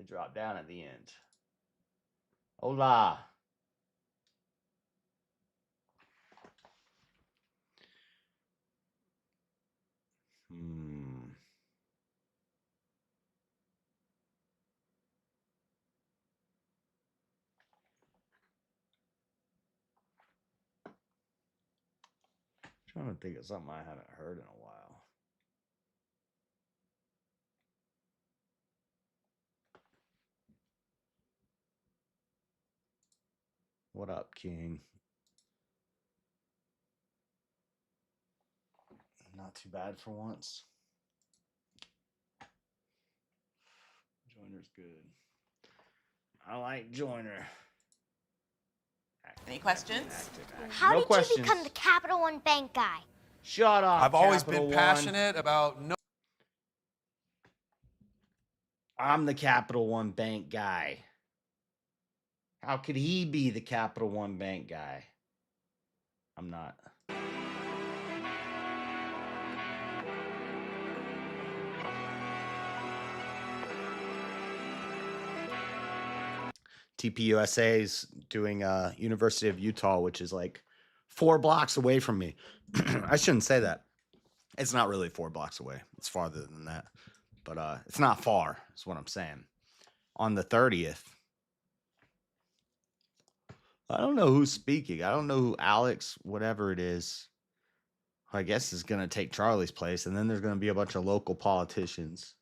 drop down at the end. Hola. Trying to think of something I haven't heard in a while. What up, King? Not too bad for once. Joiner's good. I like Joiner. Any questions? How No did questions. you become the Capital One Bank guy? Shut up. I've always Capital been One. passionate about no. I'm the Capital One Bank guy. How could he be the Capital One Bank guy? I'm not. TPUSA's doing University of Utah, which is like 4 blocks away from me. I shouldn't say that. It's not really 4 blocks away. It's farther than that. But it's not far, is what I'm saying. On the 30th. I don't know who's speaking. I don't know who Alex, whatever it is, who I guess is going to take Charlie's place. And then there's going to be a bunch of local politicians.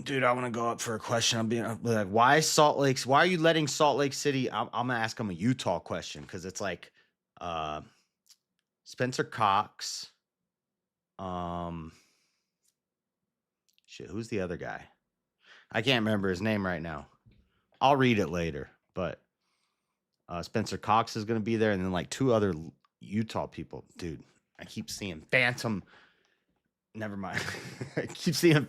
Dude, I want to go up for a question. I'm like, why Salt Lake? Why are you letting Salt Lake City? I'm going to ask him a Utah question because it's like Spencer Cox. Shit, who's the other guy? I can't remember his name right now. I'll read it later. But Spencer Cox is going to be there. And then like 2 other Utah people. Dude, I keep seeing Phantom. Never mind. I keep seeing...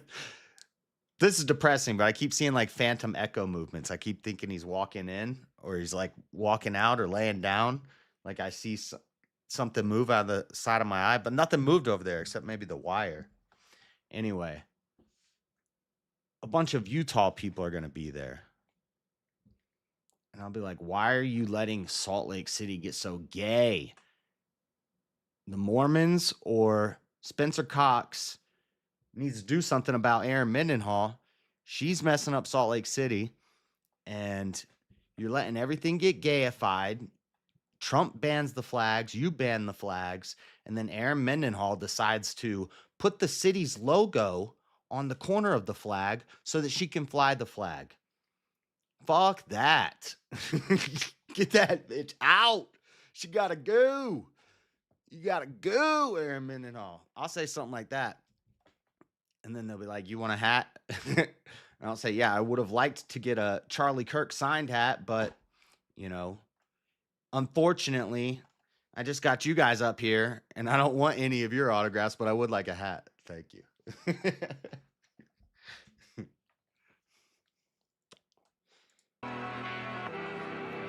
This is depressing, but I keep seeing like phantom echo movements. I keep thinking he's walking in or he's like walking out or laying down. Like I see something move out of the side of my eye, but nothing moved over there except maybe the wire. Anyway, a bunch of Utah people are going to be there. And I'll be like, why are you letting Salt Lake City get so gay? The Mormons or Spencer Cox needs to do something about Erin Mendenhall. She's messing up Salt Lake City, and you're letting everything get gayified. Trump bans the flags, you ban the flags, and then Erin Mendenhall decides to put the city's logo on the corner of the flag so that she can fly the flag. Fuck that. Get that bitch out. She gotta go. You gotta go, Erin Mendenhall. I'll say something like that. And then they'll be like, you want a hat? And I'll say, yeah, I would have liked to get a Charlie Kirk signed hat, but, you know, unfortunately, I just got you guys up here, and I don't want any of your autographs, but I would like a hat. Thank you.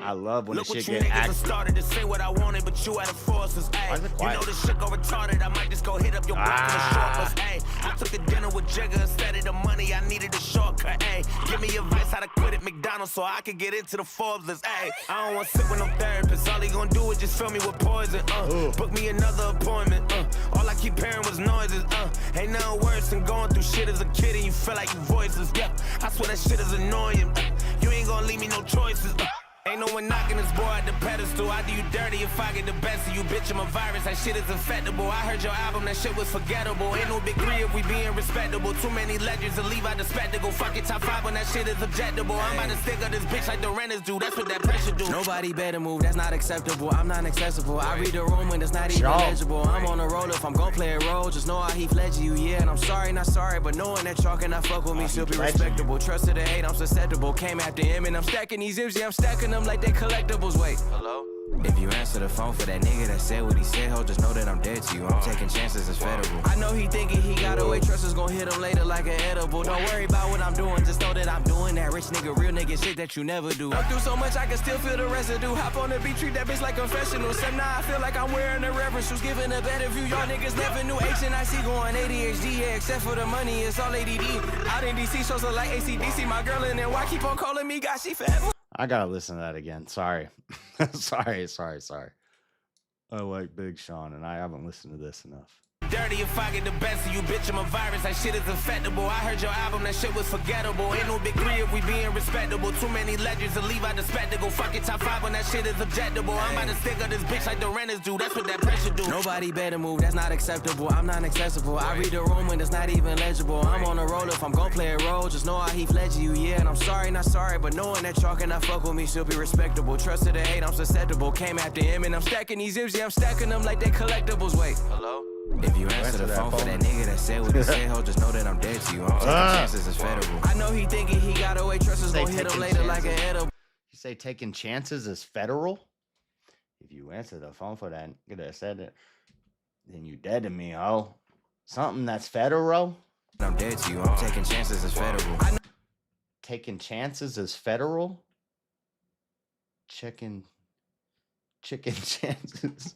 I love when the shit get active. Started to say what I wanted, but you had a forces. Why is it quiet? You know this shit go retarded. I might just go hit up your block in the short bus. Ay, I took the dinner with Jigga instead of the money. I needed a shortcut. Ay, give me advice how to quit at McDonald's so I could get into the Forbes list. Ay, I don't want to sit with no therapist. All he gonna do is just fill me with poison. Book me another appointment. All I keep hearing was noises. Ain't nothing worse than going through shit as a kid and you feel like your voices. Yeah, I swear that shit is annoying. You ain't gonna leave me no choices. Ain't no one knocking this boy at the pedestal. I do you dirty if I get the best of you, bitch. I'm a virus, that shit is infectable. I heard your album, that shit was forgettable. Ain't no big three if we being respectable. Too many legends to leave out the spectacle. Fuck it, top 5 when that shit is objectable. I'm about to stick up this bitch like the renters do. That's what that pressure do. Nobody better move, that's not acceptable. I'm not accessible. I read the room when it's not even legible. I'm on a roll if I'm gon' play a role. Just know how he fled you, yeah. And I'm sorry, not sorry, but knowing that y'all cannot fuck with me, still be respectable. Trust to the hate, I'm susceptible. Came after him and I'm stacking these Zips, yeah, I'm stacking them like they collectibles. Wait, hello? If you answer the phone for that nigga that said what he said, ho, just know that I'm dead to you. I'm taking chances, it's federal. I know he thinking he got away, trust is gonna hit him later like an edible. Don't worry about what I'm doing, just know that I'm doing that rich nigga, real nigga shit that you never do. I'm through so much I can still feel the residue. Hop on the beat, treat that bitch like confessional. Some now I feel like I'm wearing a reverence. Who's giving a better view? Y'all niggas never knew H and I C going ADHD, yeah, except for the money, it's all ADD. Out in DC, shows are like ACDC. My girl in there, why keep on calling me? God, she forever. I gotta listen to that again. Sorry. sorry. I like Big Sean, and I haven't listened to this enough. Dirty if I get the best of you, bitch, I'm a virus, that shit is infectable. I heard your album, that shit was forgettable. Ain't no big three if we being respectable. Too many legends to leave out the spectacle. Fuck it, top 5 when that shit is objectable. I'm about to stick up this bitch like the renters do, that's what that pressure do. Nobody better move, that's not acceptable. I'm not accessible, I read the room when it's not even legible. I'm on a roll if I'm gon' play a role, just know I Heath Ledger you, yeah. And I'm sorry, not sorry, but knowing that y'all cannot fuck with me, she'll be respectable. Trust to the hate, I'm susceptible. Came after him and I'm stacking these zips, yeah, I'm stacking them like they collectibles. Wait, hello? If you answer the phone for that nigga that said what he said, ho, just know that I'm dead to you. I'm taking chances, it's federal. I know he thinking he got away, trust is gonna hit him later like an edible. You say taking chances is federal? If you answer the phone for that nigga that said it, then you dead to me, oh. Something that's federal? I'm dead to you. I'm taking chances, it's federal. Taking chances is federal? Chicken chances.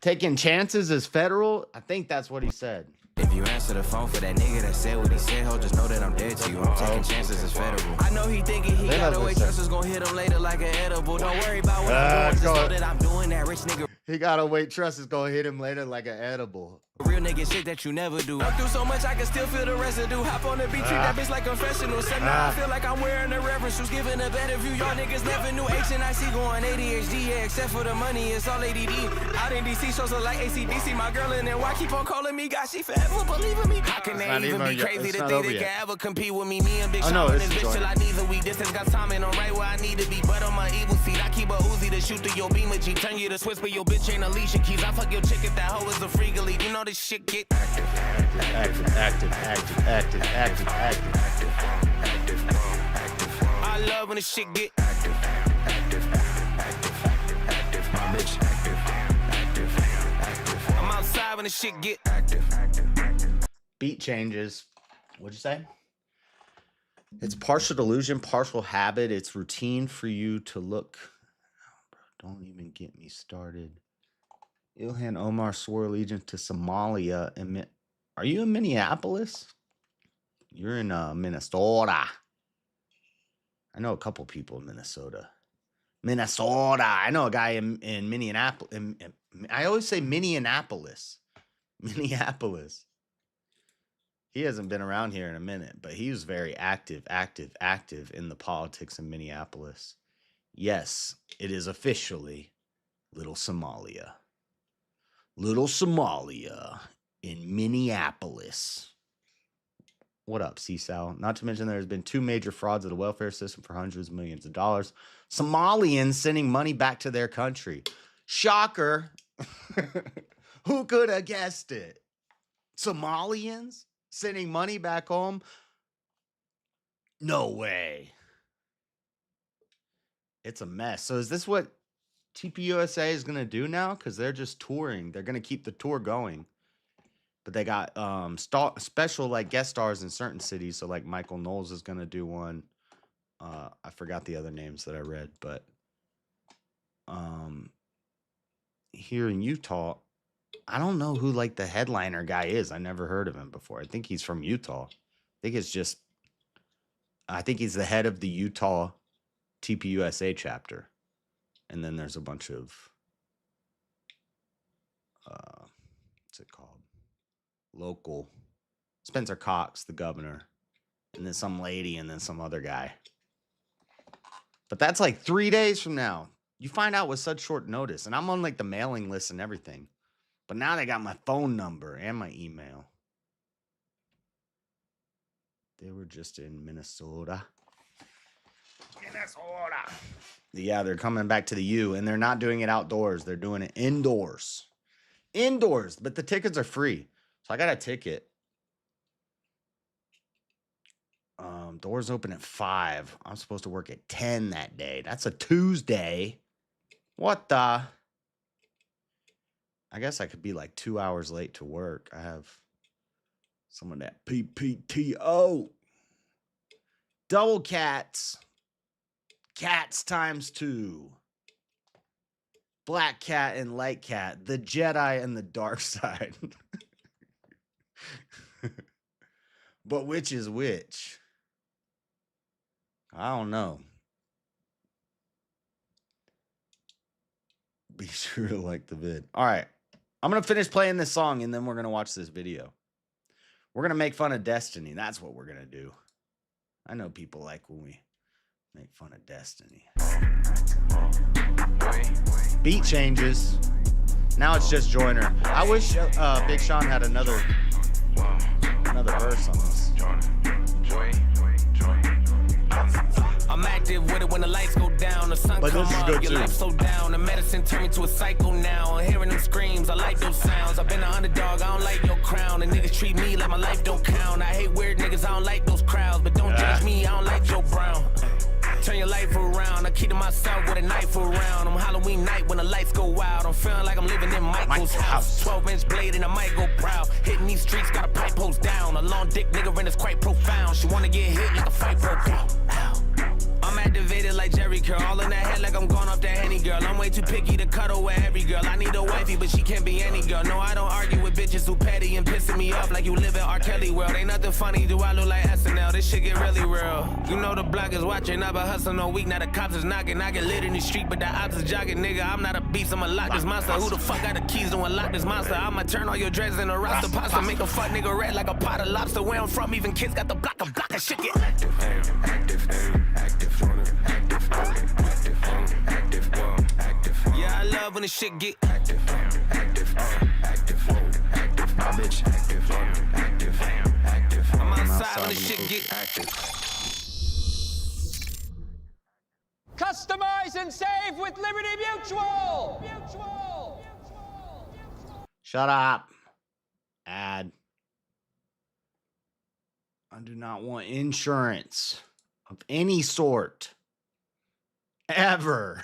Taking chances is federal? I think that's what he said. If you answer the phone for that nigga that said what he said, ho, just know that I'm dead to you. I'm taking chances, it's federal. I know he thinking he got away, trust is gonna hit him later like an edible. Don't worry about what I'm doing, just know that I'm doing that rich nigga. He gotta wait, trust is gonna hit him later like an edible. Real nigga shit that you never do. I'm through so much I can still feel the residue. Hop on the beat, treat that bitch like confessional. Some now I feel like I'm wearing a reverence. Who's giving a better view? Y'all niggas never knew H and I C going ADHD, yeah, except for the money, it's all ADD. Out in DC, shows are like ACDC. My girl in there, why keep on calling me? God, she forever believing me. How can they even be crazy to think they can ever compete with me? Me and Big Sean and this bitch till I neither we distance got time and I'm right where I need to be. But on my evil seat, I keep a Uzi to shoot through your beam of G. Turn you to Swiss, but your bitch ain't Alicia Keys. I fuck your chick if that hoe is a freak elite. You know this shit get Active. I love when the shit get active. My bitch active. I'm outside when the shit get active. Beat changes. What'd you say? It's partial delusion, partial habit. It's routine for you to look. Oh, bro, don't even get me started. Ilhan Omar swore allegiance to Somalia. Are you in Minneapolis? You're in Minnesota. I know a couple people in Minnesota. I know a guy in Minneapolis. I always say Minneapolis. Minneapolis. He hasn't been around here in a minute, but he was very active in the politics in Minneapolis. Yes, it is officially Little Somalia. Little Somalia in Minneapolis. What up, CSAL? Not to mention there's been 2 major frauds of the welfare system for hundreds of millions of dollars. Somalians sending money back to their country. Shocker. Who could have guessed it? Somalians sending money back home? No way. It's a mess. So is this what TPUSA is going to do now? Because they're just touring. They're going to keep the tour going. But they got special like guest stars in certain cities. So like Michael Knowles is going to do one. I forgot the other names that I read. But here in Utah, I don't know who like the headliner guy is. I never heard of him before. I think he's from Utah. I think he's the head of the Utah TPUSA chapter. And then there's a bunch of, what's it called? Local. Spencer Cox, the governor. And then some lady and then some other guy. But that's like 3 days from now. You find out with such short notice. And I'm on like the mailing list and everything. But now they got my phone number and my email. They were just in Minnesota. Yeah, they're coming back to the U, and they're not doing it outdoors. They're doing it indoors. Indoors, but the tickets are free. So I got a ticket. Doors open at 5. I'm supposed to work at 10 that day. That's a Tuesday. What the? I guess I could be like 2 hours late to work. I have some of that PPTO. Double cats. Cats times 2. Black cat and light cat. The Jedi and the dark side. But which is which? I don't know. Be sure to like the vid. All right. I'm going to finish playing this song and then we're going to watch this video. We're going to make fun of Destiny. That's what we're going to do. I know people like when we make fun of Destiny. Beat changes. Now it's just Joyner. I wish Big Sean had another verse on this. I'm active with it when the lights go down, the sun But come this is up, good your too. life so down. The medicine turned me to a psycho now. Hearing them screams, I like those sounds. I've been an underdog, I don't like your crown. And niggas treat me like my life don't count. I hate weird niggas, I don't like those crowds. But don't judge me, I don't like Joe Brown. Turn your life around, I keep to myself with a knife around. On Halloween night when the lights go wild, I'm feeling like I'm living in Michael's house. 12-inch blade and I might go proud. Hitting these streets, got a pipe hose down. A long dick nigga and it's quite profound. She wanna get hit like a fight broke out. I'm activated like Jerry Curl, all in the head like I'm going off that Henny girl. I'm way too picky to cuddle with every girl. I need a wifey, but she can't be any girl. No, I don't argue with bitches who petty and pissing me off like you live in R. Kelly world. Ain't nothing funny, do I look like SNL? This shit get really real. You know the block is watching, I've been hustling all week, now the cops is knocking. I get lit in the street, but the ops is jogging, nigga. I'm not a beast, I'ma lock this monster. Who the fuck got the keys to unlock this monster? I'ma turn all your dreads into roster pasta, make a fuck nigga red like a pot of lobster. Where I'm from, even kids got the block of shit get active. Yeah, I love when the shit get active. I'm outside when the shit get active. Customize and save with Liberty Mutual! Shut up. Ad. I do not want insurance of any sort. Ever.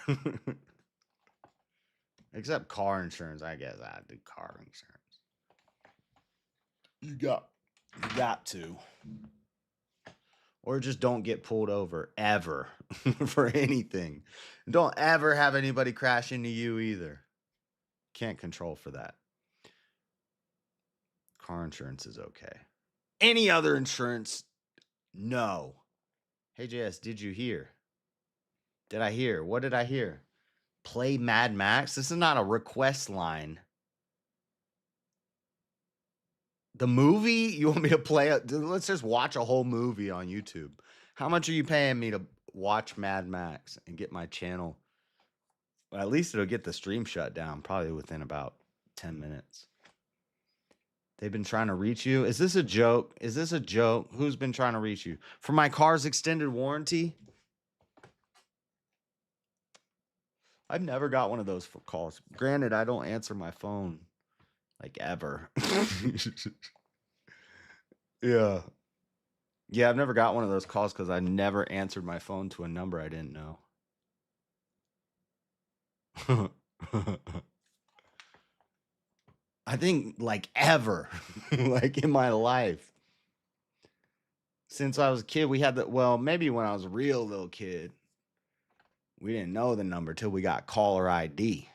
Except car insurance, I guess. I do car insurance. You got to. Or just don't get pulled over ever for anything. Don't ever have anybody crash into you either. Can't control for that. Car insurance is okay. Any other insurance? No. Hey, JS, did you hear? Did I hear? What did I hear? Play Mad Max? This is not a request line. The movie? You want me to play it? Let's just watch a whole movie on YouTube. How much are you paying me to watch Mad Max and get my channel? Well, at least it'll get the stream shut down probably within about 10 minutes. They've been trying to reach you. Is this a joke? Is this a joke? Who's been trying to reach you? For my car's extended warranty? I've never got one of those calls. Granted, I don't answer my phone like ever. Yeah. Yeah, I've never got one of those calls because I never answered my phone to a number I didn't know. I think like ever, like in my life. Since I was a kid, we had well, maybe when I was a real little kid, we didn't know the number till we got caller ID.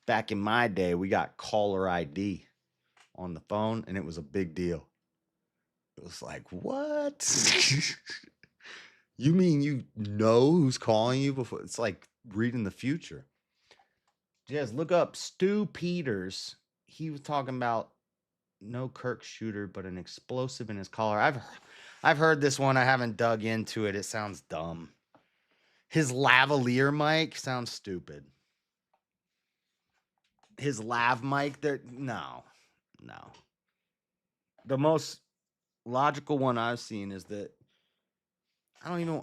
Back in my day, we got caller ID on the phone, and it was a big deal. It was like, what? You mean you know who's calling you before? It's like reading the future. Just look up Stu Peters. He was talking about no Kirk shooter, but an explosive in his collar. I've heard this one. I haven't dug into it. It sounds dumb. His lavalier mic sounds stupid. His lav mic, no. The most logical one I've seen is that I don't even.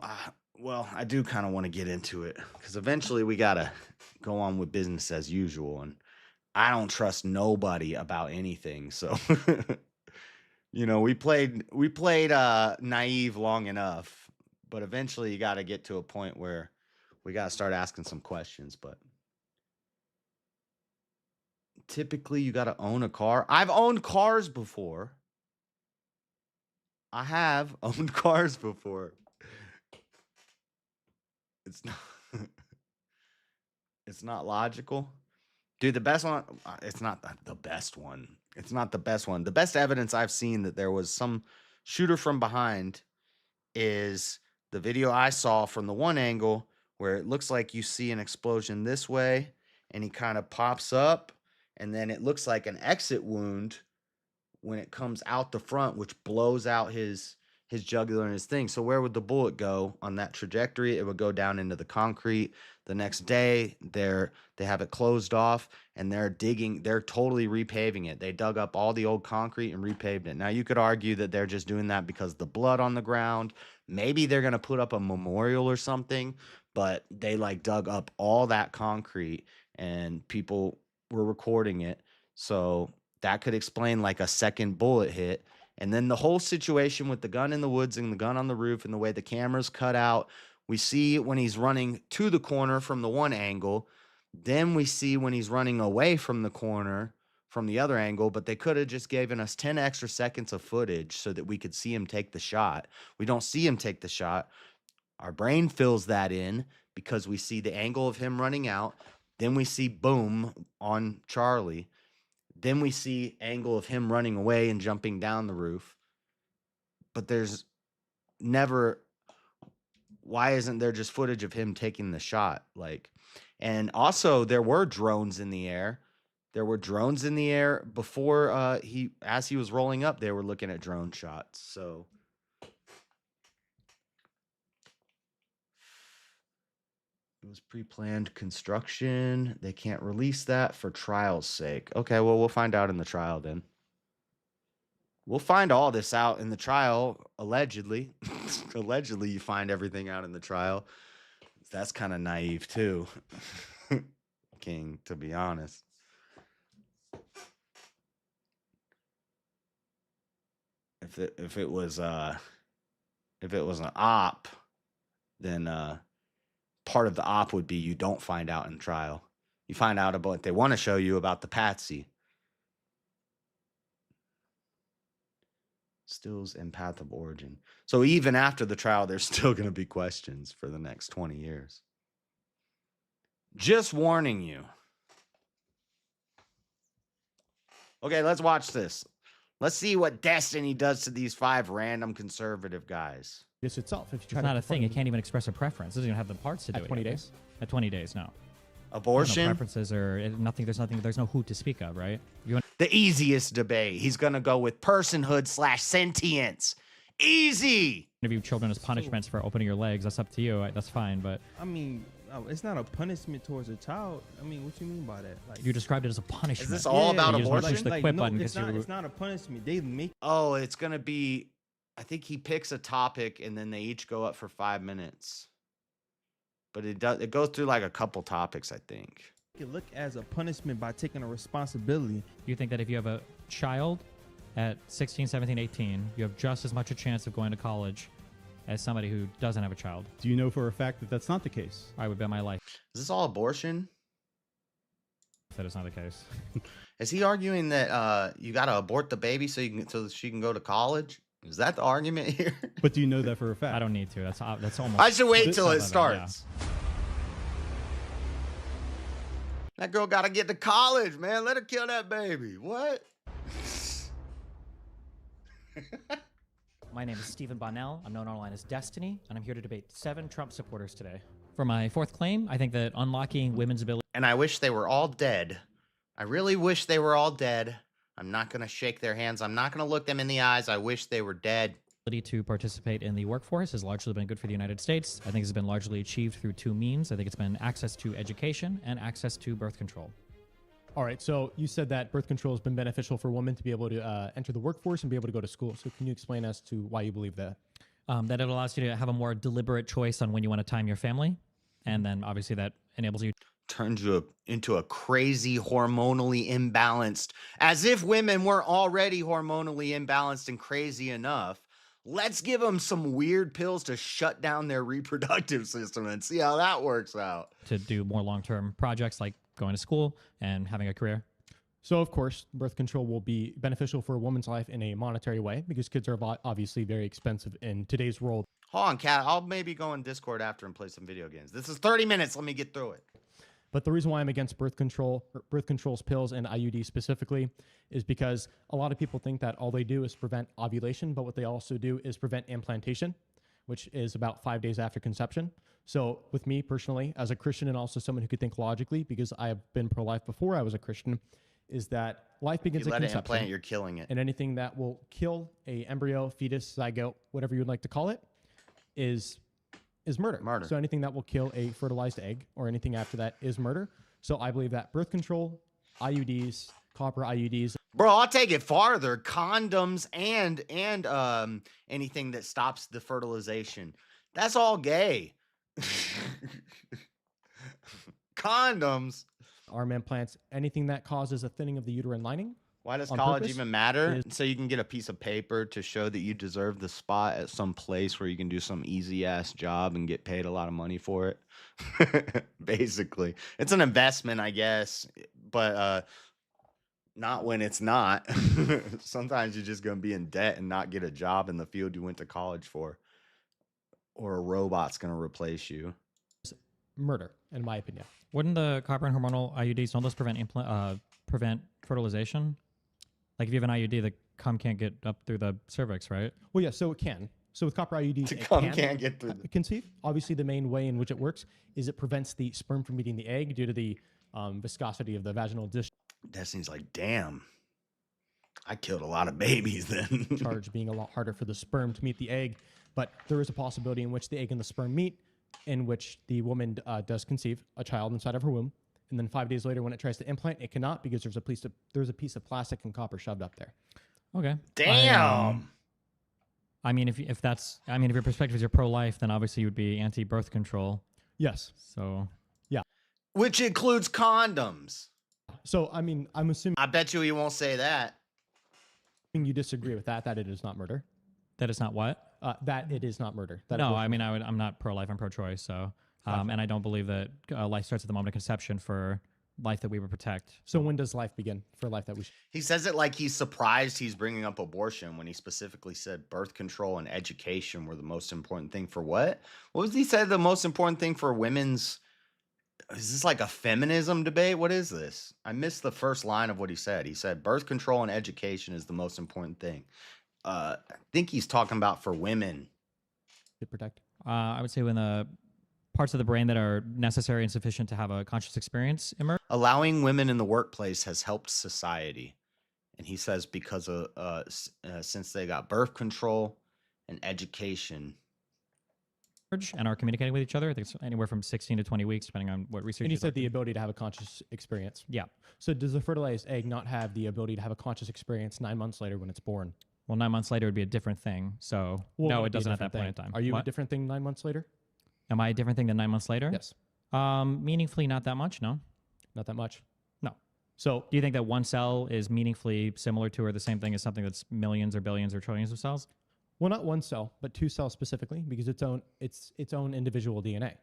Well, I do kind of want to get into it because eventually we gotta go on with business as usual, and I don't trust nobody about anything. So, we played naive long enough. But eventually you got to get to a point where we got to start asking some questions. But typically you got to own a car. I've owned cars before. I have owned cars before. It's not it's not logical. Dude, the best one, it's not the best one. It's not the best one. The best evidence I've seen that there was some shooter from behind is the video I saw from the one angle where it looks like you see an explosion this way and he kind of pops up and then it looks like an exit wound when it comes out the front, which blows out his jugular and his thing. So where would the bullet go on that trajectory? It would go down into the concrete. The next day, they have it closed off and they're totally repaving it. They dug up all the old concrete and repaved it. Now you could argue that they're just doing that because the blood on the ground. Maybe they're gonna put up a memorial or something, but they like dug up all that concrete and people were recording it. So that could explain like a second bullet hit. And then the whole situation with the gun in the woods and the gun on the roof and the way the camera's cut out, we see when he's running to the corner from the one angle. Then we see when he's running away from the corner from the other angle, but they could have just given us 10 extra seconds of footage so that we could see him take the shot. We don't see him take the shot. Our brain fills that in because we see the angle of him running out. Then we see boom on Charlie. Then we see angle of him running away and jumping down the roof. But there's never, why isn't there just footage of him taking the shot? Like, and also there were drones in the air. There were drones in the air before as he was rolling up, they were looking at drone shots. So it was pre-planned construction. They can't release that for trial's sake. Okay, well, we'll find out in the trial then. We'll find all this out in the trial, allegedly. Allegedly, you find everything out in the trial. That's kind of naive, too. King, to be honest. If it was an op, then part of the op would be you don't find out in trial. You find out about what they want to show you about the patsy. Stills and path of origin. So even after the trial, there's still going to be questions for the next 20 years. Just warning you. Okay, let's watch this. Let's see what Destiny does to these 5 random conservative guys. This itself. If you try It's to not a thing. It confront- can't even express a preference. It doesn't even have the parts to do At it 20 yet, days? right? At 20 days, no. Abortion. No preferences or nothing. There's no who to speak of, right? You want The easiest debate. He's going to go with personhood / sentience. Easy. to interview children as punishments for opening your legs. That's up to you. That's fine. But I mean, it's not a punishment towards a child. I mean, what you mean by that? Like, you described it as a punishment. Is this all about You just wanna abortion? push the quit no, button it's because not, you. it's not a punishment. They make Oh, it's going to be, I think he picks a topic and then they each go up for 5 minutes. But it goes through like a couple topics, I think. it look as a punishment by taking a responsibility. You think that if you have a child at 16, 17, 18, you have just as much a chance of going to college as somebody who doesn't have a child. Do you know for a fact that that's not the case? I would bet my life Is this all abortion? that it's not the case. Is he arguing that you got to abort the baby so that she can go to college? Is that the argument here? But do you know that for a fact? I don't need to. That's almost. I should wait This- till it Some of it, yeah. starts. That girl got to get to college, man. Let her kill that baby. What? My name is Stephen Bonnell. I'm known online as Destiny, and I'm here to debate 7 Trump supporters today. For my 4th claim, I think that unlocking women's ability And I wish they were all dead. I really wish they were all dead. I'm not going to shake their hands. I'm not going to look them in the eyes. I wish they were dead. to participate in the workforce has largely been good for the United States. I think it's been largely achieved through 2 means. I think it's been access to education and access to birth control. All right. So you said that birth control has been beneficial for women to be able to enter the workforce and be able to go to school. So can you explain as to why you believe that? That it allows you to have a more deliberate choice on when you want to time your family. And then obviously that enables you Turns you into a crazy hormonally imbalanced, as if women weren't already hormonally imbalanced and crazy enough. Let's give them some weird pills to shut down their reproductive system and see how that works out. to do more long-term projects like going to school and having a career. So, of course, birth control will be beneficial for a woman's life in a monetary way because kids are obviously very expensive in today's world. Hold on, Cat. I'll maybe go in Discord after and play some video games. This is 30 minutes. Let me get through it. But the reason why I'm against birth control, or birth control's pills and IUD specifically, is because a lot of people think that all they do is prevent ovulation, but what they also do is prevent implantation, which is about 5 days after conception. So with me personally, as a Christian and also someone who could think logically, because I have been pro-life before I was a Christian, is that life begins You at let it conception. implant, you're killing it. And anything that will kill a embryo, fetus, zygote, whatever you would like to call it, is murder. Murder. So anything that will kill a fertilized egg or anything after that is murder. So I believe that birth control, IUDs, copper IUDs. Bro, I'll take it farther. Condoms and anything that stops the fertilization. That's all gay. Condoms. Arm implants, anything that causes a thinning of the uterine lining. Why does On college purpose even matter? is- So you can get a piece of paper to show that you deserve the spot at some place where you can do some easy ass job and get paid a lot of money for it. Basically, it's an investment, I guess, but not when it's not. Sometimes you're just gonna be in debt and not get a job in the field you went to college for, or a robot's gonna replace you. Murder, in my opinion. Wouldn't the copper and hormonal IUDs don't those prevent fertilization? Like if you have an IUD, the cum can't get up through the cervix, right? Well, yeah, so it can. So with copper IUDs, The it cum can can't get through. conceive. Obviously, the main way in which it works is it prevents the sperm from meeting the egg due to the viscosity of the vaginal Destiny's like, damn, I killed a lot of babies then. discharge being a lot harder for the sperm to meet the egg. But there is a possibility in which the egg and the sperm meet, in which the woman does conceive a child inside of her womb. And then 5 days later, when it tries to implant, it cannot because there's a piece of plastic and copper shoved up there. Okay. Damn. I mean, if your perspective is you're pro-life, then obviously you would be anti-birth control. Yes. So Which includes condoms. So, I mean, I'm assuming I bet you he won't say that. you disagree with that it is not murder. that is not what? That it is not murder. That No, abortion- I mean, I'm not pro-life. I'm pro-choice. So, and I don't believe that life starts at the moment of conception for life that we would protect. So when does life begin for life that we should? He says it like he's surprised he's bringing up abortion when he specifically said birth control and education were the most important thing for what? What was he said the most important thing for women's? Is this like a feminism debate? What is this? I missed the first line of what he said. He said birth control and education is the most important thing. I think he's talking about for women. protect? I would say when the parts of the brain that are necessary and sufficient to have a conscious experience emerge. Allowing women in the workplace has helped society. And he says because of since they got birth control and education. And are communicating with each other. I think it's anywhere from 16 to 20 weeks, depending on what research. And you is said the looking. ability to have a conscious experience. Yeah. So does the fertilized egg not have the ability to have a conscious experience 9 months later when it's born? Well, 9 months later would be a different thing. So Well, no, would it be a doesn't at that different point in thing. time. Are you a What? different thing 9 months later? Am I a different thing than 9 months later? Yes. Meaningfully, not that much. No. Not that much. No. So Do you think that one cell is meaningfully similar to or the same thing as something that's millions or billions or trillions of cells? well, not one cell, but 2 cells specifically, because it's its own individual DNA.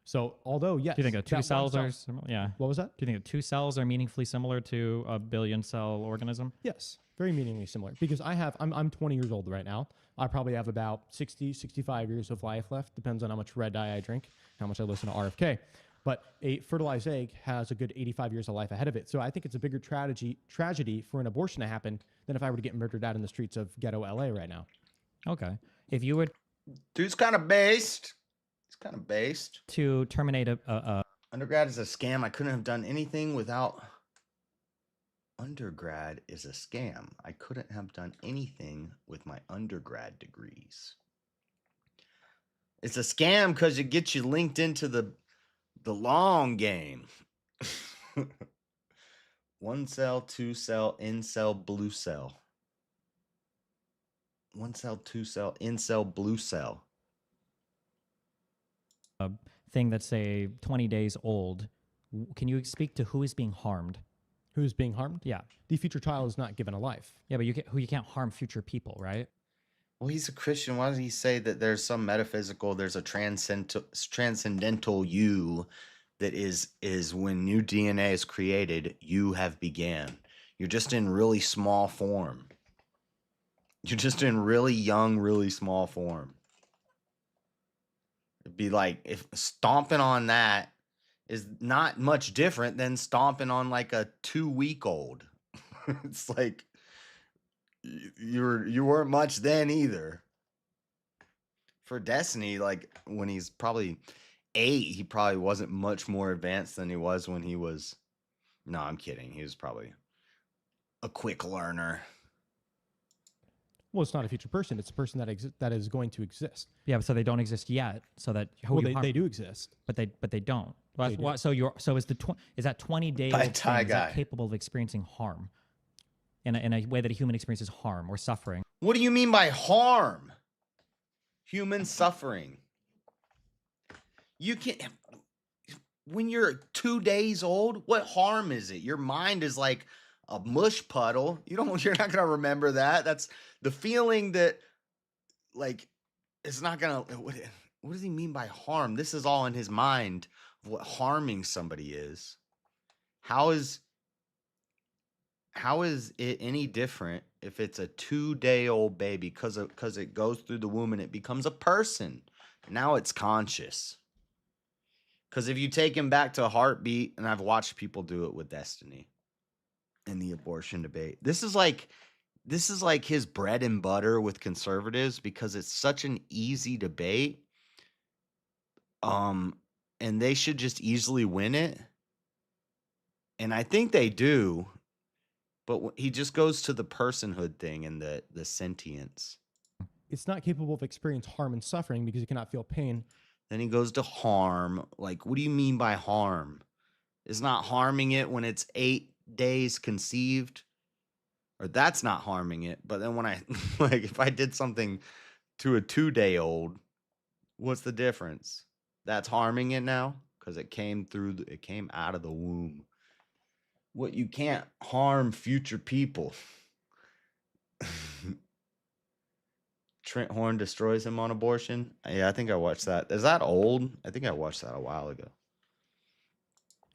So although yes, Do you think that two one cells cell- are similar? Yeah. What was that? Do you think that 2 cells are meaningfully similar to a billion cell organism? Yes, very meaningfully similar. Because I'm 20 years old right now. I probably have about 60, 65 years of life left. Depends on how much red dye I drink, how much I listen to RFK. But a fertilized egg has a good 85 years of life ahead of it. So I think it's a bigger tragedy for an abortion to happen than if I were to get murdered out in the streets of ghetto LA right now. Okay. If you were Dude's kind of based. He's kind of based. to terminate a Undergrad is a scam. I couldn't have done anything without. Undergrad is a scam. I couldn't have done anything with my undergrad degrees. It's a scam because it gets you linked into the long game. 1 cell, 2 cell, N cell, blue cell. 1 cell, 2 cell, N cell, blue cell. thing that's say 20 days old, can you speak to who is being harmed? Who's being harmed? Yeah. The future child is not given a life. Yeah, but you can't harm future people, right? Well, he's a Christian. Why does he say that there's some metaphysical, there's a transcendental you that is when new DNA is created, you have began. You're just in really small form. You're just in really young, really small form. It'd be like if stomping on that is not much different than stomping on like a 2-week-old. It's like you weren't much then either. For Destiny, like when he's probably 8, he probably wasn't much more advanced than he was when he was. No, I'm kidding. He was probably a quick learner. Well, it's not a future person. It's a person that is going to exist. Yeah, so they don't exist yet. So that Well, they do exist. but they don't. Well, They do. So is is that 20-day By old Thai thing, is that guy. capable of experiencing harm in a way that a human experiences harm or suffering? What do you mean by harm? Human suffering. You can't. When you're 2 days old, what harm is it? Your mind is like a mush puddle. You're not gonna remember that. That's the feeling that, like, it's not gonna. What does he mean by harm? This is all in his mind of what harming somebody is. How is it any different if it's a 2-day-old baby because it goes through the womb and it becomes a person? Now it's conscious. Because if you take him back to a heartbeat, and I've watched people do it with Destiny in the abortion debate. This is like his bread and butter with conservatives because it's such an easy debate. And they should just easily win it. And I think they do. But he just goes to the personhood thing and the sentience. It's not capable of experiencing harm and suffering because it cannot feel pain. Then he goes to harm. Like, what do you mean by harm? It's not harming it when it's 8 days conceived. Or that's not harming it. But then when I, like, if I did something to a 2-day-old, what's the difference? That's harming it now? Because it came out of the womb. What, you can't harm future people. Trent Horn destroys him on abortion. Yeah, I think I watched that. Is that old? I think I watched that a while ago.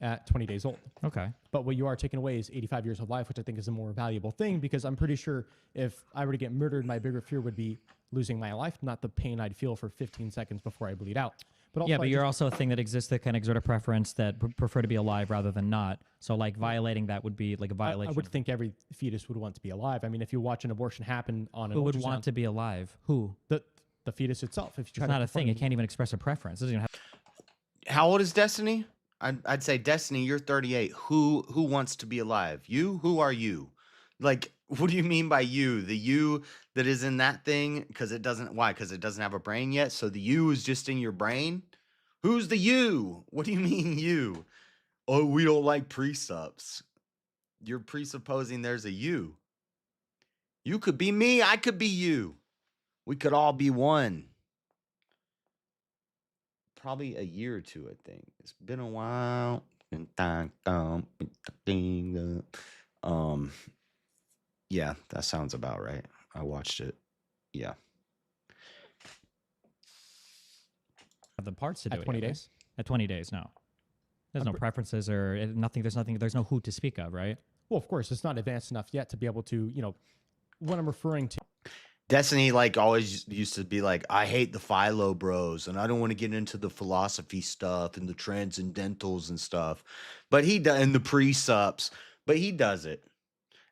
At 20 days old. Okay. But what you are taking away is 85 years of life, which I think is a more valuable thing because I'm pretty sure if I were to get murdered, my bigger fear would be losing my life, not the pain I'd feel for 15 seconds before I bleed out. But also Yeah, but I you're just- also a thing that exists that can exert a preference that prefer to be alive rather than not. So like violating that would be like a I violation. would think every fetus would want to be alive. I mean, if you watch an abortion happen on an Who would ultrasound, want to be alive? Who? the fetus itself. If you try It's to not a thing. It perform- can't even express a preference. It doesn't even have. How old is Destiny? I'd say Destiny, you're 38. Who wants to be alive? You? Who are you? Like, what do you mean by you? The you that is in that thing? Because it doesn't. Why? Because it doesn't have a brain yet. So the you is just in your brain. Who's the you? What do you mean you? Oh, we don't like presups. You're presupposing there's a you. You could be me. I could be you. We could all be one. Probably a year or two, I think. It's been a while. Yeah, that sounds about right. I watched it. Yeah. The parts to do At it 20 yet, days? right? At 20 days, no. There's no preferences or nothing. There's no who to speak of, right? Well, of course, it's not advanced enough yet to be able to, what I'm referring to. Destiny, like, always used to be like, I hate the Philo bros, and I don't want to get into the philosophy stuff and the transcendentals and stuff. But he does, and the presups, but he does it.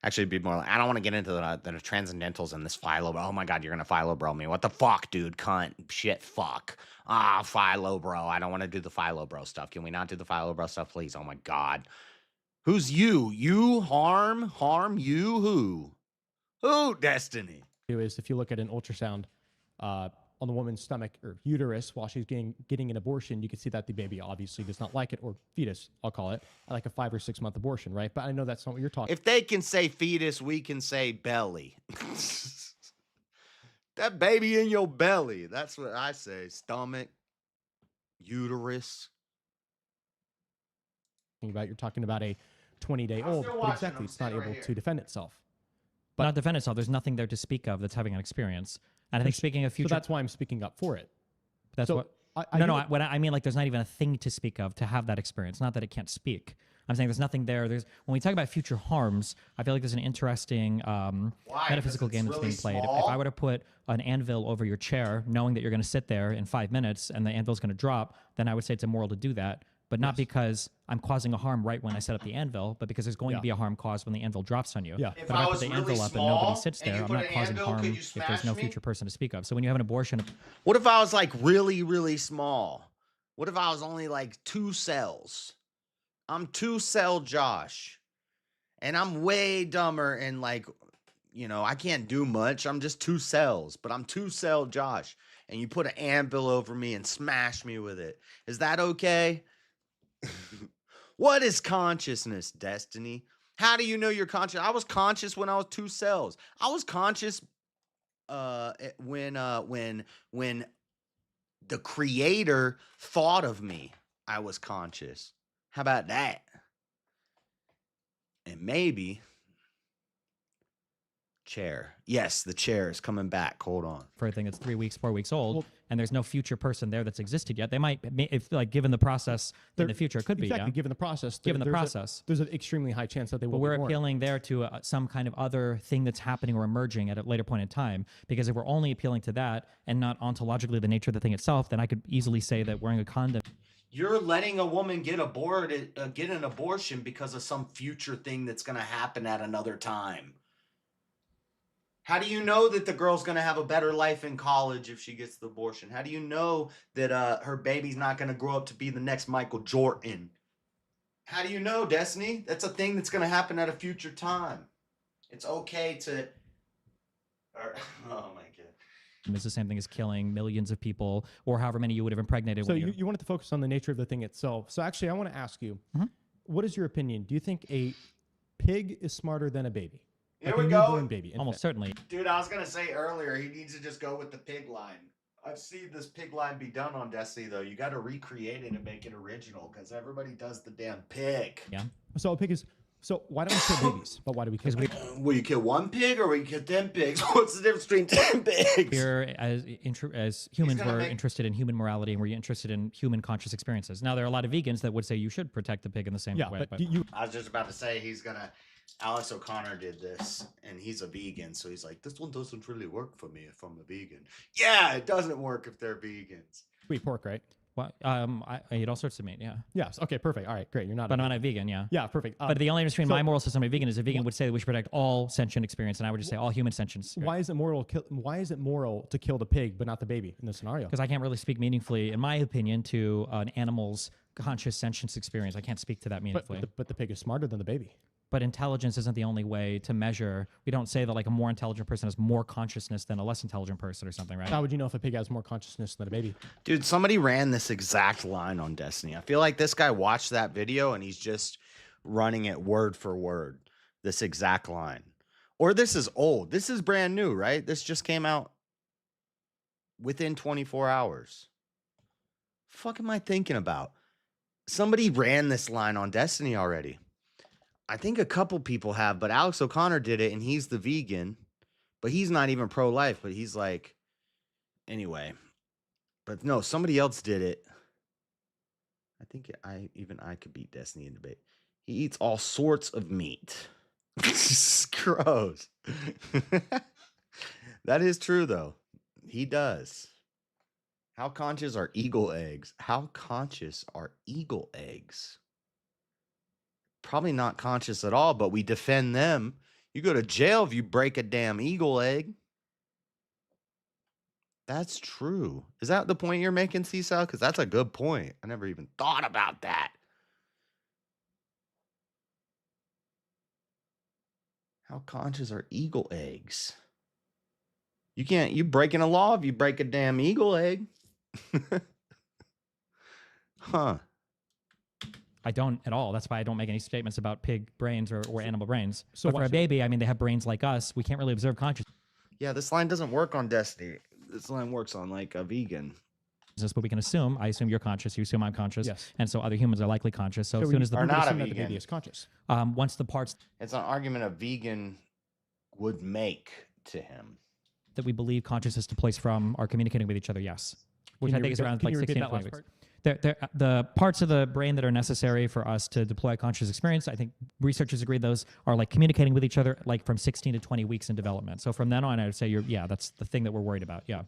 Actually, it'd be more like, I don't want to get into the transcendentals and this Philo. Oh my God, you're going to Philo bro me. What the fuck, dude? Cunt. Shit, fuck. Philo bro. I don't want to do the Philo bro stuff. Can we not do the Philo bro stuff, please? Oh my God. Who's you? You? Harm? Harm? You? Who? Who, Destiny? Is if you look at an ultrasound on the woman's stomach or uterus while she's getting an abortion, you can see that the baby obviously does not like it, or fetus, I'll call it, like a 5 or 6 month abortion, right? But I know that's not what you're talking. If they can say fetus, we can say belly. That baby in your belly. That's what I say. Stomach, uterus. About you're talking about a 20-day old, but exactly, it's not able to defend itself. But not defend itself. There's nothing there to speak of that's having an experience. And I think speaking of So future, that's why I'm speaking up for it. that's so, what. What I mean, like, there's not even a thing to speak of to have that experience. Not that it can't speak. I'm saying there's nothing there. There's when we talk about future harms, I feel like there's an interesting metaphysical game that's being played. If I were to put an anvil over your chair, knowing that you're going to sit there in 5 minutes and the anvil's going to drop, then I would say it's immoral to do that. But not because I'm causing a harm right when I set up the anvil, but because there's going to be a harm caused when the anvil drops on you. Yeah. But if I put the anvil up and nobody sits there, I'm not causing harm if there's no future person to speak of. So when you have an abortion, What if I was like really, really small? What if I was only like 2 cells? I'm 2-cell Josh. And I'm way dumber and like, you know, I can't do much. I'm just 2 cells, but I'm 2-cell Josh. And you put an anvil over me and smash me with it. Is that okay? What is consciousness, Destiny? How do you know you're conscious? I was conscious when I was 2 cells. I was conscious when the creator thought of me. I was conscious. How about that? And maybe chair. Yes, the chair is coming back. Hold on. for a thing that's 3 weeks, 4 weeks old, and there's no future person there that's existed yet, they might, if like given the process in the future, it could be. Exactly. Yeah? Given the process. There's an extremely high chance that they will. But we're be born. appealing there to some kind of other thing that's happening or emerging at a later point in time. Because if we're only appealing to that and not ontologically the nature of the thing itself, then I could easily say that wearing a condom. You're letting a woman get get an abortion because of some future thing that's going to happen at another time. How do you know that the girl's going to have a better life in college if she gets the abortion? How do you know that her baby's not going to grow up to be the next Michael Jordan? How do you know, Destiny? That's a thing that's going to happen at a future time. It's okay to... Oh, my God. It's the same thing as killing millions of people or however many you would have impregnated. So you wanted to focus on the nature of the thing itself. So actually, I want to ask you, what is your opinion? Do you think a pig is smarter than a baby? Here Like we a go. newborn baby. Almost certainly. Dude, I was going to say earlier, he needs to just go with the pig line. I've seen this pig line be done on Destiny, though. You got to recreate it and make it original because everybody does the damn pig. Yeah. So a pig is. So why don't we kill babies? But why do we kill babies? Will you kill 1 pig or will you kill 10 pigs? What's the difference between 10 pigs? Here, as humans, we're interested in human morality and we're interested in human conscious experiences. Now, there are a lot of vegans that would say you should protect the pig in the same way. But you I was just about to say he's going to... Alex O'Connor did this, and he's a vegan, so he's like, this one doesn't really work for me if I'm a vegan. Yeah, it doesn't work if they're vegans. we eat pork, right? Well, I eat all sorts of meat, yeah. Yes. Okay. Perfect. All right. Great. You're not. But I'm not a vegan, yeah. Yeah. Perfect. But the only difference between my moral system and a vegan is a vegan would say that we should protect all sentient experience, and I would just say all human sentient experience. why is it moral? Why is it moral to kill the pig but not the baby in this scenario? Because I can't really speak meaningfully, in my opinion, to an animal's conscious sentience experience. I can't speak to that meaningfully. But the pig is smarter than the baby. But intelligence isn't the only way to measure. We don't say that like a more intelligent person has more consciousness than a less intelligent person or something, right? How would you know if a pig has more consciousness than a baby? Dude, somebody ran this exact line on Destiny. I feel like this guy watched that video and he's just running it word for word. This exact line. Or this is old. This is brand new, right? This just came out within 24 hours. Fuck am I thinking about? Somebody ran this line on Destiny already. I think a couple people have, but Alex O'Connor did it and he's the vegan, but he's not even pro-life, but he's like, anyway. But no, somebody else did it. I think I could beat Destiny in debate. He eats all sorts of meat. It's gross. That is true, though. He does. How conscious are eagle eggs? How conscious are eagle eggs? Probably not conscious at all, but we defend them. You go to jail if you break a damn eagle egg. That's true. Is that the point you're making, Seesaw? Because that's a good point. I never even thought about that. How conscious are eagle eggs? You breaking a law if you break a damn eagle egg. Huh. I don't at all. That's why I don't make any statements about pig brains or animal brains. So But for why a baby, I mean, they have brains like us. We can't really observe consciousness, Yeah, this line doesn't work on Destiny. This line works on like a vegan. but we can assume. I assume you're conscious. You assume I'm conscious. Yes. And so other humans are likely conscious. So as we soon as the are not a assume that the vegan. baby is conscious. once the parts It's an argument a vegan would make to him. that we believe consciousness to place from are communicating with each other, yes. which Can I you think is repeat- around can like you repeat 16 to that 20 last weeks. part? The parts of the brain that are necessary for us to deploy a conscious experience, I think researchers agree those are like communicating with each other like from 16 to 20 weeks in development. So from then on, I would say that's the thing that we're worried about. Yeah.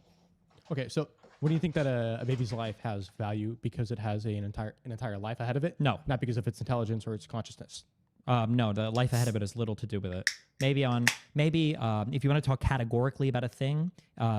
Okay, so when do you think that a baby's life has value because it has an entire life ahead of it? No. Not because of its intelligence or its consciousness. No, the life ahead of it has little to do with it. Maybe if you want to talk categorically about a thing,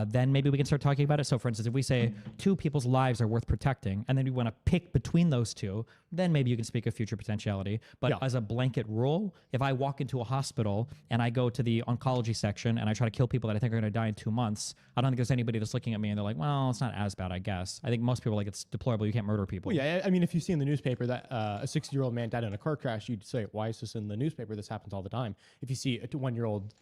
then maybe we can start talking about it. So, for instance, if we say two people's lives are worth protecting, and then you want to pick between those two, then maybe you can speak of future potentiality. But Yeah. as a blanket rule, if I walk into a hospital and I go to the oncology section and I try to kill people that I think are going to die in 2 months, I don't think there's anybody that's looking at me and they're like, well, it's not as bad, I guess. I think most people are like, it's deplorable. You can't murder people. Well, yeah, I mean, if you see in the newspaper that a 60-year-old man died in a car crash, you'd say, why is this in the newspaper? This happens all the time. If you see a 1-year-old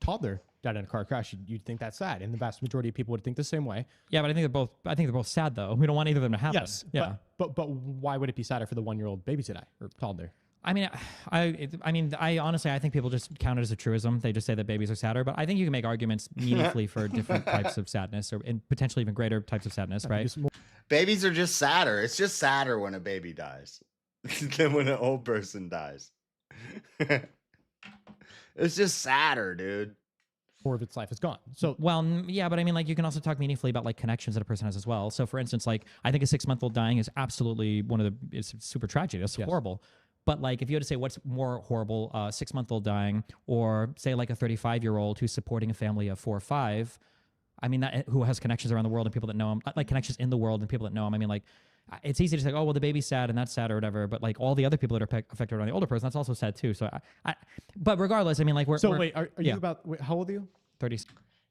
toddler died in a car crash, you'd think that's sad. And the vast majority of people would think the same way. Yeah, but I think they're both sad though. We don't want either of them to happen. Yes. Yeah. But why would it be sadder for the 1-year-old baby to die or toddler? I mean, I honestly, I think people just count it as a truism. They just say that babies are sadder, but I think you can make arguments meaningfully for different types of sadness, and potentially even greater types of sadness, right? Just more- Babies are just sadder. It's just sadder when a baby dies than when an old person dies. It's just sadder, dude. More of its life is gone. So Well, yeah, but I mean, like, you can also talk meaningfully about like connections that a person has as well. So, for instance, like, I think a 6-month-old dying is absolutely it's super tragic. It's Yes. horrible. But like, if you had to say what's more horrible, 6-month-old dying, or say like a 35-year-old who's supporting a family of 4 or 5, I mean, that who has connections around the world and people that know him, like connections in the world and people that know him. I mean, like, it's easy to say, oh, well, the baby's sad and that's sad or whatever. But like all the other people that are affected around the older person, that's also sad too. So, but regardless, I mean, like, wait, are yeah. you about, wait, how old are you? 30.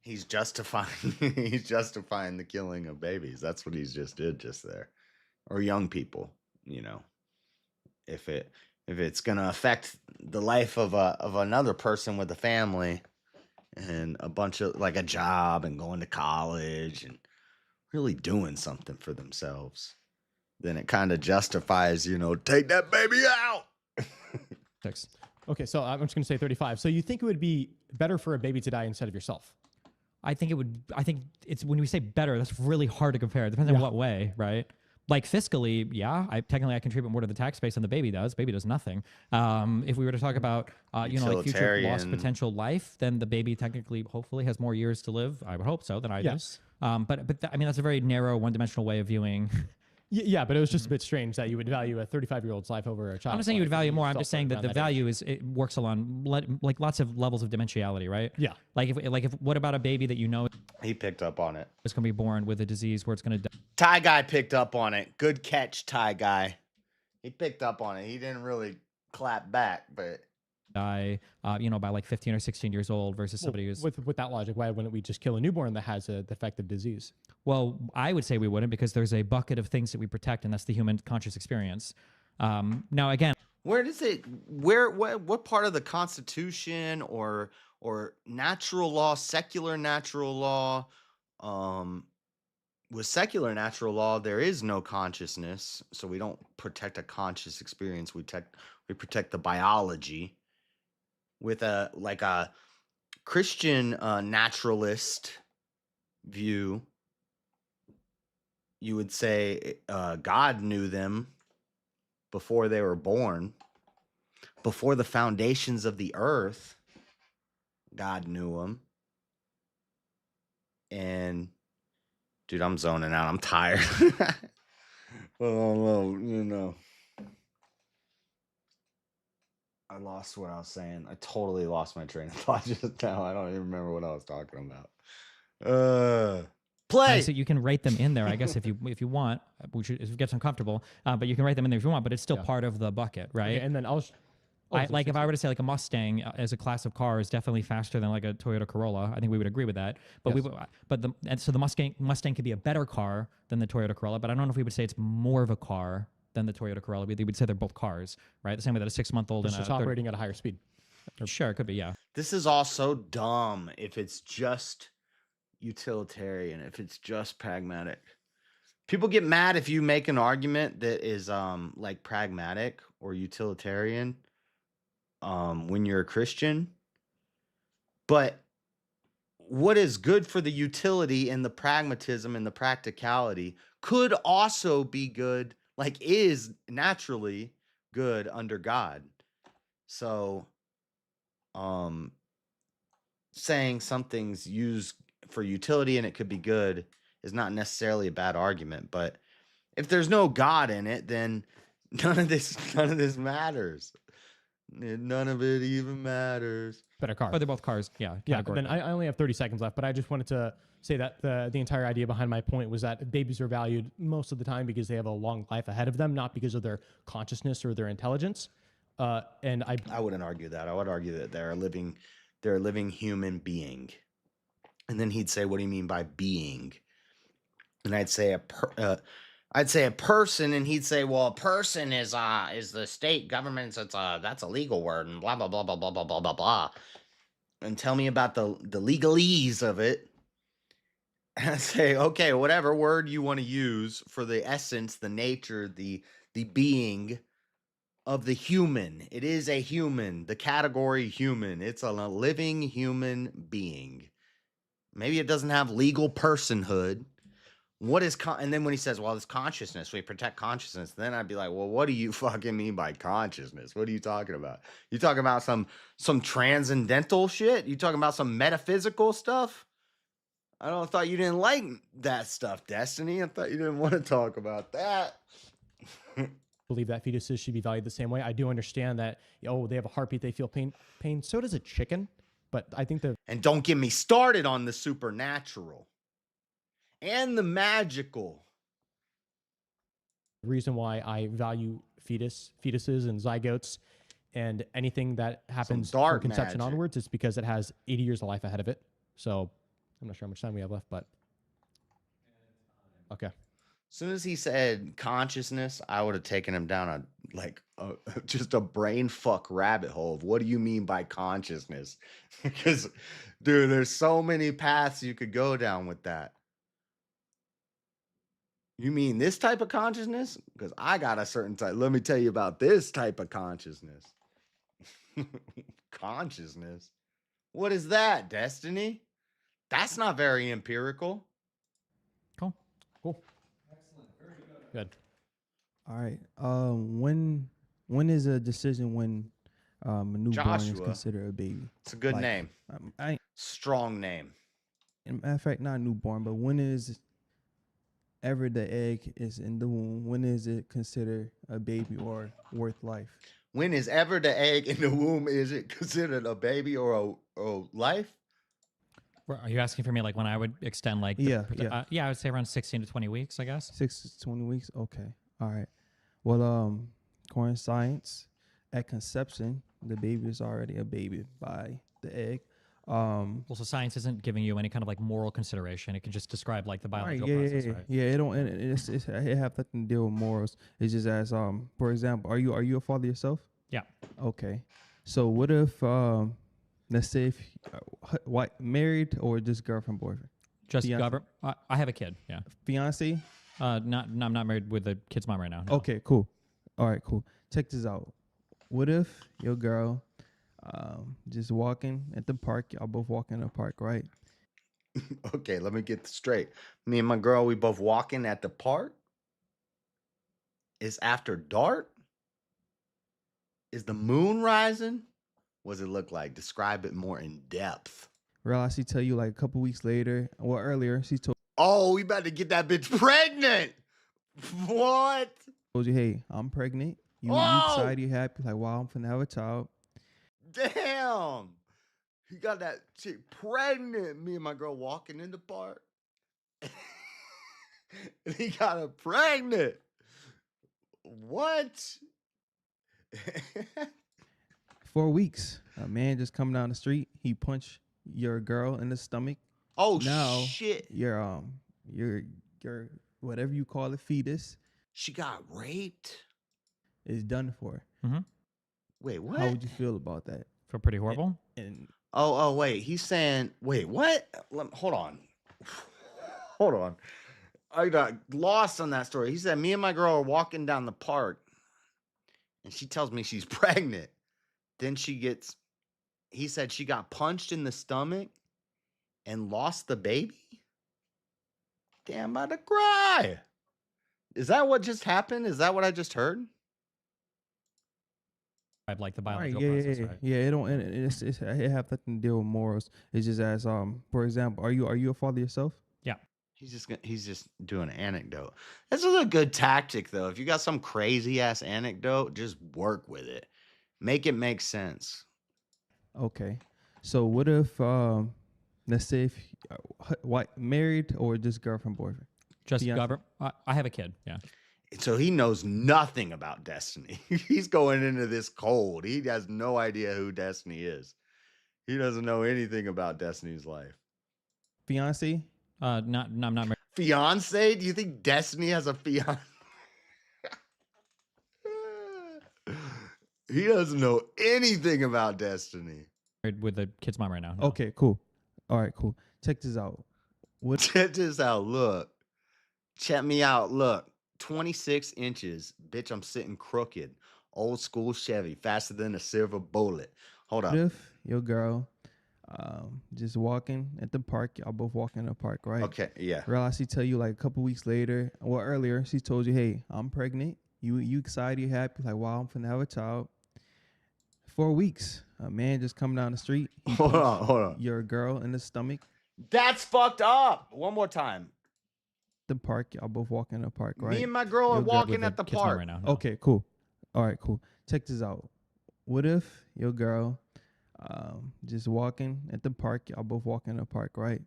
He's justifying he's justifying the killing of babies. That's what he's just did just there. Or young people, you know. If it's gonna affect the life of another person with a family and a bunch of like a job and going to college and really doing something for themselves, then it kind of justifies, take that baby out. 6. Okay, so I'm just going to say 35. So you think it would be better for a baby to die instead of yourself? I think it's when we say better, that's really hard to compare. It depends on Yeah. what way, right? Like fiscally, yeah, I contribute more to the tax base than the baby does. Baby does nothing. If we were to talk about, like future lost Utilitarian. potential life, then the baby technically, hopefully, has more years to live. I would hope so than I Yes. do. I mean, that's a very narrow, one-dimensional way of viewing. Yeah, but it was just a bit strange that you would value a 35-year-old's life over a child. I'm not saying you would value more. I'm just saying that the value it works along like lots of levels of dimensionality, right? Yeah. Like if what about a baby that you know He picked up on it. is going to be born with a disease where it's going to die? Ty Guy picked up on it. Good catch, Ty Guy. He picked up on it. He didn't really clap back, but By like 15 or 16 years old versus somebody who's with that logic, why wouldn't we just kill a newborn that has a defective disease? well, I would say we wouldn't because there's a bucket of things that we protect, and that's the human conscious experience. Now, again, where does it what part of the Constitution or natural law, secular natural law, with secular natural law, there is no consciousness, so we don't protect a conscious experience. We protect the biology. With a Christian naturalist view, you would say God knew them before they were born, before the foundations of the earth. God knew them. And dude, I'm zoning out. I'm tired. Well, I lost what I was saying. I totally lost my train of thought just now. I don't even remember what I was talking about. Play. so you can write them in there, I guess, if you want, which if it gets uncomfortable, but you can write them in there if you want. But it's still part of the bucket, right? Okay, and then If I were to say like a Mustang as a class of car is definitely faster than like a Toyota Corolla, I think we would agree with that. But Yes. so the Mustang could be a better car than the Toyota Corolla, but I don't know if we would say it's more of a car than the Toyota Corolla. We would say they're both cars, right? The same way that a 6-month-old it's and a just operating at a higher speed. Sure, it could be, yeah. This is all so dumb if it's just utilitarian, if it's just pragmatic. People get mad if you make an argument that is like pragmatic or utilitarian when you're a Christian. But what is good for the utility and the pragmatism and the practicality could also be good, like is naturally good under God. So, saying something's used for utility and it could be good is not necessarily a bad argument. But if there's no God in it, then none of this matters. None of it even matters. Better car. Oh, they're both cars. Yeah. Yeah, but then categorically. I only have 30 seconds left, but I just wanted to say that the entire idea behind my point was that babies are valued most of the time because they have a long life ahead of them, not because of their consciousness or their intelligence. And I wouldn't argue that. I would argue that they're a living human being. And then he'd say, "What do you mean by being?" And I'd say a person, and he'd say, "Well, a person is the state government. That's a legal word, and blah blah blah blah blah blah blah blah blah." And tell me about the legalese of it. And I say, okay, whatever word you want to use for the essence, the nature, the being of the human. It is a human, the category human. It's a living human being. Maybe it doesn't have legal personhood. What is and then when he says, well, it's consciousness, we protect consciousness, then I'd be like, well, what do you fucking mean by consciousness? What are you talking about? You talking about some transcendental shit? You talking about some metaphysical stuff? I thought you didn't like that stuff, Destiny. I thought you didn't want to talk about that. believe that fetuses should be valued the same way. I do understand that, they have a heartbeat, they feel pain. So does a chicken. But I think and don't get me started on the supernatural and the magical. The reason why I value fetuses and zygotes and anything that happens from conception magic onwards is because it has 80 years of life ahead of it. So I'm not sure how much time we have left, but okay. As soon as he said consciousness, I would have taken him down just a brain fuck rabbit hole of what do you mean by consciousness? Because, dude, there's so many paths you could go down with that. You mean this type of consciousness? Because I got a certain type. Let me tell you about this type of consciousness. Consciousness? What is that, Destiny? That's not very empirical. Cool. Good. All right. When is a decision when a newborn is Joshua. considered a baby? It's a good name. I Strong name. in matter of fact, not newborn, but when is ever the egg is in the womb? When is it considered a baby or worth life? When is ever the egg in the womb? Is it considered a baby or a life? Are you asking for me like when I would extend like Yeah. I would say around 16 to 20 weeks, I guess. 6 to 20 weeks. Okay. All right. Well, according to science, at conception, the baby is already a baby by the egg. Well, so science isn't giving you any kind of like moral consideration. It can just describe like the biological Right, process, right? Yeah, it don't. It have nothing to do with morals. It's just as for example, are you a father yourself? Yeah. Okay. So what if let's say if married or just girlfriend boyfriend? Just Fiance. government. I have a kid. Yeah. Fiance? I'm not married with the kid's mom right now. No. Okay, cool. All right, cool. Check this out. What if your girl just walking at the park, y'all both walking in the park, right? Okay, let me get this straight. Me and my girl, we both walking at the park. It's after dark. Is the moon rising? What does it look like? Describe it more in depth. Realize she tell you like a couple weeks later, or earlier, she told Oh, we about to get that bitch pregnant. What? you, hey, I'm pregnant. You Oh! excited, you happy, like, wow, I'm finna have a child. Damn. He got that chick pregnant. Me and my girl walking in the park. And he got her pregnant. What? 4 weeks. A man just come down the street, he punched your girl in the stomach. Oh Now shit. your whatever you call it, fetus, She got raped? is done for. Wait, what? How would you feel about that? Feel pretty horrible. And Oh, wait. He's saying, wait, what? Hold on. Hold on. I got lost on that story. He said, me and my girl are walking down the park, and she tells me she's pregnant. Then he said she got punched in the stomach, and lost the baby? Damn, I'm about to cry. Is that what just happened? Is that what I just heard? Like the Right, biological yeah, process, yeah, right? yeah. It don't. It have nothing to deal with morals. It's just as for example, are you a father yourself? Yeah. He's just doing an anecdote. This is a good tactic though. If you got some crazy ass anecdote, just work with it. Make it make sense. Okay. So what if let's say if what married or just girlfriend boyfriend? Just Fiance. government. I have a kid. Yeah. So he knows nothing about Destiny. He's going into this cold. He has no idea who Destiny is. He doesn't know anything about Destiny's life. Fiance? I'm not married. Fiance? Do you think Destiny has a fiance? He doesn't know anything about Destiny. With the kid's mom right now. No. Okay, cool. All right, cool. Check this out. What Check this out. Look. Check me out. Look. 26 inches. Bitch, I'm sitting crooked. Old school Chevy. Faster than a silver bullet. Hold up. if your girl just walking at the park, y'all both walking in the park, right? Okay, yeah. Realize she tell you like a couple weeks later, or earlier, she told you, hey, I'm pregnant. You excited, you happy, like, wow, I'm finna have a child. 4 weeks, a man just come down the street. He Hold punched on. your girl in the stomach. That's fucked up. One more time. The park, y'all both walking in the park, right? Me and my girl are Your girl walking With at the kid's mom park. right now. No. Okay, cool. All right, cool. Check this out. What if your girl just walking at the park, y'all both walking in the park, right?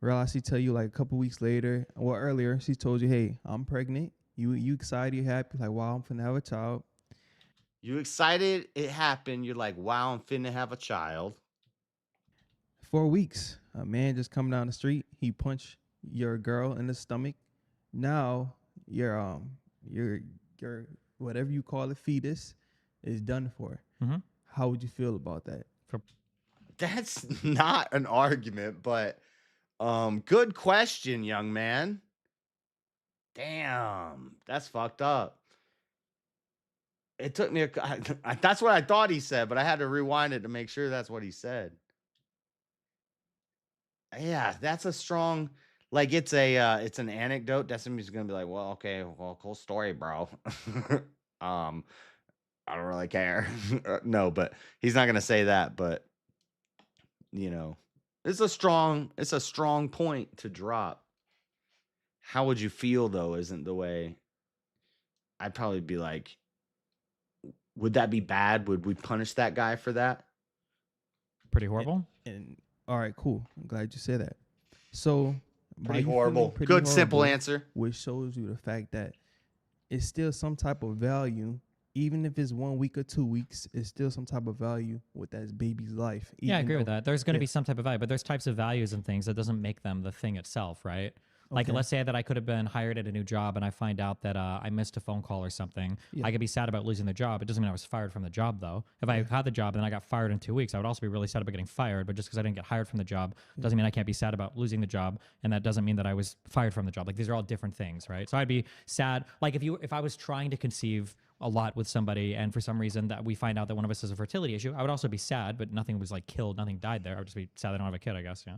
Realize she tell you like a couple weeks later, or earlier, she told you, hey, I'm pregnant. You excited, you happy, like, wow, I'm finna have a child. You excited it happened. You're like, wow, I'm finna have a child. 4 weeks, a man just come down the street. He punched your girl in the stomach. Now your whatever you call it, fetus, is done for. Mhm. How would you feel about that? That's not an argument, but good question, young man. Damn, that's fucked up. It took me that's what I thought he said, but I had to rewind it to make sure that's what he said. Yeah, that's a strong, like, it's an anecdote. Destiny's gonna be like, well, okay, well, cool story, bro. I don't really care. No, but he's not gonna say that, but it's a strong point to drop. How would you feel though? Isn't the way. I'd probably be like, would that be bad? Would we punish that guy for that? Pretty horrible. And all right, cool. I'm glad you said that. So by Pretty you feeling horrible. pretty Good, simple horrible, answer. which shows you the fact that it's still some type of value, even if it's 1 week or 2 weeks. It's still some type of value with that baby's life. Yeah, I even agree with though- that. There's going to yeah. be some type of value, but there's types of values and things that doesn't make them the thing itself, right? Like, Okay. let's say that I could have been hired at a new job and I find out that I missed a phone call or something. Yeah. I could be sad about losing the job. It doesn't mean I was fired from the job, though. If I had the job and I got fired in 2 weeks, I would also be really sad about getting fired. But just because I didn't get hired from the job doesn't mean I can't be sad about losing the job. And that doesn't mean that I was fired from the job. Like, these are all different things, right? So I'd be sad. Like, if I was trying to conceive a lot with somebody and for some reason that we find out that one of us has a fertility issue, I would also be sad, but nothing was like killed, nothing died there. I would just be sad I don't have a kid, I guess. Yeah.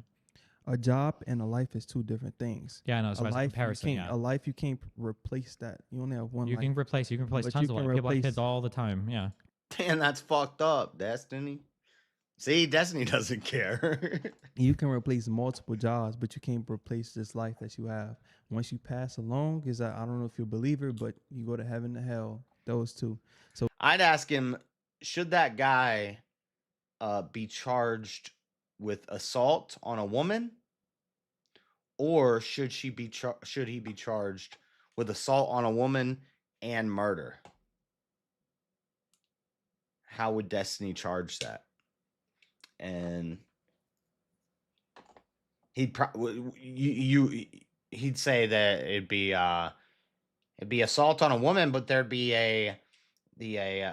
A job and a life is two different things. Yeah, I know. So a as a life, comparison, you can't, yeah. a life you can't replace that. You only have one You life. can replace But tons you of can life. People have replace- kids all the time. Yeah. Damn, that's fucked up, Destiny. See, Destiny doesn't care. You can replace multiple jobs, but you can't replace this life that you have. Once you pass along, is I don't know if you're a believer, but you go to heaven to hell. Those two. So I'd ask him, should that guy be charged with assault on a woman, or should he be charged with assault on a woman and murder? How would Destiny charge that? And he'd he'd say that it'd be assault on a woman, but there'd be an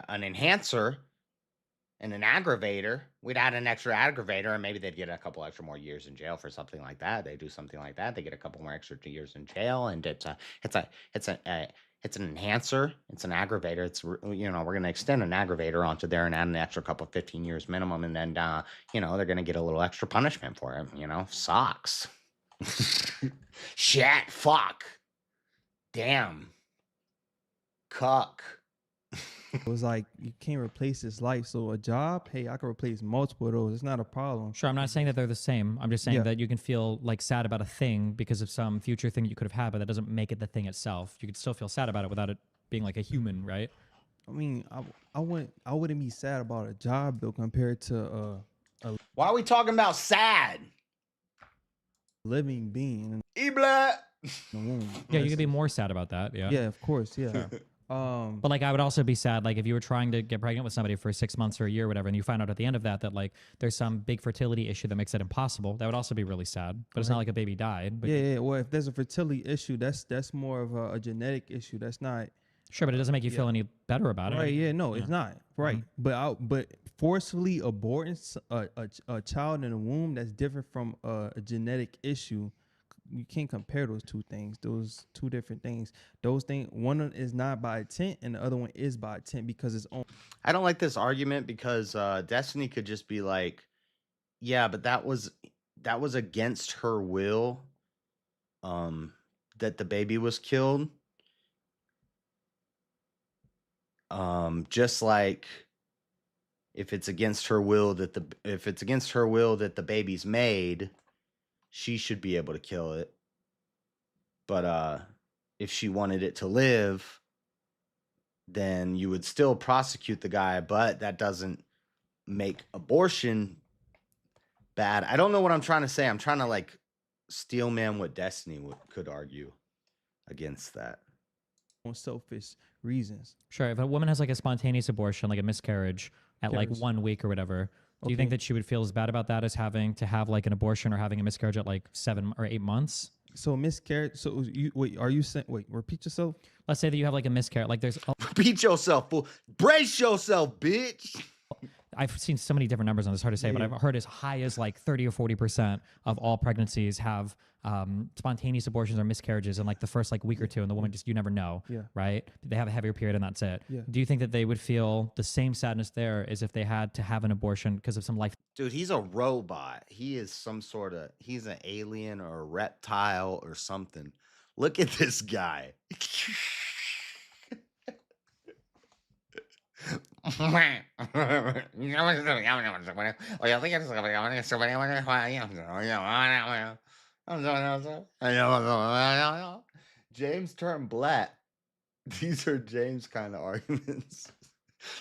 enhancer and an aggravator. We'd add an extra aggravator, and maybe they'd get a couple extra more years in jail for something like that. They do something like that, they get a couple more extra years in jail, and it's It's an enhancer. It's an aggravator. It's, you know, we're going to extend an aggravator onto there and add an extra couple 15 years minimum. And then, you know, they're going to get a little extra punishment for it. You know, sucks. Shit. Fuck. Damn. Cuck. It was like you can't replace his life. So a job, hey, I can replace multiple of those. It's not a problem. Sure, I'm not saying that they're the same. I'm just saying Yeah. that you can feel like sad about a thing because of some future thing you could have had, but that doesn't make it the thing itself. You could still feel sad about it without it being like a human, right? I mean, I wouldn't be sad about a job though compared to Why are we talking about sad? living being Ebla. in the womb. Yeah, you could be more sad about that. Yeah. Yeah, of course. Yeah. But like, I would also be sad, like if you were trying to get pregnant with somebody for 6 months or a year, or whatever, and you find out at the end of that that like there's some big fertility issue that makes it impossible. That would also be really sad. But it's not like a baby died. But yeah. Well, if there's a fertility issue, that's more of a genetic issue. That's not sure, but it doesn't make you feel any better about it. right. Yeah, no, it's not right. But forcefully aborting a child in the womb, that's different from a genetic issue. You can't compare those two things. Those two different things. Those things, one is not by intent, and the other one is by intent because it's on. I don't like this argument because Destiny could just be like, yeah, but that was against her will. That the baby was killed. Just like if it's against her will that the baby's made, she should be able to kill it. But if she wanted it to live, then you would still prosecute the guy, but that doesn't make abortion bad. I don't know what I'm trying to say. I'm trying to like steel man what Destiny could argue against that. Selfish reasons. Sure, if a woman has like a spontaneous abortion, like a miscarriage at like 1 week or whatever, do you think that she would feel as bad about that as having to have like an abortion or having a miscarriage at like 7 or 8 months? So miscarriage. So you wait. Are you saying? Wait. Repeat yourself. Let's say that you have like a miscarriage. Like there's, Repeat yourself, fool. Brace yourself, bitch. I've seen so many different numbers on this, hard to say, but I've heard as high as like 30 or 40% of all pregnancies have spontaneous abortions or miscarriages in like the first like week or two, and the woman just, you never know, right? They have a heavier period and that's it. Yeah. Do you think that they would feel the same sadness there as if they had to have an abortion because of some life? Dude, he's a robot. He is he's an alien or a reptile or something. Look at this guy. James turned black. These are James kind of arguments.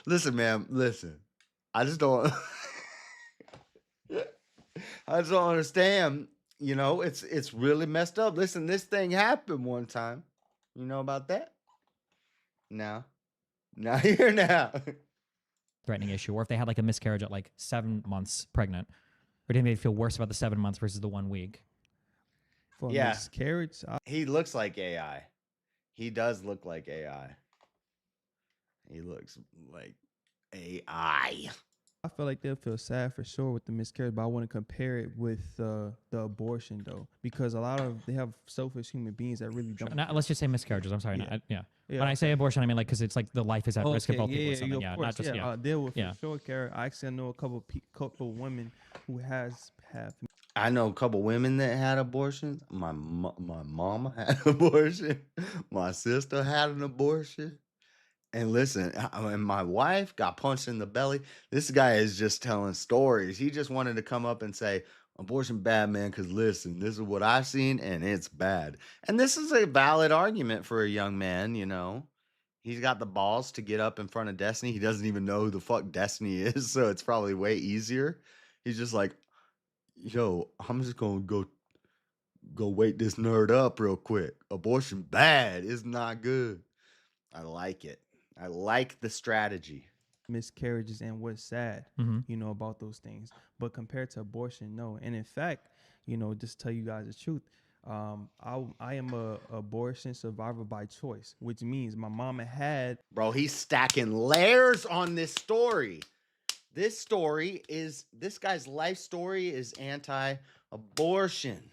Listen, man, listen. I just don't understand. You know, it's really messed up. Listen, this thing happened one time. You know about that? No. Not here now. Threatening issue, or if they had like a miscarriage at like 7 months pregnant, or do you think they'd feel worse about the 7 months versus the 1 week? For Yeah. miscarriage. He looks like AI. He does look like AI. He looks like AI. I feel like they'll feel sad for sure with the miscarriage, but I want to compare it with the abortion though, because they have selfish human beings that really don't. Now, let's just say miscarriages. I'm sorry. Yeah. When I say abortion, I mean like because it's like the life is at risk of both people. Or yeah, something. of Yeah, course, not just Deal with Yeah. for sure, Kara. I actually know a couple women who have. I know a couple women that had abortions. My mama had an abortion. My sister had an abortion. And listen, and my wife got punched in the belly. This guy is just telling stories. He just wanted to come up and say, abortion bad, man, because listen, this is what I've seen, and it's bad. And this is a valid argument for a young man, you know. He's got the balls to get up in front of Destiny. He doesn't even know who the fuck Destiny is, so it's probably way easier. He's just like, yo, I'm just going to go wake this nerd up real quick. Abortion bad. It's not good. I like it. I like the strategy. Miscarriages and what's sad, you know, about those things. But compared to abortion, no. And in fact, you know, just tell you guys the truth. I am a abortion survivor by choice, which means my mama had. Bro, he's stacking layers on this story. This guy's life story is anti-abortion.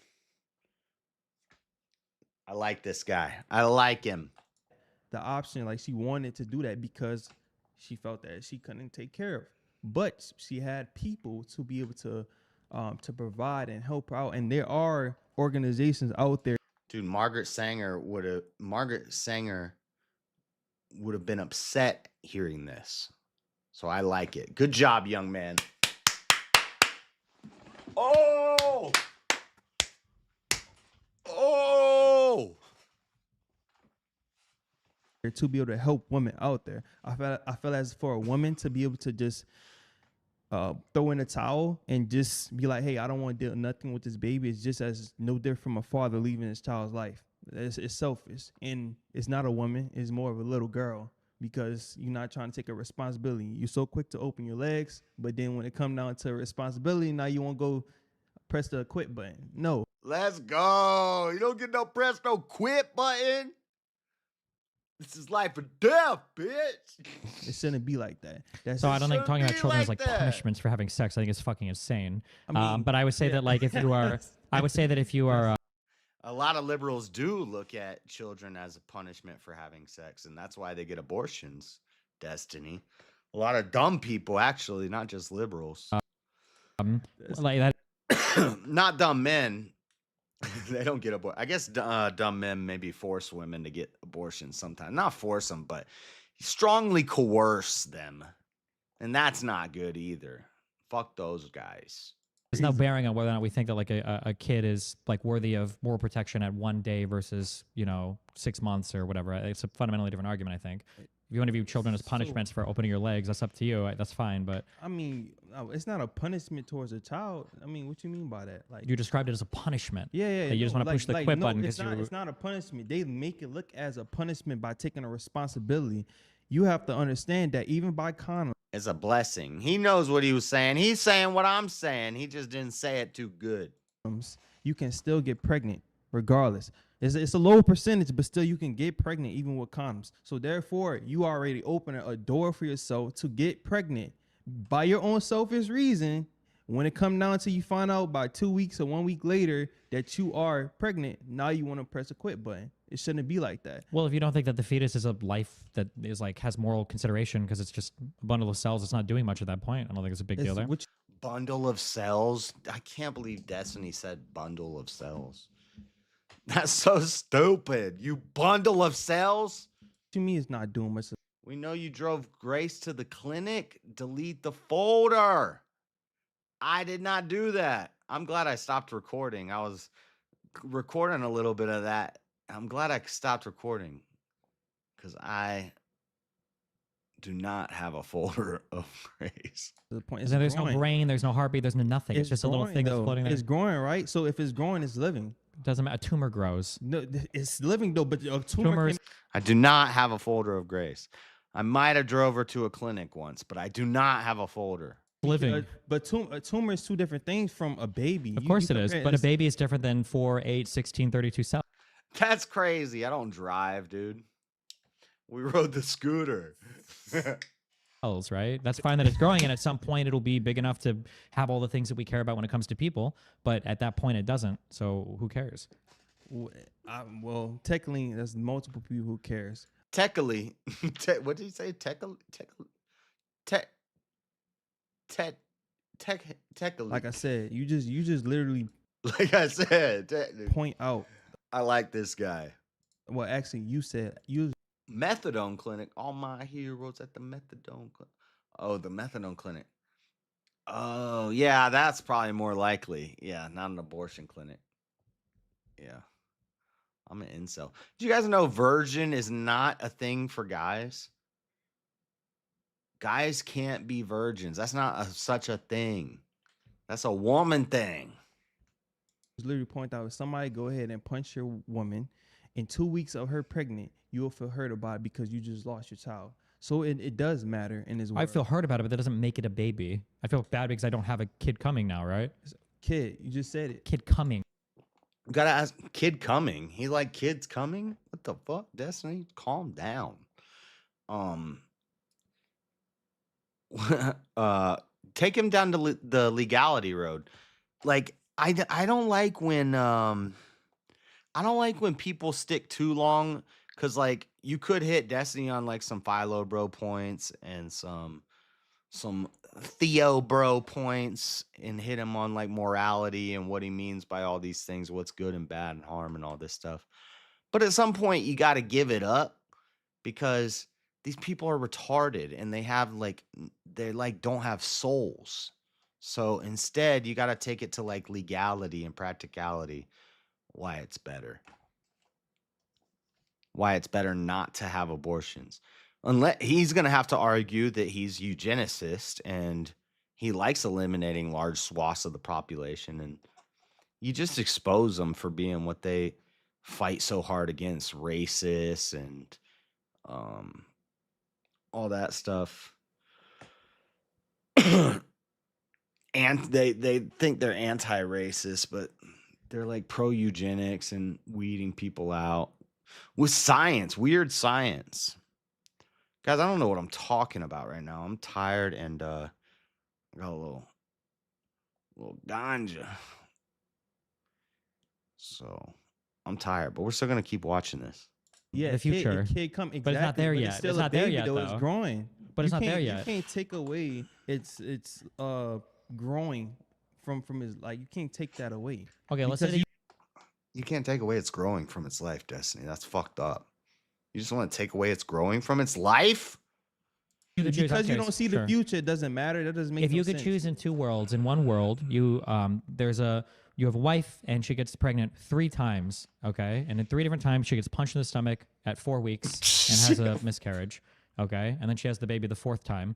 I like this guy. I like him. the option. Like she wanted to do that because she felt that she couldn't take care of. But she had people to be able to provide and help her out. And there are organizations out there. Dude, Margaret Sanger would have been upset hearing this. So I like it. Good job, young man. Oh! Oh! To be able to help women out there. I feel as for a woman to be able to just throw in a towel and just be like, hey, I don't want to do nothing with this baby. It's just as no different from a father leaving his child's life. It's selfish. And it's not a woman. It's more of a little girl because you're not trying to take a responsibility. You're so quick to open your legs, but then when it comes down to responsibility, now you won't go press the quit button. No. Let's go. You don't get no press, no quit button. This is life or death, bitch. It shouldn't be like that. So I don't think talking about children as like like that. punishments for having sex, I think is fucking insane. I mean, but I would say that like if you are, I would say that if you are, A lot of liberals do look at children as a punishment for having sex, and that's why they get abortions. Destiny. A lot of dumb people, actually, not just liberals. like that. Not dumb men. They don't get abortion. I guess dumb men maybe force women to get abortions sometimes. Not force them, but strongly coerce them. And that's not good either. Fuck those guys. There's no bearing on whether or not we think that like a kid is like worthy of moral protection at 1 day versus 6 months or whatever. It's a fundamentally different argument, I think. If you want to view children as punishments for opening your legs, that's up to you. That's fine, but I mean, it's not a punishment towards a child. I mean, what you mean by that? Like you described it as a punishment. Yeah. That you just want to push the quit button because because it's not a punishment. They make it look as a punishment by taking a responsibility. You have to understand that even by condoms, It's a blessing. He knows what he was saying. He's saying what I'm saying. He just didn't say it too good. you can still get pregnant regardless. It's a low percentage, but still you can get pregnant even with condoms. So therefore, you already open a door for yourself to get pregnant by your own selfish reason. When it comes down to you find out by 2 weeks or 1 week later that you are pregnant, now you want to press a quit button. It shouldn't be like that. Well, if you don't think that the fetus is a life that is like has moral consideration because it's just a bundle of cells, it's not doing much at that point. I don't think it's a big deal there. Which Bundle of cells. I can't believe Destiny said bundle of cells. That's so stupid. You bundle of cells? to me is not doing much. We know you drove Grace to the clinic. Delete the folder. I did not do that. I'm glad I stopped recording. I was recording a little bit of that. I'm glad I stopped recording because I do not have a folder of Grace. The point And then there's no brain, there's no heartbeat, there's no nothing. It's just a little growing, thing that's though. floating there. It's growing, right? So if it's growing, it's living. Doesn't matter. A tumor grows. No, it's living though. But a tumor Tumors. I do not have a folder of Grace. I might have drove her to a clinic once, but I do not have a folder. Living. But a tumor is two different things from a baby. Of course it is. But a baby is different than 4, 8, 16, 32 cells. That's crazy. I don't drive, dude. We rode the scooter. Right? That's fine that it's growing, and at some point it'll be big enough to have all the things that we care about when it comes to people. But at that point, it doesn't. So who cares? Well, technically, there's multiple people who cares. Technically, what did you say? Technically. Like I said, you just literally Like I said, point out. I like this guy. Well, actually, you said you. Methadone clinic. All my heroes at the methadone clinic. Oh, the methadone clinic. Oh, yeah, that's probably more likely. Yeah, not an abortion clinic. Yeah. I'm an incel. Do you guys know virgin is not a thing for guys? Guys can't be virgins. That's not such a thing. That's a woman thing. Literally point out if somebody go ahead and punch your woman in 2 weeks of her pregnant, you will feel hurt about it because you just lost your child. So it does matter in this world. I feel hurt about it, but that doesn't make it a baby. I feel bad because I don't have a kid coming now, right? Kid, you just said it. Kid coming. You gotta ask kid coming. He like kids coming? What the fuck? Destiny? Calm down. Take him down to the legality road. Like I don't like when people stick too long Cause like you could hit Destiny on like some Philo bro points and some Theo bro points and hit him on like morality and what he means by all these things, what's good and bad and harm and all this stuff. But at some point you got to give it up because these people are retarded and they have like they like don't have souls. So instead you got to take it to like legality and practicality. Why it's better not to have abortions. Unless he's going to have to argue that he's eugenicist and he likes eliminating large swaths of the population, and you just expose them for being what they fight so hard against, racist and all that stuff. And they think they're anti-racist, but they're like pro-eugenics and weeding people out with science, weird science. Guys, I don't know what I'm talking about right now. I'm tired and got a little ganja. So I'm tired, but we're still gonna keep watching this. Yeah, The future. Kid come exactly, But it's not there yet. still It's a not there baby, yet, though. It's though. growing. But it's You not there can't- yet. You can't take away its growing from his, like, you can't take that away. Okay, let's say Because that You can't take away its growing from its life, Destiny. That's fucked up. You just want to take away its growing from its life? you could choose. Because you Okay, don't see sure. the future, it doesn't matter. That doesn't make If no you could sense. choose in two worlds, in one world, you you have a wife and she gets pregnant 3 times, okay? And in 3 different times she gets punched in the stomach at 4 weeks and has a miscarriage, okay? And then she has the baby the 4th time.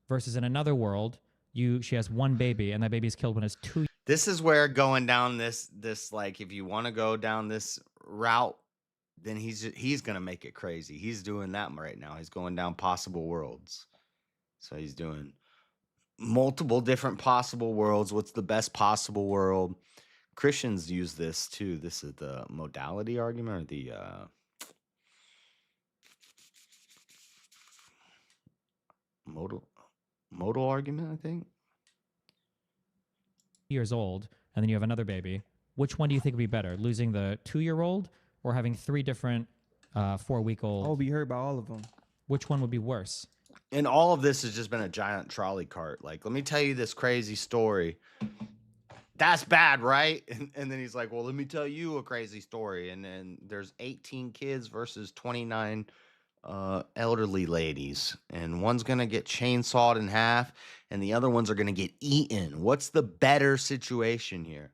Versus in another world, she has 1 baby and that baby is killed when it's 2 This is where going down this like if you want to go down this route, then he's gonna make it crazy. He's doing that right now. He's going down possible worlds. So he's doing multiple different possible worlds. What's the best possible world? Christians use this too. This is the modality argument or the modal argument, I think. years old and then you have another baby. Which one do you think would be better? Losing the 2-year-old or having 3 different 4-week-old? I'll be hurt by all of them. Which one would be worse? And all of this has just been a giant trolley cart. Like, let me tell you this crazy story. That's bad, right? And then he's like, well, let me tell you a crazy story. And then there's 18 kids versus 29 elderly ladies. And one's going to get chainsawed in half and the other ones are going to get eaten. What's the better situation here?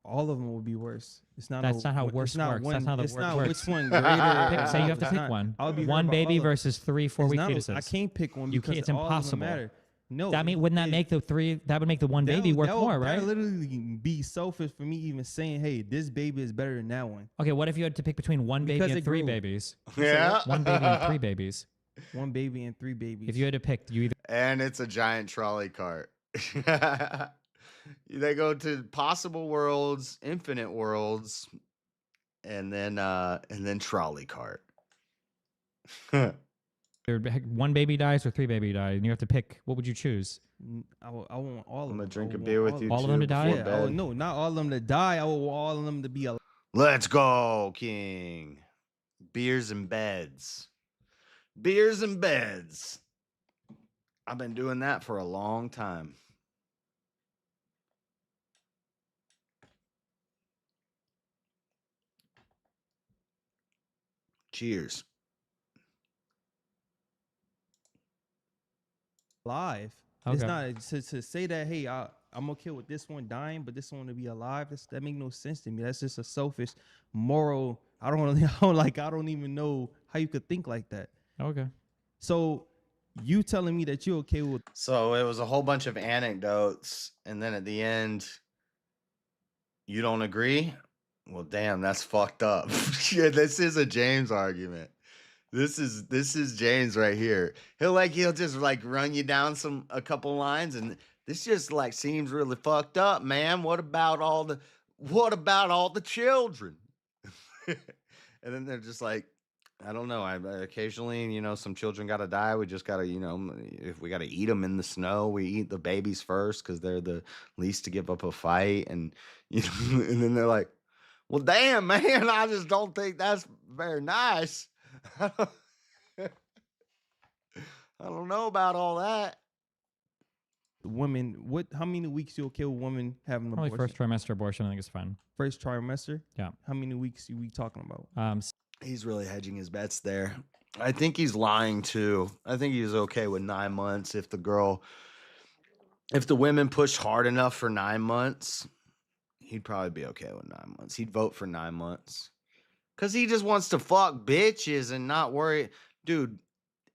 All of them will be worse. It's not. That's not how it's worse not works. One, That's not how it's works. not works. which one greater. Pick, say you have to It's pick not- one. I'll be hurt One by baby all of- versus 3 4-week It's not- fetuses. I can't pick one You because can't- it's all of them impossible. matter. No, That mean wouldn't that make the 3? That would make the 1 baby worth more, right? That would literally be selfish for me even saying, "Hey, this baby is better than that one." Okay, what if you had to pick between 1 baby Because and it 3 grew. babies? Yeah. 1 baby and 3 babies. 1 baby and 3 babies. If you had to pick, you either And it's a giant trolley cart. They go to possible worlds, infinite worlds, and then trolley cart. 1 baby dies or 3 baby die, and you have to pick. What would you choose? I want all of I'm them. gonna drink I a would beer want with you. All of them too to die? before Yeah, bed. no, not all of them to die. I would want all of them to be alive. Let's go, King. Beers and beds. Beers and beds. I've been doing that for a long time. Cheers. It's Okay. not to say that. Hey, I'm okay with this one dying, but this one to be alive. That make no sense to me. That's just a selfish, moral. I don't even know how you could think like that. Okay. So, you telling me that you're okay with So it was a whole bunch of anecdotes, and then at the end, you don't agree? Well, damn, that's fucked up. Yeah, this is a James argument. This is James right here. He'll just like run you down a couple lines, and this just like seems really fucked up, man. What about all the children? And then they're just like, I don't know. I occasionally, some children got to die. We just got to, if we got to eat them in the snow, we eat the babies first because they're the least to give up a fight. And, and then they're like, well, damn, man, I just don't think that's very nice. I don't know about all that. Women, how many weeks you okay with women having an Probably abortion? first trimester abortion, I think is fine. First trimester? Yeah. How many weeks are we talking about? He's really hedging his bets there. I think he's lying too. I think he's okay with 9 months if the women push hard enough for 9 months, he'd probably be okay with 9 months. He'd vote for 9 months. Cause he just wants to fuck bitches and not worry. Dude,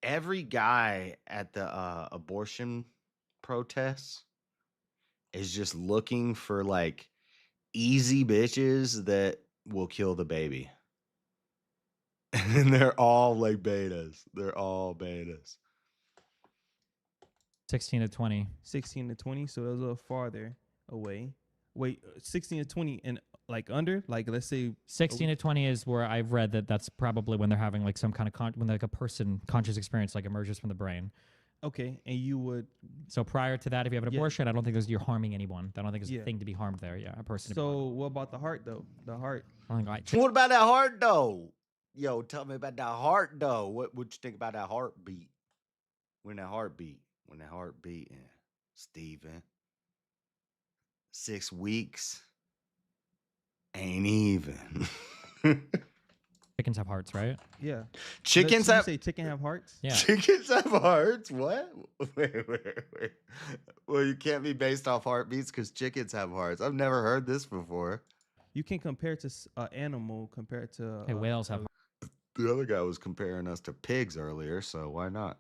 every guy at the abortion protests is just looking for like easy bitches that will kill the baby. And they're all like betas. They're all betas. 16 to 20. 16 to 20, so it was a little farther away. Wait, 16 to 20 and like under? Like let's say 16 to 20 is where I've read that's probably when they're having like some kind of when like a person conscious experience like emerges from the brain. okay, and you would So prior to that, if you have an Yeah. abortion, I don't think you're harming anyone. I don't think there's Yeah. a thing to be harmed there. Yeah, a person. to be harmed. so what about the heart though? The heart. I don't think What about that heart though? Yo, tell me about that heart though. What you think about that heartbeat? When that heart beating, Steven. 6 weeks ain't even. chickens have hearts, right? Yeah. Chickens You have say chicken have hearts? Yeah. chickens have hearts. What? Wait. Well, you can't be based off heartbeats because chickens have hearts. I've never heard this before. You can compare to an animal compared to Hey, whales have The other guy was comparing us to pigs earlier, so why not?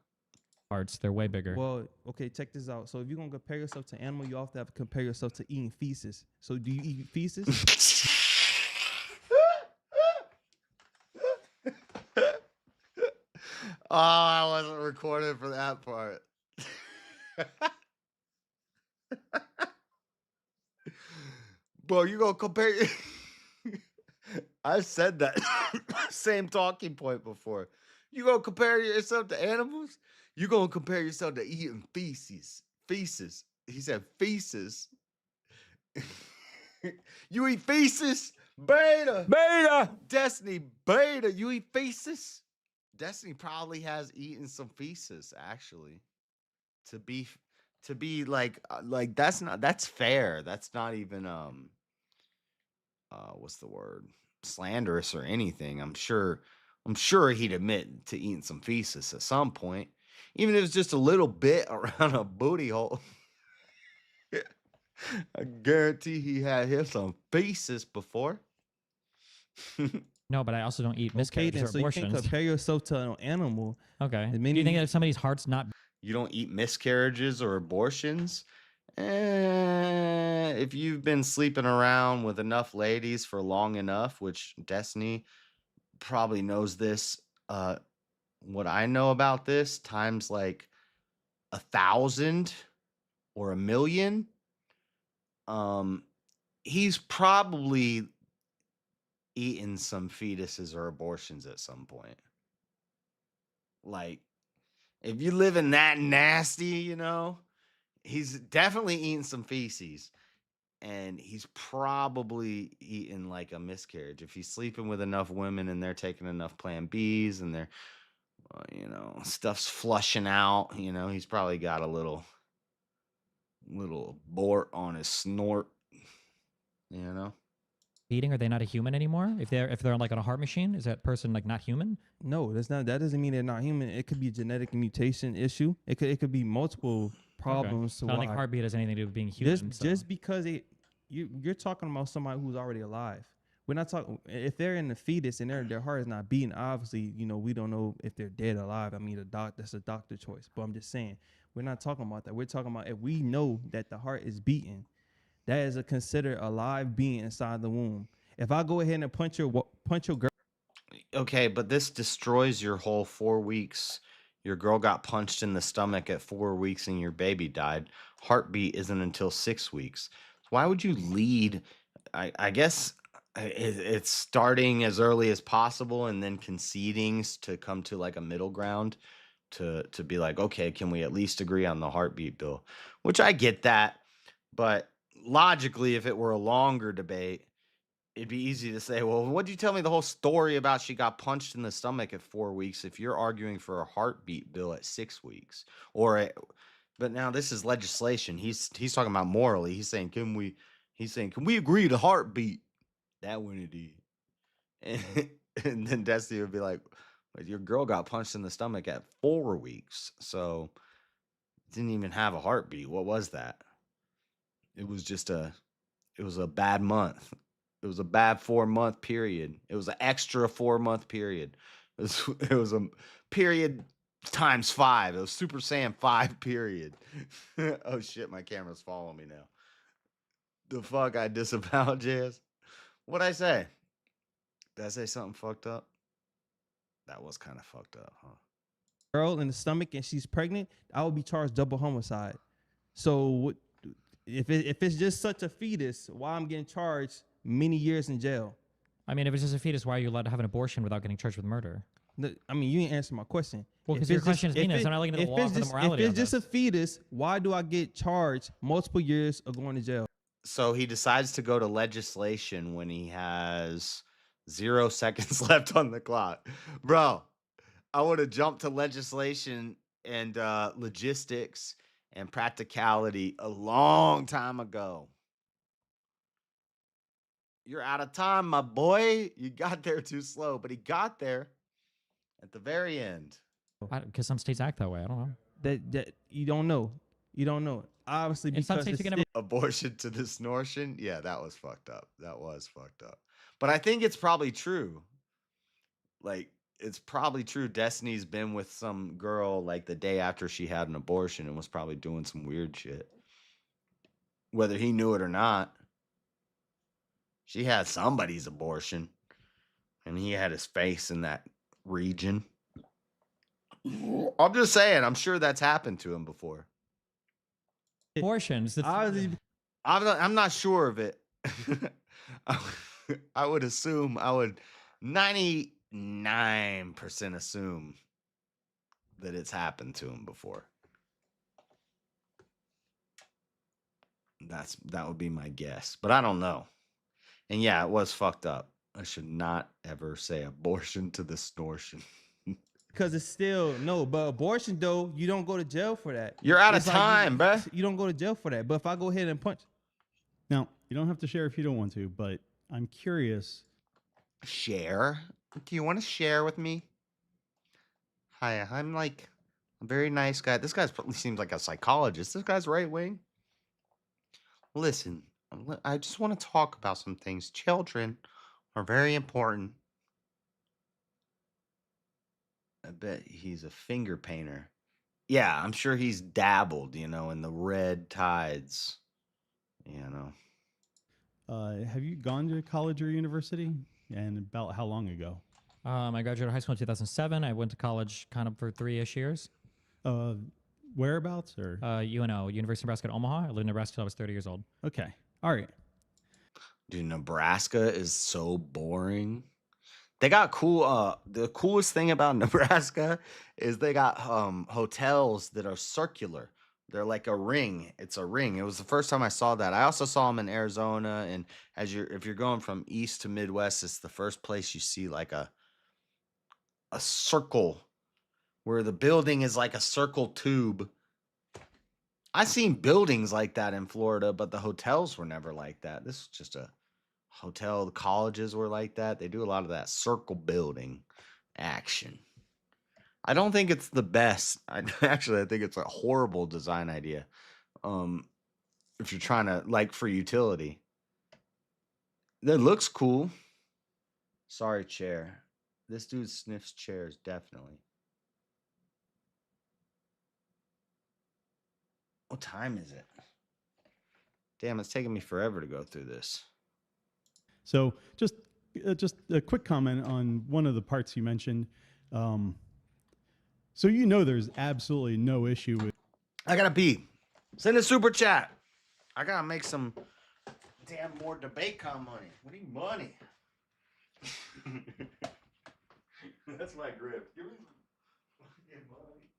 hearts. They're way bigger. Well, okay, check this out. So if you're gonna compare yourself to animal, you also have to compare yourself to eating feces. So do you eat feces? Oh, I wasn't recorded for that part. Bro, you gonna compare? I've said that same talking point before. You gonna compare yourself to animals? You gonna compare yourself to eating feces? Feces. He said feces. You eat feces? Beta. Beta! Destiny, beta. You eat feces? Destiny probably has eaten some feces, actually. To be like that's fair. That's not even what's the word? Slanderous or anything. I'm sure he'd admit to eating some feces at some point. Even if it's just a little bit around a booty hole. I guarantee he had him some feces before. No, but I also don't eat Okay, miscarriages then or so you can abortions. compare yourself to an animal. Okay. As Do many- you think that if somebody's heart's not You don't eat miscarriages or abortions? If you've been sleeping around with enough ladies for long enough, which Destiny probably knows this, what I know about this times like 1,000 or 1,000,000, he's probably eaten some fetuses or abortions at some point. Like, if you live in that nasty, he's definitely eating some feces. And he's probably eating like a miscarriage. If he's sleeping with enough women and they're taking enough Plan Bs and they're, stuff's flushing out, he's probably got a little abort on his snort, eating? Are they not a human anymore? If they're like on a heart machine, is that person like not human? No, that doesn't mean they're not human. It could be a genetic mutation issue. It could be multiple problems. Okay. I don't think heartbeat has anything to do with being human. Just because you're talking about somebody who's already alive. We're not talking if they're in the fetus and their heart is not beating. Obviously, we don't know if they're dead or alive. I mean, that's a doctor choice. But I'm just saying we're not talking about that. We're talking about if we know that the heart is beating, that is considered a live being inside the womb. If I go ahead and punch your girl. Okay, but this destroys your whole 4 weeks. Your girl got punched in the stomach at 4 weeks and your baby died. Heartbeat isn't until 6 weeks. So why would you lead? I guess it's starting as early as possible and then conceding to come to like a middle ground to be like, okay, can we at least agree on the heartbeat bill? Which I get that. But logically, if it were a longer debate, it'd be easy to say, well, what'd you tell me the whole story about she got punched in the stomach at 4 weeks if you're arguing for a heartbeat bill at 6 weeks? But now this is legislation. He's talking about morally. He's saying, can we agree to heartbeat? That wouldn't be. And then Destiny would be like, "But your girl got punched in the stomach at 4 weeks. So didn't even have a heartbeat. What was that? It was a bad month. It was a bad 4 month period. It was an extra 4 month period. It was a period times 5. It was Super Saiyan 5 period. Oh shit, my camera's following me now. The fuck I disavowed, Jazz? What'd I say? Did I say something fucked up? That was kind of fucked up, huh? Girl in the stomach and she's pregnant, I would be charged double homicide. So what, if it's just such a fetus, why I'm getting charged many years in jail? I mean, if it's just a fetus, why are you allowed to have an abortion without getting charged with murder? I mean, you didn't answer my question. Well, because your question is meaningless. I'm not looking at the law for the morality If of it's just a this. fetus, why do I get charged multiple years of going to jail? So he decides to go to legislation when he has 0 seconds left on the clock. Bro, I would have jumped to legislation and logistics and practicality a long time ago. You're out of time, my boy. You got there too slow, but he got there at the very end. Because some states act that way. I don't know. That you don't know. You don't know. Obviously, In some because states, it's you can have Abortion to the snortion? Yeah, that was fucked up. That was fucked up. But I think it's probably true. Like, it's probably true. Destiny's been with some girl like the day after she had an abortion and was probably doing some weird shit. Whether he knew it or not. She had somebody's abortion. And he had his face in that region. I'm just saying, I'm sure that's happened to him before. abortions. I'm not sure of it. I would 99% assume that it's happened to him before. That would be my guess, but I don't know. And yeah, it was fucked up. I should not ever say abortion to the snortion. because it's still no. But abortion though, you don't go to jail for that. You're out of It's like time, bruh. You don't go to jail for that. But if I go ahead and punch, Now, you don't have to share if you don't want to, but I'm curious. Share? Do you want to share with me? Hi, I'm like a very nice guy. This guy seems like a psychologist. This guy's right wing. Listen, I just want to talk about some things. Children are very important. I bet he's a finger painter. Yeah, I'm sure he's dabbled, in the red tides. Have you gone to college or university? And about how long ago? I graduated high school in 2007. I went to college kind of for 3-ish years. Whereabouts or? UNO, University of Nebraska at Omaha. I lived in Nebraska till I was 30 years old. Okay. All right. Dude, Nebraska is so boring. They got cool. The coolest thing about Nebraska is they got hotels that are circular. They're like a ring. It's a ring. It was the first time I saw that. I also saw them in Arizona, and if you're going from east to Midwest, it's the first place you see like a circle where the building is like a circle tube. I seen buildings like that in Florida, but the hotels were never like that. This is just a hotel. The colleges were like that. They do a lot of that circle building action. I don't think it's the best. I think it's a horrible design idea. If you're trying to for utility. It looks cool. Sorry, chair. This dude sniffs chairs, definitely. What time is it? Damn, it's taking me forever to go through this. So just a quick comment on one of the parts you mentioned. So there's absolutely no issue with. I gotta pee. Send a super chat. I gotta make some damn more DebateCon money. We need money. That's my grip. Give me some fucking money.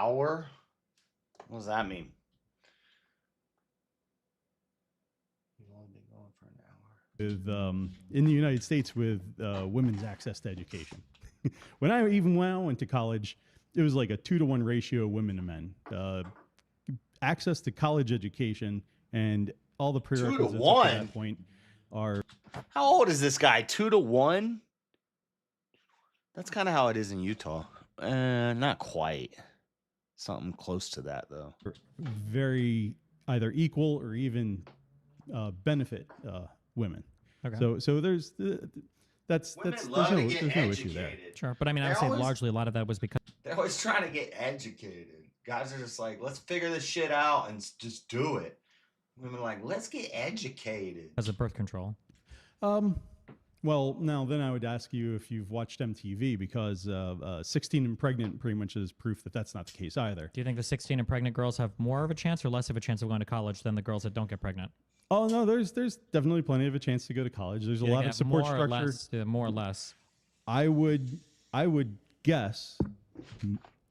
hour? What does that mean? You've only been going for an hour. With in the United States with women's access to education. When I went to college, it was like a 2-to-1 ratio of women to men. Access to college education and all the prerequisites up to 1? that point are. How old is this guy? 2-to-1? That's kind of how it is in Utah. Not quite. Something close to that, though. Very either equal or even benefit women. Okay. So there's there's no issue there. Sure, but I mean, I would say largely a lot of that was because They're always trying to get educated. Guys are just like, let's figure this shit out and just do it. Women are like, let's get educated. of birth control. Well, now then I would ask you if you've watched MTV, because 16 and pregnant pretty much is proof that that's not the case either. Do you think the 16 and pregnant girls have more of a chance or less of a chance of going to college than the girls that don't get pregnant? Oh no, there's definitely plenty of a chance to go to college. There's a lot of support more or structure. less, more or less. I would guess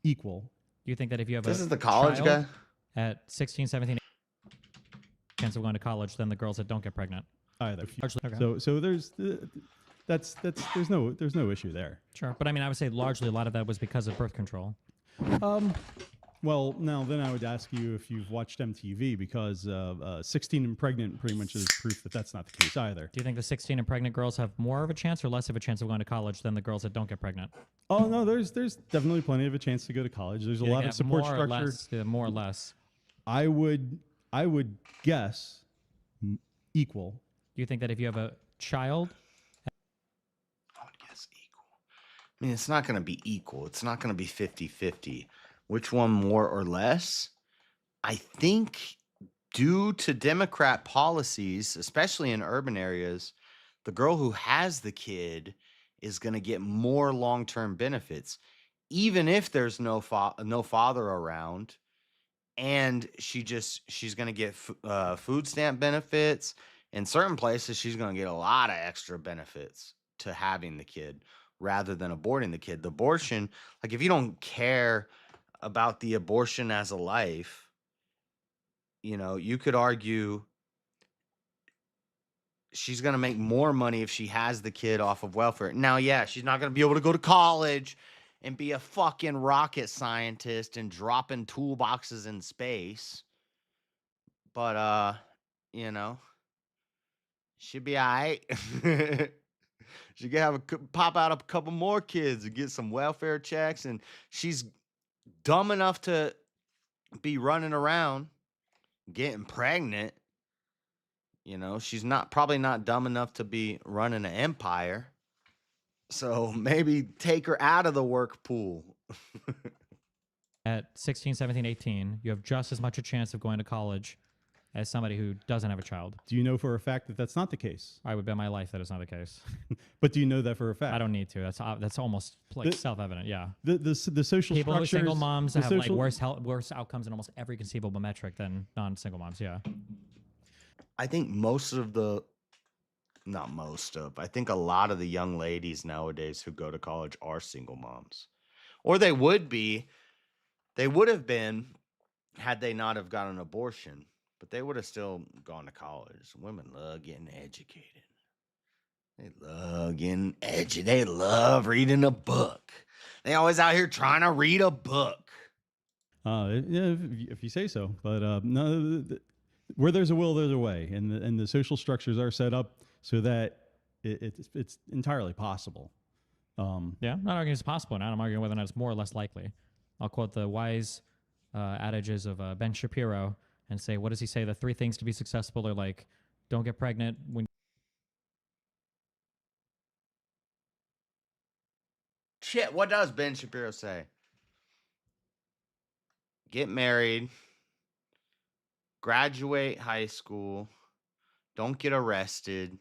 equal. Do you think that if you have This a is the college child guy? at 16, 17, chance of going to college than the girls that don't get pregnant? Either. Largely, okay. So there's there's no issue there. Sure, but I mean, I would say largely a lot of that was because of birth control. Well, now then I would ask you if you've watched MTV, because 16 and pregnant pretty much is proof that that's not the case either. Do you think the 16 and pregnant girls have more of a chance or less of a chance of going to college than the girls that don't get pregnant? Oh no, there's definitely plenty of a chance to go to college. There's a lot of support more or structure. less, more or less. I would guess equal. Do you think that if you have a child I would guess equal. I mean, it's not going to be equal. It's not going to be 50-50. Which one more or less? I think due to Democrat policies, especially in urban areas, the girl who has the kid is going to get more long-term benefits, even if there's no father around, and she's going to get food stamp benefits. In certain places, she's going to get a lot of extra benefits to having the kid rather than aborting the kid. The abortion, like if you don't care about the abortion as a life, you could argue she's going to make more money if she has the kid off of welfare. Now, yeah, she's not going to be able to go to college and be a fucking rocket scientist and dropping toolboxes in space. But, she'd be all right. She could pop out a couple more kids and get some welfare checks, and she's dumb enough to be running around getting pregnant. She's probably not dumb enough to be running an empire. So maybe take her out of the work pool. at 16, 17, 18, you have just as much a chance of going to college as somebody who doesn't have a child. Do you know for a fact that that's not the case? I would bet my life that it's not the case. But do you know that for a fact? I don't need to. That's almost like self-evident. Yeah. The social People who are structures, single moms the have like social- worse outcomes in almost every conceivable metric than non-single moms. Yeah. I think I think a lot of the young ladies nowadays who go to college are single moms. Or they would have been had they not have got an abortion, but they would have still gone to college. Women love getting educated. They love getting educated. They love reading a book. They always out here trying to read a book. Yeah, if you say so. But no, where there's a will, there's a way, and the social structures are set up so that it's entirely possible. Yeah, I'm not arguing it's possible or not. I'm arguing whether or not it's more or less likely. I'll quote the wise adages of Ben Shapiro and say, what does he say? The 3 things to be successful are like, don't get pregnant when. Shit, what does Ben Shapiro say? Get married, graduate high school, don't get arrested,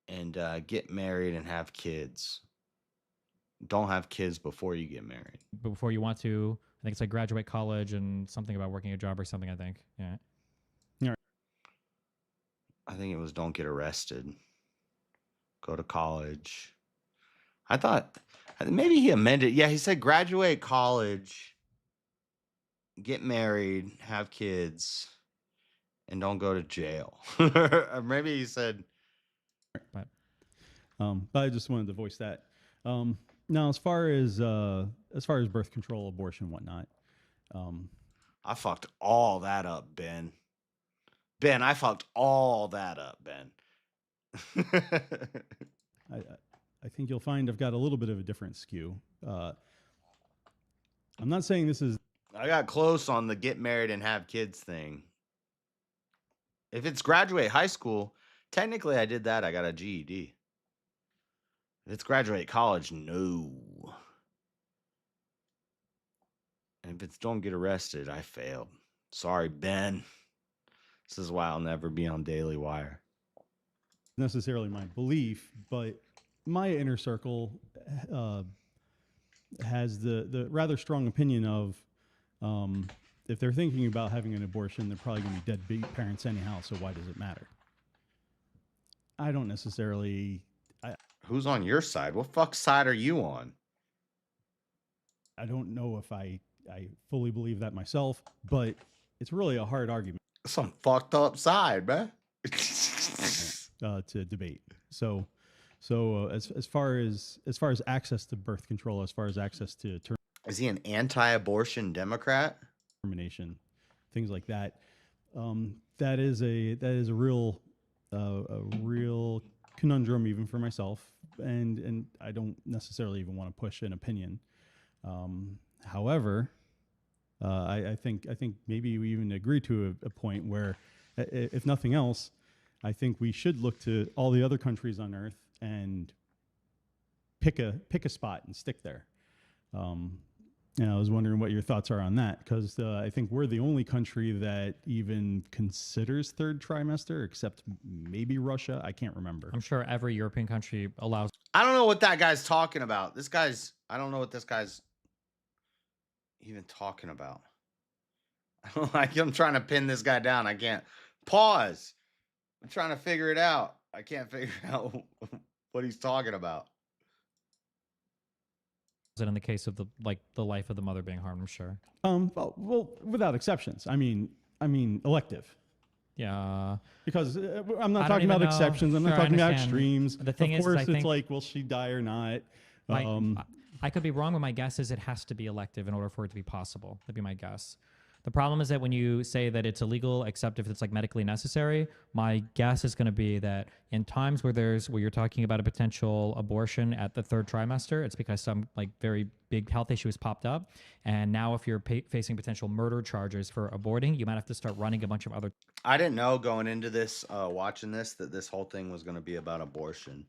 and get married and have kids. Don't have kids before you get married. Before you want to, I think it's like graduate college and something about working a job or something, I think. Yeah. I think it was don't get arrested. Go to college. I thought maybe he amended. Yeah, he said graduate college get married, have kids, and don't go to jail. Or maybe he said, But I just wanted to voice that. Now, as far as birth control, abortion, whatnot, I fucked all that up, Ben. Ben, I fucked all that up, Ben. I think you'll find I've got a little bit of a different skew. I'm not saying this is. I got close on the get married and have kids thing. If it's graduate high school, technically I did that. I got a GED. If it's graduate college, no. And if it's don't get arrested, I failed. Sorry, Ben. This is why I'll never be on Daily Wire. Necessarily my belief, but my inner circle has the rather strong opinion of if they're thinking about having an abortion, they're probably going to be deadbeat parents anyhow, so why does it matter? I don't necessarily... Who's on your side? What fuck side are you on? I don't know if I fully believe that myself, but it's really a hard argument. Some fucked up side, man. To debate. So as far as access to birth control, as far as access to Is he an anti-abortion Democrat? termination, things like that, that is a real conundrum even for myself, and I don't necessarily even want to push an opinion. However, I think maybe we even agree to a point where, if nothing else, I think we should look to all the other countries on Earth and pick a spot and stick there. And I was wondering what your thoughts are on that, because I think we're the only country that even considers third trimester, except maybe Russia. I can't remember. I'm sure every European country allows. I don't know what that guy's talking about. I don't know what this guy's even talking about. I'm trying to pin this guy down. I can't. Pause. I'm trying to figure it out. I can't figure out what he's talking about. In the case of the life of the mother being harmed, I'm sure. Well, without exceptions. I mean, elective. Yeah. Because I'm not I don't talking about even know. exceptions. I'm not Sure, I talking about understand. extremes. The thing of is, course, I it's think- like, will she die or not? I could be wrong, but my guess is it has to be elective in order for it to be possible. That'd be my guess. The problem is that when you say that it's illegal, except if it's like medically necessary, my guess is going to be that in times where you're talking about a potential abortion at the third trimester, it's because some like very big health issue has popped up. And now if you're facing potential murder charges for aborting, you might have to start running a bunch of other. I didn't know going into this, watching this, that this whole thing was going to be about abortion.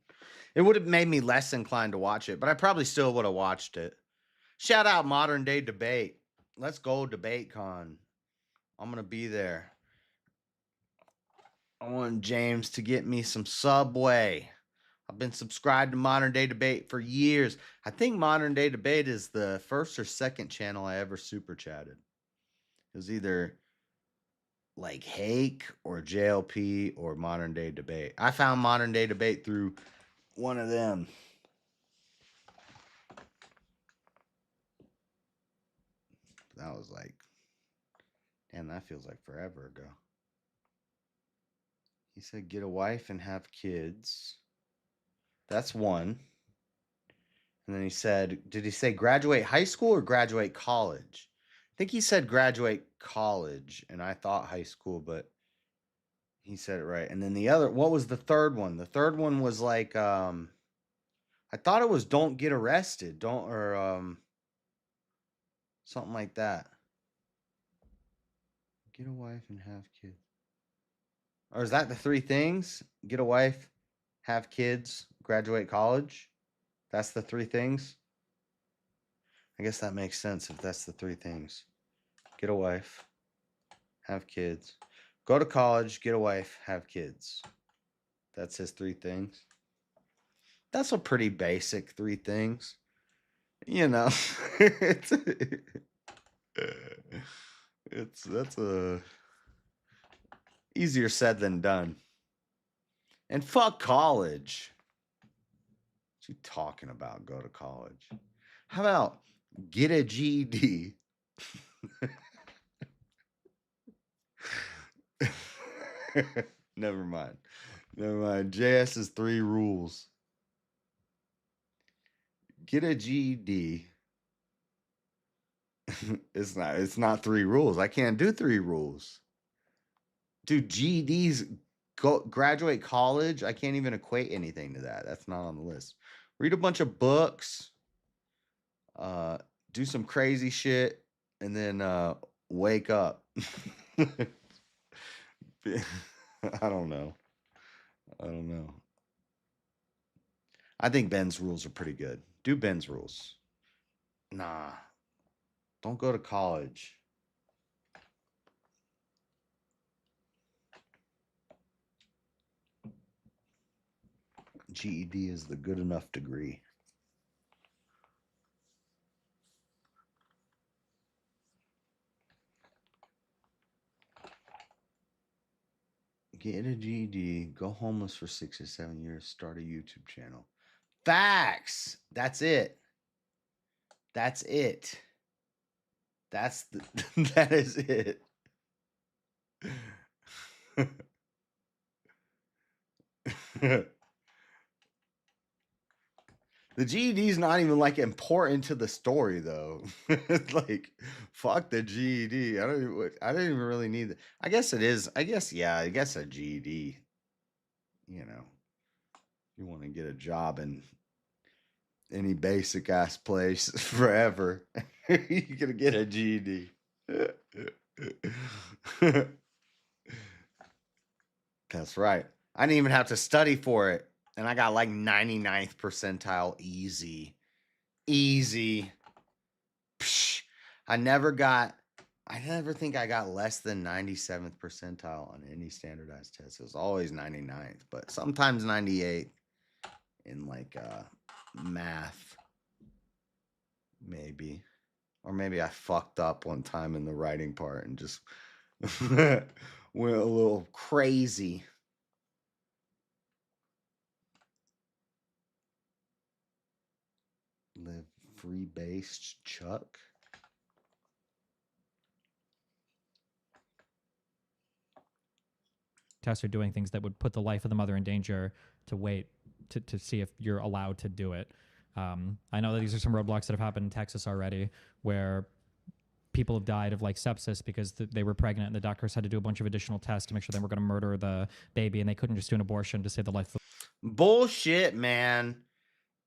It would have made me less inclined to watch it, but I probably still would have watched it. Shout out Modern Day Debate. Let's go DebateCon. I'm going to be there. I want James to get me some Subway. I've been subscribed to Modern Day Debate for years. I think Modern Day Debate is the first or second channel I ever super chatted. It was either like Hake or JLP or Modern Day Debate. I found Modern Day Debate through one of them. That was like, damn, that feels like forever ago. He said, get a wife and have kids. That's one. And then he said, did he say graduate high school or graduate college? I think he said graduate college, and I thought high school, but he said it right. And then the other, what was the third one? The third one was like, I thought it was don't get arrested. Something like that. Get a wife and have kids. Or is that the three things? Get a wife, have kids, graduate college? That's the three things? I guess that makes sense if that's the three things. Get a wife, have kids, go to college, get a wife, have kids. That's his three things. That's a pretty basic three things. You know, that's a easier said than done. And fuck college. What you talking about? Go to college. How about get a GED? Never mind. Never mind. JS's 3 rules. Get a GED. It's not 3 rules. I can't do 3 rules. Dude, GEDs, graduate college. I can't even equate anything to that. That's not on the list. Read a bunch of books. Do some crazy shit, and then wake up. I don't know. I think Ben's rules are pretty good. Do Ben's rules. Nah. Don't go to college. GED is the good enough degree. Get a GED, go homeless for 6 to 7 years, start a YouTube channel. Facts. That's it. That is it. The GED is not even like important to the story though. It's like, fuck the GED. I don't even really need it. I guess it is. I guess a GED. You know, you want to get a job in any basic ass place forever, you're gonna get a GED. That's right. I didn't even have to study for it. And I got like 99th percentile easy. Psh, I never think I got less than 97th percentile on any standardized test. It was always 99th, but sometimes 98 in like math. Maybe. Or maybe I fucked up one time in the writing part and just went a little crazy. Live free-based Chuck. Tests are doing things that would put the life of the mother in danger to wait to see if you're allowed to do it. I know that these are some roadblocks that have happened in Texas already where people have died of like sepsis because they were pregnant and the doctors had to do a bunch of additional tests to make sure they were going to murder the baby and they couldn't just do an abortion to save the life of Bullshit, man.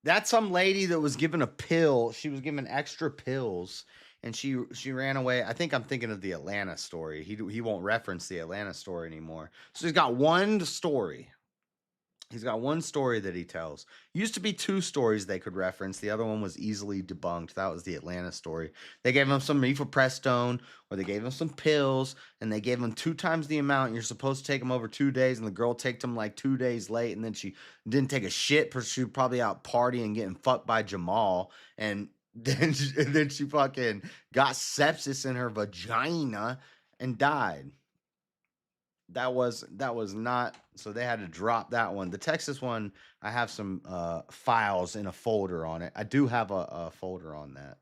That's some lady that was given a pill. She was given extra pills, and she ran away. I think I'm thinking of the Atlanta story. He won't reference the Atlanta story anymore. So he's got one story. He's got one story that he tells. Used to be 2 stories they could reference. The other one was easily debunked. That was the Atlanta story. They gave him some mifepristone, or they gave him some pills, and they gave him 2 times the amount. You're supposed to take them over 2 days, and the girl taked them like 2 days late, and then she didn't take a shit because she was probably out partying, getting fucked by Jamal, and then she fucking got sepsis in her vagina and died. That was not, so they had to drop that one. The Texas one, I have some files in a folder on it. I do have a folder on that,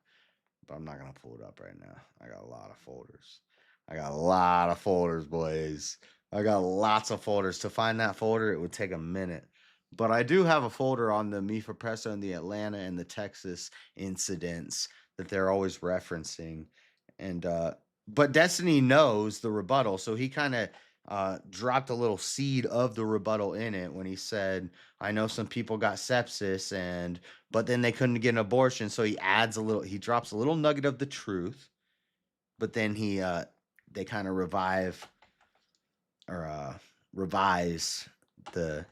but I'm not going to pull it up right now. I got a lot of folders. Boys. I got lots of folders. To find that folder, it would take a minute. But I do have a folder on the mifepristone and the Atlanta and the Texas incidents that they're always referencing. And but Destiny knows the rebuttal, so he kind of dropped a little seed of the rebuttal in it when he said, I know some people got sepsis but then they couldn't get an abortion. So he drops a little nugget of the truth, but then they kind of revise the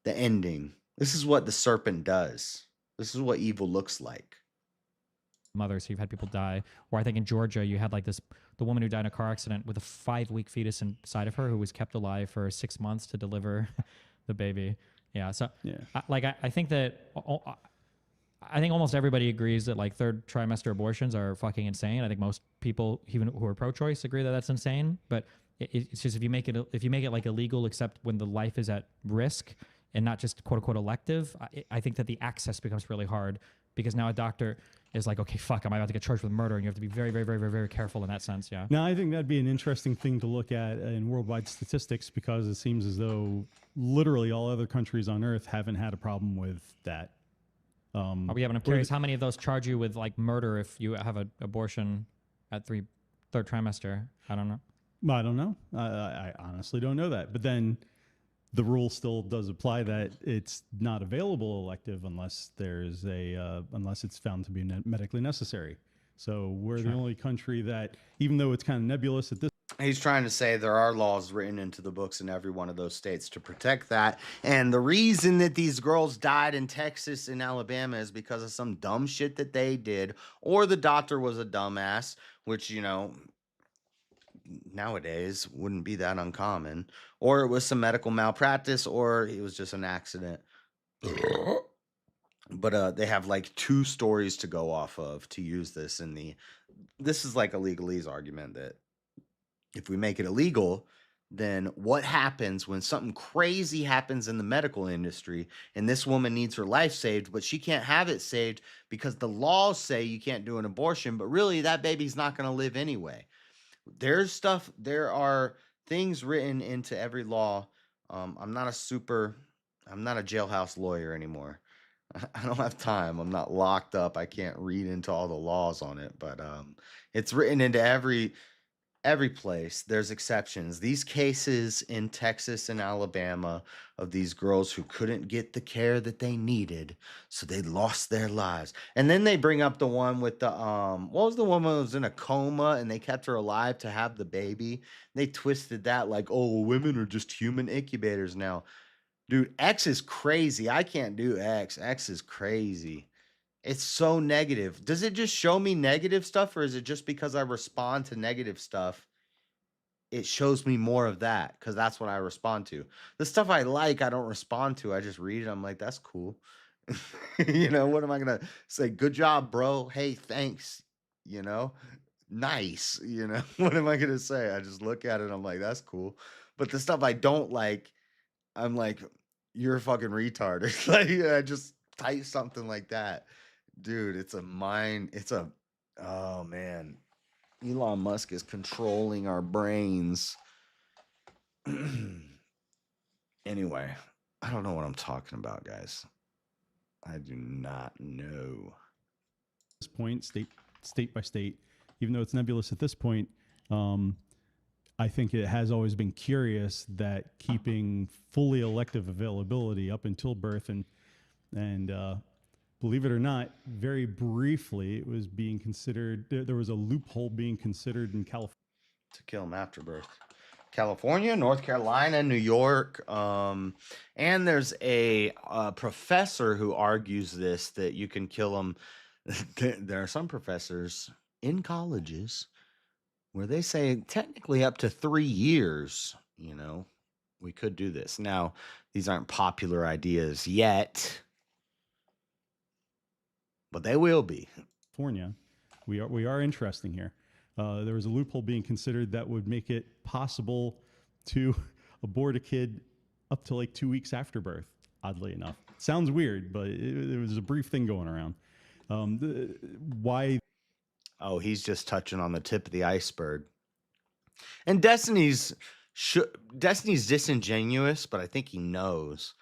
ending. This is what the serpent does. This is what evil looks like. mothers. So you've had people die. Or I think in Georgia, you had like the woman who died in a car accident with a 5-week fetus inside of her who was kept alive for 6 months to deliver the baby. Yeah. So I think that I think almost everybody agrees that like 3rd trimester abortions are fucking insane. I think most people, even who are pro-choice, agree that that's insane. But it's just if you make it like illegal, except when the life is at risk and not just quote unquote elective, I think that the access becomes really hard because now a doctor, is like, okay, fuck, am I about to get charged with murder? And you have to be very, very, very, very, very careful in that sense. Yeah. Now, I think that'd be an interesting thing to look at in worldwide statistics, because it seems as though literally all other countries on Earth haven't had a problem with that. I'm curious, how many of those charge you with like murder if you have an abortion at third trimester? I don't know. I don't know. I honestly don't know that. But then the rule still does apply that it's not available elective unless there's unless it's found to be medically necessary. So we're the only country that, even though it's kind of nebulous at this. He's trying to say there are laws written into the books in every one of those states to protect that. And the reason that these girls died in Texas and Alabama is because of some dumb shit that they did, or the doctor was a dumbass, which, you know, nowadays wouldn't be that uncommon, or it was some medical malpractice, or it was just an accident. But they have like 2 stories to go off of to use this in the. This is like a legalese argument that if we make it illegal, then what happens when something crazy happens in the medical industry and this woman needs her life saved, but she can't have it saved because the laws say you can't do an abortion, but really that baby's not going to live anyway. There are things written into every law. I'm not a jailhouse lawyer anymore. I don't have time. I'm not locked up. I can't read into all the laws on it, but it's written into every place. There's exceptions. These cases in Texas and Alabama of these girls who couldn't get the care that they needed, so they lost their lives. And then they bring up the one with the what was the woman who was in a coma and they kept her alive to have the baby? They twisted that like, oh, women are just human incubators now. Dude, X is crazy. I can't do X. X is crazy. It's so negative. Does it just show me negative stuff, or is it just because I respond to negative stuff? It shows me more of that because that's what I respond to. The stuff I like, I don't respond to. I just read it. I'm like, that's cool. You know, what am I going to say? Good job, bro. Hey, thanks. You know, nice. You know, what am I going to say? I just look at it. I'm like, that's cool. But the stuff I don't like, I'm like, you're a fucking retard. It's like, I just type something like that. Dude, oh man. Elon Musk is controlling our brains. Anyway, I don't know what I'm talking about, guys. I do not know. At this point, state by state, even though it's nebulous at this point, I think it has always been curious that keeping fully elective availability up until birth and believe it or not, very briefly, it was being considered, there was a loophole being considered in California. To kill him after birth. California, North Carolina, New York. And there's a professor who argues this, that you can kill them. There are some professors in colleges where they say technically up to 3 years, you know, we could do this. Now, these aren't popular ideas yet, but they will be. California, we are interesting here. There was a loophole being considered that would make it possible to abort a kid up to like 2 weeks after birth. Oddly enough, sounds weird, but it was a brief thing going around. Why? Oh, he's just touching on the tip of the iceberg. And Destiny's disingenuous, but I think he knows.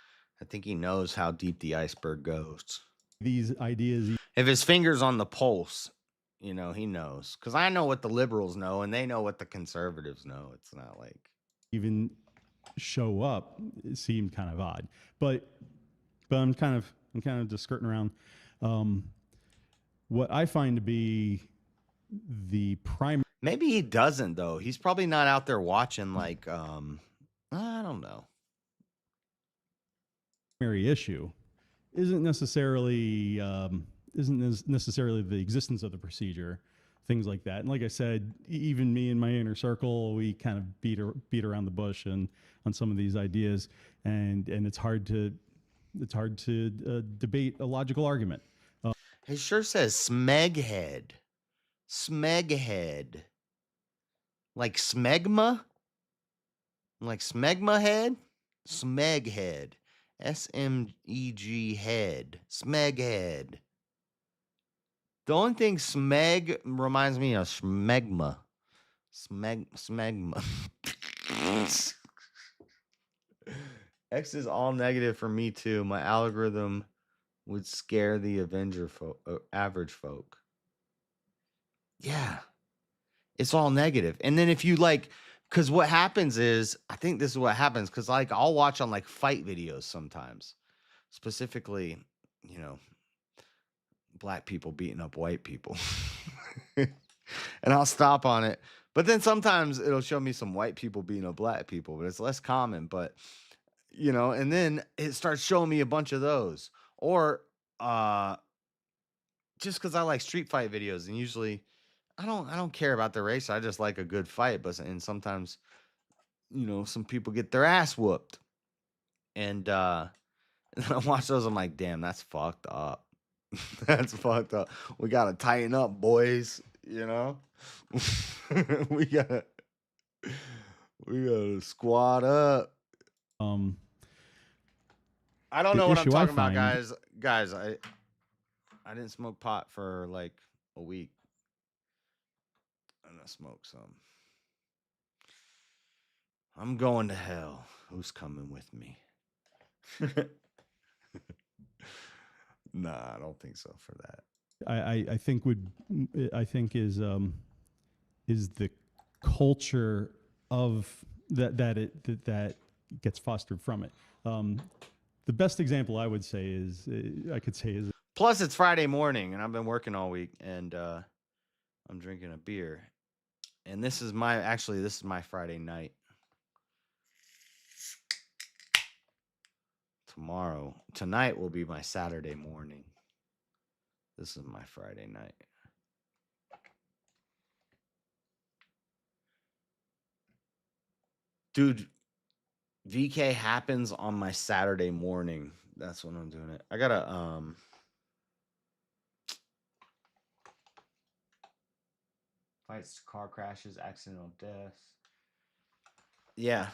I think he knows how deep the iceberg goes. These ideas. If his finger's on the pulse, you know, he knows. Because I know what the liberals know, and they know what the conservatives know. It's not like even show up. It seemed kind of odd, but I'm kind of just skirting around. What I find to be the primary. Maybe he doesn't though. He's probably not out there watching like I don't know. Primary issue isn't necessarily the existence of the procedure, things like that. And like I said, even me and my inner circle, we kind of beat around the bush and on some of these ideas, and it's hard to debate a logical argument. It sure says smeghead. Smeghead. Like smegma? Like smegma head? Smeghead. SMEG head. Smeghead. The only thing smeg reminds me of smegma. Smegma. X is all negative for me too. My algorithm would scare the average folk. Yeah. It's all negative. And then if you like, because what happens is, I think this is what happens, because like I'll watch on like fight videos sometimes, specifically, you know, black people beating up white people. And I'll stop on it. But then sometimes it'll show me some white people beating up black people, but it's less common. But, you know, and then it starts showing me a bunch of those. Or just because I like street fight videos, and usually I don't care about the race. I just like a good fight. And sometimes, you know, some people get their ass whooped. And I watch those, I'm like, damn, that's fucked up. That's fucked up. We gotta tighten up, boys. You know, we gotta squat up. I don't know what I'm talking about, guys. Guys, I didn't smoke pot for like a week. I'm gonna smoke some. I'm going to hell. Who's coming with me? Nah, I don't think so for that. I think is the culture of that gets fostered from it. The best example I would say is plus it's Friday morning and I've been working all week, and I'm drinking a beer, and this is my Friday night. Tonight will be my Saturday morning. This is my Friday night. Dude, VK happens on my Saturday morning. That's when I'm doing it. I gotta fights, car crashes, accidental deaths. Yeah.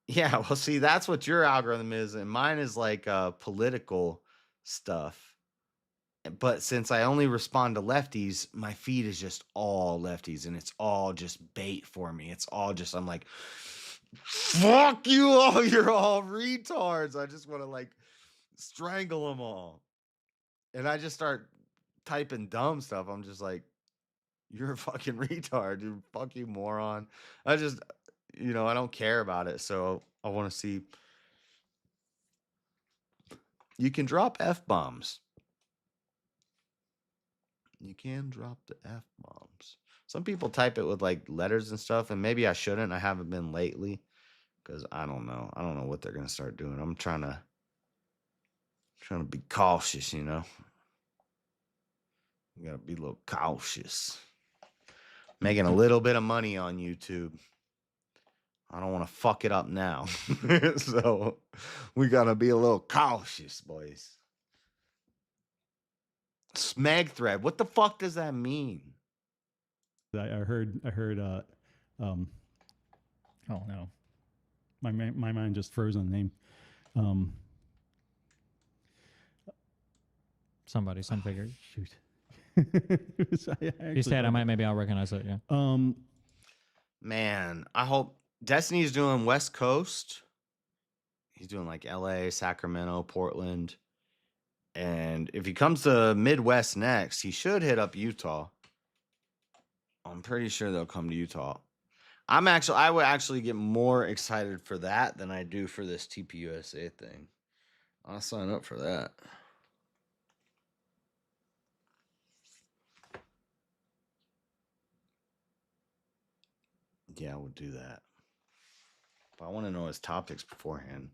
Yeah, well, see, that's what your algorithm is, and mine is like political stuff. But since I only respond to lefties, my feed is just all lefties, and it's all just bait for me. It's all just, I'm like, fuck you all, you're all retards. I just want to like strangle them all. And I just start typing dumb stuff. I'm just like, you're a fucking retard, you fuck you moron. I just, you know, I don't care about it. So I want to see. You can drop F-bombs. You can drop the F-bombs. Some people type it with like letters and stuff, and maybe I shouldn't. I haven't been lately because I don't know. I don't know what they're going to start doing. I'm trying to be cautious, you know. You got to be a little cautious. Making a little bit of money on YouTube. I don't want to fuck it up now. So we got to be a little cautious, boys. Smeg thread. What the fuck does that mean? I heard oh no. My mind just froze on the name. Some figure. Shoot. You say it, maybe I'll recognize it, yeah. Man, I hope Destiny's doing West Coast. He's doing like LA, Sacramento, Portland. And if he comes to Midwest next, he should hit up Utah. I'm pretty sure they'll come to Utah. I would actually get more excited for that than I do for this TPUSA thing. I'll sign up for that. Yeah, I would do that. But I want to know his topics beforehand.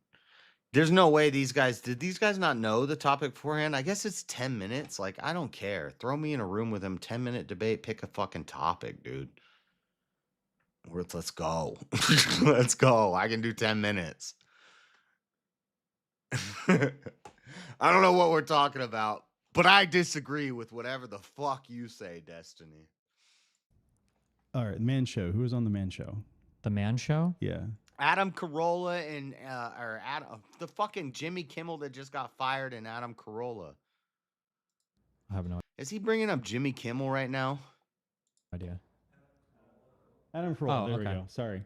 There's no way did these guys not know the topic beforehand? I guess it's 10 minutes. Like, I don't care. Throw me in a room with him, 10-minute debate, pick a fucking topic, dude. Let's go. Let's go. I can do 10 minutes. I don't know what we're talking about, but I disagree with whatever the fuck you say, Destiny. All right, Man Show. Who was on the Man Show? The Man Show? Yeah. Adam Carolla and the fucking Jimmy Kimmel that just got fired, and Adam Carolla. I have no idea. Is he bringing up Jimmy Kimmel right now? Idea. Adam Carolla. Oh, There we okay. go. Sorry.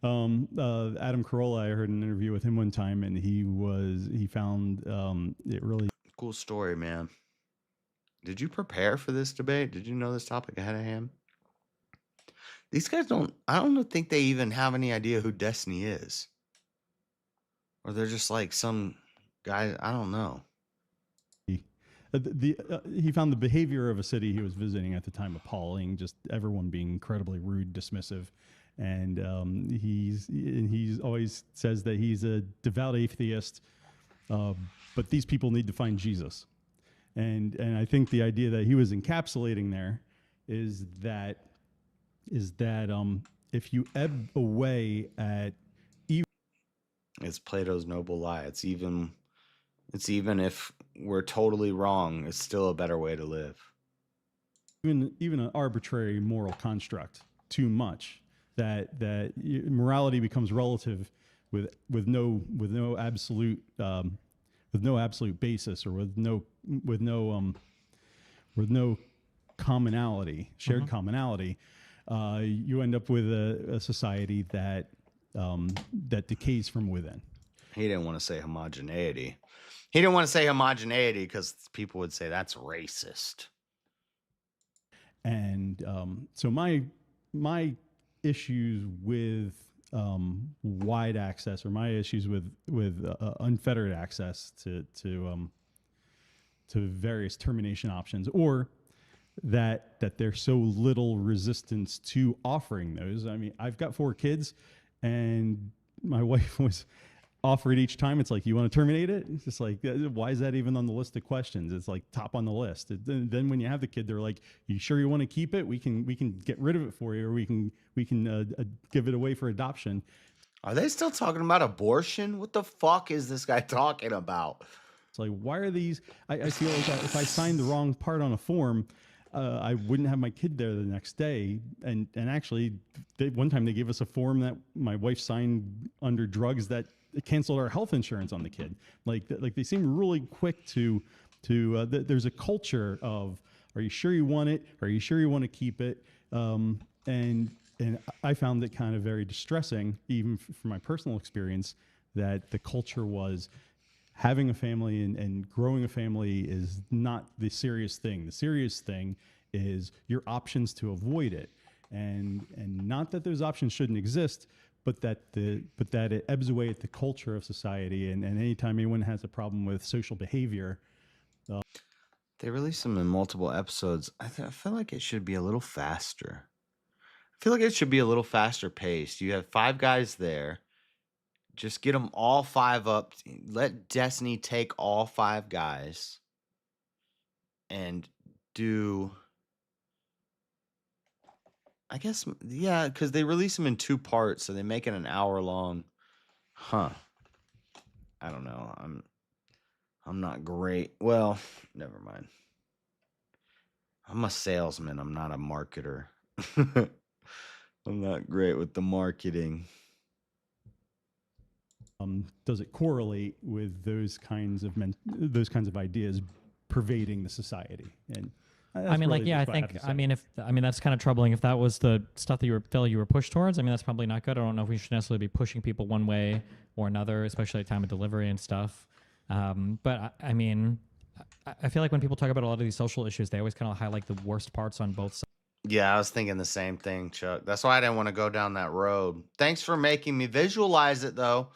Adam Carolla. I heard an interview with him one time, and he found it really Cool story, man. Did you prepare for this debate? Did you know this topic ahead of him? These guys I don't think they even have any idea who Destiny is. Or they're just like some guy, I don't know. he found the behavior of a city he was visiting at the time appalling. Just everyone being incredibly rude, dismissive, and he's always says that he's a devout atheist, but these people need to find Jesus, and I think the idea that he was encapsulating there is that if you ebb away at It's Plato's noble lie. It's even if we're totally wrong, it's still a better way to live. even an arbitrary moral construct too much, that morality becomes relative with no absolute basis, or with no commonality, shared commonality. You end up with a society that decays from within. He didn't want to say homogeneity. He didn't want to say homogeneity because people would say that's racist. And so my issues with wide access, or my issues with unfettered access to various termination options, or that there's so little resistance to offering those. I mean, I've got 4 kids, and my wife was offered each time. It's like, you want to terminate it? It's just like, why is that even on the list of questions? It's like top on the list. Then when you have the kid, they're like, you sure you want to keep it? We can get rid of it for you, or we can give it away for adoption. Are they still talking about abortion? What the fuck is this guy talking about? It's like, why are these? I feel like if I signed the wrong part on a form, I wouldn't have my kid there the next day. And actually, one time they gave us a form that my wife signed under drugs that canceled our health insurance on the kid. Like they seem really quick to there's a culture of, are you sure you want it? Are you sure you want to keep it? And I found it kind of very distressing, even from my personal experience, that the culture was, having a family and growing a family is not the serious thing. The serious thing is your options to avoid it. And not that those options shouldn't exist, but that it ebbs away at the culture of society. And anytime anyone has a problem with social behavior, They release them in multiple episodes. I feel like it should be a little faster. I feel like it should be a little faster paced. You have 5 guys there. Just get them all 5 up. Let Destiny take all 5 guys and do, I guess, yeah, because they release them in 2 parts, so they make it an hour long. Huh. I don't know. I'm not great. Well, never mind. I'm a salesman. I'm not a marketer. I'm not great with the marketing. Does it correlate with those kinds of ideas pervading the society? And I mean, like, yeah, I mean, that's kind of troubling. If that was the stuff that you were pushed towards, I mean, that's probably not good. I don't know if we should necessarily be pushing people one way or another, especially at time of delivery and stuff. But I mean, I feel like when people talk about a lot of these social issues, they always kind of highlight the worst parts on both sides. Yeah, I was thinking the same thing, Chuck. That's why I didn't want to go down that road. Thanks for making me visualize it, though.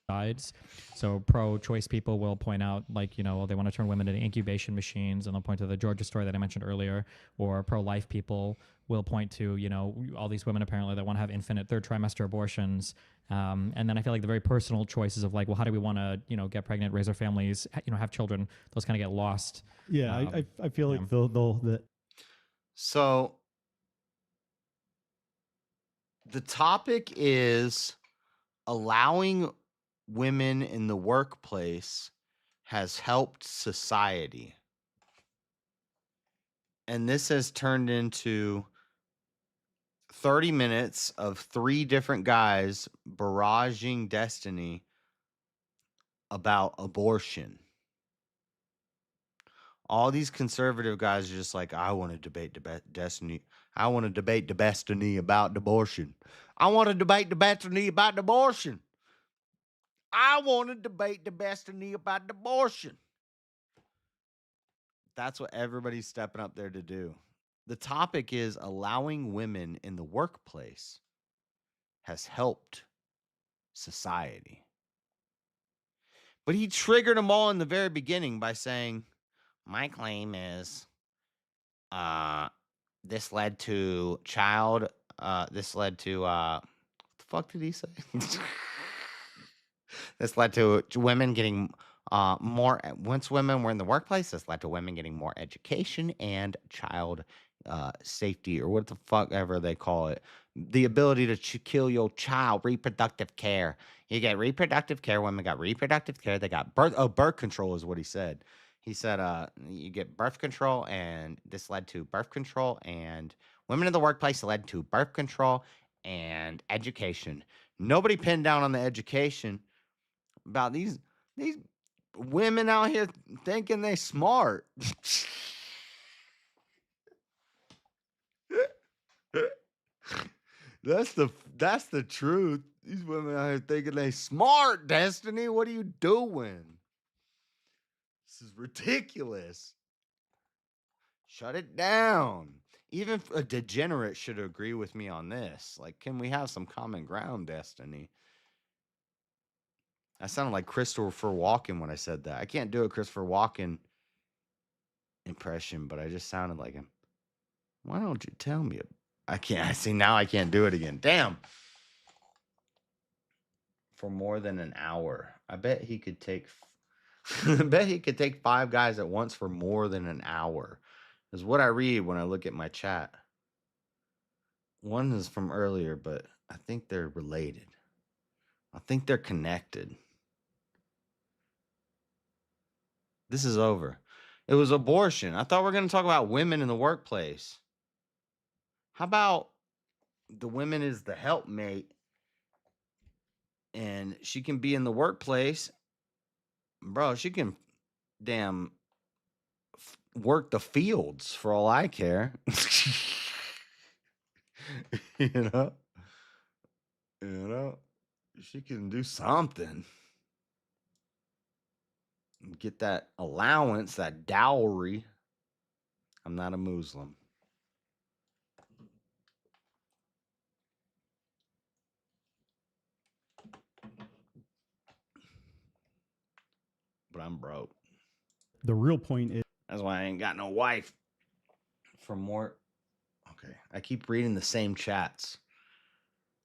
Sides. So pro-choice people will point out, like, you know, they want to turn women into incubation machines, and they'll point to the Georgia story that I mentioned earlier. Or pro-life people will point to, you know, all these women apparently that want to have infinite 3rd trimester abortions. And then I feel like the very personal choices of, like, well, how do we want to, you know, get pregnant, raise our families, you know, have children? Those kind of get lost. Yeah, I feel like they'll So the topic is allowing women in the workplace has helped society. And this has turned into 30 minutes of 3 different guys barraging Destiny about abortion. All these conservative guys are just like, I want to debate destiny. I want to debate the destiny about abortion. I want to debate the destiny about abortion. I want to debate the destiny about abortion. That's what everybody's stepping up there to do. The topic is allowing women in the workplace has helped society. But he triggered them all in the very beginning by saying, my claim is this led to what the fuck did he say? This led to women getting more, once women were in the workplace, this led to women getting more education and child safety, or what the fuck ever they call it. The ability to kill your child, reproductive care. You get reproductive care. Women got reproductive care. They got birth control is what he said. He said, you get birth control, and this led to birth control, and women in the workplace led to birth control and education. Nobody pinned down on the education about these women out here thinking they smart. That's the truth. These women out here thinking they smart, Destiny. What are you doing? This is ridiculous. Shut it down. Even a degenerate should agree with me on this. Like, can we have some common ground, Destiny? I sounded like Christopher Walken when I said that. I can't do a Christopher Walken impression, but I just sounded like him. Why don't you tell me? I can't. See, now I can't do it again. Damn. For more than an hour. I bet he could take I bet he could take 5 guys at once for more than an hour. Is what I read when I look at my chat. One is from earlier, but I think they're related. I think they're connected. This is over. It was abortion. I thought we were going to talk about women in the workplace. How about the women is the helpmate and she can be in the workplace? Bro, she can work the fields for all I care. You know, she can do something. Get that allowance, that dowry. I'm not a Muslim. But I'm broke. The real point is, that's why I ain't got no wife. For more. Okay. I keep reading the same chats.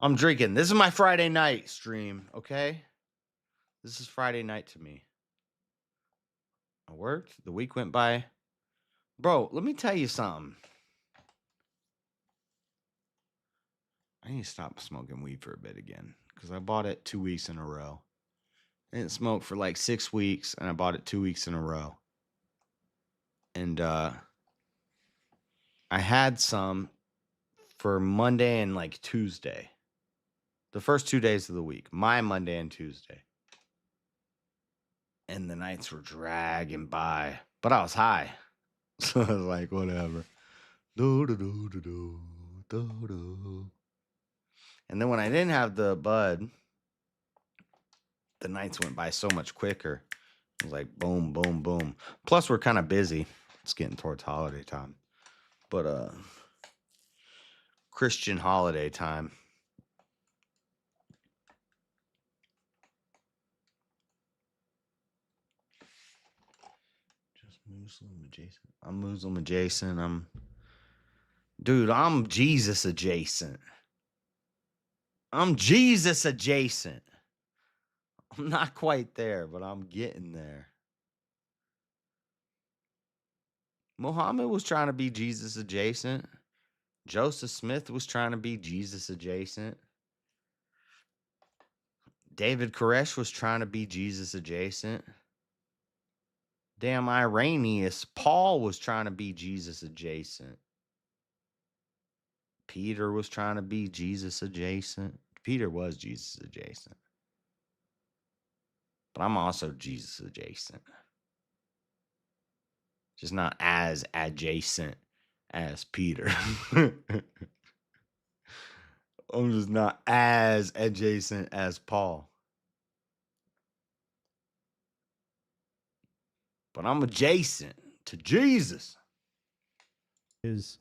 I'm drinking. This is my Friday night stream, okay? This is Friday night to me. I worked. The week went by. Bro, let me tell you something. I need to stop smoking weed for a bit again because I bought it 2 weeks in a row. I didn't smoke for like 6 weeks, and I bought it 2 weeks in a row. And I had some for Monday and like Tuesday. The first 2 days of the week, my Monday and Tuesday. And the nights were dragging by, but I was high. So I was like, whatever. And then when I didn't have the bud, the nights went by so much quicker. It was like boom, boom, boom. Plus, we're kind of busy. It's getting towards holiday time. But Christian holiday time. Just Muslim adjacent. I'm Muslim adjacent. I'm Jesus adjacent. I'm Jesus adjacent. I'm not quite there, but I'm getting there. Muhammad was trying to be Jesus adjacent. Joseph Smith was trying to be Jesus adjacent. David Koresh was trying to be Jesus adjacent. Damn Irenaeus Paul was trying to be Jesus adjacent. Peter was trying to be Jesus adjacent. Peter was Jesus adjacent. But I'm also Jesus adjacent. Just not as adjacent as Peter. I'm just not as adjacent as Paul. But I'm adjacent to Jesus. His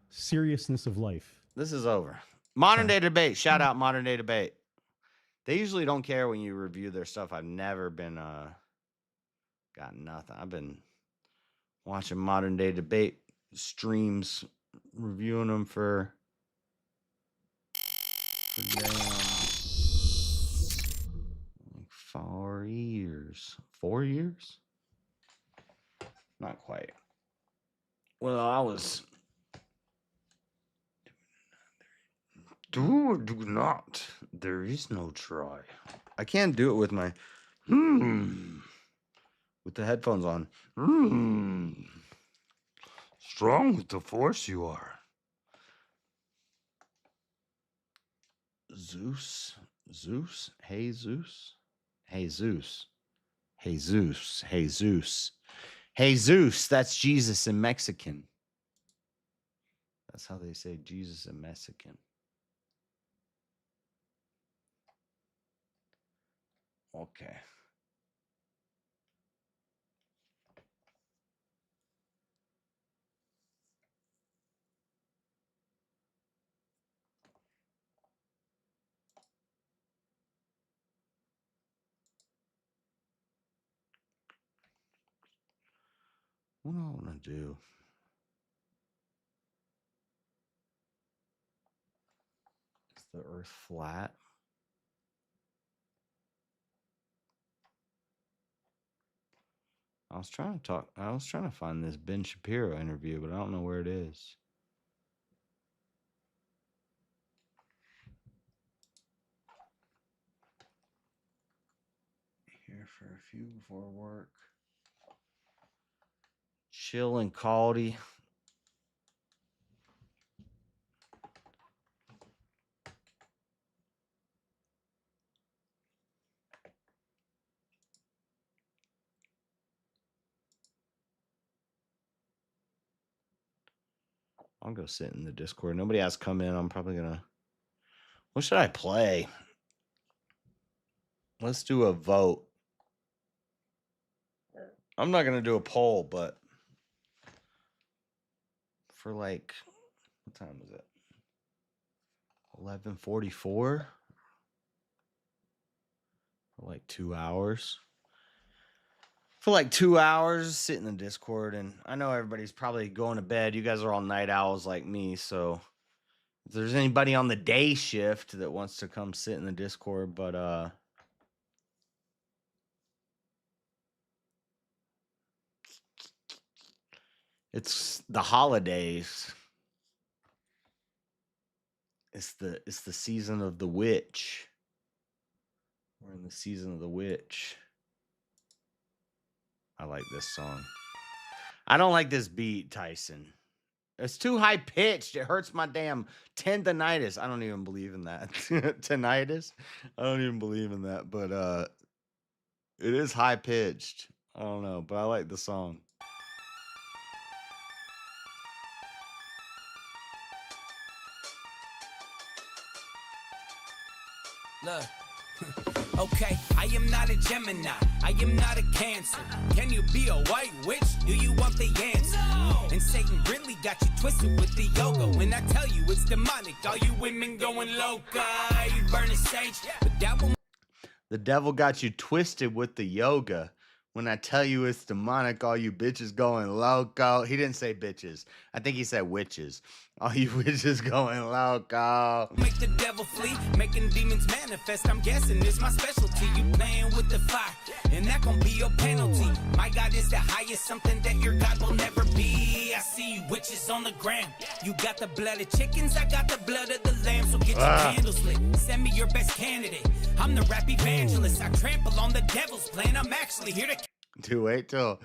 seriousness of life. This is over. Modern Day Debate. Shout out Modern Day Debate. They usually don't care when you review their stuff. I've never been got nothing. I've been watching Modern Day Debate streams, reviewing them for damn, like 4 years. 4 years? Not quite. Well, I was. Do not. There is no try. I can't do it with my. With the headphones on. Strong with the force you are. Zeus. Hey, Zeus. Jesus, that's Jesus in Mexican. That's how they say Jesus in Mexican. Okay. What do I want to do? Is the earth flat? I was trying to find this Ben Shapiro interview, but I don't know where it is. Here for a few before work. Chill and quality. I'll go sit in the Discord. Nobody has come in. I'm probably gonna. What should I play? Let's do a vote. I'm not gonna do a poll, but for like, what time is it? 11:44. For like 2 hours. For like 2 hours, sit in the Discord, and I know everybody's probably going to bed. You guys are all night owls like me, so if there's anybody on the day shift that wants to come sit in the Discord, but it's the holidays. It's the season of the witch. We're in the season of the witch. I like this song. I don't like this beat, Tyson. It's too high pitched. It hurts my damn tendonitis. I don't even believe in that. Tinnitus? I don't even believe in that. But it is high pitched. I don't know, but I like the song. Look. Okay, I am not a Gemini, I am not a Cancer. Can you be a white witch? Do you want the answer? No. And Satan really got you twisted with the yoga. When I tell you it's demonic, all you women going loca. You burning sage, but the devil got you twisted with the yoga. When I tell you it's demonic, all you bitches going loco. He didn't say bitches. I think he said witches. All you witches going loco. Make the devil flee, making demons manifest. I'm guessing it's my specialty. You playing with the fire, and that gon' be your penalty. My God is the highest, something that your God will never be. I see you witches on the gram. You got the blood of chickens, I got the blood of the lamb. So get your candles lit. Send me your best candidate. I'm the rap evangelist. I trample on the devil's plan. I'm actually here to. Dude, wait till.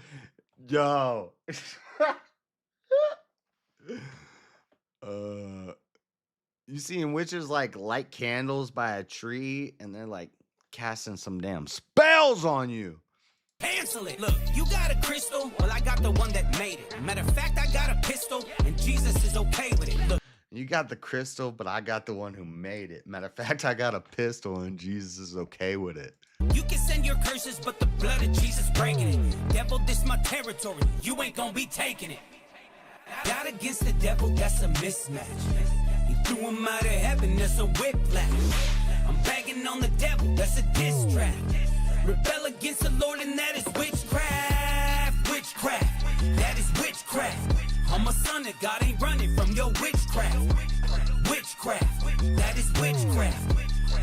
Yo. You seen witches like light candles by a tree and they're like casting some damn spells on you. Cancel it. Look, you got a crystal, well, I got the one that made it. Matter of fact, I got a pistol, and Jesus is okay with it. Look. You got the crystal, but I got the one who made it. Matter of fact, I got a pistol, and Jesus is okay with it. You can send your curses, but the blood of Jesus breaking it. Devil, this my territory. You ain't gonna be taking it. God against the devil, that's a mismatch. He threw him out of heaven, that's a whiplash. I'm banging on the devil, that's a diss track. Rebel against the Lord, and that is witchcraft. Witchcraft, that is witchcraft. I'm a son of God, ain't running from your witchcraft. Witchcraft, that is witchcraft.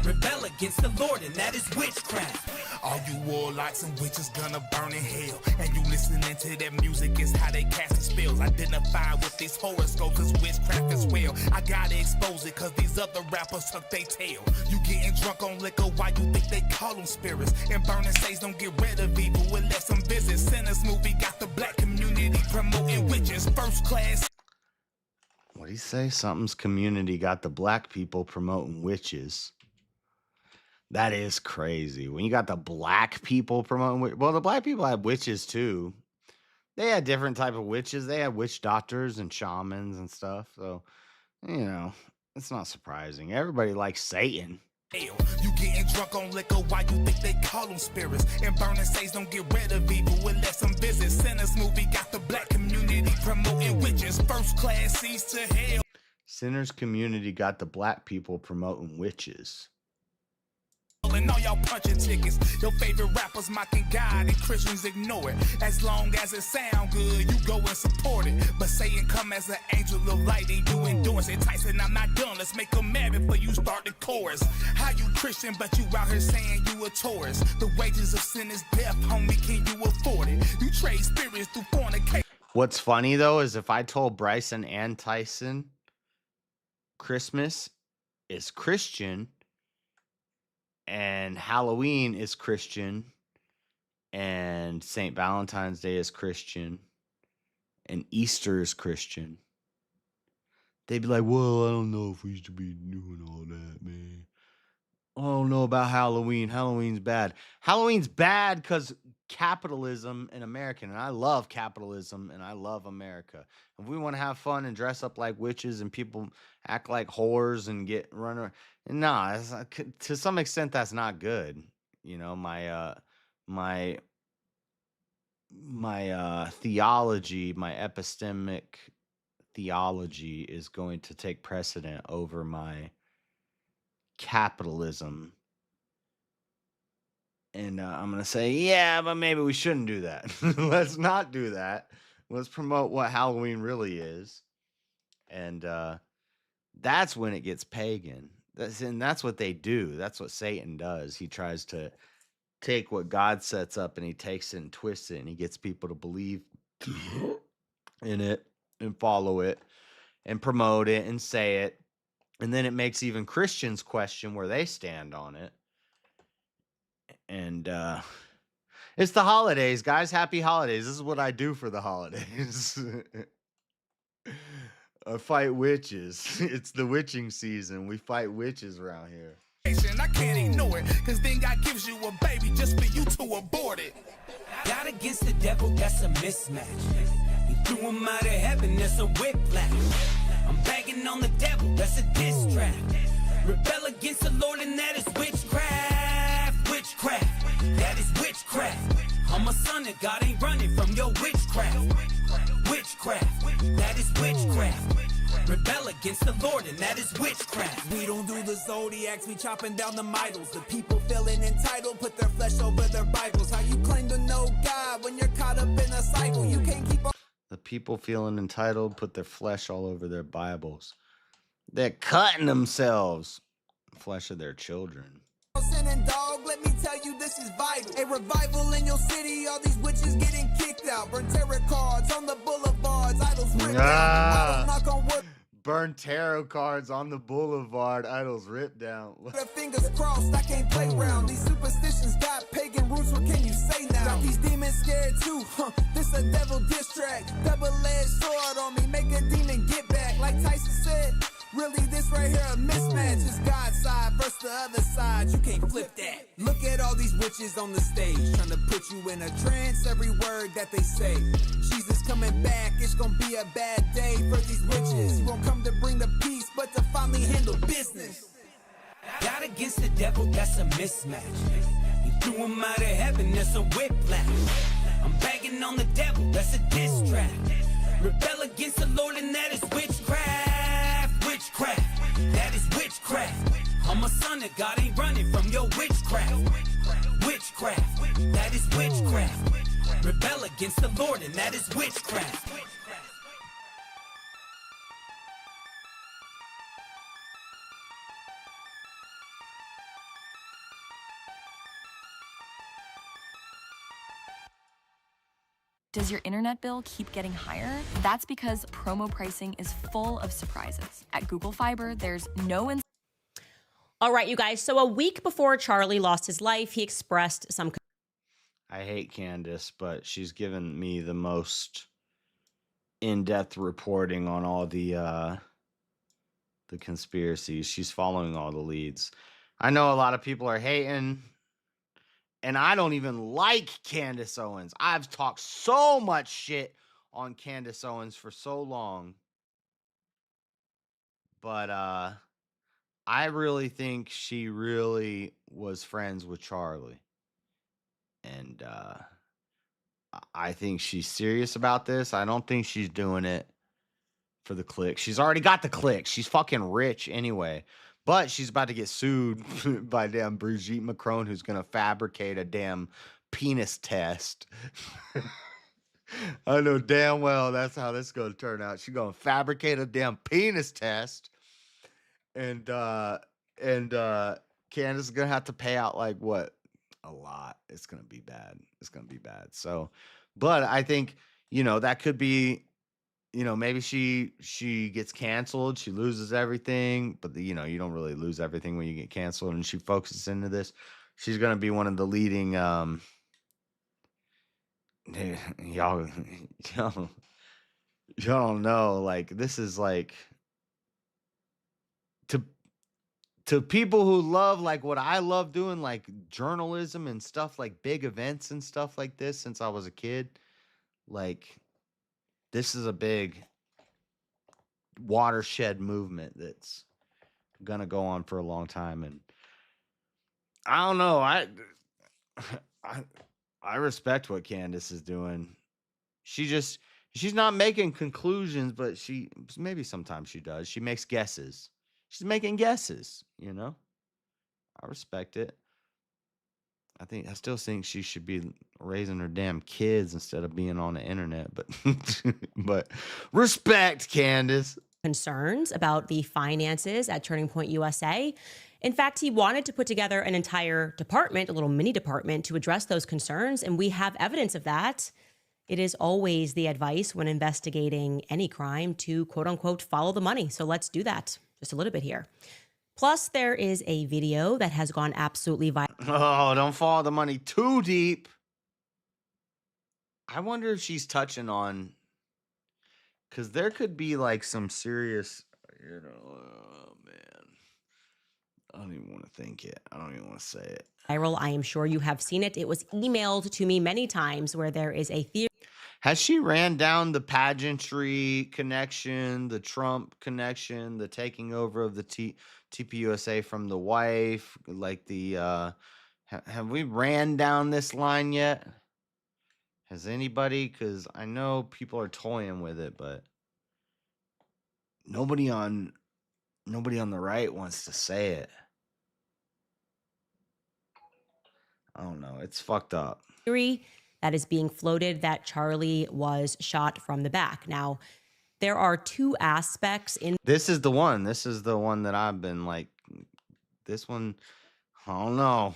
Rebel against the Lord, and that is witchcraft. All you warlocks and witches gonna burn in hell. And you listening to that music is how they cast the spells. Identify with these horoscopes as witchcraft as well. I gotta expose it cause these other rappers tuck they tail. You getting drunk on liquor while you think they call them spirits. And burning sage don't get rid of evil unless some visit. Sinners movie got the black community promoting witches. First class. What'd he say? Something's community got the black people promoting witches. That is crazy. When you got the black people promoting, well, the black people had witches too. They had different type of witches. They had witch doctors and shamans and stuff. So, you know, it's not surprising. Everybody likes Satan. You getting drunk on liquor while you think they call them spirits. And burning sage don't get rid of evil unless some visit. Sinners movie got the black community promoting witches. First class seats to hell. Sinners community got the black people promoting witches. And all y'all punching tickets. Your favorite rappers mocking God and Christians ignore it. As long as it sound good, you go and support it. But Satan come as an angel of light and you endorse it. Tyson, I'm not done. Let's make them mad before you start the chorus. How you Christian, but you out here saying you a tourist? The wages of sin is death, homie. Can you afford it? You trade spirits through fornication. What's funny though is if I told Bryson and Tyson Christmas is Christian and Halloween is Christian and St. Valentine's Day is Christian and Easter is Christian, they'd be like, well, I don't know if we should be doing all that, man. I don't know about Halloween. Halloween's bad. Halloween's bad because capitalism in America, and I love capitalism and I love America. If we want to have fun and dress up like witches and people act like whores and get run around, nah, to some extent that's not good. You know, my theology, my epistemic theology is going to take precedent over my capitalism. And I'm going to say, yeah, but maybe we shouldn't do that. Let's not do that. Let's promote what Halloween really is. And that's when it gets pagan. That's what they do. That's what Satan does. He tries to take what God sets up and he takes it and twists it and he gets people to believe in it and follow it and promote it and say it. And then it makes even Christians question where they stand on it. And it's the holidays, guys. Happy holidays. This is what I do for the holidays. I fight witches. It's the witching season. We fight witches around here. I can't ignore it, cause then God gives you a baby just for you to abort it. God against the devil, that's a mismatch. He threw him out of heaven, that's a whiplash. I'm banging on the devil, that's a diss track. Rebel against the Lord, and that is witchcraft. Witchcraft, that is witchcraft. I'm a son of God, ain't running from your witchcraft. Witchcraft, that is witchcraft. Rebel against the Lord, and that is witchcraft. We don't do the zodiacs, we chopping down the idols. The people feeling entitled, put their flesh over their Bibles. How you claim to know God when you're caught up in a cycle? You can't keep on. The people feeling entitled put their flesh all over their Bibles. They're cutting themselves. The flesh of their children. Sinning dog, let me tell you this is vital. A revival in your city, all these witches getting kicked out. Burn tarot cards on the boulevards, idols ripped down. Knock on wood. Burn tarot cards on the boulevard, idols ripped down. Their fingers crossed, I can't play around. These superstitions got pagan roots, what can you say now? Got these demons scared too, this a devil diss track. Double-edged sword on me, make a demon get back. Like Tyson said, really this right here a mismatch. It's God's side versus the other side, you can't flip that. Look at all these bitches on the stage, trying to put you in a trance, every word that they say. Jesus coming back, it's gonna be a bad day for these bitches. You won't come to bring the peace, but to finally handle business. God against the devil, that's a mismatch. You threw him out of heaven, that's a whiplash. I'm banging on the devil, that's a diss track. Rebel against the Lord, and that is witchcraft. Witchcraft, that is witchcraft. I'm a son of God, ain't running from your witchcraft. Witchcraft, that is witchcraft. Rebel against the Lord, and that is witchcraft. Does your internet bill keep getting higher? That's because promo pricing is full of surprises. At Google Fiber, there's no... All right, you guys. So a week before Charlie lost his life, he expressed some... I hate Candace, but she's given me the most in-depth reporting on all the conspiracies. She's following all the leads. I know a lot of people are hating, and I don't even like Candace Owens. I've talked so much shit on Candace Owens for so long. But I really think she really was friends with Charlie. And I think she's serious about this. I don't think she's doing it for the click. She's already got the click. She's fucking rich anyway. But she's about to get sued by damn Brigitte Macron, who's going to fabricate a damn penis test. I know damn well that's how this is going to turn out. She's going to fabricate a damn penis test. And Candace is going to have to pay out like what? A lot. It's going to be bad. It's going to be bad. So, but I think, that could be, maybe she gets canceled, she loses everything, but you don't really lose everything when you get canceled, and she focuses into this. She's going to be one of the leading, y'all don't know, like, this is like, to people who love like what I love doing, like journalism and stuff, like big events and stuff like this since I was a kid, like this is a big watershed movement that's gonna go on for a long time. And I don't know, I respect what Candace is doing. She's not making conclusions, but maybe sometimes she does. She makes guesses. She's making guesses, I respect it. I still think she should be raising her damn kids instead of being on the internet, but respect, Candace. Concerns about the finances at Turning Point USA. In fact, he wanted to put together an entire department, a little mini department, to address those concerns, and we have evidence of that. It is always the advice when investigating any crime to, quote unquote, follow the money. So let's do that just a little bit here. Plus, there is a video that has gone absolutely viral. Oh, don't follow the money too deep. I wonder if she's touching on, because there could be like some serious, oh man. I don't even want to think it. I don't even want to say it. Viral, I am sure you have seen it. It was emailed to me many times where there is a theory. Has she ran down the pageantry connection, the Trump connection, the taking over of the TPUSA from the wife? Like have we ran down this line yet? Has anybody? Because I know people are toying with it, but nobody on the right wants to say it. I don't know. It's fucked up. Theory that is being floated that Charlie was shot from the back. Now, there are two aspects in... This is the one. This is the one that I've been like... This one, I don't know.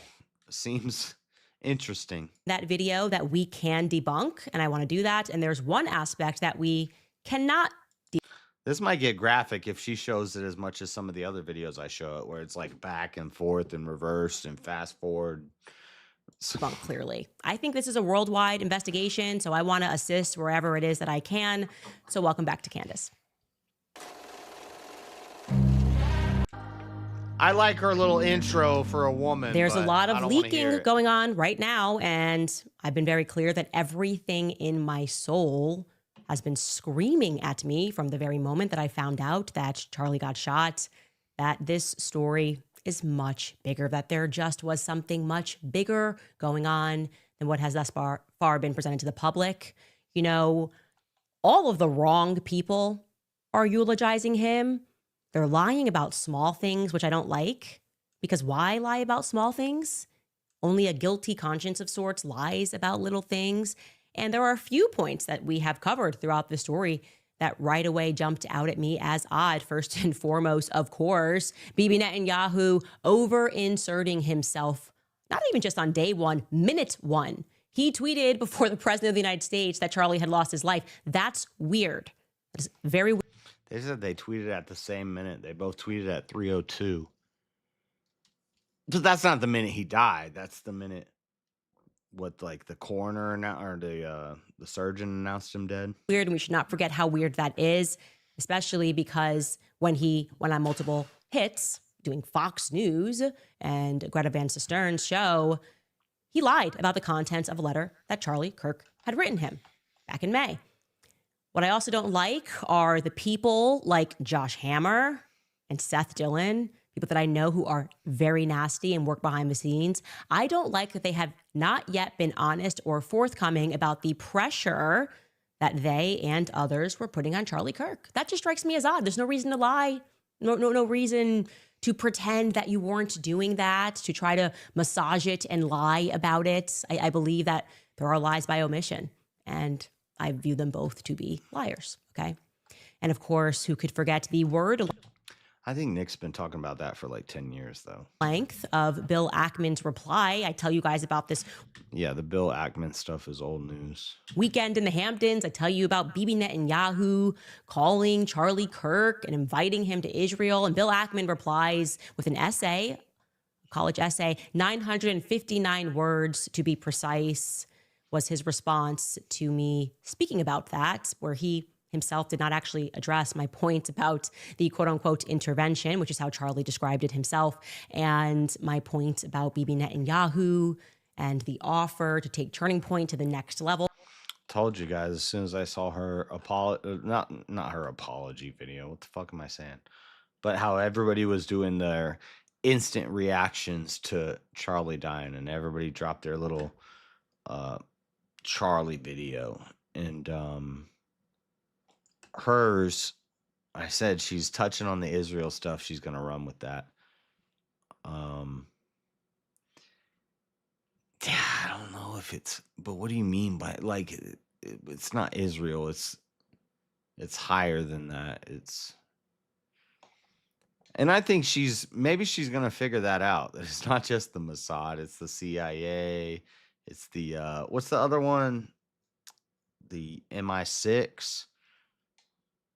Seems interesting. That video that we can debunk, and I want to do that. And there's one aspect that we cannot This might get graphic if she shows it as much as some of the other videos I show it, where it's like back and forth and reversed and fast forward. debunk clearly. I think this is a worldwide investigation, so I want to assist wherever it is that I can. So welcome back to Candace. I like her little intro for a woman. There's a but lot I of don't wanna hear leaking it. going on right now, and I've been very clear that everything in my soul has been screaming at me from the very moment that I found out that Charlie got shot, that this story is much bigger, that there just was something much bigger going on than what has thus far been presented to the public. You know, all of the wrong people are eulogizing him. They're lying about small things, which I don't like, because why lie about small things? Only a guilty conscience of sorts lies about little things. And there are a few points that we have covered throughout the story that right away jumped out at me as odd. First and foremost, of course, Bibi Netanyahu over-inserting himself, not even just on day one, minute one. He tweeted before the president of the United States that Charlie had lost his life. That's weird. That is very weird. They said they tweeted at the same minute. They both tweeted at 3:02. But that's not the minute he died. That's the minute what like the coroner or the surgeon announced him dead. Weird, and we should not forget how weird that is, especially because when he went on multiple hits doing Fox News and Greta Van Sustern's show, he lied about the contents of a letter that Charlie Kirk had written him back in May. What I also don't like are the people like Josh Hammer and Seth Dillon, people that I know who are very nasty and work behind the scenes. I don't like that they have not yet been honest or forthcoming about the pressure that they and others were putting on Charlie Kirk. That just strikes me as odd. There's no reason to lie. No reason to pretend that you weren't doing that, to try to massage it and lie about it. I believe that there are lies by omission, and I view them both to be liars, okay? And of course, who could forget the word I think Nick's been talking about that for like 10 years, though. length of Bill Ackman's reply. I tell you guys about this Yeah, the Bill Ackman stuff is old news. weekend in the Hamptons. I tell you about Bibi Netanyahu calling Charlie Kirk and inviting him to Israel. And Bill Ackman replies with an essay, a college essay, 959 words to be precise, was his response to me speaking about that, where he himself did not actually address my point about the quote unquote intervention, which is how Charlie described it himself, and my point about Bibi Netanyahu and the offer to take Turning Point to the next level. Told you guys as soon as I saw her not her apology video. What the fuck am I saying? But how everybody was doing their instant reactions to Charlie dying, and everybody dropped their little Charlie video, and hers, I said she's touching on the Israel stuff. She's gonna run with that. Yeah, I don't know if it's, but what do you mean by like it's not Israel? It's higher than that. And I think maybe she's gonna figure that out. That it's not just the Mossad. It's the CIA. It's the what's the other one? The MI6.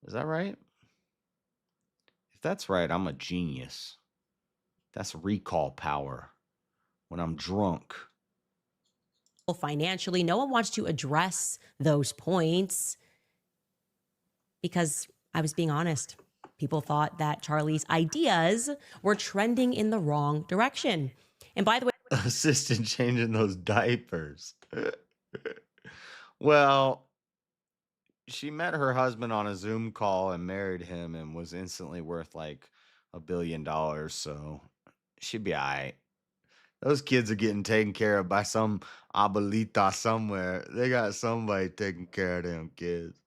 Is that right? If that's right, I'm a genius. That's recall power when I'm drunk. Financially, no one wants to address those points because I was being honest. People thought that Charlie's ideas were trending in the wrong direction. And by the way, Assistant changing those diapers. Well, she met her husband on a Zoom call and married him and was instantly worth like $1 billion. So she'd be all right. Those kids are getting taken care of by some abuelita somewhere. They got somebody taking care of them kids.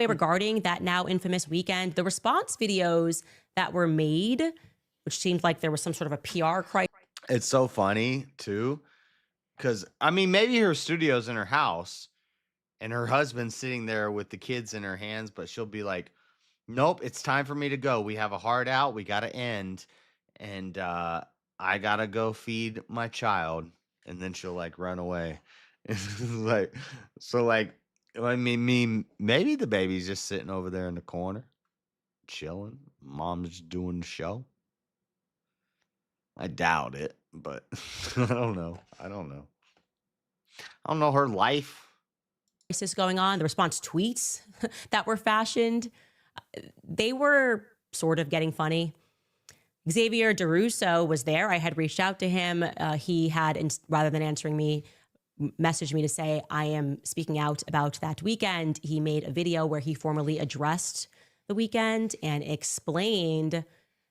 regarding that now infamous weekend, the response videos that were made, which seemed like there was some sort of a PR crisis. It's so funny too, because I mean, maybe her studio's in her house and her husband's sitting there with the kids in her hands, but she'll be like, nope, it's time for me to go. We have a hard out. We got to end. And I got to go feed my child. And then she'll like run away. Like, so like, I mean, maybe the baby's just sitting over there in the corner, chilling. Mom's just doing the show. I doubt it, but I don't know. I don't know her life. Crisis going on, the response tweets that were fashioned, they were sort of getting funny. Xavier DeRusso was there. I had reached out to him. He had, rather than answering me, messaged me to say, I am speaking out about that weekend. He made a video where he formally addressed the weekend and explained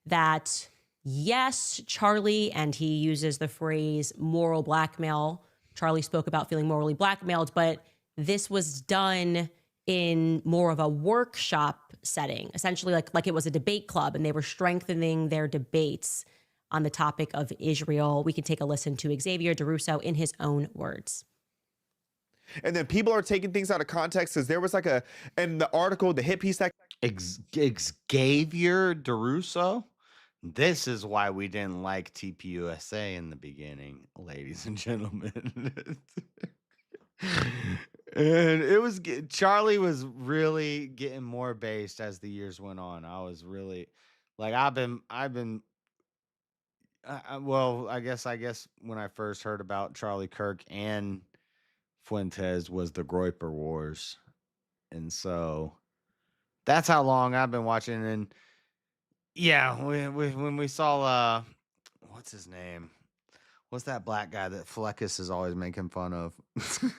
that, yes, Charlie, and he uses the phrase moral blackmail. Charlie spoke about feeling morally blackmailed, but this was done in more of a workshop setting, essentially like it was a debate club, and they were strengthening their debates on the topic of Israel. We can take a listen to Xavier DeRusso in his own words. And then people are taking things out of context, because there was like in the article, the hit piece that Xavier DeRusso. This is why we didn't like TPUSA in the beginning, ladies and gentlemen. And it was Charlie was really getting more based as the years went on. I was really like I've been well, I guess when I first heard about Charlie Kirk and Fuentes was the Groyper Wars. And so that's how long I've been watching. And yeah, when we saw what's his name? What's that black guy that Fleckus is always making fun of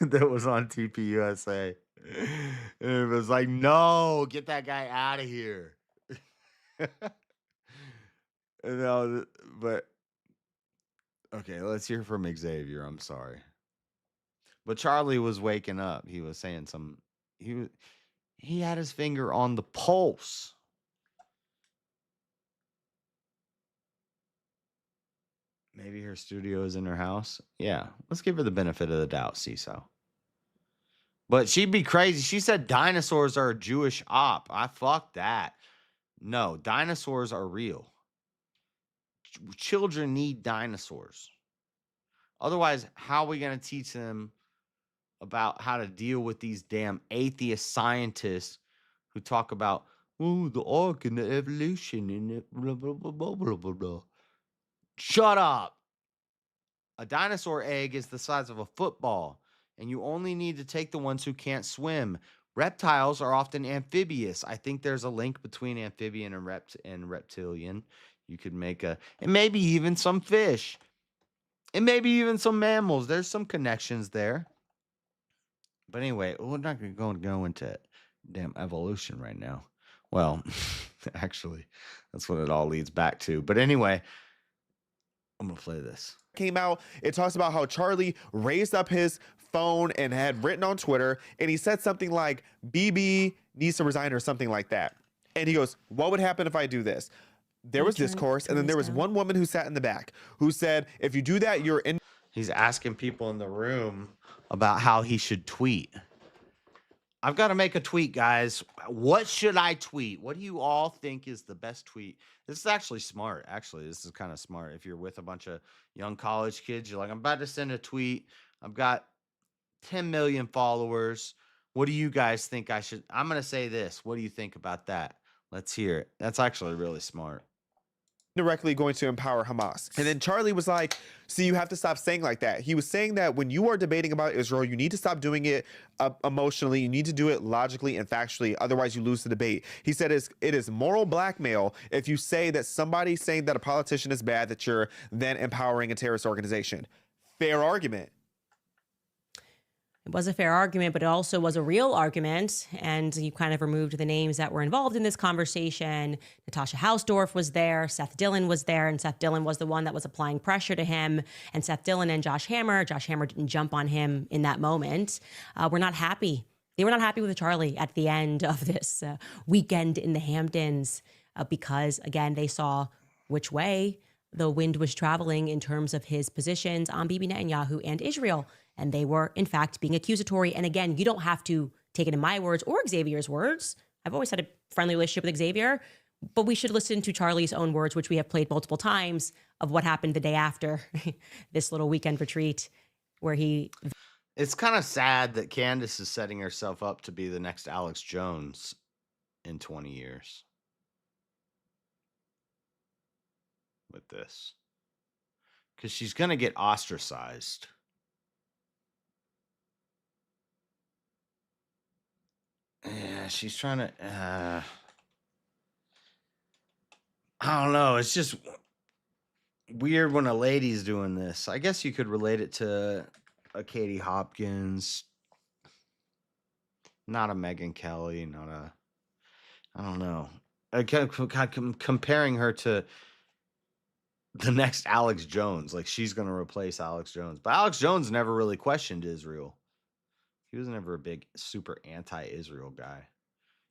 that was on TPUSA? And it was like, no, get that guy out of here. No, but okay, let's hear from Xavier. I'm sorry. But Charlie was waking up. He was saying he had his finger on the pulse. Maybe her studio is in her house. Yeah, let's give her the benefit of the doubt, CISO. But she'd be crazy. She said dinosaurs are a Jewish op. I fuck that. No, dinosaurs are real. Children need dinosaurs. Otherwise, how are we going to teach them about how to deal with these damn atheist scientists who talk about, oh, the ark and the evolution and it, blah, blah, blah, blah, blah, blah, blah. Shut up. A dinosaur egg is the size of a football, and you only need to take the ones who can't swim. Reptiles are often amphibious. I think there's a link between amphibian and reptilian. You could make and maybe even some fish. And maybe even some mammals. There's some connections there. But anyway, we're not going to go into damn evolution right now. Well, actually, that's what it all leads back to. But anyway, I'm going to play this. Came out, it talks about how Charlie raised up his phone and had written on Twitter, and he said something like, BB needs to resign or something like that. And he goes, what would happen if I do this? There was discourse, and then there was one woman who sat in the back who said, if you do that, you're in. He's asking people in the room about how he should tweet. I've got to make a tweet, guys. What should I tweet? What do you all think is the best tweet? This is actually smart. Actually, this is kind of smart. If you're with a bunch of young college kids, you're like, I'm about to send a tweet. I've got 10 million followers. What do you guys think I should? I'm going to say this. What do you think about that? Let's hear it. That's actually really smart. Directly going to empower Hamas. And then Charlie was like, see, you have to stop saying like that. He was saying that when you are debating about Israel, you need to stop doing it emotionally. You need to do it logically and factually. Otherwise, you lose the debate. He said it is moral blackmail if you say that somebody saying that a politician is bad, that you're then empowering a terrorist organization. Fair argument. It was a fair argument, but it also was a real argument. And you kind of removed the names that were involved in this conversation. Natasha Hausdorff was there. Seth Dillon was there. And Seth Dillon was the one that was applying pressure to him. And Seth Dillon and Josh Hammer didn't jump on him in that moment. Were not happy. They were not happy with Charlie at the end of this weekend in the Hamptons because, again, they saw which way the wind was traveling in terms of his positions on Bibi Netanyahu and Israel. And they were, in fact, being accusatory. And again, you don't have to take it in my words or Xavier's words. I've always had a friendly relationship with Xavier, but we should listen to Charlie's own words, which we have played multiple times, of what happened the day after this little weekend retreat where he... It's kind of sad that Candace is setting herself up to be the next Alex Jones in 20 years with this. Because she's going to get ostracized. Yeah, she's trying to... I don't know. It's just... weird when a lady's doing this. I guess you could relate it to a Katie Hopkins, not a Megyn Kelly, not a, I don't know. Comparing her to the next Alex Jones, like she's going to replace Alex Jones. But Alex Jones never really questioned Israel. He was never a big, super anti-Israel guy.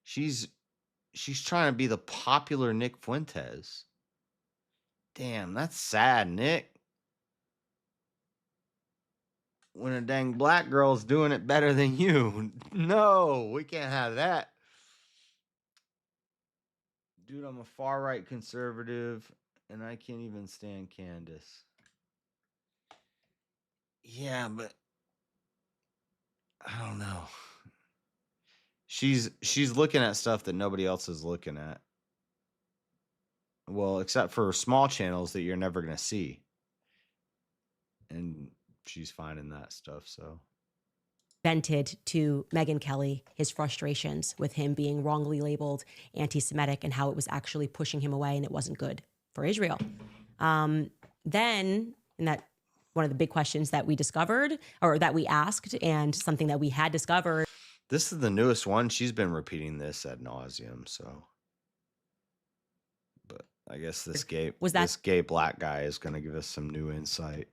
She's trying to be the popular Nick Fuentes. Damn, that's sad, Nick. When a dang black girl's doing it better than you. No, we can't have that. Dude, I'm a far-right conservative, and I can't even stand Candace. Yeah, but I don't know. She's looking at stuff that nobody else is looking at. Well, except for small channels that you're never going to see. And she's finding that stuff, so. Vented to Megyn Kelly his frustrations with him being wrongly labeled anti-Semitic and how it was actually pushing him away and it wasn't good for Israel. Then, and that one of the big questions that we discovered or that we asked and something that we had discovered. This is the newest one. She's been repeating this ad nauseum, so. But I guess this gay black guy is going to give us some new insight.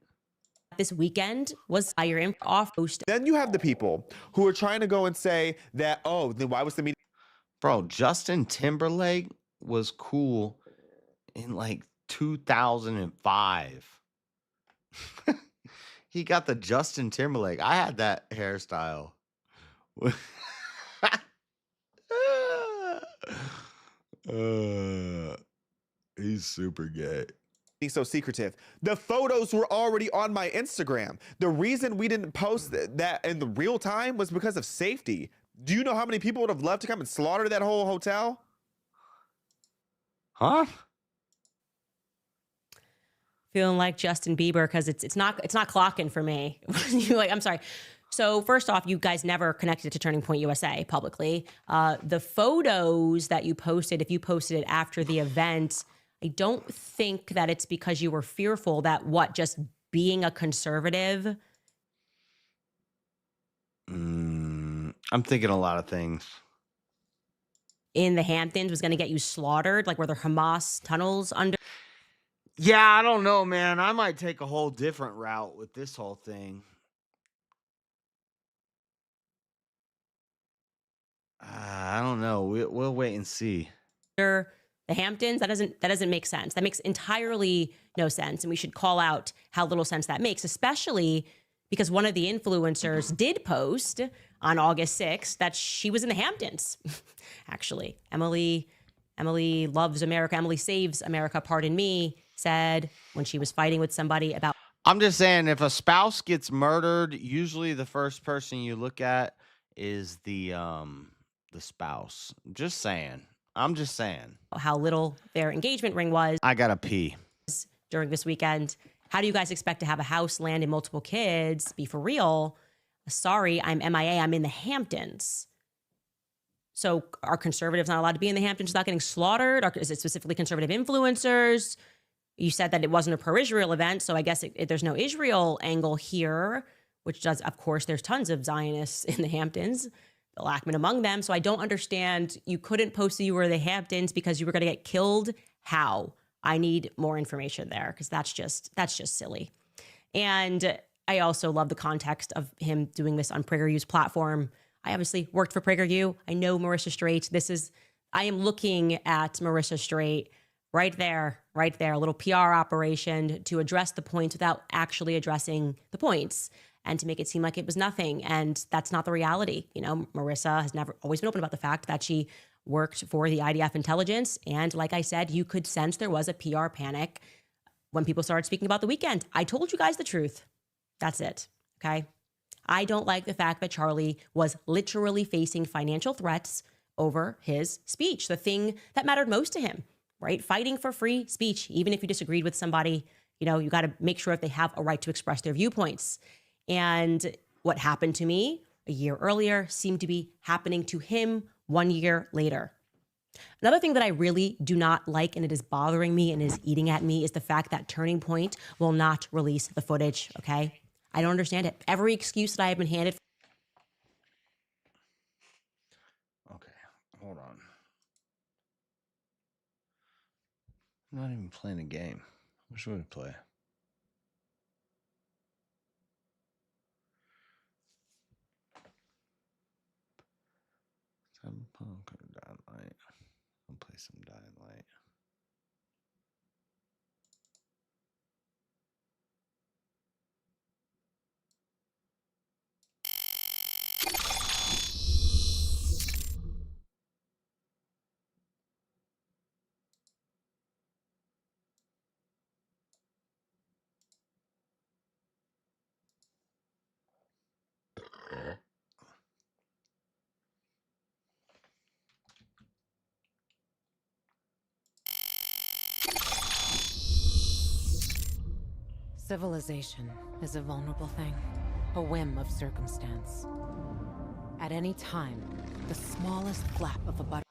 This weekend was your off post. Then you have the people who are trying to go and say that, oh, then why was the media? Bro, Justin Timberlake was cool in like 2005. He got the Justin Timberlake. I had that hairstyle. He's super gay. So secretive. The photos were already on my Instagram. The reason we didn't post that in the real time was because of safety. Do you know how many people would have loved to come and slaughter that whole hotel? Huh? Feeling like Justin Bieber because it's not clocking for me. Like, I'm sorry. So first off, you guys never connected to Turning Point USA publicly. The photos that you posted, if you posted it after the event, I don't think that it's because you were fearful that just being a conservative. I'm thinking a lot of things. In the Hamptons was going to get you slaughtered, like were there Hamas tunnels under? Yeah, I don't know, man. I might take a whole different route with this whole thing. I don't know. We'll wait and see. The Hamptons, that doesn't make sense. That makes entirely no sense. And we should call out how little sense that makes, especially because one of the influencers did post on August 6th that she was in the Hamptons. Actually, Emily loves America. Emily saves America, pardon me, said when she was fighting with somebody about. I'm just saying, if a spouse gets murdered, usually the first person you look at is the spouse. Just saying. I'm just saying. How little their engagement ring was. I gotta pee. During this weekend. How do you guys expect to have a house, land, and multiple kids? Be for real. Sorry, I'm MIA. I'm in the Hamptons. So are conservatives not allowed to be in the Hamptons without getting slaughtered? Or is it specifically conservative influencers? You said that it wasn't a pro-Israel event, so I guess there's no Israel angle here, which does, of course, there's tons of Zionists in the Hamptons. Bill Ackman among them. So I don't understand. You couldn't post that you were in the Hamptons because you were going to get killed. How? I need more information there because that's just silly. And I also love the context of him doing this on PragerU's platform. I obviously worked for PragerU. I know Marissa Straight. I am looking at Marissa Straight right there, a little PR operation to address the points without actually addressing the points and to make it seem like it was nothing. And that's not the reality. You know, Marissa has always been open about the fact that she worked for the IDF intelligence. And like I said, you could sense there was a PR panic when people started speaking about the weekend. I told you guys the truth. That's it. Okay. I don't like the fact that Charlie was literally facing financial threats over his speech, the thing that mattered most to him, right? Fighting for free speech. Even if you disagreed with somebody, you know, you got to make sure that they have a right to express their viewpoints. And what happened to me a year earlier seemed to be happening to him 1 year later. Another thing that I really do not like, and it is bothering me and is eating at me, is the fact that Turning Point will not release the footage, okay? I don't understand it. Every excuse that I have been handed. Okay, hold on. I'm not even playing a game. What should we play? Cyberpunk or Dying Light? I'll play some Dying Light. Civilization is a vulnerable thing, a whim of circumstance. At any time, the smallest flap of a butter.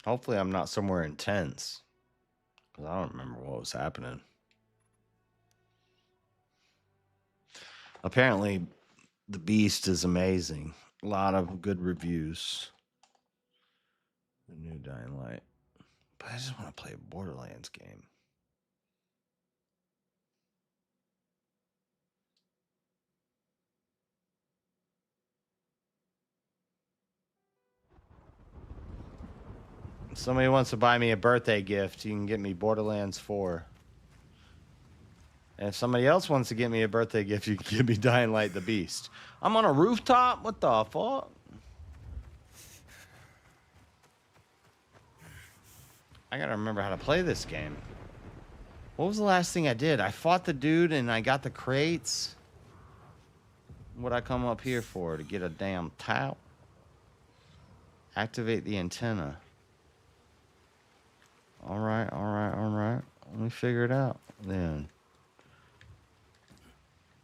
Hopefully I'm not somewhere intense, because I don't remember what was happening. Apparently, The Beast is amazing. A lot of good reviews. The new Dying Light. But I just want to play a Borderlands game. If somebody wants to buy me a birthday gift, you can get me Borderlands 4. And if somebody else wants to get me a birthday gift, you can give me Dying Light the Beast. I'm on a rooftop? What the fuck? I gotta remember how to play this game. What was the last thing I did? I fought the dude and I got the crates. What'd I come up here for? To get a damn towel? Activate the antenna. Alright. Let me figure it out then.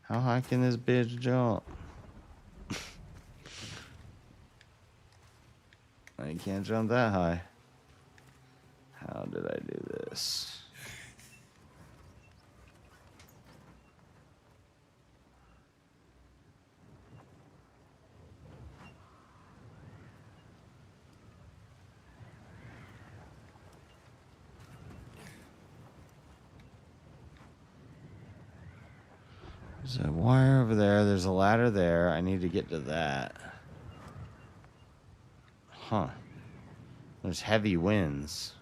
How high can this bitch jump? I can't jump that high. How did I do this? There's a wire over there. There's a ladder there. I need to get to that. Huh. There's heavy winds.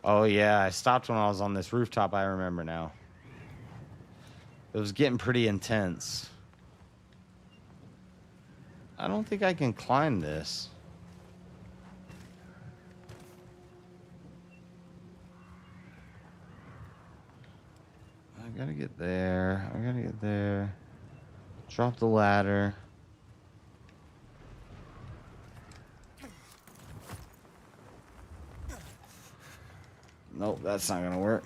Oh, yeah. I stopped when I was on this rooftop. I remember now. It was getting pretty intense. I don't think I can climb this. I gotta get there. I gotta get there. Drop the ladder. Nope, that's not gonna work.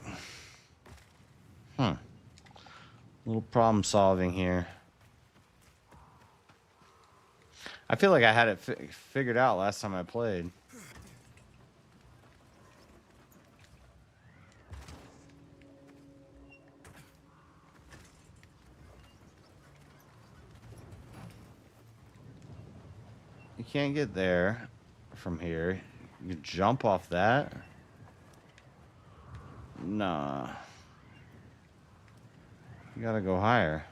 Little problem solving here. I feel like I had it figured out last time I played. You can't get there from here. You jump off that? Nah. You gotta go higher.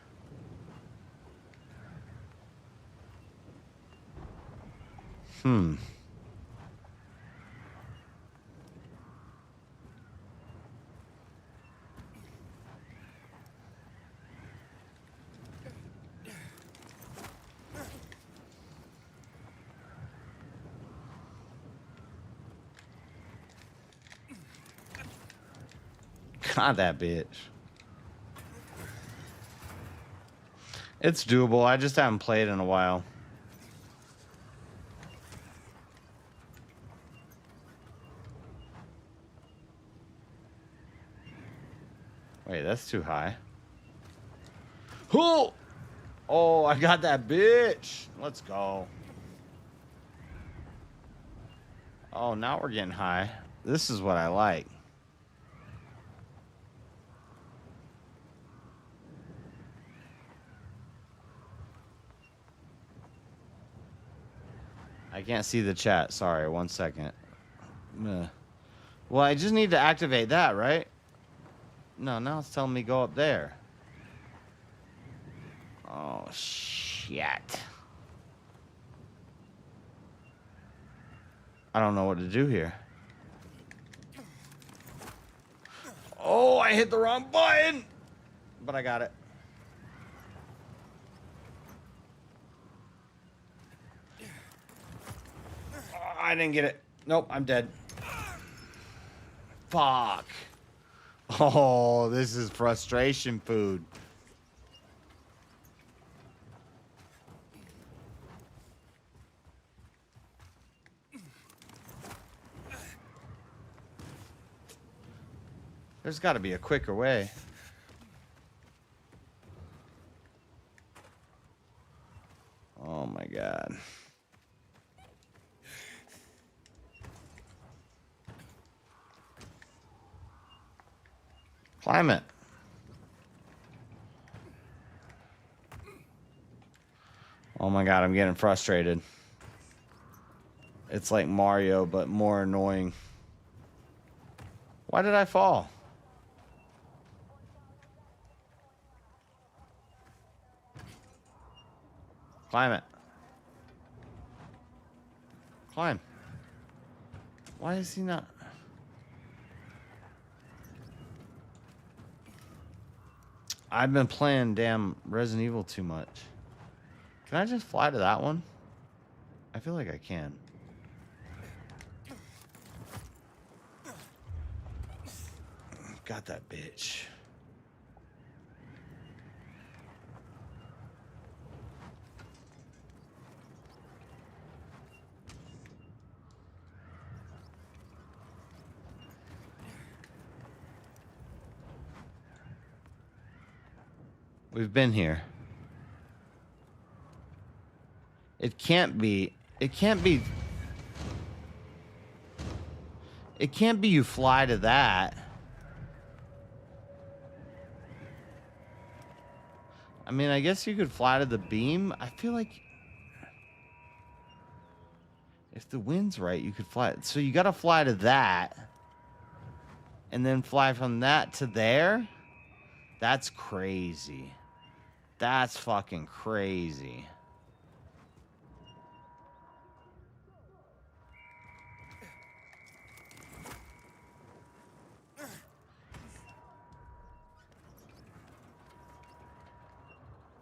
God, that bitch. It's doable. I just haven't played in a while. Wait, that's too high. Oh, I got that bitch. Let's go. Oh, now we're getting high. This is what I like. I can't see the chat. Sorry, 1 second. Well, I just need to activate that, right? No, now it's telling me go up there. Oh, shit. I don't know what to do here. Oh, I hit the wrong button. But I got it. Oh, I didn't get it. Nope, I'm dead. Fuck. Oh, this is frustration food. There's got to be a quicker way. Oh my God. Climb it. Oh my God, I'm getting frustrated. It's like Mario, but more annoying. Why did I fall? Climb it. Climb. Why is he not? I've been playing damn Resident Evil too much. Can I just fly to that one? I feel like I can. Got that bitch. We've been here. It can't be. It can't be. It can't be you fly to that. I mean, I guess you could fly to the beam. I feel like if the wind's right, you could fly. So you got to fly to that and then fly from that to there. That's crazy. That's fucking crazy.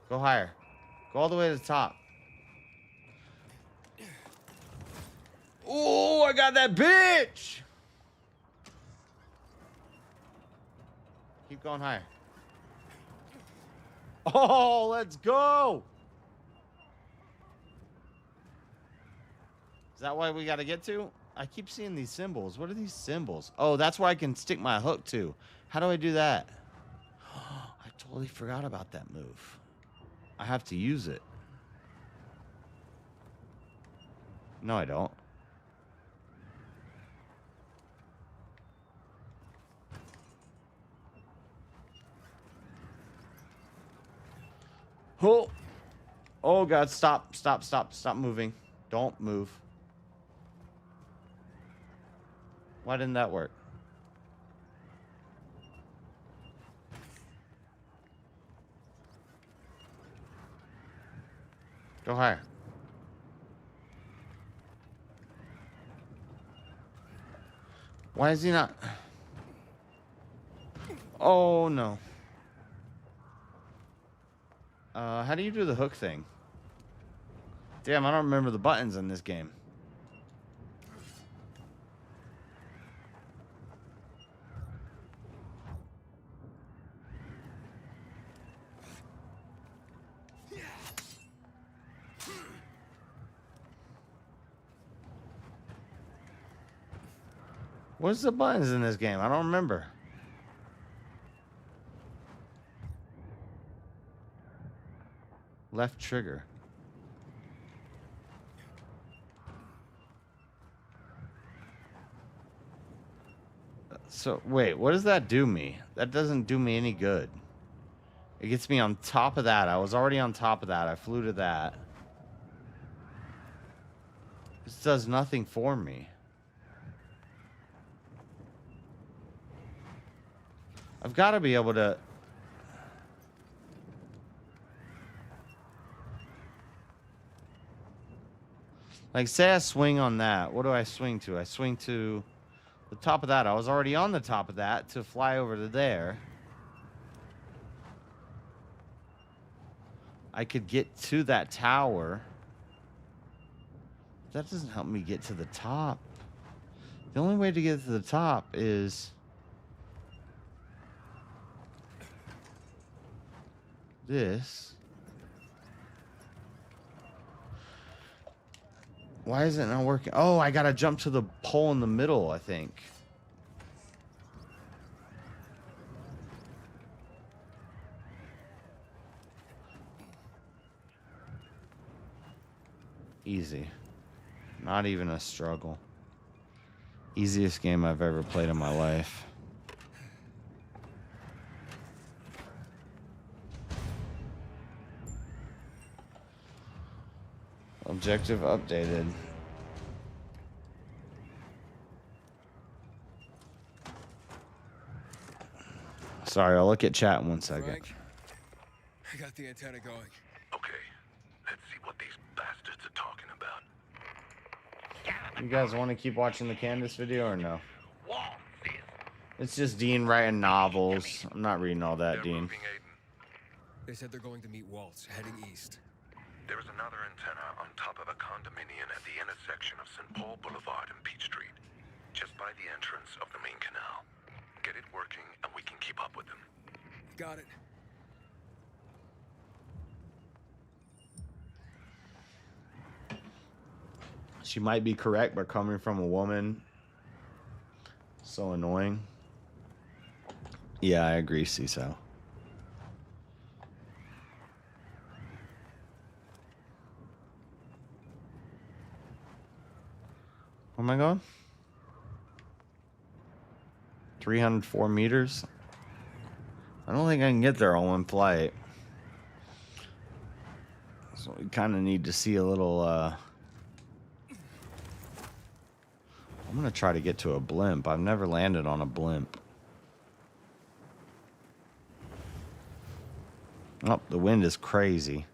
Go higher. Go all the way to the top. Oh, I got that bitch. Keep going higher. Oh, let's go. Is that why we got to get to? I keep seeing these symbols. What are these symbols? Oh, that's where I can stick my hook to. How do I do that? I totally forgot about that move. I have to use it. No, I don't. Oh, oh God, stop, stop, stop, stop moving. Don't move. Why didn't that work? Go higher. Why is he not? Oh, no. How do you do the hook thing? Damn, I don't remember the buttons in this game. What's the buttons in this game? I don't remember. Left trigger. So, wait, what does that do me? That doesn't do me any good. It gets me on top of that. I was already on top of that. I flew to that. This does nothing for me. I've got to be able to... Like, say I swing on that. What do I swing to? I swing to the top of that. I was already on the top of that to fly over to there. I could get to that tower. That doesn't help me get to the top. The only way to get to the top is... this. Why is it not working? Oh, I gotta jump to the pole in the middle, I think. Easy. Not even a struggle. Easiest game I've ever played in my life. Objective updated. Sorry, I'll look at chat in 1 second. Frank, I got the antenna going. Okay, let's see what these bastards are talking about. You guys want to keep watching the Candace video or no? It's just Dean writing novels. I'm not reading all that, Dean. They said they're going to meet Waltz, heading east. There is another antenna on top of a condominium at the intersection of St. Paul Boulevard and Peach Street, just by the entrance of the main canal. Get it working and we can keep up with them. Got it. She might be correct, but coming from a woman, so annoying. Yeah, I agree, CISO. Where am I going? 304 meters. I don't think I can get there on one flight. So we kind of need to see a little, I'm going to try to get to a blimp. I've never landed on a blimp. Oh, the wind is crazy.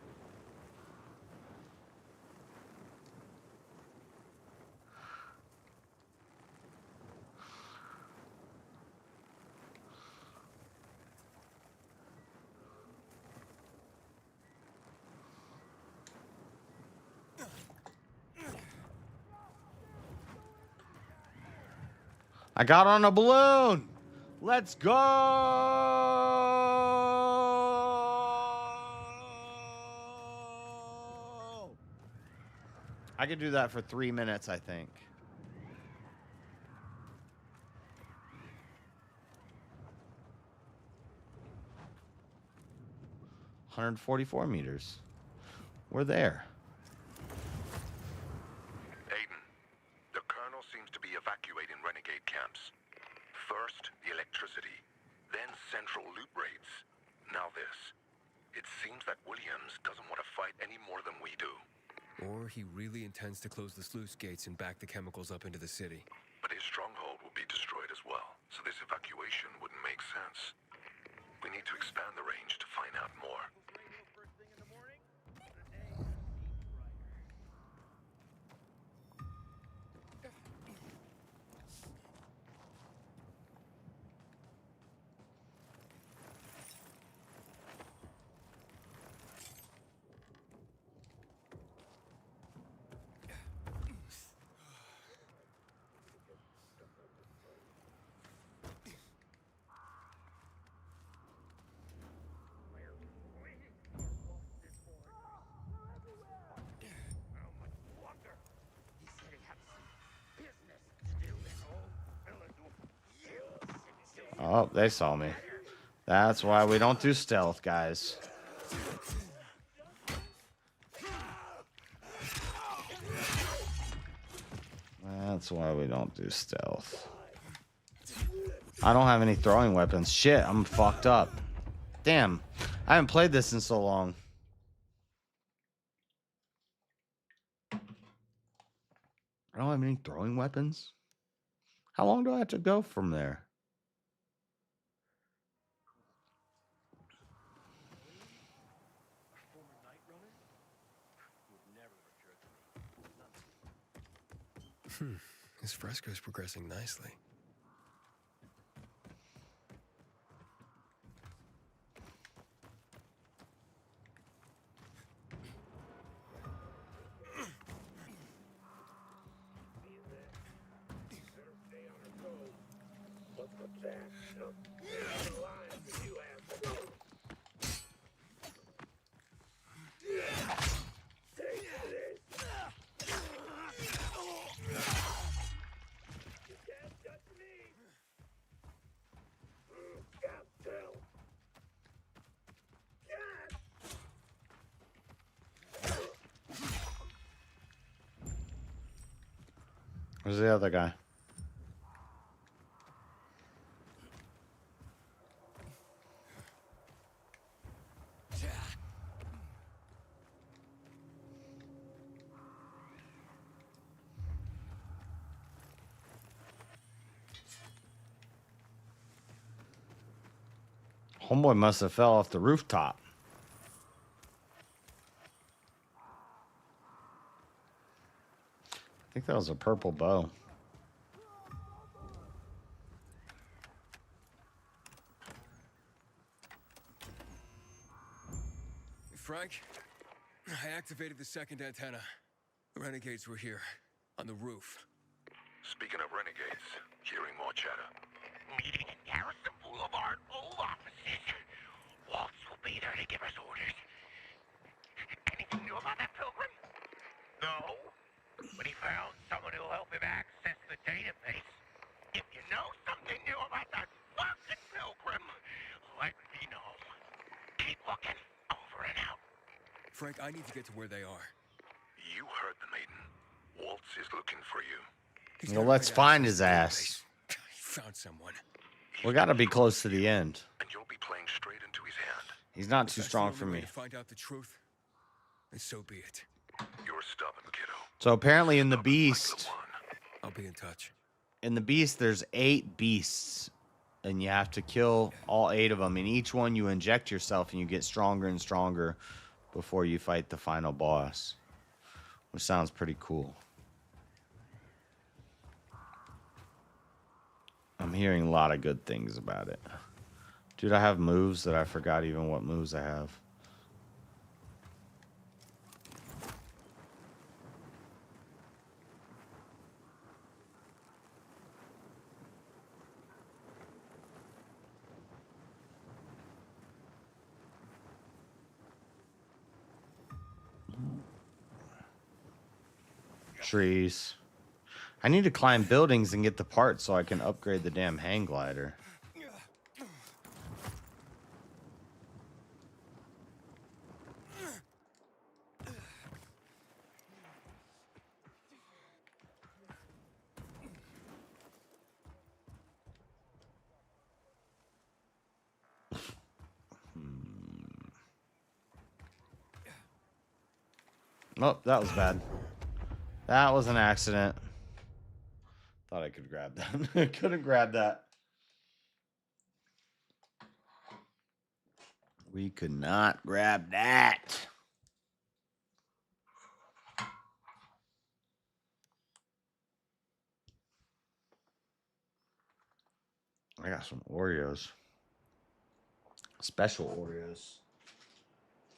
I got on a balloon. Let's go. I could do that for 3 minutes, I think. $144 meters. We're there. Aiden, the colonel seems to be evacuating renegade camps. First, the electricity, then central loot raids. Now this. It seems that Williams doesn't want to fight any more than we do. Or he really intends to close the sluice gates and back the chemicals up into the city. But his stronghold will be destroyed as well, so this evacuation wouldn't make sense. We need to expand the range to find out more. Oh, they saw me. That's why we don't do stealth, guys. That's why we don't do stealth. I don't have any throwing weapons. Shit, I'm fucked up. Damn, I haven't played this in so long. I don't have any throwing weapons. How long do I have to go from there? This fresco's progressing nicely. Where's the other guy? Homeboy must have fell off the rooftop. I think that was a purple bow. Frank, I activated the second antenna. The renegades were here, on the roof. Speaking of renegades, hearing more chatter. Meeting in Garrison Boulevard, old offices. Waltz will be there to give us orders. Anything new about that pilgrim? No. But he found someone who'll help him access the database. If you know something new about that fucking pilgrim, let me know. Keep looking. Over and out. Frank, I need to get to where they are. You heard the maiden. Waltz is looking for you. Well, let's find his ass. Found someone. We gotta be close to the end. And you'll be playing straight into his hand. He's not If too that's the strong only for way me. to find out the truth, then so be it. You're stubborn, kiddo. So apparently in the beast, I'll be in touch. there's 8 beasts. And you have to kill all 8 of them. And each one you inject yourself and you get stronger and stronger before you fight the final boss. Which sounds pretty cool. I'm hearing a lot of good things about it. Dude, I have moves that I forgot even what moves I have. Trees. I need to climb buildings and get the parts so I can upgrade the damn hang glider. Oh, that was bad. That was an accident. Thought I could grab that. Couldn't grab that. We could not grab that. I got some Oreos. Special Oreos.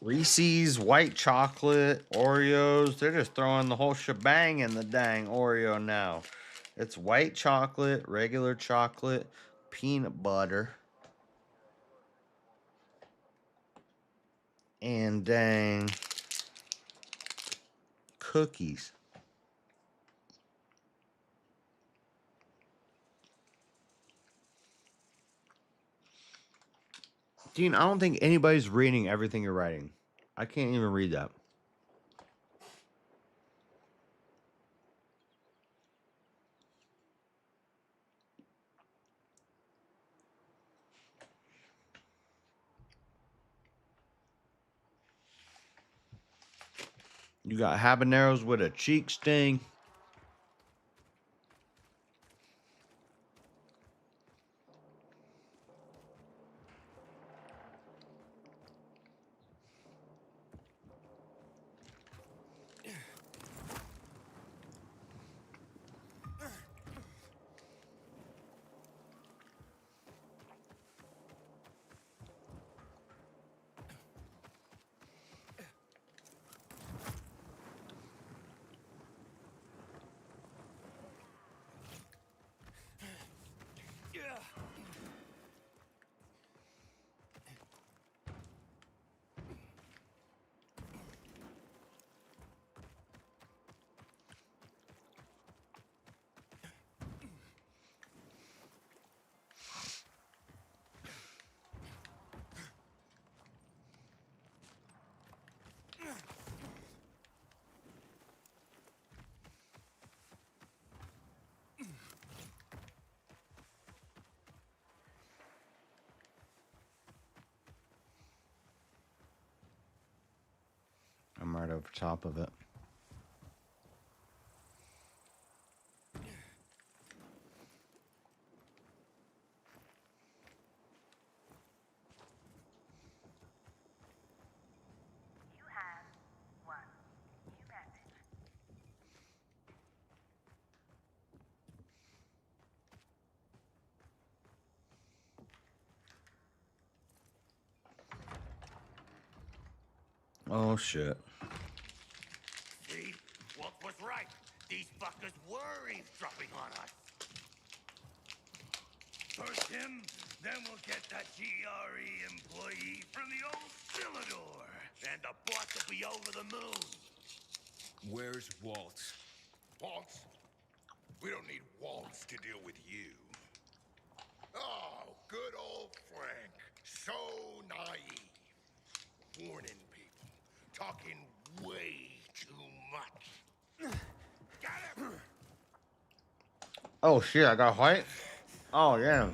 Reese's, white chocolate, Oreos. They're just throwing the whole shebang in the dang Oreo now. It's white chocolate, regular chocolate, peanut butter, and dang cookies. Dean, I don't think anybody's reading everything you're writing. I can't even read that. You got habaneros with a cheek sting. I'm right over top of it. Oh shit. See? Walt was right. These fuckers were eavesdropping on us. First him, then we'll get that GRE employee from the old Philidor. And the boss will be over the moon. Where's Waltz? Waltz? We don't need Waltz to deal with you. Oh, good old Frank. So naive. Warning people. Talking way too much. Got him! Oh shit, I got white? Oh yeah.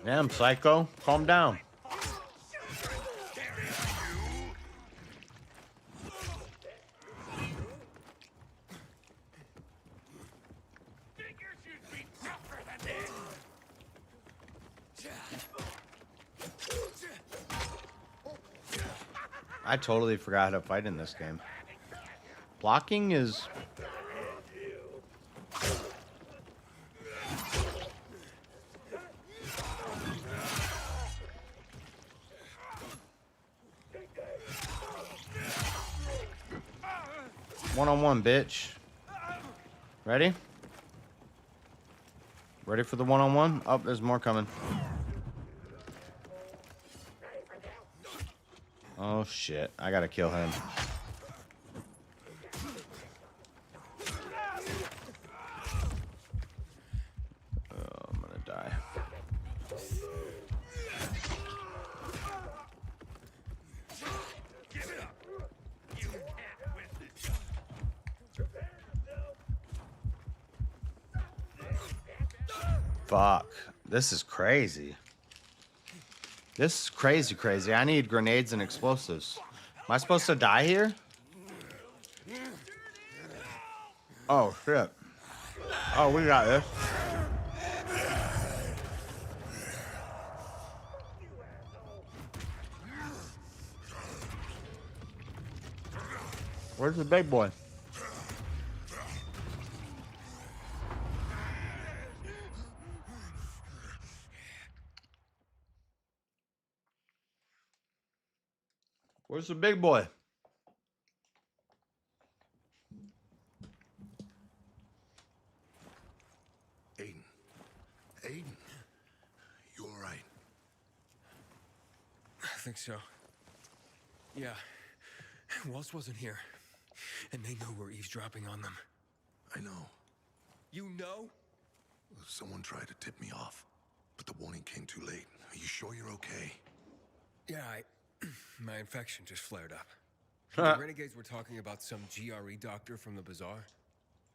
Damn, psycho. Calm down. I totally forgot how to fight in this game. Blocking is... One-on-one, bitch. Ready? Ready for the one-on-one? Oh, there's more coming. Oh, shit. I gotta kill him. Oh, I'm gonna die. Fuck. This is crazy. This is crazy, crazy. I need grenades and explosives. Am I supposed to die here? Oh, shit. Oh, we got this. Where's the big boy? Where's the big boy? Aiden. Aiden. You all right? I think so. Yeah. Waltz wasn't here. And they know we're eavesdropping on them. I know. You know? Someone tried to tip me off, but the warning came too late. Are you sure you're okay? Yeah, my infection just flared up. The renegades were talking about some GRE doctor from the bazaar.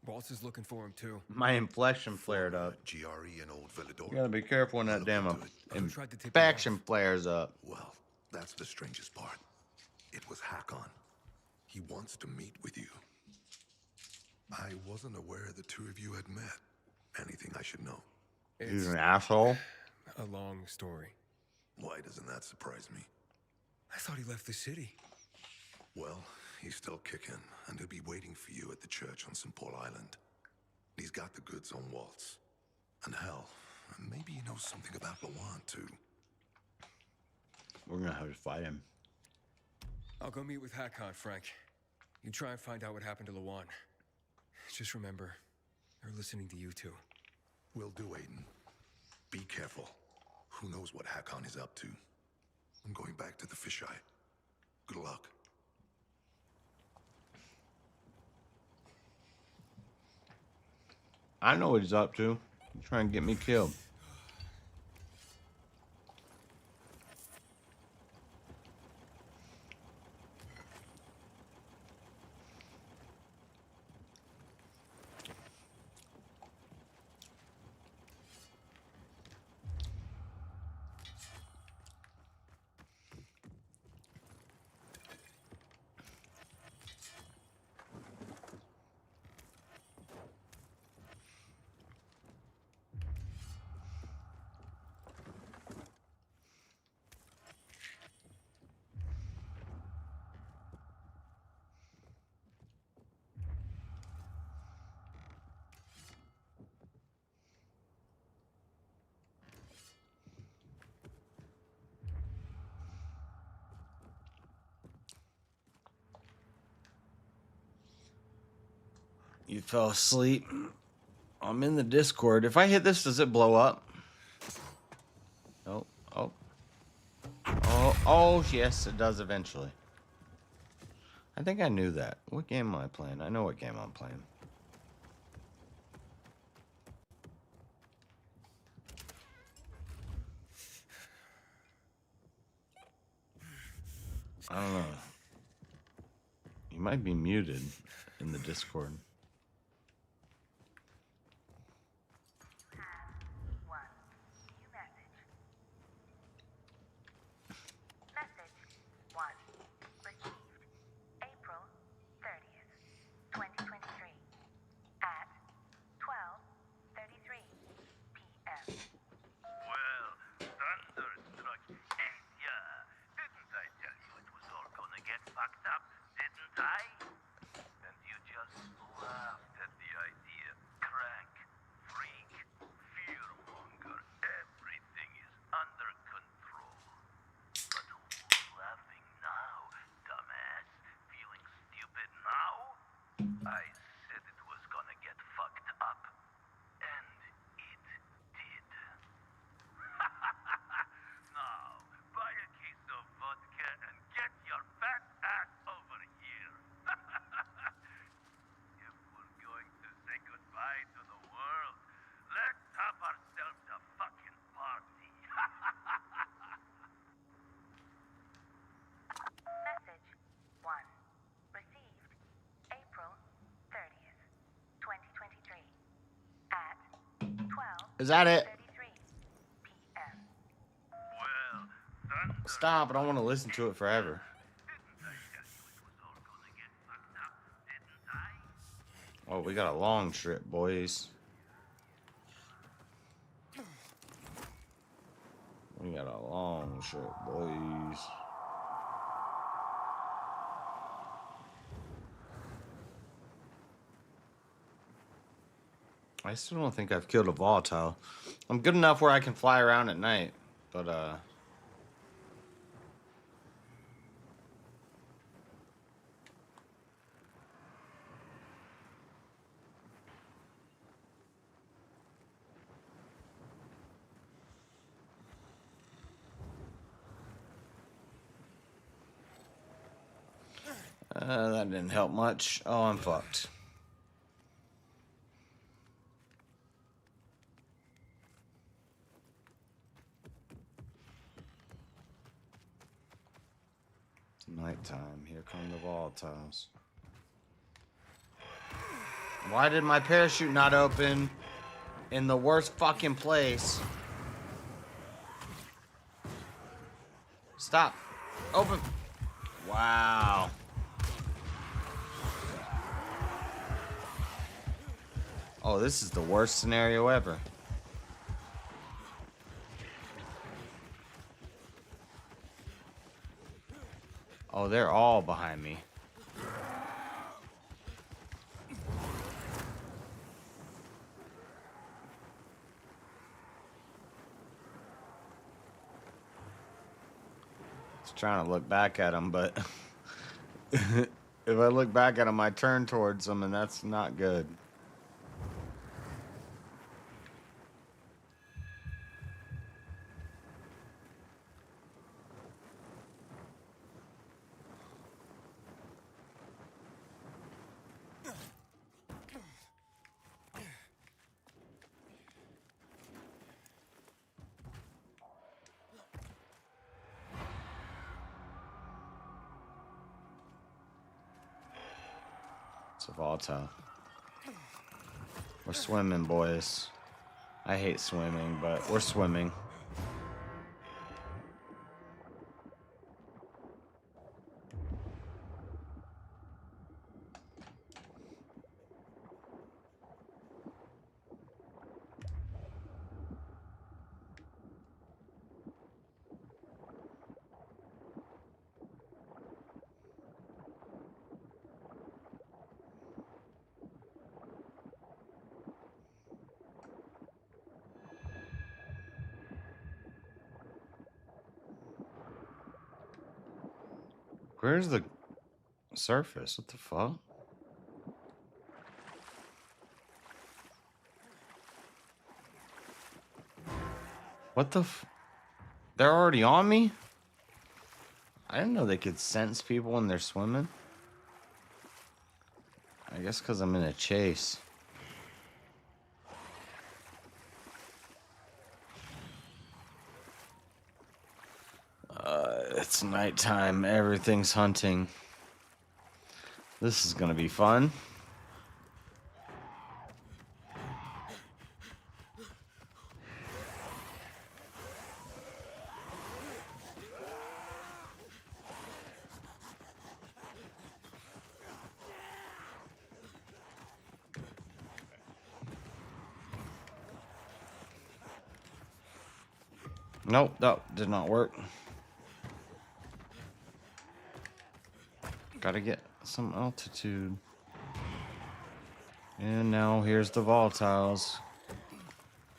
Waltz is looking for him too. My inflection flared up. GRE and old Villador. You gotta be careful when that damn Who tried to tip you infection flares up. Well, that's the strangest part. It was Hakon. He wants to meet with you. I wasn't aware the two of you had met. Anything I should know? He's an asshole. A long story. Why doesn't that surprise me? I thought he left the city. Well, he's still kicking, and he'll be waiting for you at the church on St. Paul Island. He's got the goods on Waltz. And hell, maybe he knows something about Lawan, too. We're gonna have to fight him. I'll go meet with Hakon, Frank. You try and find out what happened to Lawan. Just remember, they're listening to you too. Will do, Aiden. Be careful. Who knows what Hakon is up to? I'm going back to the fisheye. Good luck. I know what he's up to. He's trying to get me killed. You fell asleep. I'm in the Discord. If I hit this, does it blow up? Oh, oh. Oh, yes, it does eventually. I think I knew that. What game am I playing? I know what game I'm playing. I don't know. You might be muted in the Discord. I said it was gonna get fucked up. And it did. Now, buy a case of vodka and get your fat ass over here. If we're going to say goodbye to the world, let's have ourselves a fucking party. Message 1. Received April 30th, 2023 at 12:33 Is that it? p.m. Stop. I don't want to listen to it forever. Oh, we got a long trip, boys. We got a long trip, boys. I still don't think I've killed a volatile. I'm good enough where I can fly around at night, but that didn't help much. Oh, I'm fucked. nighttime. Here come the volatiles. Why did my parachute not open in the worst fucking place? Stop. Open. Wow. Oh, this is the worst scenario ever. Oh, they're all behind me. Trying to look back at them, but if I look back at them, I turn towards them, and that's not good. It's a volatile. We're swimming, boys. I hate swimming, but we're swimming. Where's the surface? What the fuck? What the They're already on me? I didn't know they could sense people when they're swimming. I guess because I'm in a chase. It's nighttime. Everything's hunting. This is gonna be fun. Nope, that did not work. Gotta get some altitude. And now here's the volatiles.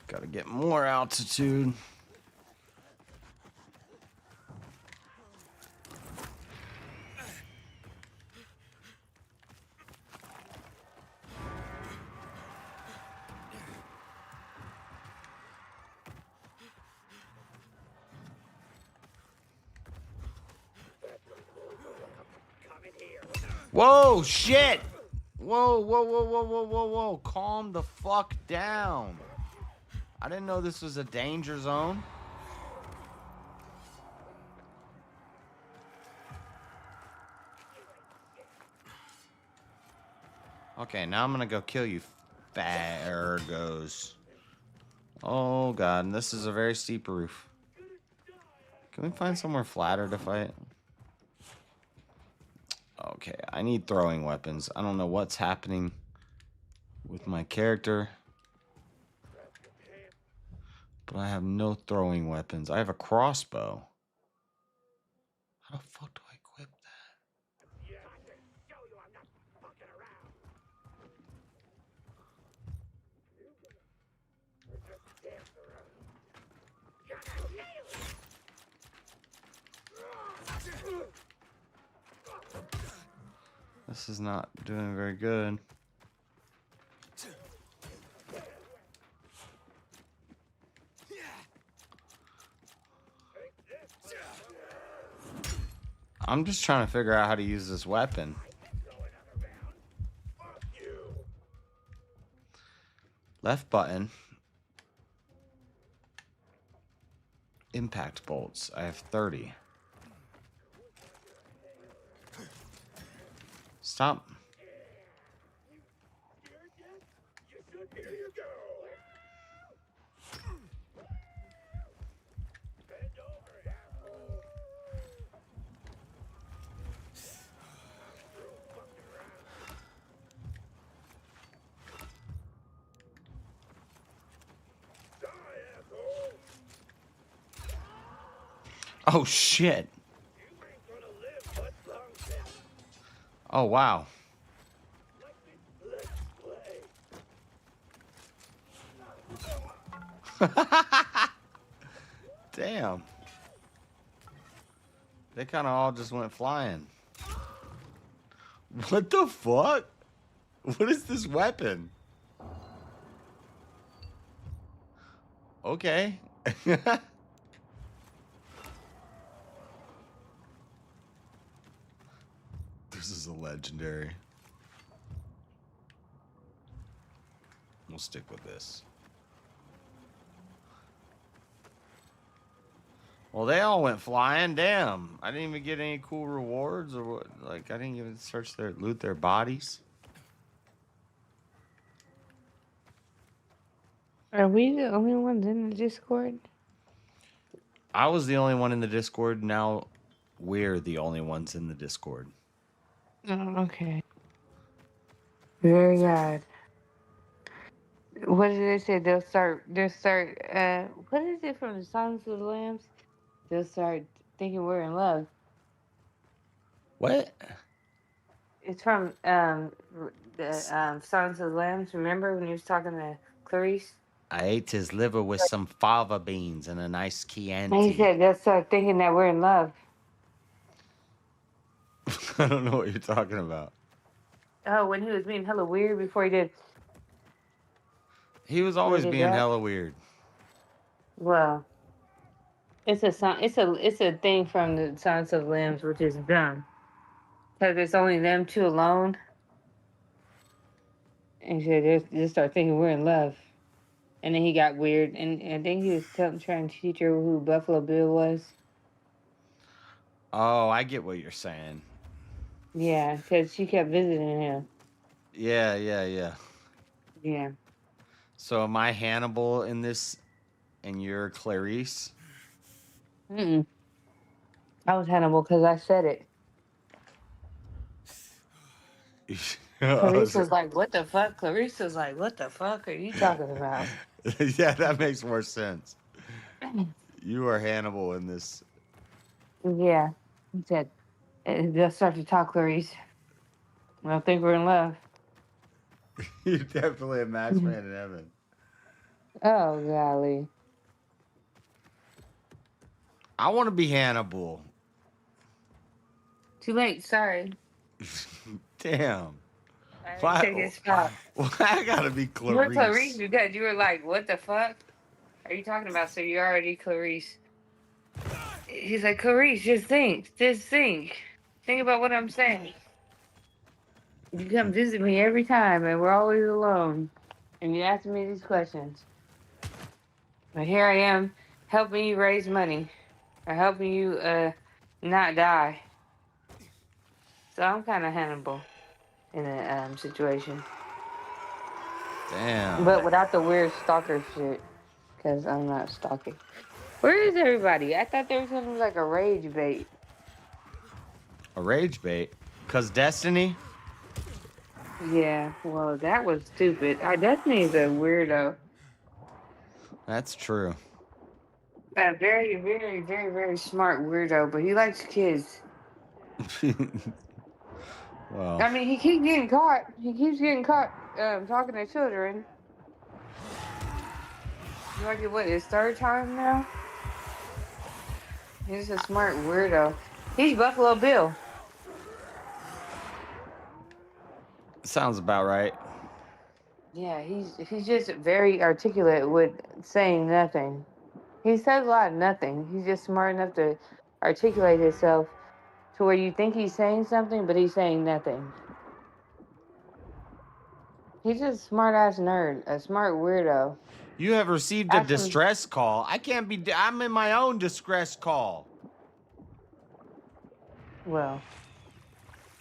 Gotta get more altitude. Whoa, shit! Whoa, whoa, whoa, whoa, whoa, whoa, whoa. Calm the fuck down. I didn't know this was a danger zone. Okay, now I'm gonna go kill you, Fargos. Oh god, and this is a very steep roof. Can we find somewhere flatter to fight? Okay, I need throwing weapons. I don't know what's happening with my character, but I have no throwing weapons. I have a crossbow. How the fuck do I equip that? This is not doing very good. I'm just trying to figure out how to use this weapon. Left button. Impact bolts. I have 30. Stop. Oh shit. Oh wow. Damn. They kind of all just went flying. What the fuck? What is this weapon? Okay. This is a legendary. We'll stick with this. Well, they all went flying. Damn. I didn't even get any cool rewards or what. Like, I didn't even loot their bodies. Are we the only ones in the Discord? I was the only one in the Discord. Now we're the only ones in the Discord. Oh, okay. Very good. What did they say? They'll start, what is it from the Silence of the Lambs? They'll start thinking we're in love. What? It's from the Silence of the Lambs. Remember when he was talking to Clarice? I ate his liver with some fava beans and a nice And he Chianti. said they'll start thinking that we're in love. I don't know what you're talking about. Oh, when he was being hella weird before he did. He was always did being that? hella weird. Well, it's a song. It's a thing from the Silence of the Lambs, which is dumb, because it's only them two alone. And so they just start thinking we're in love, and then he got weird, and I think he was trying to teach her who Buffalo Bill was. Oh, I get what you're saying. Yeah, because she kept visiting him. Yeah. Yeah. So am I Hannibal in this and you're Clarice? Mm-mm. I was Hannibal because I said it. Clarice was like, "What the fuck?" Clarice was like, "What the fuck are you talking about?" Yeah, that makes more sense. You are Hannibal in this. Yeah, he said, "They'll start to talk, Clarice. I don't think we're in love." You're definitely a match made in heaven. Oh golly. I want to be Hannibal. Too late. Sorry. Damn. I didn't take his spot. Why I gotta be You're Clarice? Clarice because you were like, "What the fuck are you talking about?" So you're already Clarice. He's like, "Clarice, just think. Think about what I'm saying. You come visit me every time, and we're always alone, and you ask me these questions. But here I am, helping you raise money, or helping you not die. So I'm kind of Hannibal in a situation, Damn. but without the weird stalker shit, because I'm not stalking. Where is everybody? I thought there was gonna be like a rage bait. A rage bait? Cause Destiny? Yeah, well, that was stupid. Destiny is a weirdo. That's true. A very, very, very, very smart weirdo, but he likes kids. Well, I mean, he keeps getting caught. He keeps getting caught talking to children. Like, what, his third time now? He's a smart weirdo. He's Buffalo Bill. sounds about right. Yeah, he's just very articulate with saying nothing. He says a lot of nothing. He's just smart enough to articulate himself to where you think he's saying something, but he's saying nothing. He's just a smart ass nerd, a smart weirdo. You have received a distress call. I can't be. I'm in my own distress call. Well,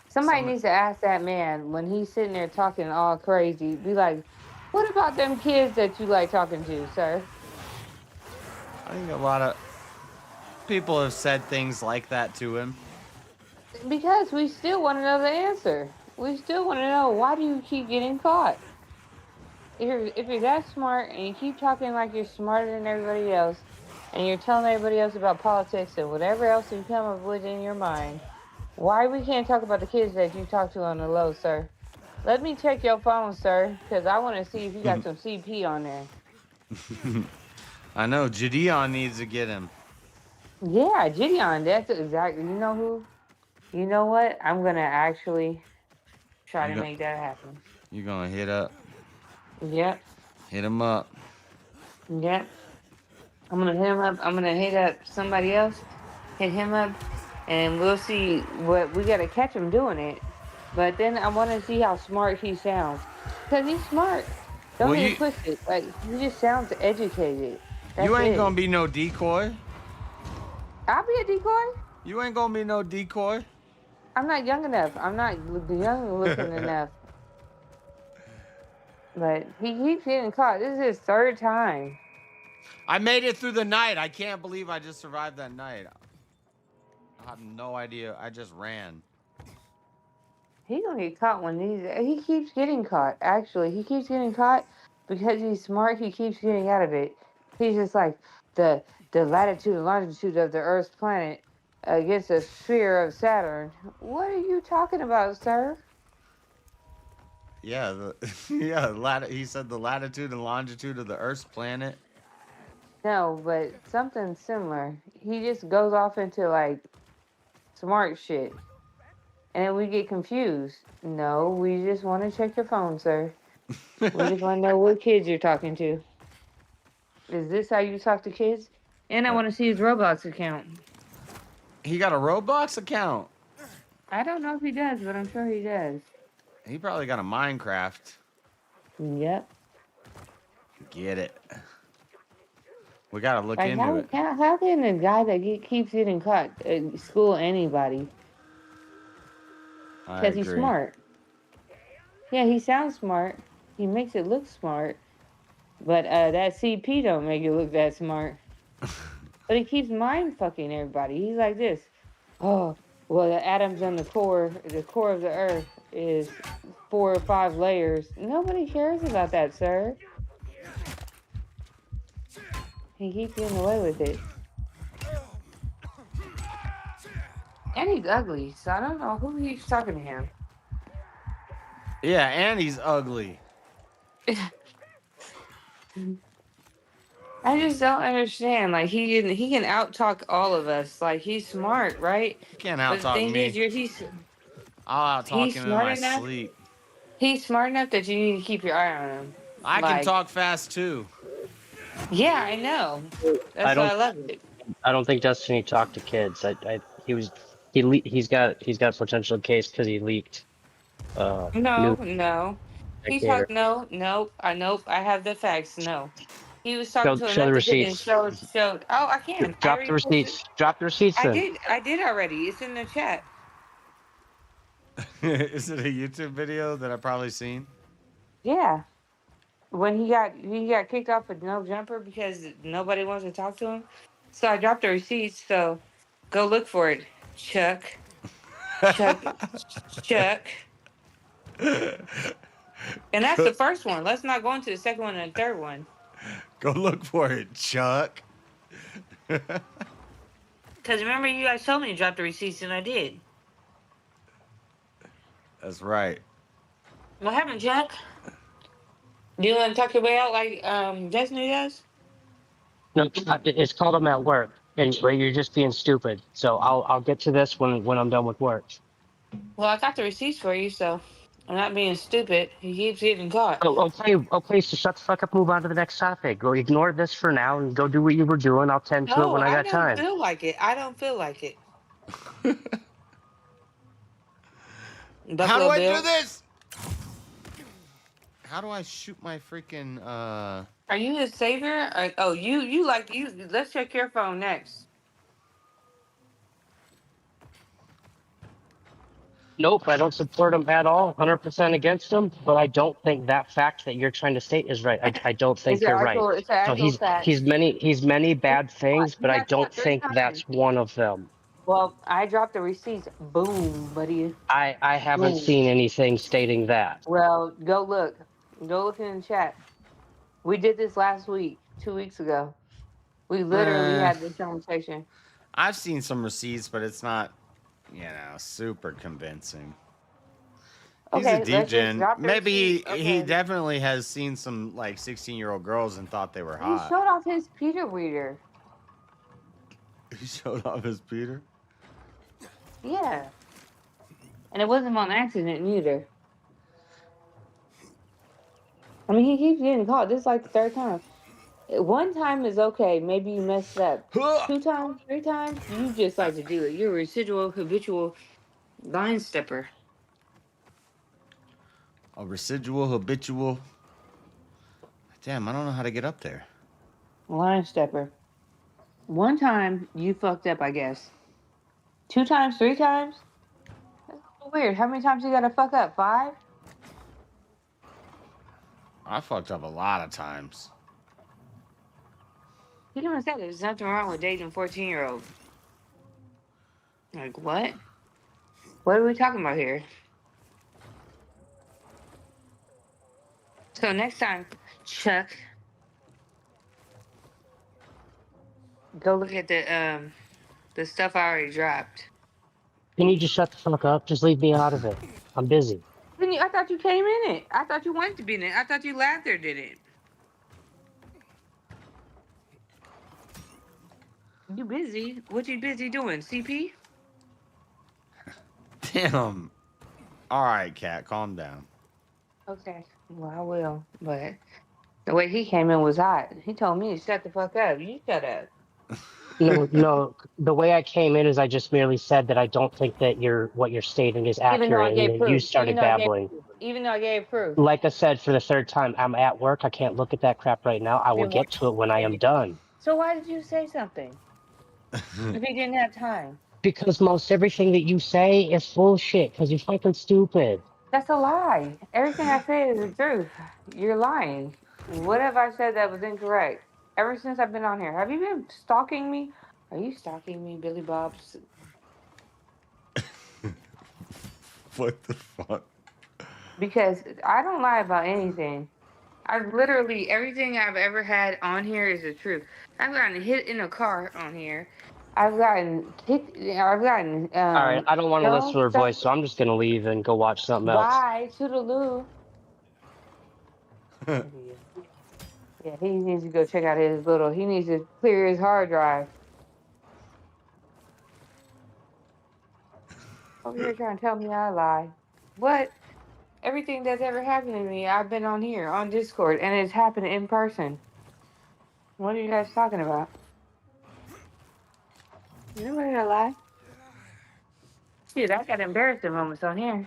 Somebody needs to ask that man when he's sitting there talking all crazy. Be like, "What about them kids that you like talking to, sir?" I think a lot of people have said things like that to him. Because we still want to know the answer. We still want to know, why do you keep getting caught? If you're that smart and you keep talking like you're smarter than everybody else, and you're telling everybody else about politics and whatever else you come up with in your mind, why we can't talk about the kids that you talk to on the low, sir? Let me check your phone, sir, because I want to see if you got some CP on there. I know Gideon needs to get him. Yeah, Gideon, that's exactly. You know who? You know what? I'm gonna actually try to make that happen. You're gonna hit up. Yep. Hit him up. Yep. I'm gonna hit him up. I'm gonna hit up somebody else, hit him up, and we'll see what we gotta catch him doing it. But then I want to see how smart he sounds, cause he's smart. Don't get it twisted. Like, he just sounds educated. You ain't it. gonna be no decoy. I'll be a decoy. You ain't gonna be no decoy. I'm not young enough. I'm not young looking enough. But he keeps getting caught. This is his third time. I made it through the night. I can't believe I just survived that night. I have no idea. I just ran. He's gonna get caught he keeps getting caught. Actually, he keeps getting caught because he's smart. He keeps getting out of it. He's just like the latitude and longitude of the Earth's planet against the sphere of Saturn. What are you talking about, sir? Yeah, he said the latitude and longitude of the Earth's planet. No, but something similar. He just goes off into like smart shit. And then we get confused. No, we just want to check your phone, sir. We just want to know what kids you're talking to. Is this how you talk to kids? And I want to see his Roblox account. He got a Roblox account. I don't know if he does, but I'm sure he does. He probably got a Minecraft. Yep. Get it. We gotta look Like, into it. how can a guy that keeps getting caught school anybody? I Because he's agree. smart. Yeah, he sounds smart. He makes it look smart. But that CP don't make it look that smart. But he keeps mind fucking everybody. He's like this. Oh, well, the atoms on the core of the Earth is 4 or 5 layers. Nobody cares about that, sir. He keeps getting away with it. And he's ugly, so I don't know who keeps talking to him. Yeah, and he's ugly. I just don't understand. Like, he can out-talk all of us. Like, he's smart, right? You can't But the out-talk thing me. is, I'll out-talk he's him in smart my enough. sleep. He's smart enough that you need to keep your eye on him. I Like, can talk fast too. Yeah, I know. That's why I love it. I don't think Destiny talked to kids. He's got a potential case because he leaked. No. He Indicator. talked. Nope. I have the facts. No. He was talking to Show the another kid and receipts. showed. Oh, I can. I Drop already the posted- receipts. Drop the receipts. I Then. did already. It's in the chat. Is it a YouTube video that I've probably seen? Yeah. When he got kicked off with no jumper because nobody wants to talk to him. So I dropped the receipts. So go look for it, Chuck. Chuck. And that's the first one. Let's not go into the second one and the third one. Go look for it, Chuck. Because remember, you guys told me to drop the receipts, and I did. That's right. What happened, Jack? Do you want to talk your way out like Destiny does? No, it's called I'm at work, and you're just being stupid. So I'll get to this when I'm done with work. Well, I got the receipts for you, so I'm not being stupid. He keeps getting caught. Oh, okay. So shut the fuck up. Move on to the next topic. Go ignore this for now and go do what you were doing. I'll tend to it No, when I got don't time. feel like it. I don't feel like it. How do I Bill? do this? How do I shoot my freaking Are you his savior? Or, you. Let's check your phone next. Nope, I don't support him at all. 100% against him. But I don't think that fact that you're trying to state is right. I don't think you're right. It's an So actual fact. he's many bad things, You but I got caught don't 3 think times. that's one of them. Well, I dropped the receipts. Boom, buddy. I haven't Boom. seen anything stating that. Well, go look. Go look in the chat. We did this last week, 2 weeks ago. We literally had this conversation. I've seen some receipts, but it's not, super convincing. He's Okay, a let's just DJ. drop the Maybe he receipts. Okay. definitely has seen some 16-year-old girls and thought they were He hot. showed off his Peter reader. He showed off his Peter. Yeah. And it wasn't on accident either. I mean, he keeps getting caught. This is like the 3rd time. 1 time is okay. Maybe you messed up. 2 times, 3 times, you just like to do it. You're a residual, habitual line stepper. A residual, habitual. Damn, I don't know how to get up there. Line stepper. 1 time, you fucked up, I guess. 2 times, 3 times? That's weird. How many times you gotta fuck up? 5? I fucked up a lot of times. He even said there's nothing wrong with dating a 14-year-old. Like, what? What are we talking about here? So next time, Chuck, go look at the stuff I already dropped. Can you just shut the fuck up? Just leave me out of it. I'm busy. I thought you came in it. I thought you wanted to be in it. I thought you laughed or did it. You busy? What you busy doing? CP? Damn. All right, Cat, calm down. Okay. Well, I will. But the way he came in was hot. He told me to shut the fuck up. You shut up. No. The way I came in is I just merely said that I don't think that what you're stating is Even though I accurate, gave and proof. then you started babbling. Even though I gave proof. Like I said, for the 3rd time, I'm at work. I can't look at that crap right now. I will Then get to it when I am done. So why did you say something? If he didn't have time. Because most everything that you say is bullshit. Because you're fucking stupid. That's a lie. Everything I say is the truth. You're lying. What have I said that was incorrect? Ever since I've been on here. Have you been stalking me? Are you stalking me, Billy Bob's? What the fuck? Because I don't lie about anything. I've literally, everything I've ever had on here is the truth. I've gotten hit in a car on here. I've gotten kicked. I've gotten. All right, I don't want to listen to her voice, so I'm just gonna leave and go watch something else. Bye, toodaloo. Yeah, he needs to go check out his little. He needs to clear his hard drive. Over here trying to tell me I lie. What? Everything that's ever happened to me, I've been on here on Discord, and it's happened in person. What are you guys talking about? You ready to lie? Dude, I got embarrassing moments on here.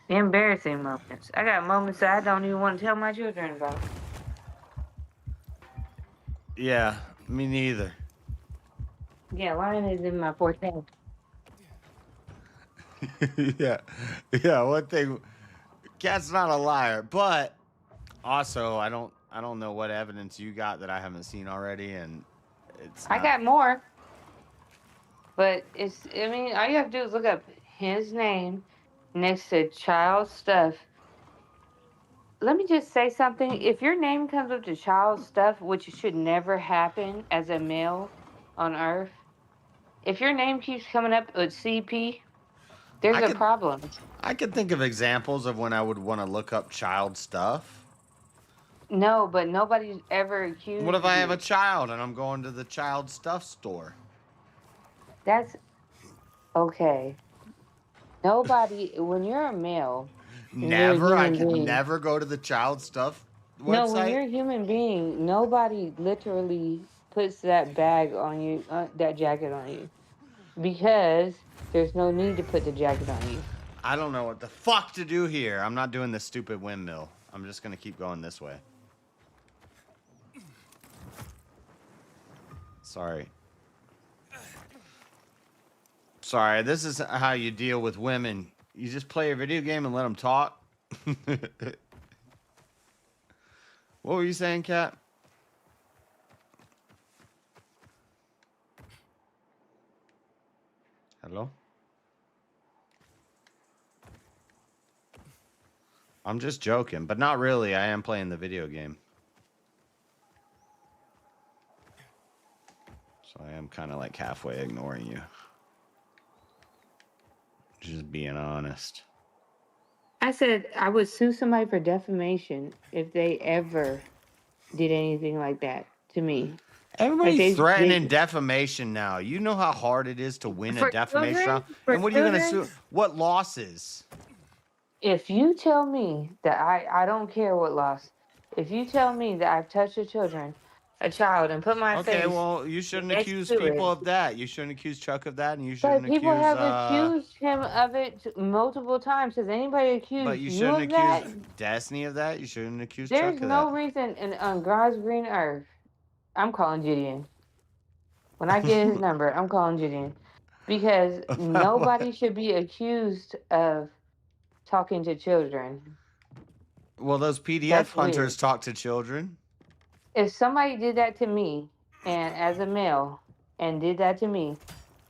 Embarrassing moments. I got moments that I don't even want to tell my children about. Yeah, me neither. Yeah, lying is in my forte. yeah. One thing, Cat's not a liar, but also I don't know what evidence you got that I haven't seen already, and it's. I got more, but I mean, all you have to do is look up his name next to child stuff. Let me just say something. If your name comes up to child stuff, which should never happen as a male on Earth, if your name keeps coming up with CP, there's a problem. I could think of examples of when I would want to look up child stuff. No, but nobody's ever accused. What if I you. have a child and I'm going to the child stuff store? That's okay. Nobody, when you're a male. and you're a Never. I human can being- never go to the child stuff website. No, when you're a human being, nobody literally puts that bag on you, that jacket on you, because there's no need to put the jacket on you. I don't know what the fuck to do here. I'm not doing this stupid windmill. I'm just gonna keep going this way. Sorry. Sorry, this is how you deal with women. You just play a video game and let them talk. What were you saying, Kat? Hello? I'm just joking, but not really. I am playing the video game. So I am kind of like halfway ignoring you. Just being honest. I said I would sue somebody for defamation if they ever did anything like that to me. Everybody's threatening defamation now. You know how hard it is to win a For defamation children? trial? For And what are you going to children? sue? What losses? If you tell me that I don't care what loss, if you tell me that I've touched a child and put my face. Okay, well, you shouldn't next accuse to people it. of that. You shouldn't accuse Chuck of that, and you But shouldn't people accuse. have accused him of it multiple times. Has anybody accused But you you shouldn't of that? accuse Destiny of that. You shouldn't accuse There's Chuck of no that. reason on God's green earth. I'm calling Gideon. When I get his number, I'm calling Gideon. Because nobody should be accused of talking to children. Well, those PDF That's hunters weird. talk to children. If somebody did that to me, and as a male, and did that to me,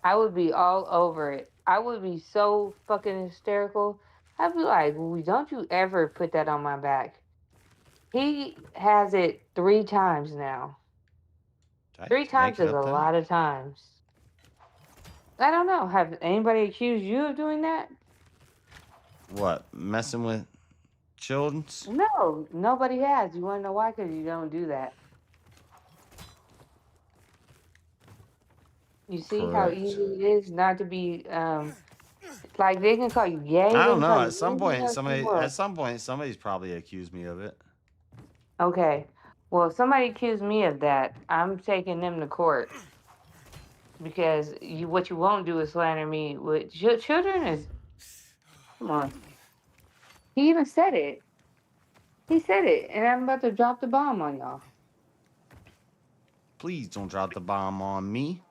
I would be all over it. I would be so fucking hysterical. I'd be like, "Well, don't you ever put that on my back." He has it 3 times now. Did I 3 make times it is a up then? lot of times. I don't know. Have anybody accused you of doing that? What? Messing with children's? No, nobody has. You want to know why? Because you don't do that. You see how Correct. easy it is not to be, like they can call you gay. I they don't can know. call At you some anything point, else you want. somebody's probably accused me of it. Okay. Well, if somebody accused me of that, I'm taking them to court. Because what you won't do is slander me with children is. Come on. He even said it. He said it, and I'm about to drop the bomb on y'all. Please don't drop the bomb on me.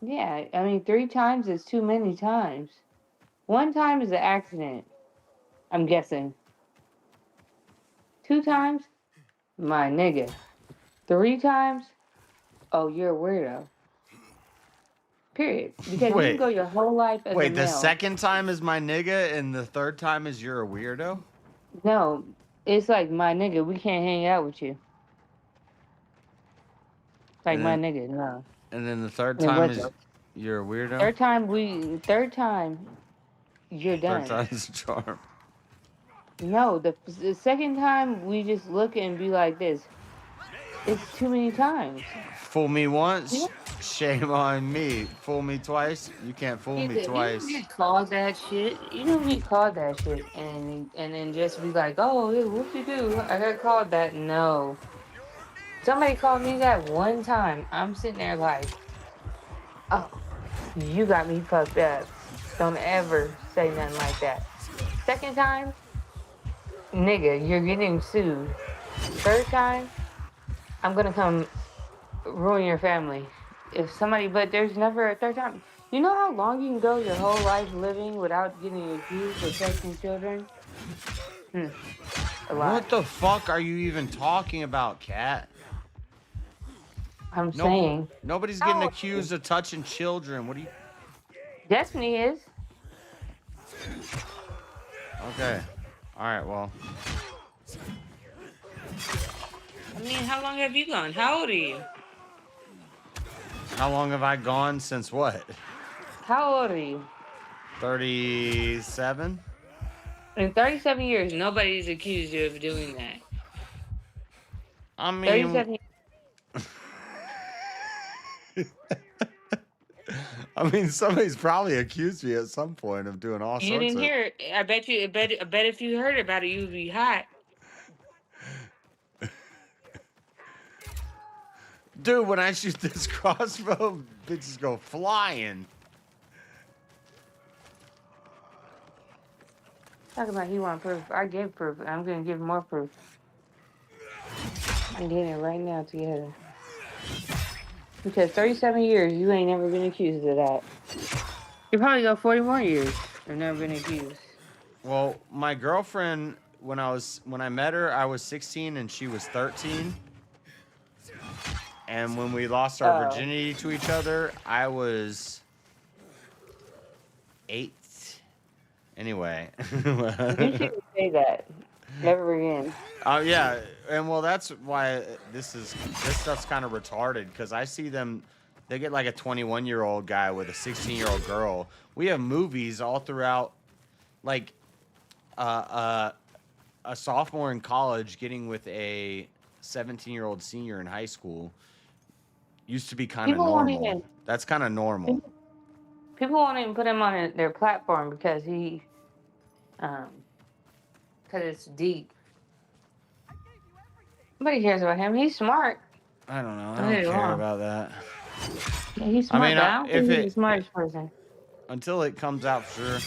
Yeah, I mean, 3 times is too many times. 1 time is an accident, I'm guessing. 2 times, my nigga. 3 times, oh, you're a weirdo. Period. Because you can Wait. go your whole life as a Wait, male. the second time is my nigga, and the third time is you're a weirdo? No, it's like, my nigga, we can't hang out with you. Like, And my then- nigga, no. And then the third And time what's is up? you're a weirdo? Third time, you're done. Third time's a charm. No, the second time we just look and be like this. It's too many times. Fool me once, Yeah. shame on me. Fool me twice, you can't fool me twice. You get called that shit. You don't get called that shit and then just be like, oh, whoop you do? I got called that. No. Somebody called me that 1 time. I'm sitting there like, oh, you got me fucked up. Don't ever say nothing like that. Second time, nigga, you're getting sued. Third time, I'm gonna come ruin your family. If somebody, but there's never a third time. You know how long you can go your whole life living without getting accused of touching children? A lot. What the fuck are you even talking about, Kat? I'm saying. Nobody's getting How- accused of touching children. What do you... Destiny is. Okay. Alright, well. I mean, how long have you gone? How old are you? How long have I gone since what? How old are you? 37? In 37 years, nobody's accused you of doing that. I mean... 37 I mean, somebody's probably accused me at some point of doing all You sorts didn't of... hear it. I bet if you heard about it, you'd be hot. Dude, when I shoot this crossbow, bitches go flying. Talking about he want proof. I gave proof. I'm gonna give more proof. I'm getting it right now together. Because 37 years, you ain't never been accused of that. You probably got 40 more years. I've never been accused. Well, my girlfriend, when I met her, I was 16 and she was 13. And when we lost our virginity to each other, I was 8. Anyway. You shouldn't say that. Never again. Yeah, and well, that's why this stuff's kind of retarded, because I see them, they get like a 21-year-old guy with a 16-year-old girl. We have movies all throughout, like a sophomore in college getting with a 17-year-old senior in high school used to be kind of People won't normal. even- That's kind of normal. People won't even put him on their platform because it's deep. Nobody cares about him. He's smart. I don't know. I Don't don't get me care wrong. about that. Yeah, he's smart. mean, but I don't if think he's it- the smartest person. Until it comes out, sure.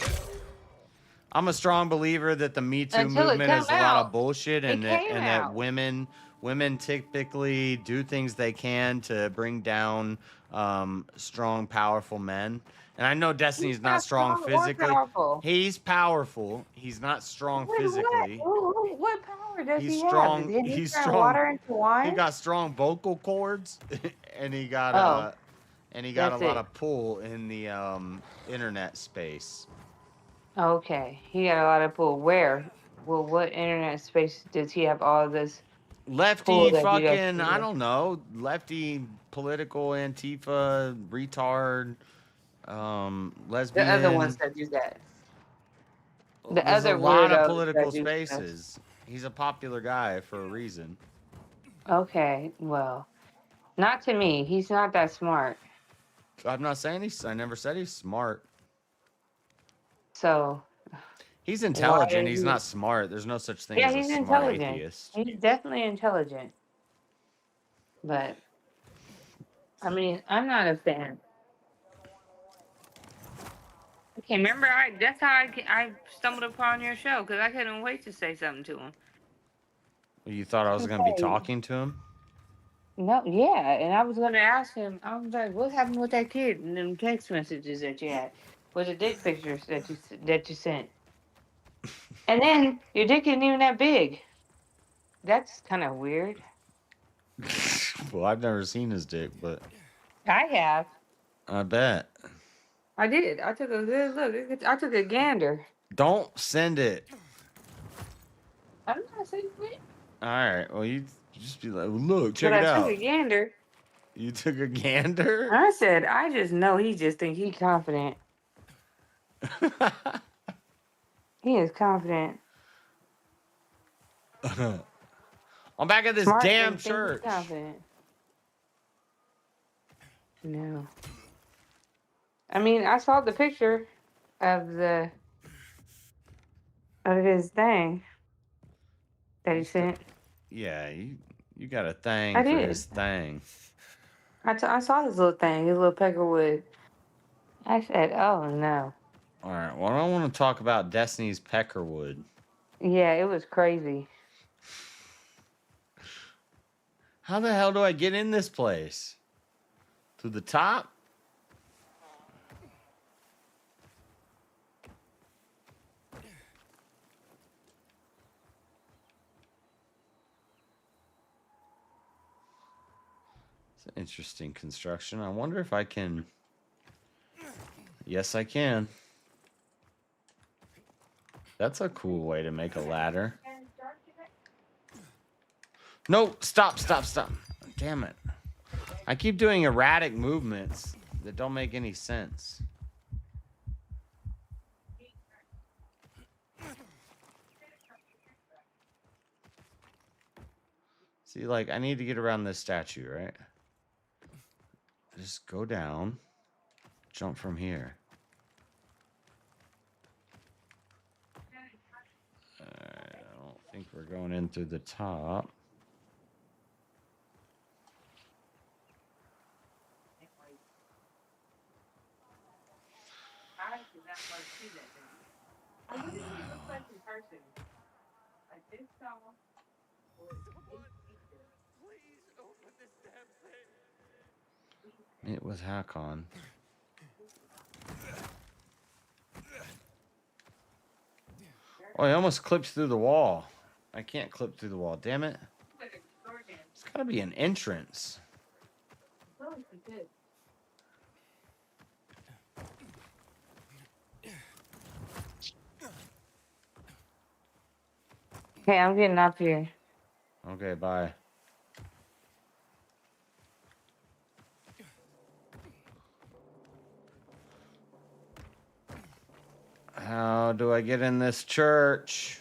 I'm a strong believer that the Me Too Until it movement is a come lot of out. bullshit, It and that came out. women typically do things they can to bring down strong, powerful men. And I know Destiny's not strong strong or physically. powerful. He's powerful. He's not strong What- physically. What power does He's he strong. have? Did he He's turn strong. water into wine? He got strong vocal cords, and he got Oh. a That's lot it. of pull in the internet space. Okay, he got a lot of pull. Where? Well, what internet space does he have all this? Lefty pull that he fucking, doesn't I do? don't know, lefty political Antifa retard, The lesbian. other ones that do that. The There's other a lot weirdos of political that do stuff. spaces. He's a popular guy for a reason. Okay, well, not to me. He's not that smart. I'm not saying I never said he's smart. So He's intelligent. Why He's is not he- smart. There's no such thing yeah, as a he's smart intelligent. atheist. He's definitely intelligent. But I mean, I'm not a fan. Okay, remember, that's how I stumbled upon your show because I couldn't wait to say something to him. You thought I was going to be Okay. talking to him? No, yeah, and I was gonna ask him. I was like, "What happened with that kid and them text messages that you had? With the dick pictures that you sent?" And then your dick isn't even that big. That's kind of weird. Well, I've never seen his dick, but I have. I bet. I did. I took a good look. I took a gander. Don't send it. I'm not saying it. All right. Well, you just be like, look, check But it I out. took a gander. You took a gander? I said, I just know he just think he confident. He is confident. I'm back at this Smart damn and think he's church. confident. No. I mean, I saw the picture of his thing that he sent. Yeah, you got a thing I for did. his thing. I saw his little thing, his little peckerwood. I said, oh no. All right. Well, I don't want to talk about Destiny's Peckerwood. Yeah, it was crazy. How the hell do I get in this place? To the top? It's an interesting construction. I wonder if I can... Yes, I can. That's a cool way to make a ladder. No, stop. Damn it. I keep doing erratic movements that don't make any sense. See, like, I need to get around this statue, right? Just go down. Jump from here. Alright, I don't think we're going in through the top. Meet with Hakon. Oh, I almost clipped through the wall. I can't clip through the wall. Damn it. It's got to be an entrance. Okay, I'm getting up here. Okay, bye. How do I get in this church?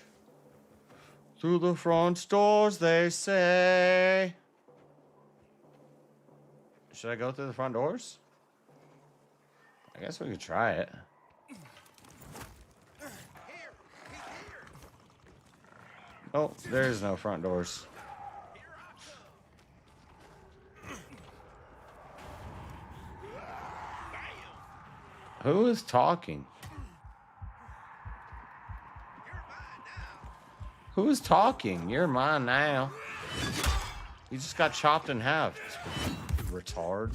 Through the front doors, they say. Should I go through the front doors? I guess we could try it. Oh, there's no front doors. Who is talking? Who is talking? You're mine now. You just got chopped in half. Retard.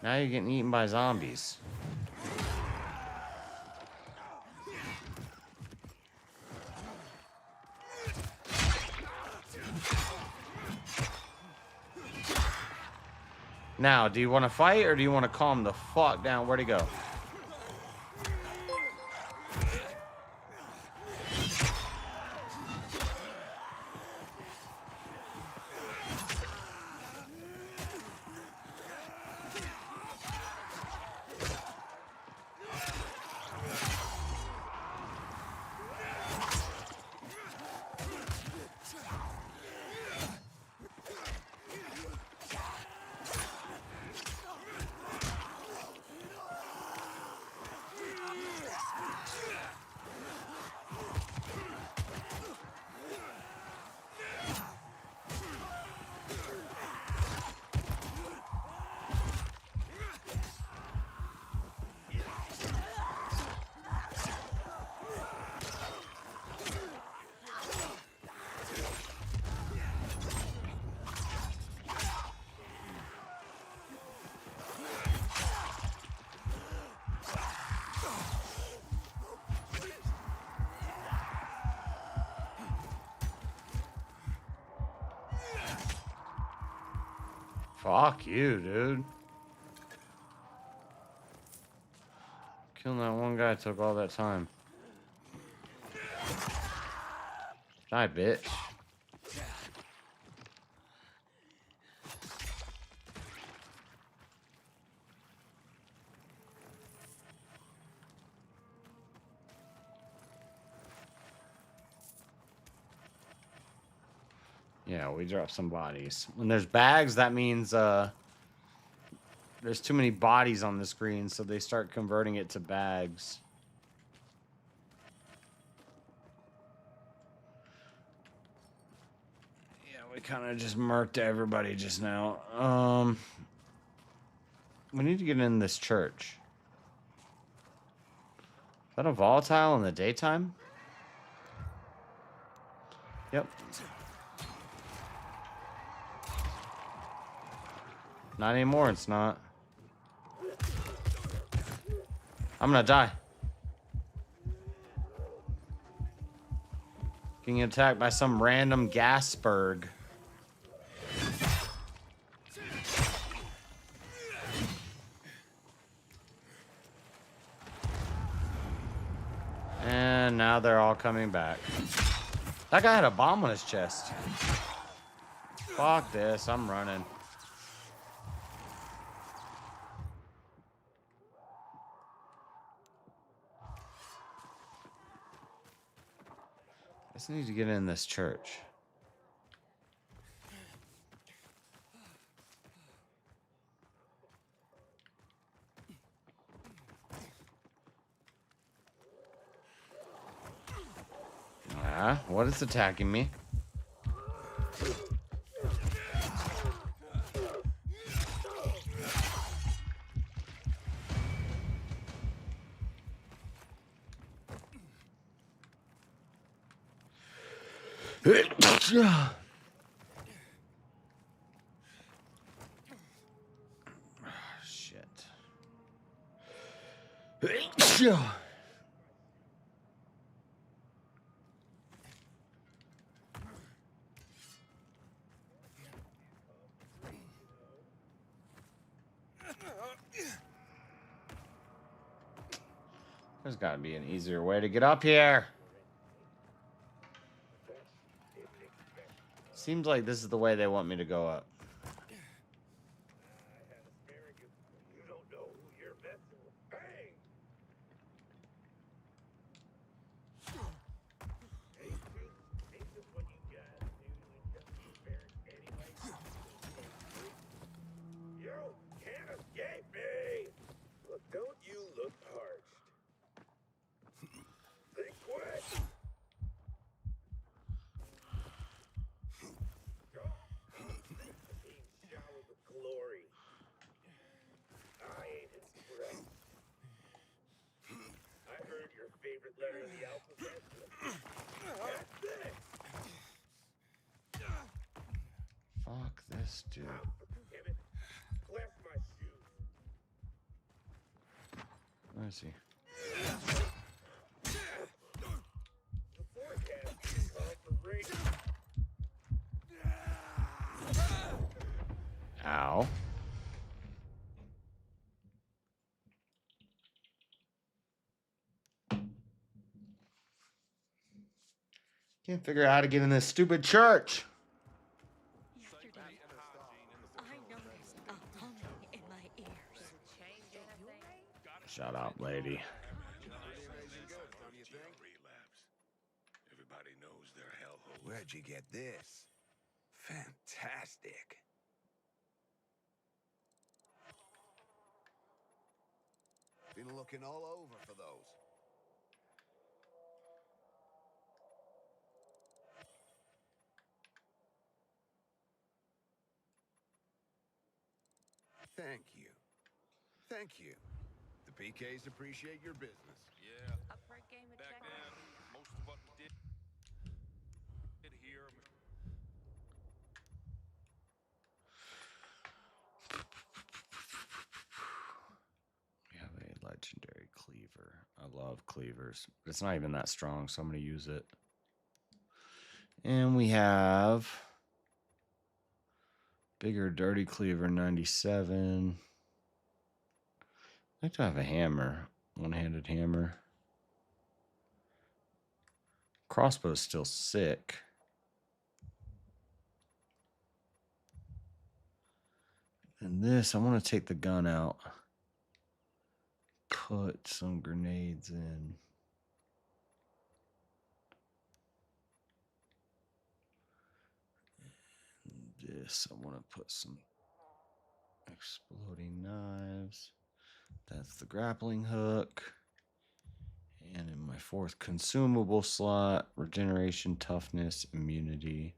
Now you're getting eaten by zombies. Now, do you want to fight or do you want to calm the fuck down? Where'd he go? Fuck you, dude. Killing that one guy took all that time. Die, bitch. Yeah, we dropped some bodies. When there's bags, that means there's too many bodies on the screen, so they start converting it to bags. Yeah, we kind of just murked everybody just now. We need to get in this church. Is that a volatile in the daytime? Yep. Not anymore, it's not. I'm gonna die. Getting attacked by some random Gasberg. And now they're all coming back. That guy had a bomb on his chest. Fuck this, I'm running. I just need to get in this church. Ah, what is attacking me? Shit. There's got to be an easier way to get up here. Seems like this is the way they want me to go up. Fuck this dude. Where is he? Ow. Can't figure out how to get in this stupid church. Shut up, lady. Everybody knows their hellhole. Where'd you get this? Fantastic. Been looking all over for those. Thank you. Thank you. The PKs appreciate your business. Yeah. Upgrade game of Back check. then, most of what we did here. We have a legendary cleaver. I love cleavers, but it's not even that strong, so I'm going to use it. And we have bigger dirty cleaver 97. I'd like to have a hammer, one-handed hammer. Crossbow's still sick. And this, I want to take the gun out. Put some grenades in. And this, I want to put some exploding knives. That's the grappling hook. And in my fourth consumable slot, regeneration, toughness, immunity.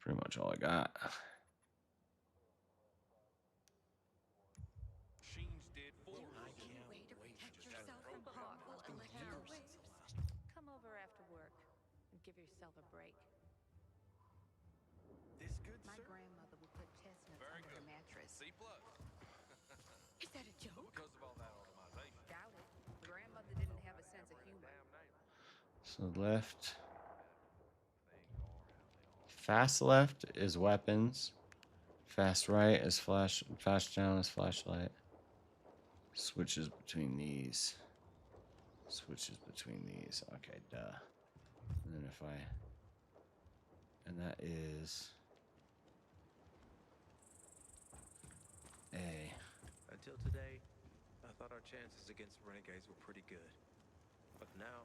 Pretty much all I got. Come over after work and give yourself a break. This good, My sir? grandmother would put chestnuts Very under good. the mattress. C plus. Is that a joke? Because of all that automation. Doubt it. Grandmother didn't have a sense of humor. So left. Fast left is weapons. Fast right is flash. Fast down is flashlight. Switches between these. Switches between these. Okay, duh. And then if I. And that is. A. Until today, I thought our chances against renegades were pretty good. But now,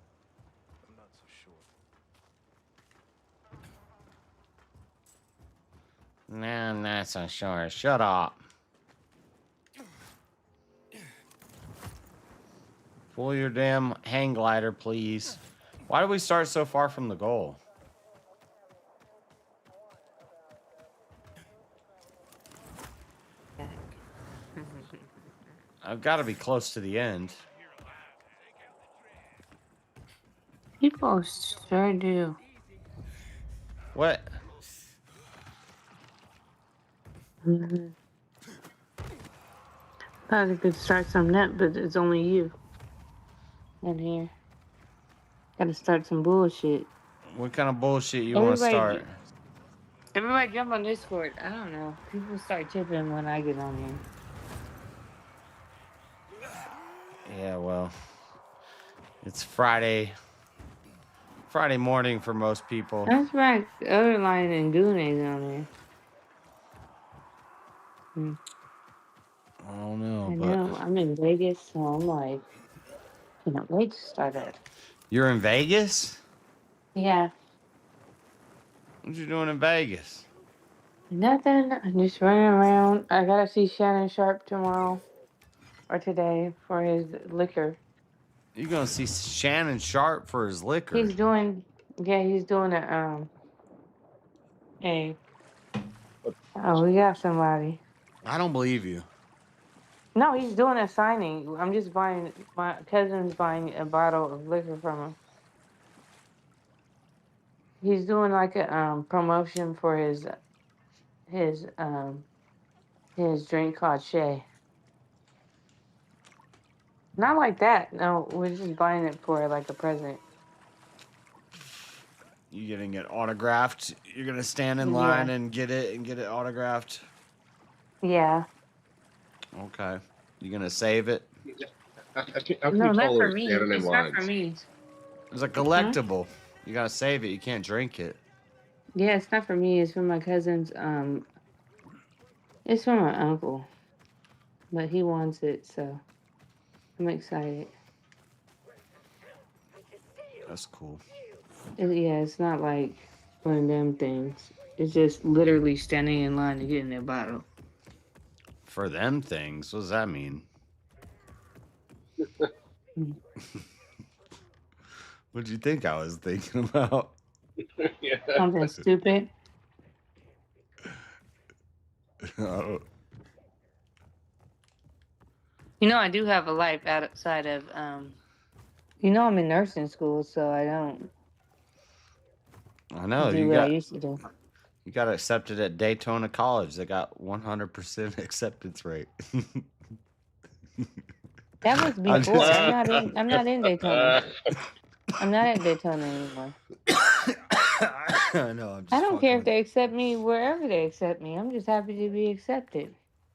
I'm not so sure. Nah, I'm not so sure. Shut up. Pull your damn hang glider, please. Why did we start so far from the goal? I've got to be close to the end. People sure do. What? Probably could start something up, but it's only you in here. Gotta start some bullshit. What kind of bullshit you want to Everybody, start? everybody jump on Discord. I don't know. People start tipping when I get on here. Yeah, well, it's Friday morning for most people. That's right. Other line and Goonies on there. I don't know, I but know. I'm in Vegas, so I'm like, can't wait to start it. you're in Vegas? Yeah. What you doing in Vegas? Nothing. I'm just running around. I gotta see Shannon Sharp tomorrow or today for his liquor. You gonna see Shannon Sharp for his liquor? He's doing a oh, we got somebody. I don't believe you. No, he's doing a signing. I'm just buying, my cousin's buying a bottle of liquor from him. He's doing like a promotion for his drink called Shay. Not like that. No, we're just buying it for like a present. You getting it autographed? You're gonna stand in line and get it autographed? Yeah. Okay. You gonna save it? No, not for me. It's not for me. It's a collectible. You gotta save it. You can't drink it. Yeah, it's not for me. It's for my cousin's. It's for my uncle, but he wants it, so I'm excited. That's cool. Yeah, it's not like one of them things. It's just literally standing in line to get in their bottle. For them things, what does that mean? What'd you think I was thinking about? Something stupid. Oh. You know, I do have a life outside of, you know, I'm in nursing school, so I don't I know do you what I got used to do. you got accepted at Daytona College. They got 100% acceptance rate. That was I'm before. just- I'm not in Daytona. I'm not at Daytona anymore. I know. I'm just I don't care fucking if they accept me wherever they accept me. I'm just happy to be accepted.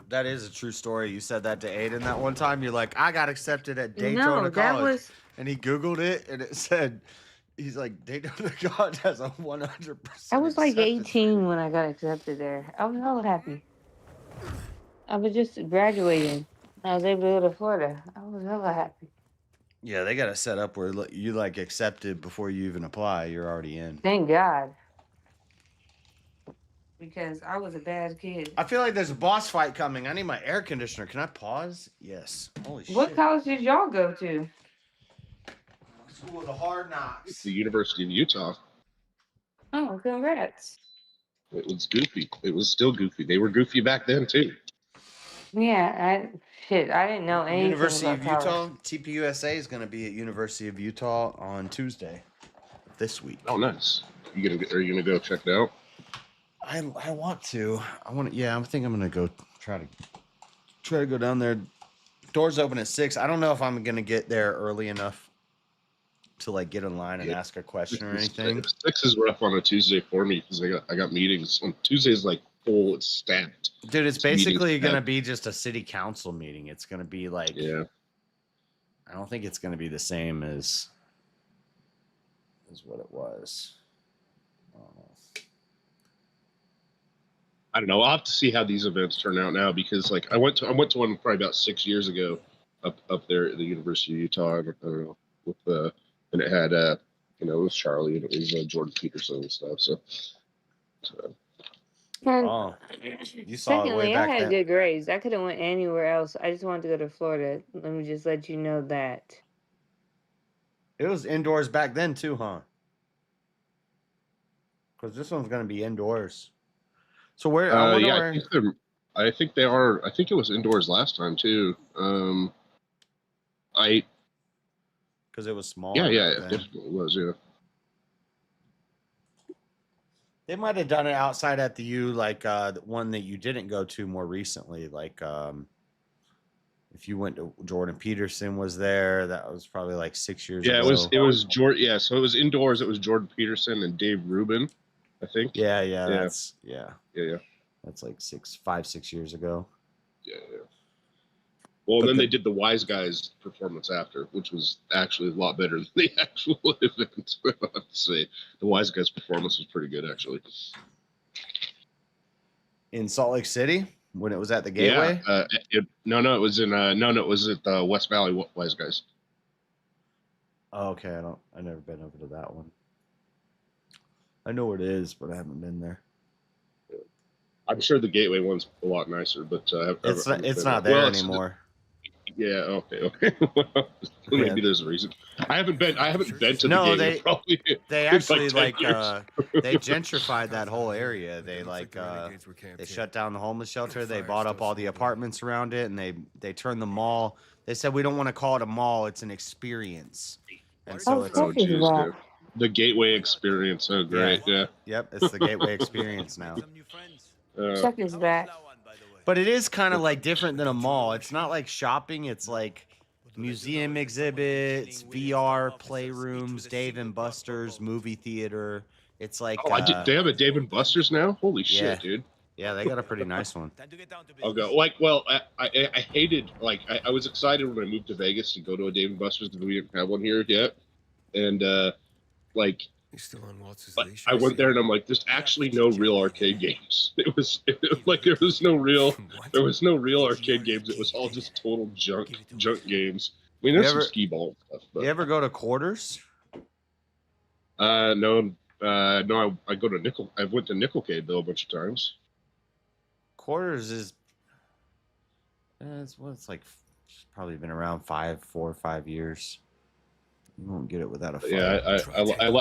That is a true story. You said that to Aiden that one time. You're like, I got accepted at Daytona No, College. that was And he Googled it and it said, he's like, Daytona College has a 100%. I was like acceptance. 18 when I got accepted there. I was hella happy. I was just graduating. I was able to go to Florida. I was hella happy. Yeah, they got it set up where you like accepted before you even apply. You're already in. Thank God. Because I was a bad kid. I feel like there's a boss fight coming. I need my air conditioner. Can I pause? Yes. Holy What shit. college did y'all go to? School of the Hard Knocks. It's the University of Utah. Oh, congrats. It was goofy. It was still goofy. They were goofy back then too. Yeah, I didn't know anything University of about Utah. college. TPUSA is going to be at University of Utah on Tuesday this week. Oh, nice. Are you gonna go check it out? I want to. Yeah, I think I'm gonna go try to go down there. Doors open at 6. I don't know if I'm gonna get there early enough to like get in line and ask a question or anything. 6 is rough on a Tuesday for me because I got meetings on Tuesdays, like full. It's stacked. Dude, it's meetings basically gonna stacked. be just a city council meeting. It's gonna be like, Yeah. I don't think it's gonna be the same as what it was. I don't know. I'll have to see how these events turn out now because like I went to one probably about 6 years ago up there at the University of Utah. I don't know with and it had it was Charlie and it was Jordan Peterson and stuff. So And Oh, you saw it way secondly, I back had then. good grades. I could have went anywhere else. I just wanted to go to Florida. Let me just let you know that. It was indoors back then too, huh? Because this one's gonna be indoors. So where? I wonder yeah, where. I think they are. I think it was indoors last time too. Because it was small. Yeah, back it then. definitely was. Yeah. They might have done it outside at the U, like the one that you didn't go to more recently, like If you went to Jordan Peterson was there, that was probably like 6 years Yeah, ago. it was Jordan. Yeah, so it was indoors. It was Jordan Peterson and Dave Rubin, I think. Yeah, yeah, yeah. That's like 5, 6 years ago. Yeah. Well, then they did the Wise Guys performance after, which was actually a lot better than the actual event. I have to say, the Wise Guys performance was pretty good, actually. In Salt Lake City when it was at the Gateway. Yeah, it was in it was at the West Valley Wise Guys. Oh, okay, I've never been over to that one. I know what it is, but I haven't been there. I'm sure the Gateway one's a lot nicer, but it's not there anymore. Yeah. Okay. Maybe there's a reason. I haven't been to the Gateway. Probably. They actually like 10 years. they gentrified that whole area. They they shut down the homeless shelter. They bought up all the apartments around it, and they turned the mall. They said we don't want to call it a mall; it's an experience. And so it's the Gateway experience. Oh, great! Yeah. Yep, it's the Gateway experience now. Chuck is back. But it is kind of like different than a mall. It's not like shopping. It's like museum exhibits, VR playrooms, Dave and Buster's movie theater. It's like they have a Dave and Buster's now. Holy shit, dude! Yeah, they got a pretty nice one. I'll go. I hated I was excited when I moved to Vegas to go to a Dave and Buster's, but we didn't have one here yet, and He's still on Waltz's but leash. I went there and I'm like, there's actually no real arcade games. It was like there was no real arcade games. It was all just total junk games. I mean, there's some skee ball stuff. But, you ever go to Quarters? No. I go to Nickel. I went to Nickelcade though a bunch of times. Quarters is it's like probably been around 4 or 5 years. You won't get it without a fight. Yeah,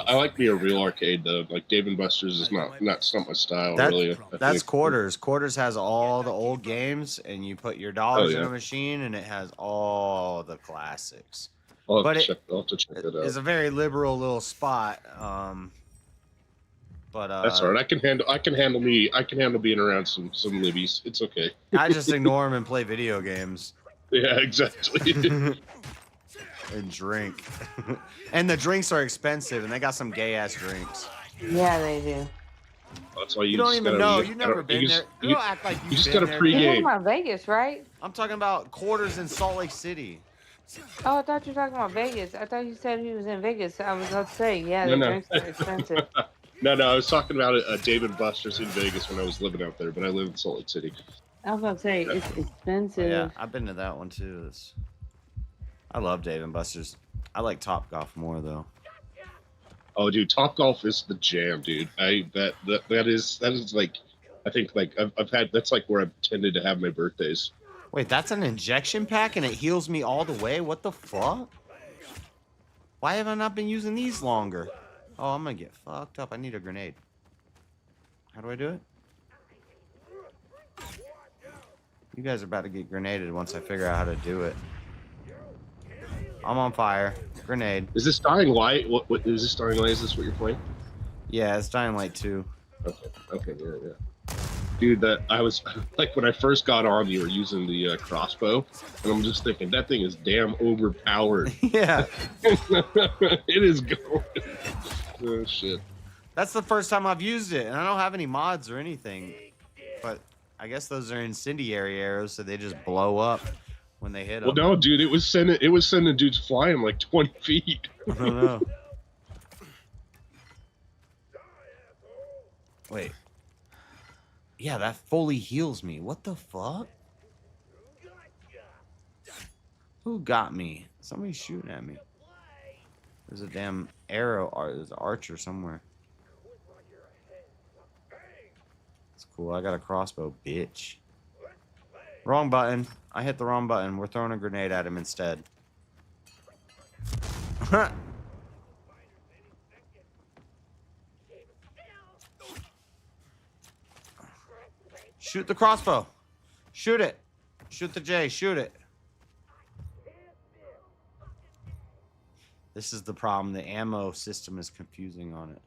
I like me a real arcade though. Like Dave and Buster's is not my style really. That's Quarters. Quarters has all the old games, and you put your dollars in a machine, and it has all the classics. I'll have to check it out. It's a very liberal little spot. But that's all right. I can handle being around some libbies. It's okay. I just ignore them and play video games. Yeah, exactly. And drink. And the drinks are expensive, and they got some gay ass drinks. Yeah, they do. That's why you don't even know. You've never been there. You don't act like you've just been got a there. pregame. You're talking about Vegas, right? I'm talking about Quarters in Salt Lake City. Oh, I thought you were talking about Vegas. I thought you said he was in Vegas. I was about to say, yeah, No, the no. drinks are expensive. No, I was talking about a Dave and Buster's in Vegas when I was living out there, but I live in Salt Lake City. I was about to say, it's expensive. Yeah, I've been to that one too. I love Dave and Buster's. I like Top Golf more though. Oh, dude, Top Golf is the jam, dude. That is like, I think like I've had that's like where I've tended to have my birthdays. Wait, that's an injection pack and it heals me all the way? What the fuck? Why have I not been using these longer? Oh, I'm gonna get fucked up. I need a grenade. How do I do it? You guys are about to get grenaded once I figure out how to do it. I'm on fire. Grenade. Is this Dying Light? What is this Dying Light? Is this what you're playing? Yeah, it's Dying Light 2. Okay, yeah. Dude, that I was like when I first got on, you were using the crossbow, and I'm just thinking that thing is damn overpowered. Yeah. It is going. Oh shit. That's the first time I've used it, and I don't have any mods or anything. But I guess those are incendiary arrows, so they just blow up when they hit them. Well, no, dude, it was sending dudes flying like 20 feet. I don't know. Wait. Yeah, that fully heals me. What the fuck? Who got me? Somebody's shooting at me. There's a damn arrow. There's an archer somewhere. It's cool. I got a crossbow, bitch. Wrong button. I hit the wrong button. We're throwing a grenade at him instead. Shoot the crossbow. Shoot it. Shoot the J. Shoot it. This is the problem. The ammo system is confusing on it.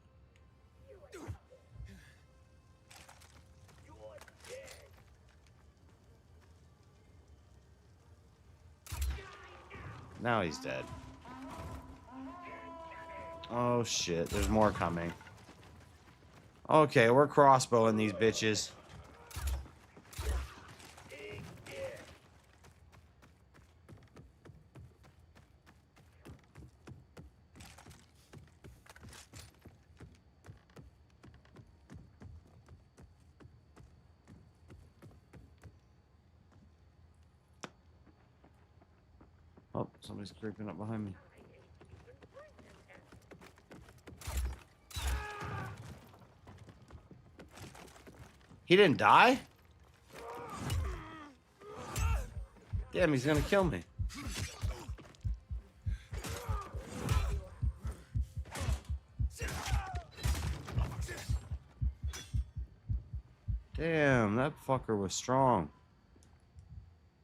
Now he's dead. Oh shit, there's more coming. Okay, we're crossbowing these bitches. Oh, somebody's creeping up behind me. He didn't die? Damn, he's gonna kill me. Damn, that fucker was strong.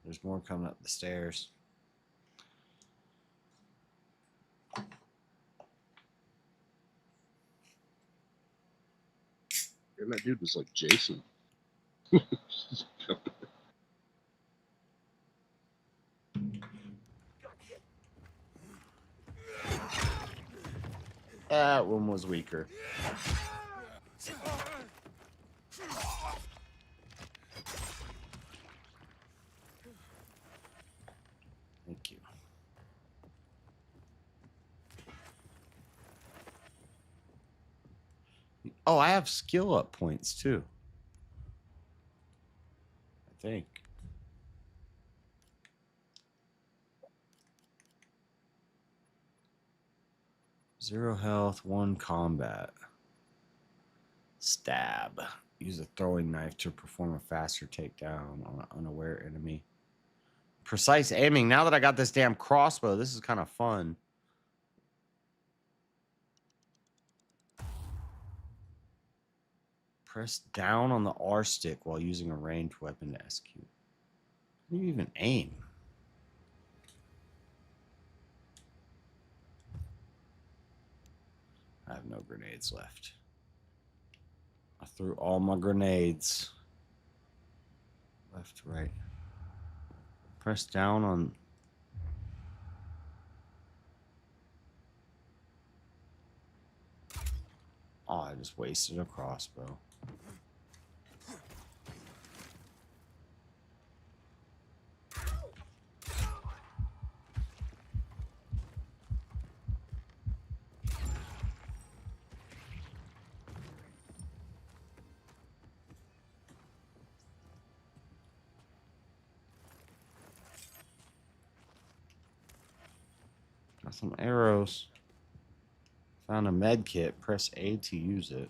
There's more coming up the stairs. And that dude was like Jason. That one was weaker. Thank you. Oh, I have skill up points too. I think. Zero health, 1 combat. Stab. Use a throwing knife to perform a faster takedown on an unaware enemy. Precise aiming. Now that I got this damn crossbow, this is kind of fun. Press down on the R stick while using a ranged weapon to execute. How do you even aim? I have no grenades left. I threw all my grenades. Left, right. Press down on... Oh, I just wasted a crossbow. Got some arrows. Found a med kit. Press A to use it.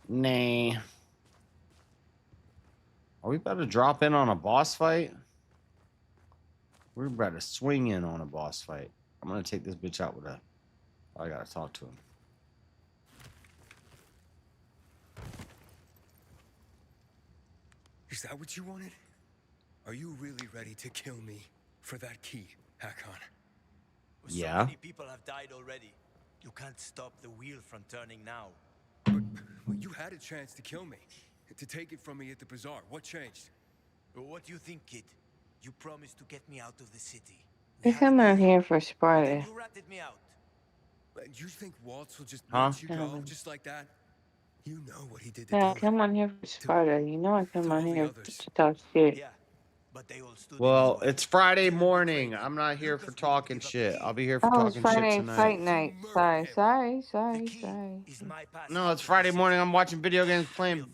Nah. Are we about to drop in on a boss fight? We're about to swing in on a boss fight. I'm gonna take this bitch out with a... I gotta talk to him. Is that what you wanted? Are you really ready to kill me for that key, Hakon? Yeah. So many people have died already. You can't stop the wheel from turning now. Well, you had a chance to kill me, to take it from me at the bazaar. What changed? Well, what do you think, kid? You promised to get me out of the city. They come out here for Sparta. You ratted me out. You think Waltz will just Huh? let you go just like that? You know what he did to Yeah, I Dylan. come on here for Sparta. You know I come on here to talk shit. But they all stood Well, it's Friday morning. I'm not here for talking shit. I'll be here for Oh, it's talking shit Friday tonight. fight night. Sorry. No, it's Friday morning. I'm watching video games, playing,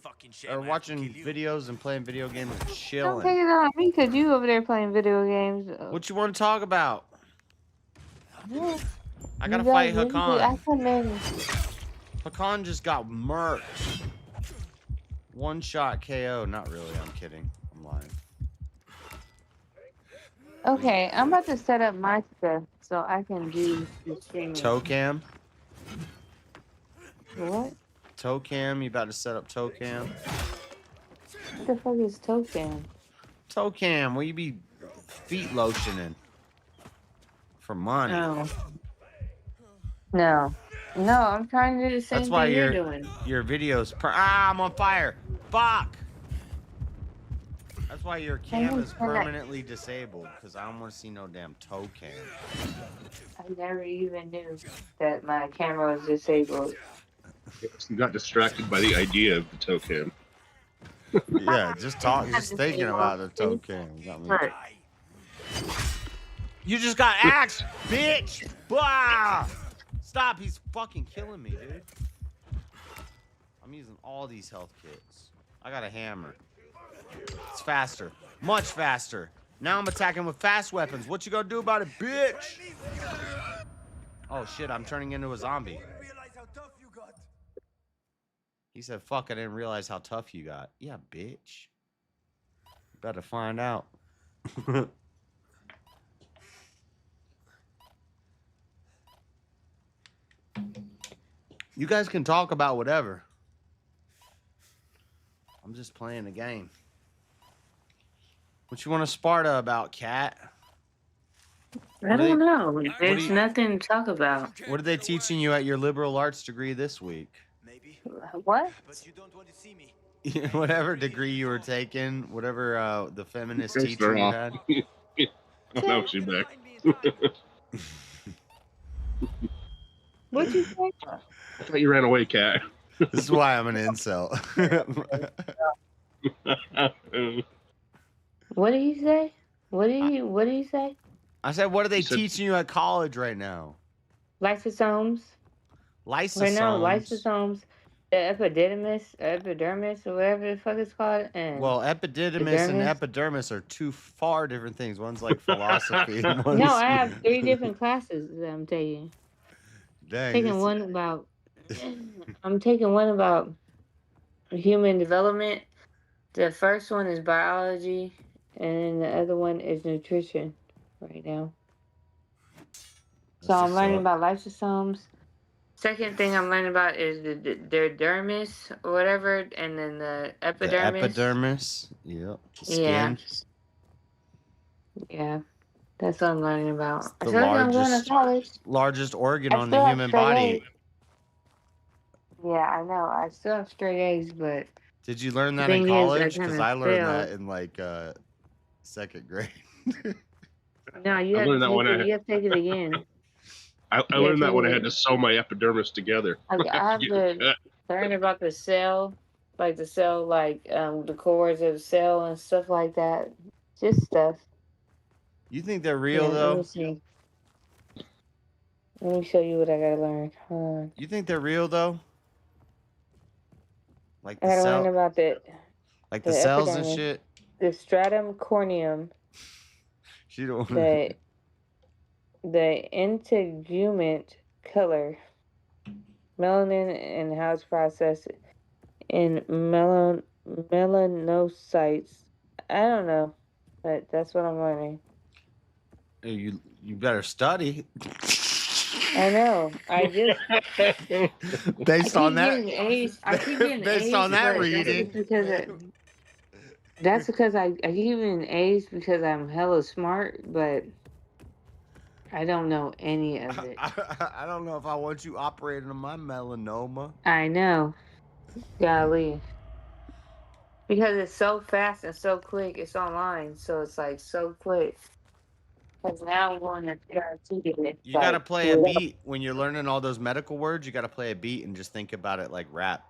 or watching videos and playing video games and Don't chilling. take it on me because you over there playing video games. What you want to talk about? Yeah. I gotta You fight guys usually- I Hakan. come in. Hakan just got murked. One shot KO. Not really. I'm kidding. I'm lying. Okay, I'm about to set up my stuff so I can do the streaming. Toe cam. What? Toe cam. You about to set up toe cam? What the fuck is token? Toe cam. Where you be feet lotioning for money? No, I'm trying to do the same That's why thing you're doing. your videos. I'm on fire. Fuck. That's why your cam is permanently disabled, because I don't want to see no damn toe cam. I never even knew that my camera was disabled. Got distracted by the idea of the toe cam. Yeah, just thinking about the toe cam. Got me. You just got axed, bitch! Blah! Stop, he's fucking killing me, dude. I'm using all these health kits. I got a hammer. It's faster. Much faster. Now I'm attacking with fast weapons. What you gonna do about it, bitch? Oh shit, I'm turning into a zombie. He said, fuck, I didn't realize how tough you got. Yeah, bitch. Better find out. You guys can talk about whatever. I'm just playing the game. What you want to Sparta about, Cat? I don't know. There's nothing to talk about. What are they teaching you at your liberal arts degree this week? What? Whatever degree you were taking, whatever the feminist teacher you had. Oh, no, she's back. What'd you say? I thought you ran away, Cat. This is why I'm an incel. What did he say? What did he say? I said, what are they teaching you at college right now? Lysosomes. Lysosomes. Right now, lysosomes, the epidermis, or whatever the fuck it's called. And well, epididymis and epidermis are two far different things. One's like philosophy. And one's... No, I have 3 different classes that I'm taking. Dang, I'm taking one about human development. The first one is biology, and then the other one is nutrition right now. So I'm learning about lysosomes. Second thing I'm learning about is their dermis or whatever, and then the epidermis. The epidermis, yep. Skin. Yeah, that's what I'm learning about. It's the largest organ on the human body. Yeah, I know. I still have straight A's, but did you learn that in college? Because I learned that in like 2nd grade. No, you have to take it again. I learned that when I had to sew my epidermis together. I have to learn about the cell, the cores of the cell and stuff like that. Just stuff. You think they're real though? Let me show you what I gotta learn. Hold on. You think they're real though? Like I gotta learn about the cells epidermis, and shit. The stratum corneum. She don't. The integument color, melanin, and how it's processed in melanocytes. I don't know, but that's what I'm learning. You better study. I know. I just based on that. I keep getting based A's, on that but reading. That's because I keep getting A's because I'm hella smart, but I don't know any of it. I don't know if I want you operating on my melanoma. I know. Golly. Because it's so fast and so quick. It's online, so it's like so quick. Because now I'm going to TRT. You gotta play a beat when you're learning all those medical words. You gotta play a beat and just think about it like rap.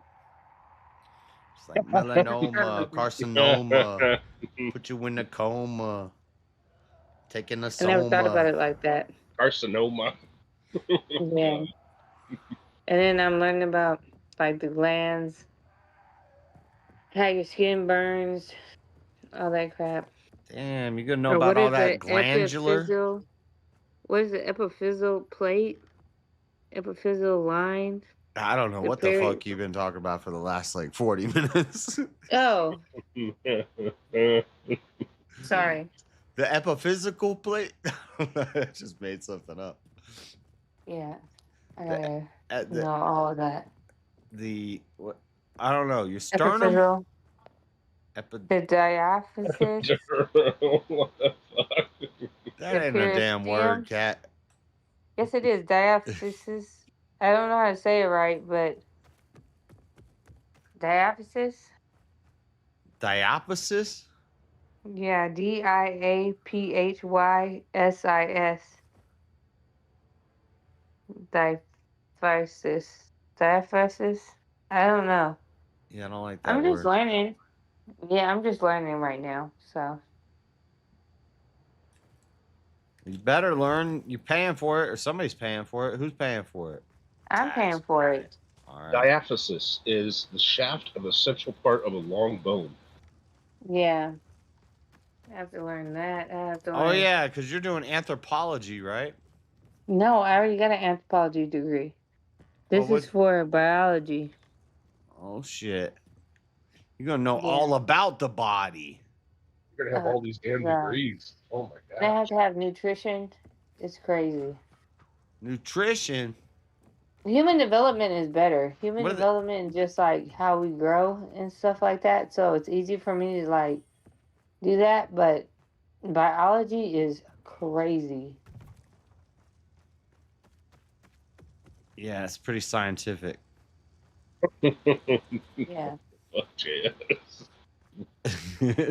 It's like melanoma, carcinoma, put you in a coma, taking a soma. I never thought about it like that. Carcinoma. Yeah. And then I'm learning about like the glands, how your skin burns, all that crap. Damn, you gonna know about all that glandular? What is the epiphyseal plate? Epiphyseal line? I don't know what the fuck you've been talking about for the last like 40 minutes. Oh. Sorry. The epiphysical plate? I just made something up. Yeah. Know all of that. What? I don't know. Your sternum? The diaphysis. What the fuck? That ain't a damn word, Cat. Yes, it is. Diaphysis. I don't know how to say it right, but diaphysis. Diaphysis? Yeah, DIAPHYSIS. Diaphysis. Diaphysis? I don't know. Yeah, I don't like that I'm just word. learning. Yeah, I'm just learning right now. So You better learn. You're paying for it, or somebody's paying for it. Who's paying for it? I'm paying for it. All right. Diaphysis is the shaft of a central part of a long bone. Yeah. I have to learn that. I have to Oh learn. yeah, because you're doing anthropology, right? No, I already got an anthropology degree. This Well, is for biology. Oh shit. You're gonna know Yeah. all about the body. You're gonna have all these damn yeah. degrees. Oh my They god. have to have nutrition. It's crazy. Nutrition. Human development is better. Human What are the- development is just like how we grow and stuff like that. So it's easy for me to like do that, but biology is crazy. Yeah, it's pretty scientific. Yeah. Oh, yes.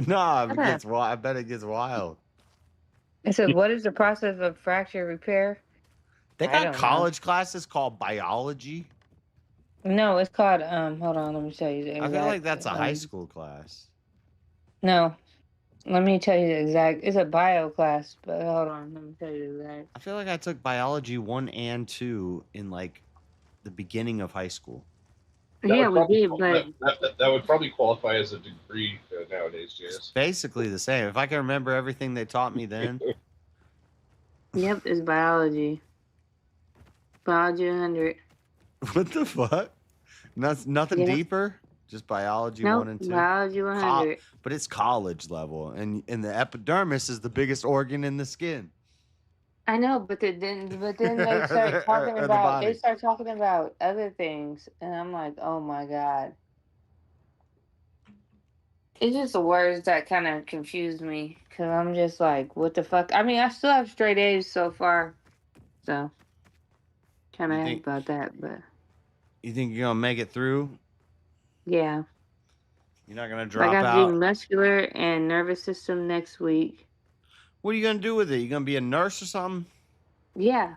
Nah, it gets wild. I bet it gets wild. It says, what is the process of fracture repair? They I got don't know. college classes called biology. No, it's called hold on, let me tell you the exact. I feel like that's a high school class. No. Let me tell you the exact. It's a bio class, but hold on, let me tell you the exact. I feel like I took biology 1 and 2 in like the beginning of high school. That Yeah, would we probably did, that would probably qualify as a degree nowadays, Jess. Basically the same. If I can remember everything they taught me then. Yep, it's biology. Biology 100. What the fuck? Nothing Yeah. deeper? Just biology Nope, 1 and 2? biology 100. But it's college level. And the epidermis is the biggest organ in the skin. I know, but then they start talking Or the about body. other things, and I'm like, oh my god. It's just the words that kind of confuse me, cause I'm just like, what the fuck? I mean, I still have straight A's so far, so kind of You happy think- about that. But You think you're gonna make it through? yeah, You're not gonna I drop got to out? do muscular and nervous system next week. What are you gonna do with it? You gonna be a nurse or something? Yeah,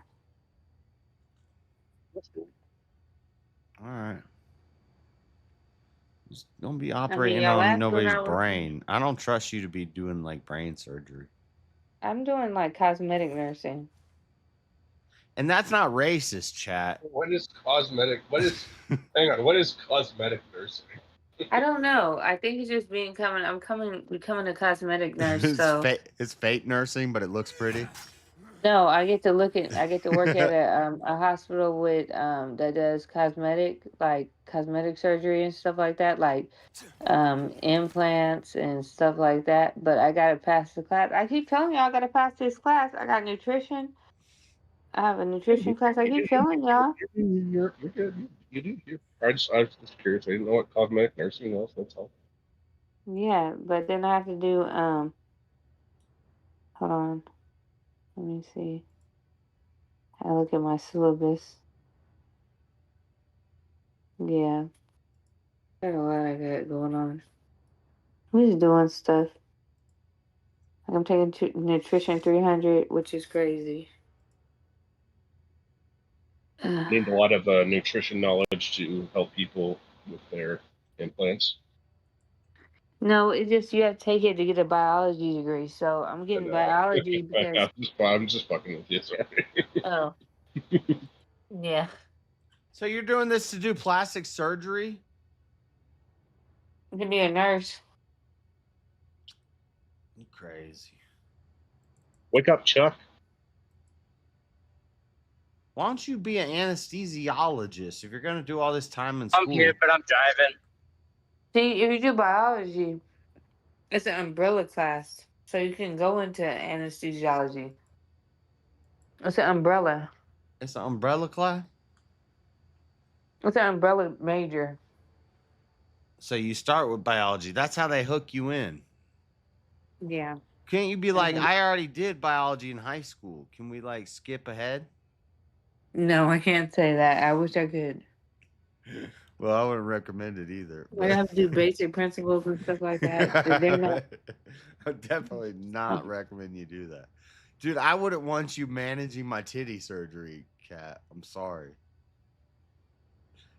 All right. Just don't be operating your last on one nobody's I was- brain. I don't trust you to be doing like brain surgery. I'm doing like cosmetic nursing. And that's not racist, chat. What is cosmetic? What is? Hang on. What is cosmetic nursing? I don't know. I think it's just becoming a cosmetic nurse. So It's fake nursing, but it looks pretty. no, I get to work at a hospital with that does cosmetic surgery and stuff like that, like implants and stuff like that. But I gotta pass the class. I keep telling y'all I gotta pass this class. I got nutrition. I have a nutrition class. I keep telling y'all. You're good. You do. I was just curious. I didn't know what cosmetic nursing was. That's all. Yeah, but then I have to do hold on. Let me see. I look at my syllabus. Yeah. I got a lot I got going on. I'm just doing stuff. Like I'm taking nutrition 300, which is crazy. You need a lot of nutrition knowledge to help people with their implants. No, it just you have to take it to get a biology degree. So I'm getting biology because I'm just fucking with you. Sorry. oh yeah. So you're doing this to do plastic surgery? To be a nurse. You crazy. Wake up, Chuck. Why don't you be an anesthesiologist if you're gonna do all this time in school? I'm here, but I'm driving. See, if you do biology, it's an umbrella class. So you can go into anesthesiology. It's an umbrella. It's an umbrella class? It's an umbrella major. So you start with biology. That's how they hook you in. Yeah. Can't you be like, Mhm. I already did biology in high school. Can we like skip ahead? No, I can't say that. I wish I could. Well, I wouldn't recommend it either. We have to do basic principles and stuff like that. So they're not. I would definitely not recommend you do that. Dude, I wouldn't want you managing my titty surgery, Kat. I'm sorry.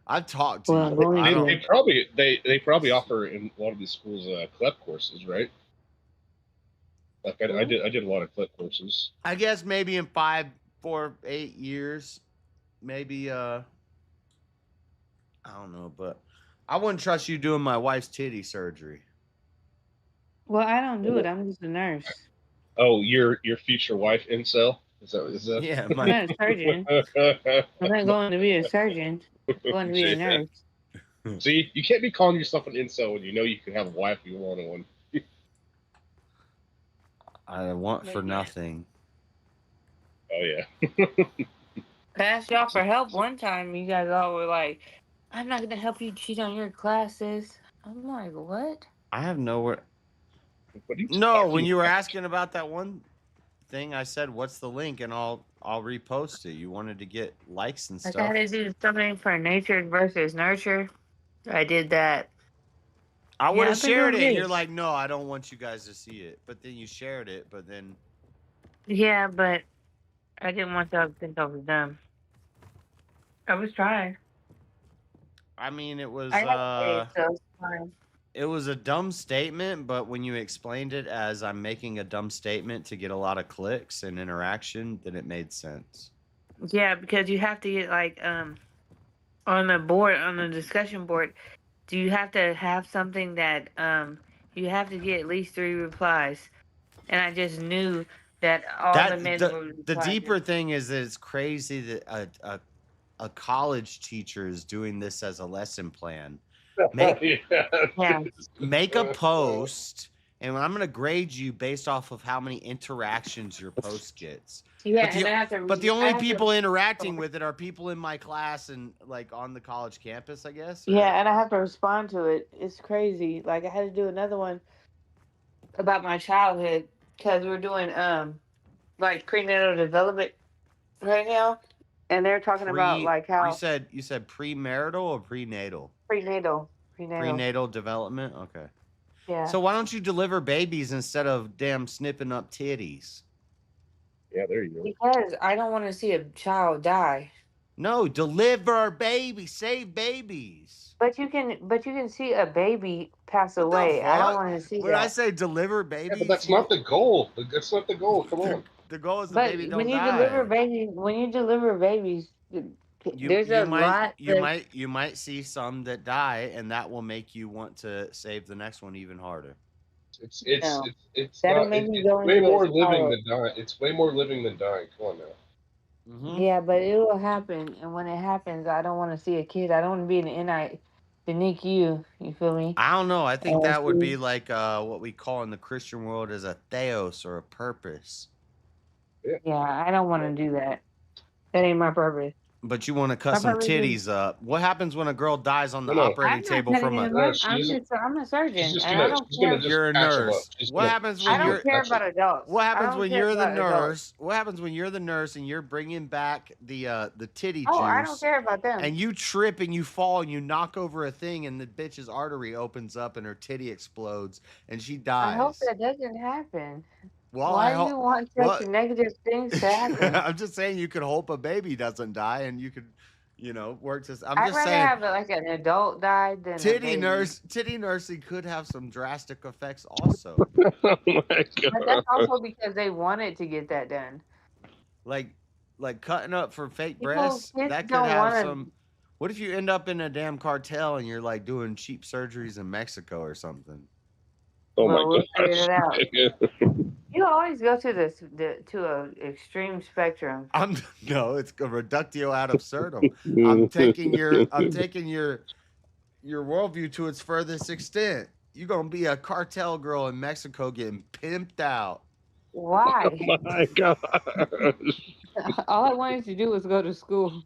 I've talked to you. I don't- They probably offer in a lot of these schools CLEP courses, right? Like I did a lot of CLEP courses. I guess maybe in 5, 4, 8 years, maybe I don't know, but I wouldn't trust you doing my wife's titty surgery. Well, I don't do it. I'm just a nurse. Oh, your future wife incel? Is that? Yeah, I'm not a surgeon. I'm not going to be a surgeon. I'm going to be a nurse. See, you can't be calling yourself an incel when you know you can have a wife if you want one. I want for nothing. Oh yeah. I asked y'all for help one time. You guys all were like, "I'm not gonna help you cheat on your classes." I'm like, "What?" I have nowhere. What are you No, talking when you were about? asking about that one thing, I said, "What's the link?" and I'll repost it. You wanted to get likes and Like stuff. I had to do something for nature versus nurture. I did that. I would have I've been shared doing it. And good. you're like, "No, I don't want you guys to see it." But then you shared it. But then Yeah, but I didn't want y'all to think I was dumb. I was trying. I mean, it was I got paid, so it's fine. it was a dumb statement. But when you explained it as I'm making a dumb statement to get a lot of clicks and interaction, then it made sense. Yeah, because you have to get like on the board, on the discussion board, do you have to have something that you have to get at least 3 replies, and I just knew that all the men were The replying. deeper thing is that it's crazy that a college teacher is doing this as a lesson plan. Make make a post, and I'm gonna grade you based off of how many interactions your post gets. Yeah, but the, and I have to. but the I only have to- people interacting with it are people in my class and like on the college campus, I guess. or- Yeah, and I have to respond to it. It's crazy. Like I had to do another one about my childhood because we're doing like prenatal development right now, and they're talking about like how you said premarital or prenatal? prenatal. Prenatal development. Okay. Yeah. So why don't you deliver babies instead of damn snipping up titties? Yeah, there you go. Because I don't want to see a child die. No, deliver babies, save babies. But you can see a baby pass away. I don't fuck? want to see When that. I say deliver babies, Yeah, but that's not the goal. That's not the goal. Come on. the goal is the But baby don't when you die. deliver babies, there's a lot. You might see some that die, and that will make you want to save the next one even harder. It's No. it's That'll not, make it- me it's go way into a more living spiral. than dying. It's way more living than dying. Come on now. Yeah, but it will happen, and when it happens, I don't want to see a kid. I don't want to be in the NICU. You feel me? I don't know. I think that would see? be like what we call in the Christian world as a theos or a purpose. Yeah, I don't want to do that. That ain't my purpose. But you want to cut My some purpose is- titties up. What happens when a girl dies on the No, no. operating I'm not table cutting from a? them up. I'm a surgeon, She's just and gonna- I don't she's gonna care. just You're a patch 'em up. nurse. She's What gonna- happens I when don't you're? care about adults. What I happens don't when care you're the about adults. nurse? What happens when you're the nurse and you're bringing back the titty Oh, juice? I don't care about them. And you trip and you fall and you knock over a thing and the bitch's artery opens up and her titty explodes and she dies. I hope that doesn't happen. Well, Why I do hope. you want such Well, negative things to happen? I'm just saying you could hope a baby doesn't die and you could, work to. I'm I'd just rather saying. have like an adult die than a baby. Titty nursing could have some drastic effects also. Oh my But god. that's also because they wanted to get that done. like cutting up for fake People- breasts. kids That could don't have wanna- some. What if you end up in a damn cartel and you're like doing cheap surgeries in Mexico or something? Oh Well, my we'll figure it god. out. You always go to to a extreme spectrum. No, it's a reductio ad absurdum. I'm taking your worldview to its furthest extent. You're gonna be a cartel girl in Mexico getting pimped out. Why? Oh my god. All I wanted to do was go to school.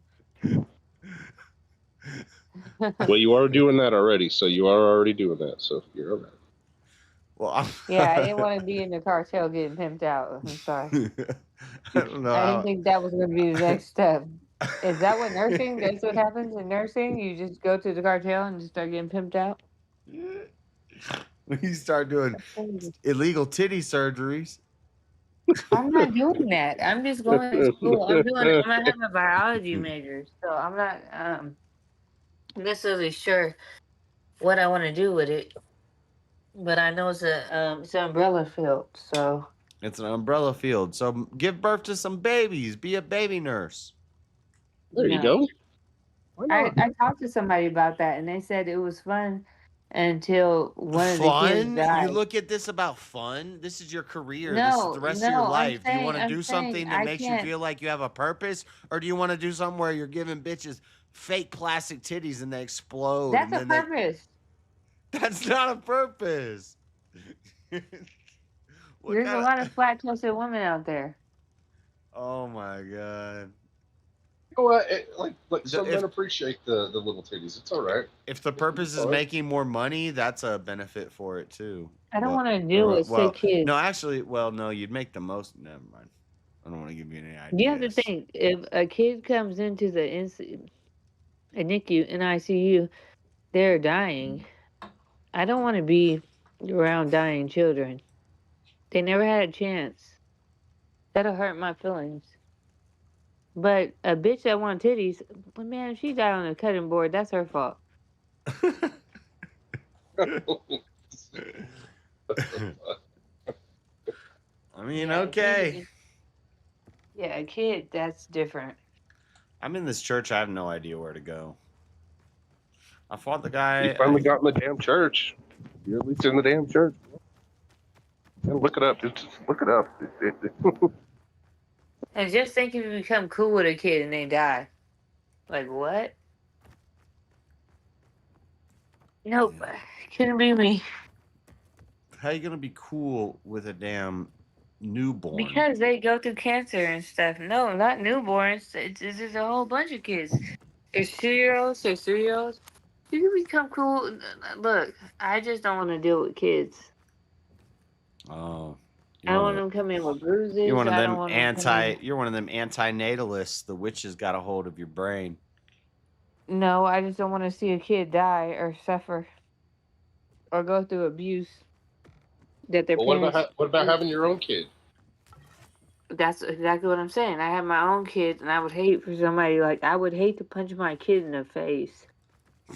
Well, you are doing that already, so you are already doing that. So you're all right. Well, Yeah, I didn't want to be in the cartel getting pimped out. I'm sorry. I don't know. I didn't think that was going to be the next step. Is that what nursing? That's what happens in nursing? You just go to the cartel and just start getting pimped out? You start doing illegal titty surgeries. I'm not doing that. I'm just going to school. I'm gonna have a biology major, so I'm not necessarily sure what I want to do with it. But I know it's an umbrella field, so It's an umbrella field. So give birth to some babies. Be a baby nurse. There you No. go. I talked to somebody about that, and they said it was fun until one of the kids Fun? died. You look at this about fun? This is your career. This No, is the rest no, of your I'm life. Do you want to saying- do I'm something saying that I makes you can't- feel like you have a purpose? Or do you want to do something where you're giving bitches fake plastic titties and they explode? That's and a then purpose. That's not a purpose. What There's a kinda- lot of flat-chested women out there. Oh my god. You know what? Like some if- men appreciate the little titties. It's all right. If the purpose is making more money, that's a benefit for it too. I don't But- wanna deal with sick kids. No, actually, well, no, you'd make the most. Never mind. I don't want to give you any ideas. You have to think, if a kid comes into the a NICU, in ICU, they're dying. I don't want to be around dying children. They never had a chance. That'll hurt my feelings. But a bitch that wants titties, well, man, if she died on a cutting board, that's her fault. I mean, Yeah, okay. Yeah, a kid, that's different. I'm in this church. I have no idea where to go. I fought the guy. You finally got in the damn church. You're at least in the damn church. Yeah, look it up. Just look it up. And just think if you become cool with a kid and they die. Like, what? Nope. Couldn't be me. How you gonna be cool with a damn newborn? Because they go through cancer and stuff. No, not newborns. It's just a whole bunch of kids. There's 2-year-olds, there's 3-year-olds. You can become cool. Look, I just don't want to deal with kids. Oh. I don't want them coming in with bruises. You're one of I them don't want them coming You're one of them antinatalists. The witches got a hold of your brain. No, I just don't want to see a kid die or suffer or go through abuse that their Well, parents. what about having your own kid? That's exactly what I'm saying. I have my own kids, and I would hate for somebody I would hate to punch my kid in the face,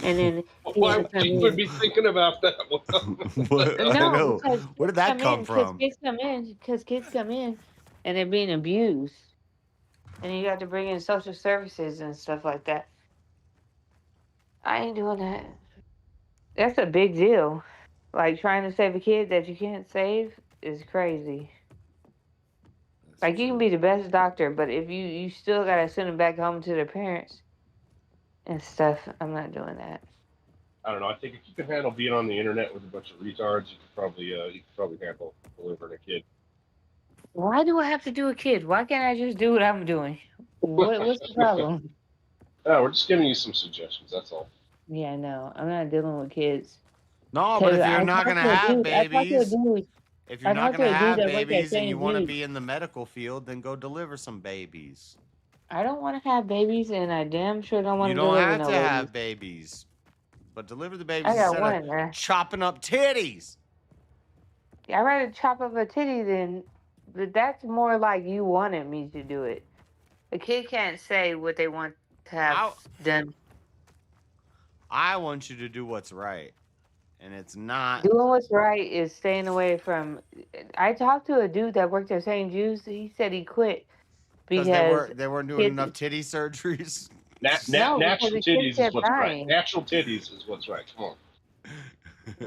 and then Why would you even be thinking about that? What? I know. because Where did that kids come from? Kids come in, and they're being abused, and you got to bring in social services and stuff like that. I ain't doing that. That's a big deal. Like trying to save a kid that you can't save is crazy. Like you can be the best doctor, but if you still gotta send them back home to their parents and stuff, I'm not doing that. I don't know. I think if you can handle being on the internet with a bunch of retards, you could probably handle delivering a kid. Why do I have to do a kid? Why can't I just do what I'm doing? What's the problem? No, we're just giving you some suggestions. That's all. Yeah, no, I'm not dealing with kids. No, but if Cause you're I not talked gonna to a have dude- I talked to a babies, dude- if I you're not talked to gonna a dude have that worked at babies and you St. want to Jude. be in the medical field, then go deliver some babies. I don't want to have babies, and I damn sure don't want You to don't deliver have no to babies. have babies, but deliver the babies I got instead one, man. of chopping up titties. I'd rather chop up a titty than, but that's more like you wanted me to do it. A kid can't say what they want to have done. I want you to do what's right, and it's not. Doing what's right is staying away from. I talked to a dude that worked at St. Jude's. He said he quit because they weren't doing kids- enough titty surgeries. No, Natural because the kids titties is kept what's right. dying. Natural titties is what's right. Come on.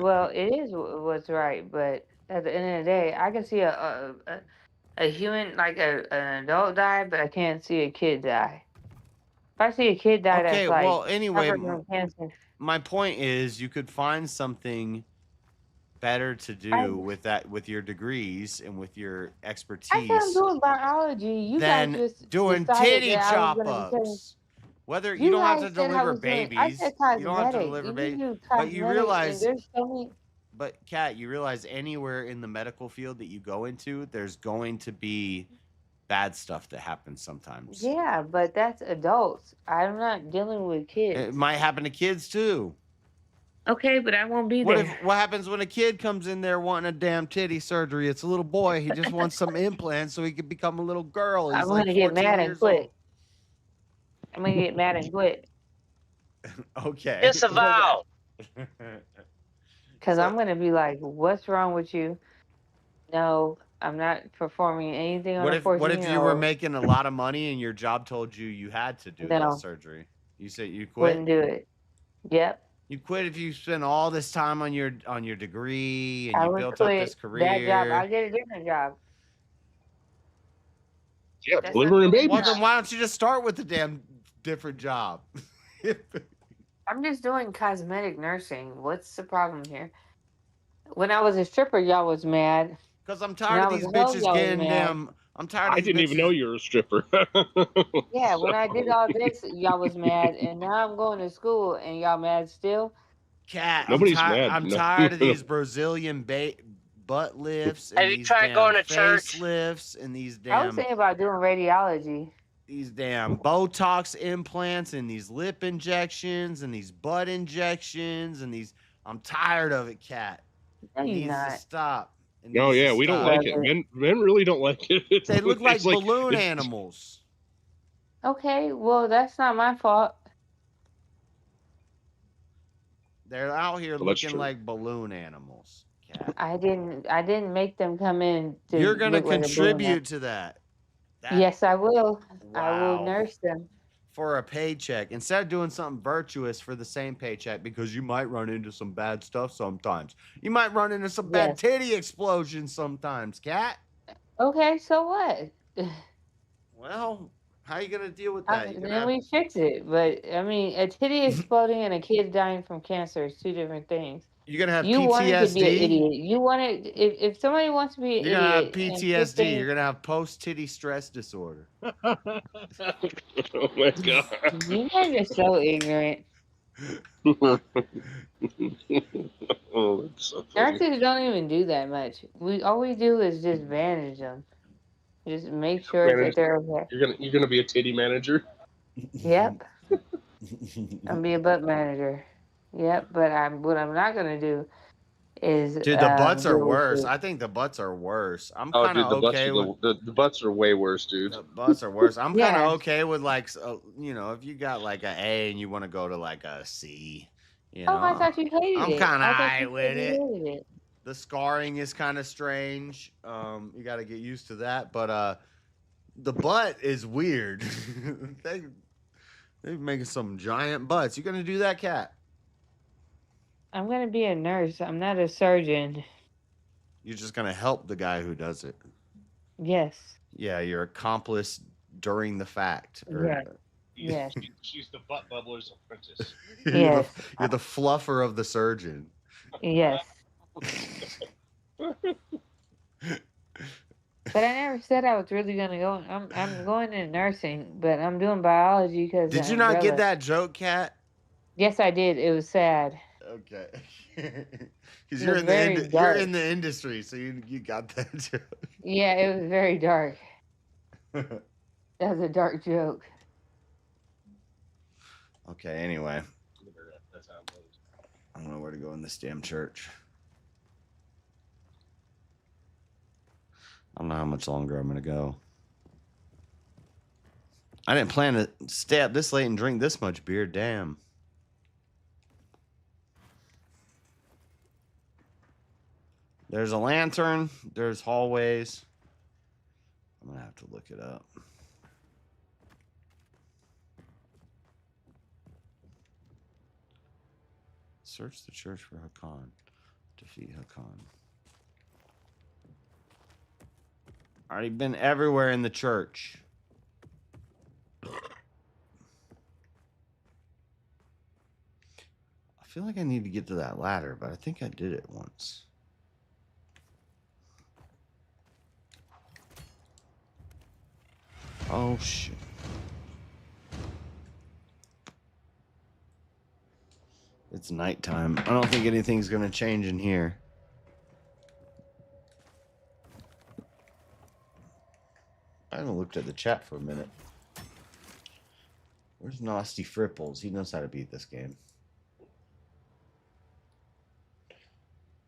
Well, it is what's right, but at the end of the day, I can see a human, like an adult die, but I can't see a kid die. If I see a kid die, Okay, that's like well, anyway, suffering from cancer. my point is, you could find something better to do with your degrees and with your expertise. I said I'm doing biology. You than guys just doing decided titty that I chop was gonna be ups. Whether You you don't have to guys said I deliver was doing- I babies, said you don't have to cosmetic. deliver You babies, do but you cosmetic, realize, and there's so many. but Kat, you realize anywhere in the medical field that you go into, there's going to be bad stuff that happens sometimes. Yeah, but that's adults. I'm not dealing with kids. It might happen to kids too. Okay, but I won't be What there. what happens when a kid comes in there wanting a damn titty surgery? It's a little boy. He just wants some implants so he can become a little girl. He's I'm like gonna get 14 mad and years quit. I'm gonna get mad and quit old. Okay. Disavow. because I'm gonna be like, "What's wrong with you?" No, I'm not performing anything on What a if 14 you were making a lot of money and your job told you had to do No. that surgery? You said you quit. Wouldn't do it. Yep. You quit if you spent all this time on your degree and I you would built up quit this career. that job. I'll get a different job. Yeah, That's delivering not- babies. Well, then why don't you just start with a damn different job? I'm just doing cosmetic nursing. What's the problem here? When I was a stripper, y'all was mad. Because I'm When tired I of was these a hoe, bitches y'all was getting mad. them. I'm tired of I these didn't even know bitches- you were a stripper. Yeah, when I did all this, y'all was mad, and now I'm going to school, and y'all mad still. Cat. Nobody's I'm, mad. I'm No. tired of these Brazilian butt lifts and Have you these tried damn going to face church? lifts and these I was damn thinking about doing radiology. Botox implants and these lip injections and these butt injections and these. I'm tired of it, Cat. No, It you're needs to not. stop. It No, needs to yeah, we don't stop. like it. Men really don't like it. It's, They look like it's balloon it's- animals. Okay, well, that's not my fault. They're out here Well, that's looking true. like balloon animals. Cat. I didn't make them come in to You're gonna look like a balloon contribute to that. animal. Yes, I will. I will Wow. nurse them. For a paycheck instead of doing something virtuous for the same paycheck, because you might run into some bad stuff sometimes. You might run into some bad Yes. titty explosions sometimes, Cat. Okay, so what? Well, how you gonna deal with that? You're gonna Then have- we fix it. But I mean, a titty exploding and a kid dying from cancer is two different things. you're gonna have You wanted to be an PTSD. idiot. You wanted if somebody wants to be an You're gonna have idiot. and put PTSD. things- You're gonna have post titty stress disorder. oh my god. You guys are so ignorant. Oh, that's so funny. Nurses don't even do that much. All we do is just manage them. Just make sure Manage- that they're okay. You're gonna be a titty manager. Yep. I'm be a butt manager. Yep, but what I'm not gonna do is Dude, the butts are deal with worse. it. I think the butts are worse. I'm Oh, kind dude, of the butts okay are with the butts are way worse, dude. the butts are worse. I'm kind Yeah. of okay with like, you know, if you got like a A and you want to go to like a C, you know. Oh, I thought you hated I'm it. kinda I thought aight you with said it. you hated it. The scarring is kind of strange. You got to get used to that. But the butt is weird. They're making some giant butts. You gonna do that, Cat? I'm gonna be a nurse. I'm not a surgeon. You're just gonna help the guy who does it. Yes. Yeah, you're accomplice during the fact. or- Yeah. Yes. She's the butt bubbler's apprentice. you're, Yes. you're the fluffer of the surgeon. Yes. But I never said I was really gonna go. I'm going into nursing, but I'm doing biology because. Did you not get that joke, Cat? Yes, I did. It was sad. Okay. Because It you're was in the very you're dark. in the industry, so you got that joke. Yeah, it was very dark. That was a dark joke. Okay. Anyway, I don't know where to go in this damn church. I don't know how much longer I'm gonna go. I didn't plan to stay up this late and drink this much beer. Damn. There's a lantern. There's hallways. I'm gonna have to look it up. Search the church for Hakan. Defeat Hakan. Already been everywhere in the church. I feel like I need to get to that ladder, but I think I did it once. Oh, shit. It's nighttime. I don't think anything's going to change in here. I haven't looked at the chat for a minute. Where's Nasty Fripples? He knows how to beat this game.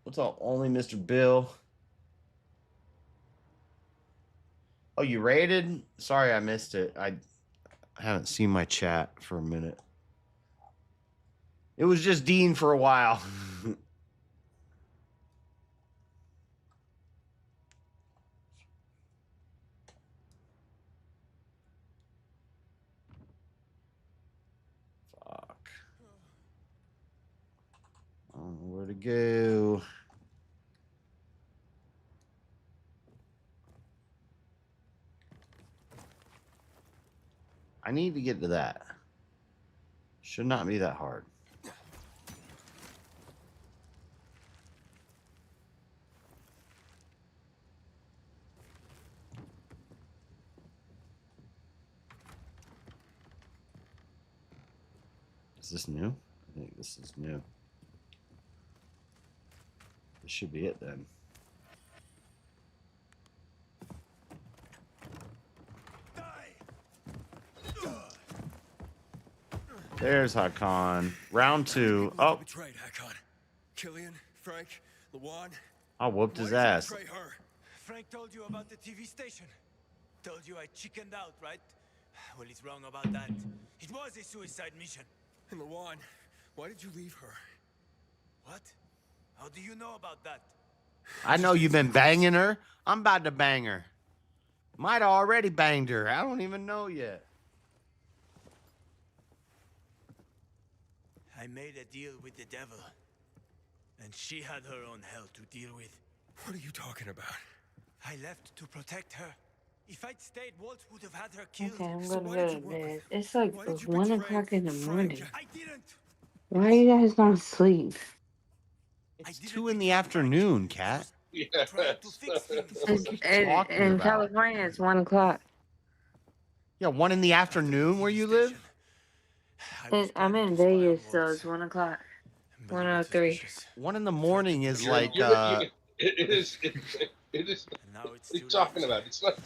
What's up, only Mr. Bill? Oh, you raided? Sorry, I missed it. I haven't seen my chat for a minute. It was just Dean for a while. Fuck. I don't know where to go. I need to get to that. Should not be that hard. Is this new? I think this is new. This should be it then. There's Hakan. Round 2. Oh. Betrayed Hakan. Killian, Frank, Lawan. I whooped his ass. Betray her. Frank told you about the TV station. Told you I chickened out, right? Well, he's wrong about that. It was a suicide mission. And Lawan, why did you leave her? What? How do you know about that? I know you've been banging her. I'm about to bang her. Might have already banged her. I don't even know yet. I made a deal with the devil. And she had her own hell to deal with. What are you talking about? I left to protect her. If I'd stayed, Walt would have had her killed. Okay, I'm So gonna why go did to you work bed. with- It's like why did you 1 betray o'clock in the morning. Frank? I didn't. Why are you guys not asleep? It's 2 in the afternoon, Cat. In Talking about? California, it's 1 o'clock. Yeah, 1 in the afternoon where you live? I'm in Vegas, so it's 1 o'clock. 1:03. 1 in the morning is like it is. It is. What are you talking about? It's not.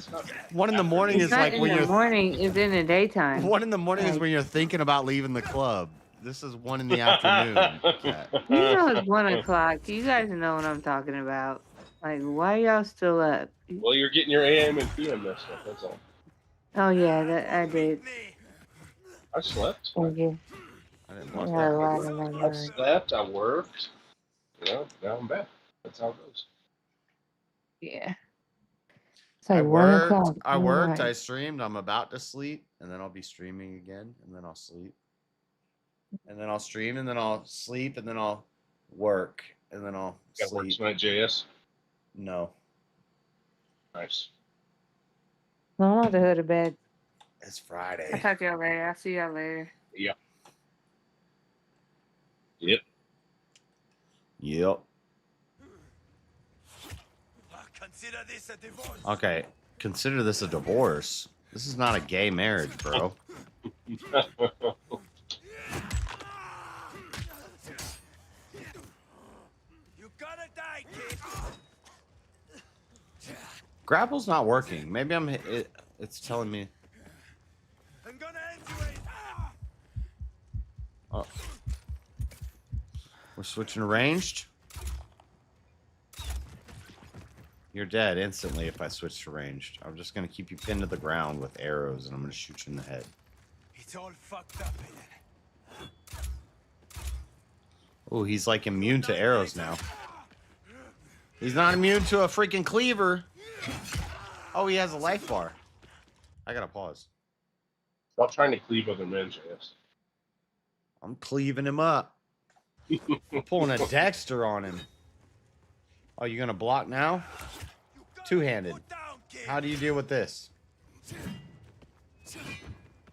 1 in the morning It's is not like in when the you're morning. It's in the daytime. 1 in the morning is Like- when you're thinking about leaving the club. This is 1 in the afternoon, Cat. You know it's 1 o'clock. You guys know what I'm talking about. Like, why y'all still up? Well, you're getting your AM and PM messed up. That's all. Oh yeah, that I did. I slept. Thank you. I didn't I want had a lot that. in my I mind. slept. I worked. Now I'm back. That's how it goes. Yeah. It's I like 1 worked. o'clock. I in the worked. night. I streamed. I'm about to sleep, and then I'll be streaming again, and then I'll sleep, and then I'll stream, and then I'll sleep, and then I'll work, and then I'll Got work sleep. tonight, JS. No, Nice. I'm about to go to bed. it's I'll Friday. talk to y'all later. I'll see y'all later. Yep. Yep. Yep. Consider this a divorce. Okay. Consider this a divorce. This is not a gay marriage, bro. You gotta die, kid. Grapple's not working. Maybe it's telling me. I'm gonna end you. Oh. We're switching to ranged. You're dead instantly if I switch to ranged. I'm just gonna keep you pinned to the ground with arrows, and I'm gonna shoot you in the head. It's all fucked up in it. Oh, he's like immune to arrows now. He's not immune to a freaking cleaver. Oh, he has a life bar. I gotta pause. Stop trying to cleave other men, JS. I'm cleaving him up. I'm pulling a Dexter on him. Oh, you're gonna block now? Two-handed. How do you deal with this?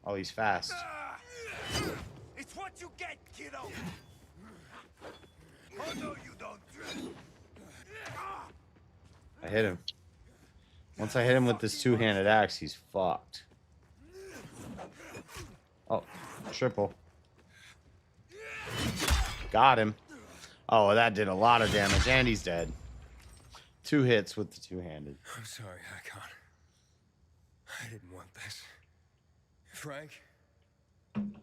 Oh, he's fast. It's what you get, kiddo. Oh no, you don't. I hit him. Once I hit him with this two-handed axe, he's fucked. Oh, triple. Got him. Oh, that did a lot of damage, and he's dead. 2 hits with the two-handed. I'm sorry, Hakon. I didn't want this. Frank,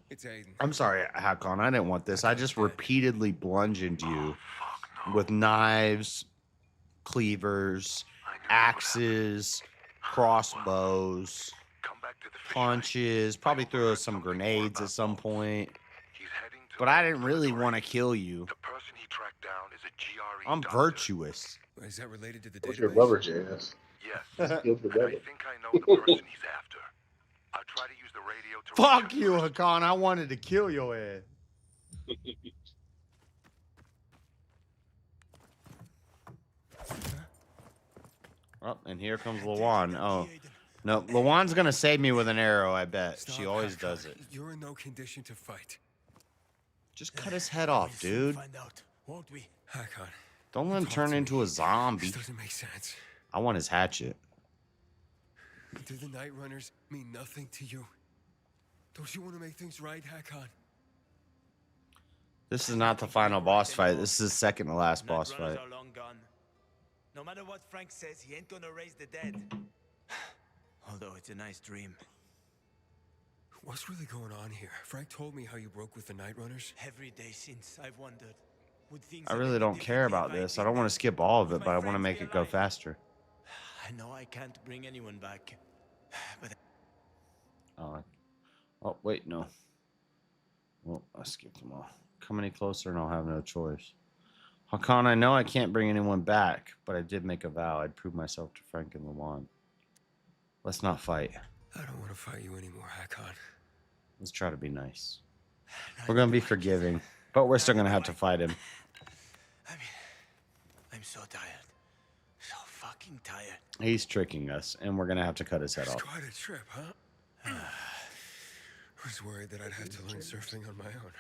it's Aiden. I'm sorry, Hakon. I didn't want this. I just repeatedly bludgeoned you with knives, cleavers, axes, crossbows, punches, probably threw us some grenades at some point. But I didn't really want to kill you. I'm virtuous. Is that related to the What's database? your lumberjack? Yes. Yes. Killed the And I devil. think I know the person he's after. I'll try to use the radio to Fuck you, Hakon. I wanted to kill your ass. Oh, and here comes Lawan. Oh, no. Lawan's going to save me with an arrow, I bet. She always does it. You're in no condition to fight. Just cut his head off, dude. Find out, won't we? Hakon, Don't let him turn into a zombie. this doesn't make sense. I want his hatchet. Do the Night Runners mean nothing to you? Don't you want to make things right, Hakon? This is not the final boss fight. This is the second to last Night boss Runners fight. are long gone. No matter what Frank says, he ain't gonna raise the dead. Although it's a nice dream. What's really going on here? Frank told me how you broke with the Night Runners. Every day since, I've wondered. Would things I ever really be don't care different about if this. did I don't want that? to skip all of it, Would but my I want to friends make be it go alive? faster. I know I can't bring anyone back. But Oh, wait, no. Well, I skipped them all. Come any closer and I'll have no choice. Hakon, I know I can't bring anyone back, but I did make a vow. I'd prove myself to Frank and Lawan. Let's not fight. I don't want to fight you anymore, Hakon. Let's try to be nice. We're going to be forgiving, but we're still going to have to fight him. I'm so tired. So fucking tired. He's tricking us, and we're going to have to cut his head It's off. quite a trip, huh? I was worried that I'd have to learn surfing on my own.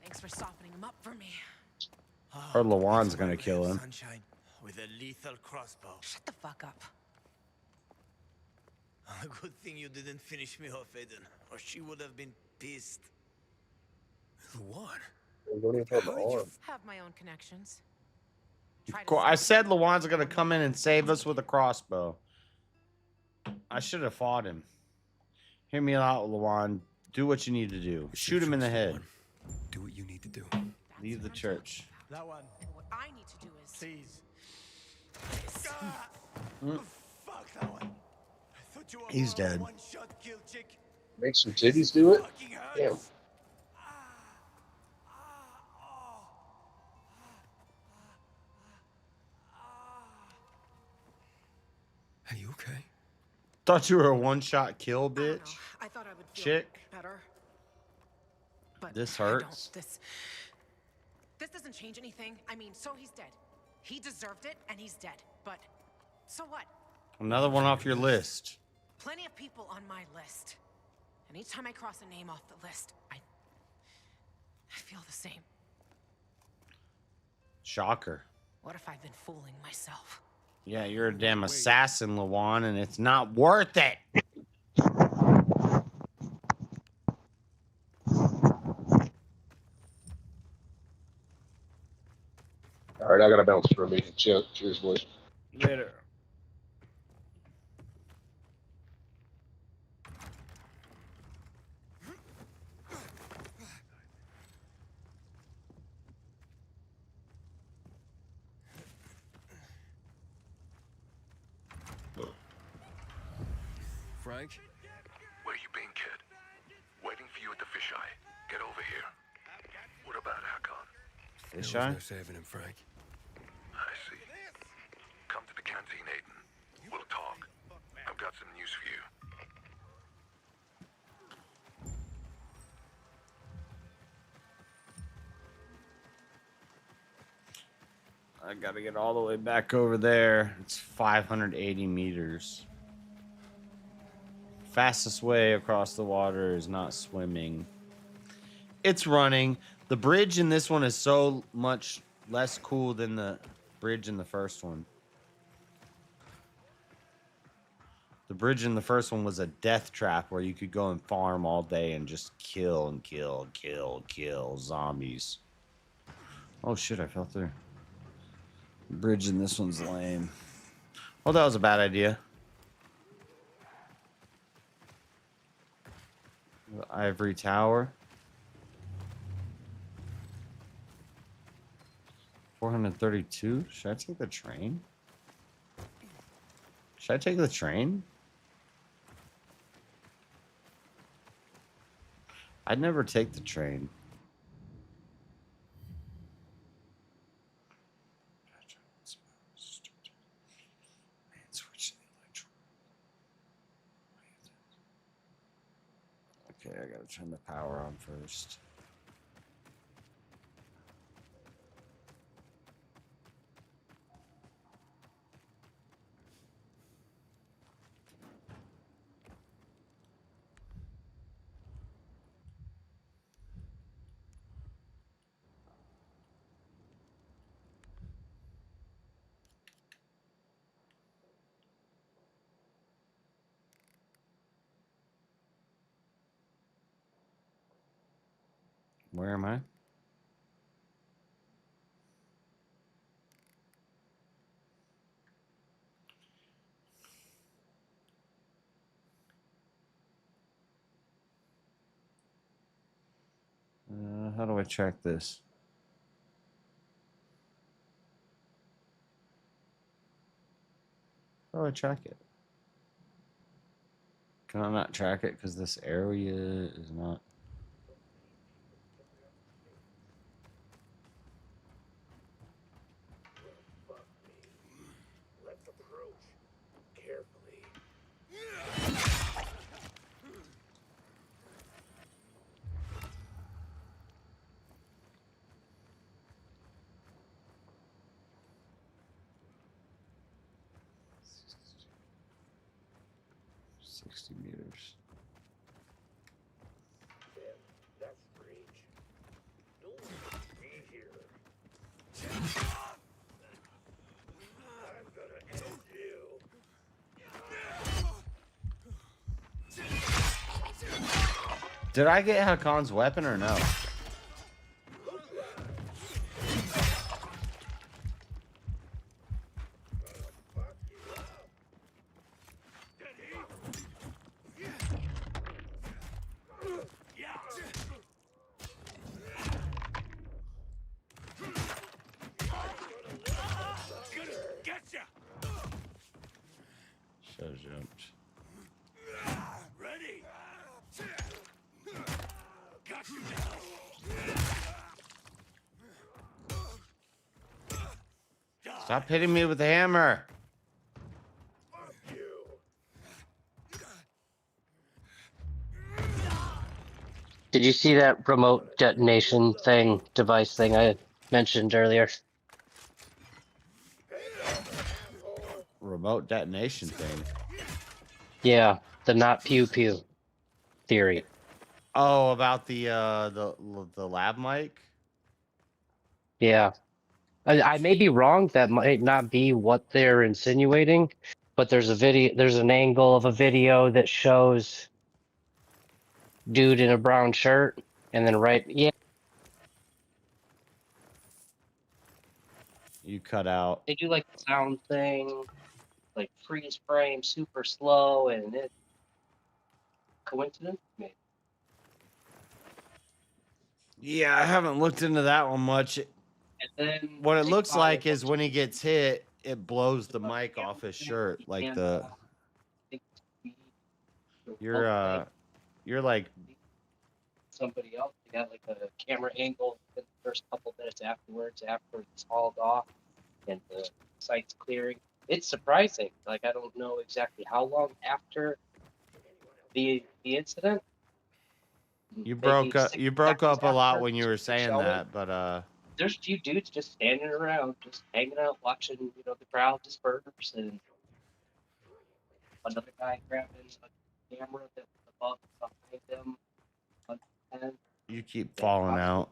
Thanks for softening him up for me. Or Lawan's going to kill him. Sunshine with a lethal crossbow. Shut the fuck up. A good thing you didn't finish me off, Aiden, or she would have been pissed. Luan? Have my own connections. I said Lawan's going to come in and save us with a crossbow. I should have fought him. Hear me out, Lawan. Do what you need to do. Shoot him in the head. Do what you need to do. Leave the church. That one. What I need to do is Please. Mm. Fuck that one. I thought you were He's more of a dead. one-shot kill chick. Make some titties do it? Damn. Are you okay? Thought you were a one-shot kill, bitch. I thought I would feel Chick. better. But This I don't. hurts. This doesn't change anything. I mean, so he's dead. He deserved it, and he's dead. But so what? Another one off your list. Plenty of people on my list. And each time I cross a name off the list, I feel the same. Shocker. What if I've been fooling myself? Yeah, you're a damn assassin, Lawan, and it's not worth it. All right, I got to bounce for me. Cheers, boys. Later. Frank? Where you been, kid? Waiting for you at the fisheye. Get over here. What about Hakon? There was Fisheye? no saving him, Frank. I see. Come to the canteen, Aiden. We'll talk. I've got some news for you. I gotta get all the way back over there. It's 580 meters. Fastest way across the water is not swimming. It's running. The bridge in this one is so much less cool than the bridge in the first one. The bridge in the first one was a death trap where you could go and farm all day and just kill and kill and kill and kill zombies. Oh shit, I fell through. The bridge in this one's lame. Well, that was a bad idea. The Ivory Tower. 432. Should I take the train? Should I take the train? I'd never take the train. Okay, I gotta turn the power on first. Where am I? How do I track this? How do I track it? Can I not track it because this area is not? Let's approach carefully. 60 meters. That's strange. No one should be here. I'm gonna end you. Did I get Hakon's weapon or no? Should have jumped. Ready? Got you now. Stop hitting me with the hammer. Did you see that remote detonation device thing I mentioned earlier? Remote detonation thing. Yeah, the not pew pew theory. Oh, about the lab mic? Yeah. I may be wrong. That might not be what they're insinuating, but there's an angle of a video that shows dude in a brown shirt, and then yeah. You cut out. They do like the sound thing, like freeze frame, super slow, and it. Coincidence? Maybe. Yeah, I haven't looked into that one much. And then What it looks like is when he gets hit, it blows the mic off his shirt, like the. You're like. Somebody else. They got like a camera angle in the first couple minutes afterwards, after it's hauled off and the site's clearing. It's surprising. Like I don't know exactly how long after the incident. You broke up. You broke up a lot when you were saying that, but there's a few dudes just standing around, just hanging out, watching the crowd disperse, and another guy grabbing a camera that was above behind them. And you keep falling out.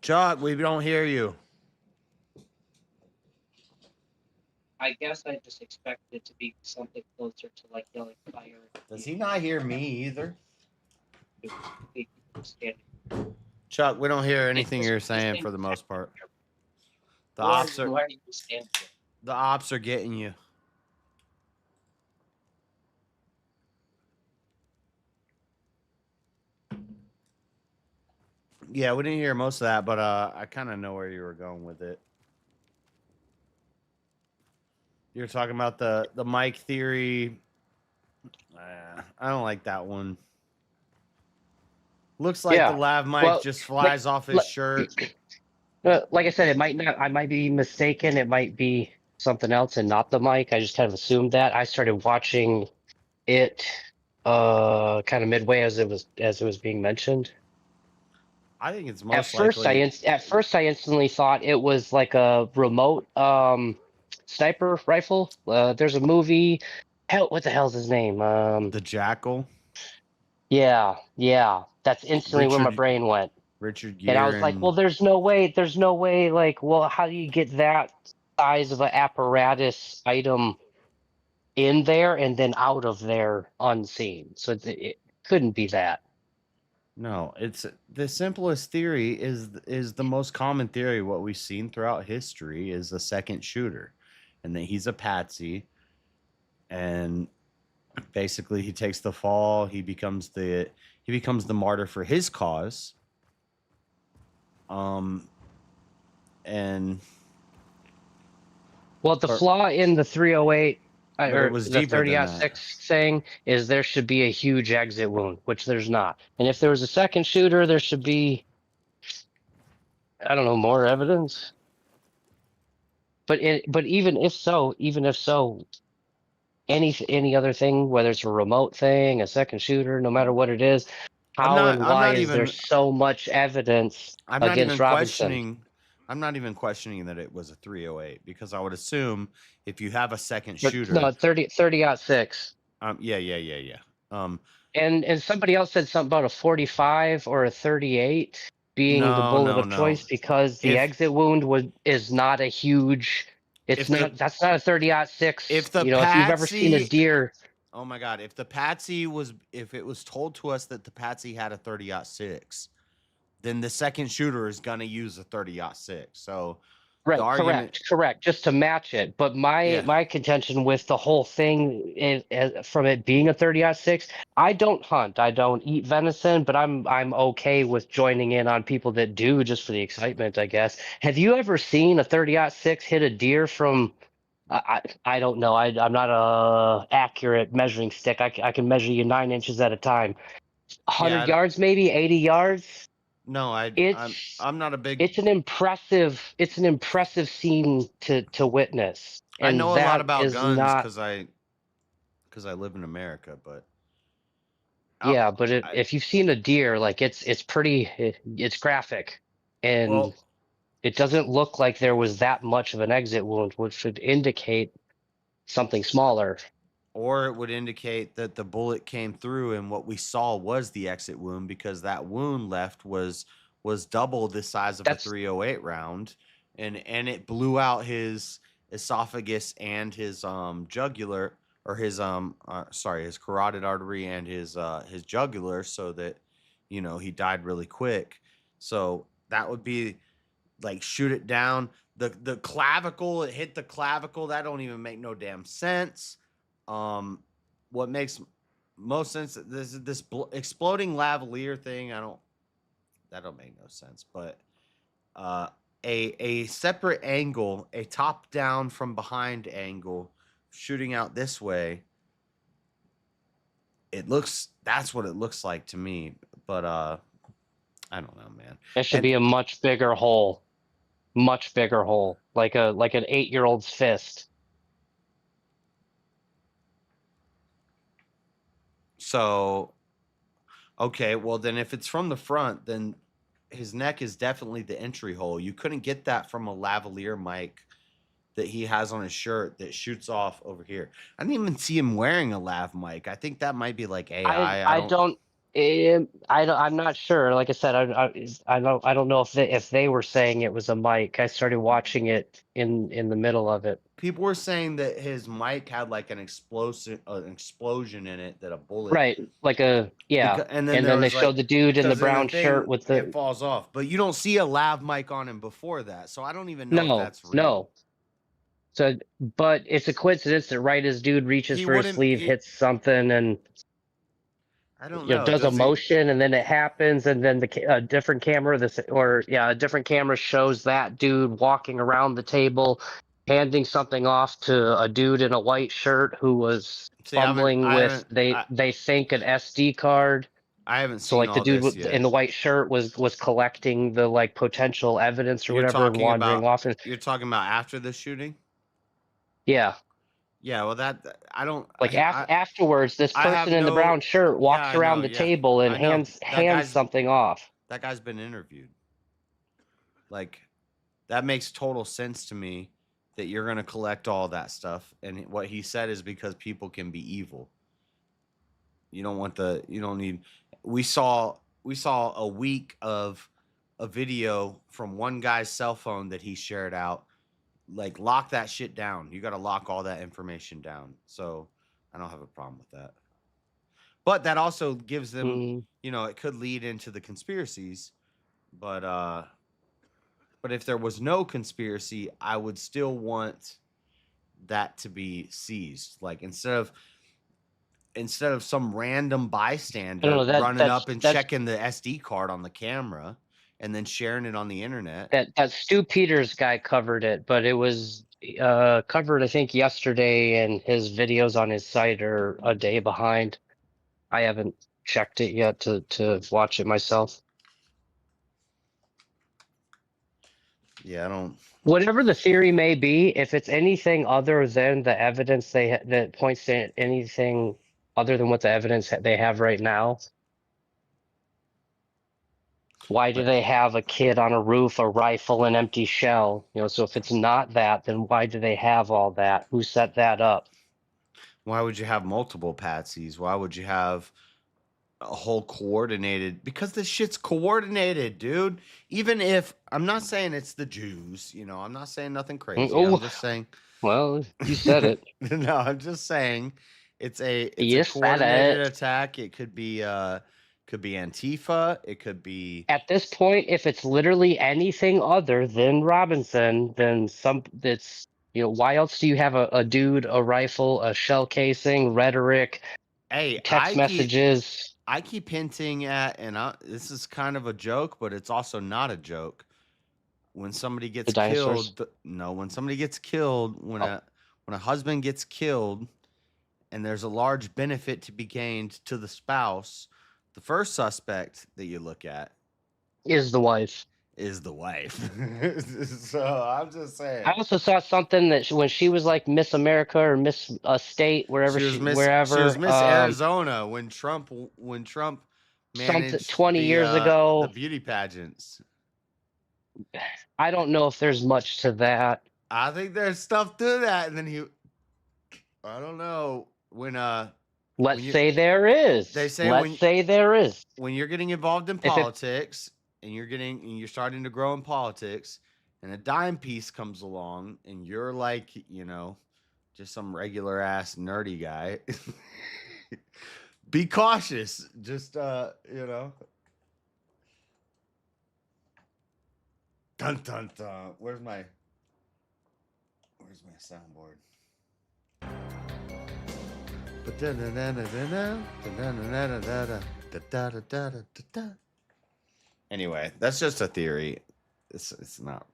Chuck, we don't hear you. I guess I just expected it to be something closer to like yelling fire. Does he not hear me either? Chuck, we don't hear anything you're saying for the most part. The ops are getting you. Yeah, we didn't hear most of that, but I kind of know where you were going with it. You're talking about the mic theory. I don't like that one. Looks like the lav mic just flies off his shirt. Like I said, it might not. I might be mistaken. It might be something else and not the mic. I just kind of assumed that. I started watching it kind of midway as it was being mentioned. I think it's most At first, I instantly thought it was like a remote sniper rifle. There's a movie. What the hell's his name? The Jackal. Yeah. That's instantly where my brain went. Richard Gere. And I was like, well, there's no way. Like, well, how do you get that size of an apparatus item in there and then out of there unseen? So it couldn't be that. No, it's the simplest theory is the most common theory. What we've seen throughout history is a second shooter, and that he's a patsy, and basically he takes the fall. He becomes the martyr for his cause. And well, the flaw in the 308 or was the deeper than 30-06 thing is there should be a huge exit wound, which there's not. And if there was a second shooter, there should be, I don't know, more evidence. But even if so, any other thing, whether it's a remote thing, a second shooter, no matter what it is, why is there so much evidence against Robinson? I'm not even questioning that it was a 308 because I would assume if you have a second shooter. No, 30-06. Yeah. And somebody else said something about a 45 or a 38 being the bullet of choice because the exit wound is not a huge. That's not a 30-06. If the if you've ever seen a deer. Oh my God! If it was told to us that the Patsy had a 30-06, then the second shooter is gonna use a 30-06. So, correct, just to match it. But my contention with the whole thing is from it being a 30-06. I don't hunt, I don't eat venison, but I'm okay with joining in on people that do just for the excitement, I guess. Have you ever seen a 30-06 hit a deer from? I don't know. I'm not a accurate measuring stick. I can measure you 9 inches at a time. 100 yards, maybe 80 yards. No, I'm not a big. It's an impressive scene to witness. I know a lot about guns because I live in America, but yeah, but if you've seen a deer, like it's graphic, and it doesn't look like there was that much of an exit wound, which should indicate something smaller. Or it would indicate that the bullet came through and what we saw was the exit wound because that wound left was double the size of a 308 round, and it blew out his esophagus and his jugular, or his his carotid artery and his jugular, so that he died really quick. So that would be like shoot it down the clavicle. It hit the clavicle. That don't even make no damn sense. What makes most sense, this exploding lavalier thing, that don't make no sense. But a separate angle, a top down from behind angle, shooting out this way, that's what it looks like to me. But I don't know, man. It should be a much bigger hole, like an 8-year-old's fist. So, okay, well then if it's from the front, then his neck is definitely the entry hole. You couldn't get that from a lavalier mic that he has on his shirt that shoots off over here. I didn't even see him wearing a lav mic. I think that might be like AI. I'm not sure. Like I said, I don't know if they were saying it was a mic. I started watching it in the middle of it. People were saying that his mic had like an explosion in it, that a bullet. Right, like and then they showed the dude in the brown shirt with the. It falls off, but you don't see a lav mic on him before that, so I don't even know if that's real. No. So, but it's a coincidence that right as dude reaches for his sleeve, hits something, and. I don't you know. does a Does he- motion and then it happens and then a different camera a different camera shows that dude walking around the table handing something off to a dude in a white shirt who was See, I fumbling with haven't, they think an SD card. I haven't So seen like the all dude this in the yet. white shirt was collecting the like potential evidence or You're whatever and talking wandering about off and you're talking about after the shooting. yeah. Yeah, well, that I don't Like I, afterwards, this I have person in the no- brown shirt Yeah, walks I around know, the yeah. table and I know. hands That hands guy's- something off. That guy's been interviewed. Like, that makes total sense to me that you're going to collect all that stuff. And what he said is because people can be evil. You don't need. We saw a week of a video from one guy's cell phone that he shared out. Like, lock that shit down. You got to lock all that information down. So I don't have a problem with that. But that also gives them, it could lead into the conspiracies. But if there was no conspiracy, I would still want that to be seized. Like instead of some random bystander running up and checking the SD card on the camera and then sharing it on the internet. That Stu Peters guy covered it, but it was covered I think yesterday, and his videos on his site are a day behind. I haven't checked it yet to watch it myself. Yeah, I don't. Whatever the theory may be, if it's anything other than the evidence that points to anything other than what the evidence they have right now, why do they have a kid on a roof, a rifle, an empty shell? So if it's not that, then why do they have all that? Who set that up? Why would you have multiple patsies? Why would you have a whole coordinated? Because this shit's coordinated, dude. Even if I'm not saying it's the Jews, I'm not saying nothing crazy. I'm just saying. Well, you said it. No, I'm just saying it's a You said coordinated it. attack. It could be Antifa. It could be. At this point, if it's literally anything other than Robinson, then that's why else do you have a dude, a rifle, a shell casing, rhetoric, text messages? I keep hinting at, and this is kind of a joke, but it's also not a joke. When somebody gets killed, when somebody gets killed, when a husband gets killed, and there's a large benefit to be gained to the spouse, the first suspect that you look at is the wife. So I'm just saying. I also saw something that when she was like Miss America or Miss State, wherever She was Miss Arizona when Trump managed 20 years ago the beauty pageants. I don't know if there's much to that. I think there's stuff to that, and then I don't know when Let's say there is. They say there is. When you're getting involved in politics and you're starting to grow in politics, and a dime piece comes along, and you're like, just some regular ass nerdy guy. Be cautious. Just Dun dun dun. Where's my soundboard? Anyway, that's just a theory. It's not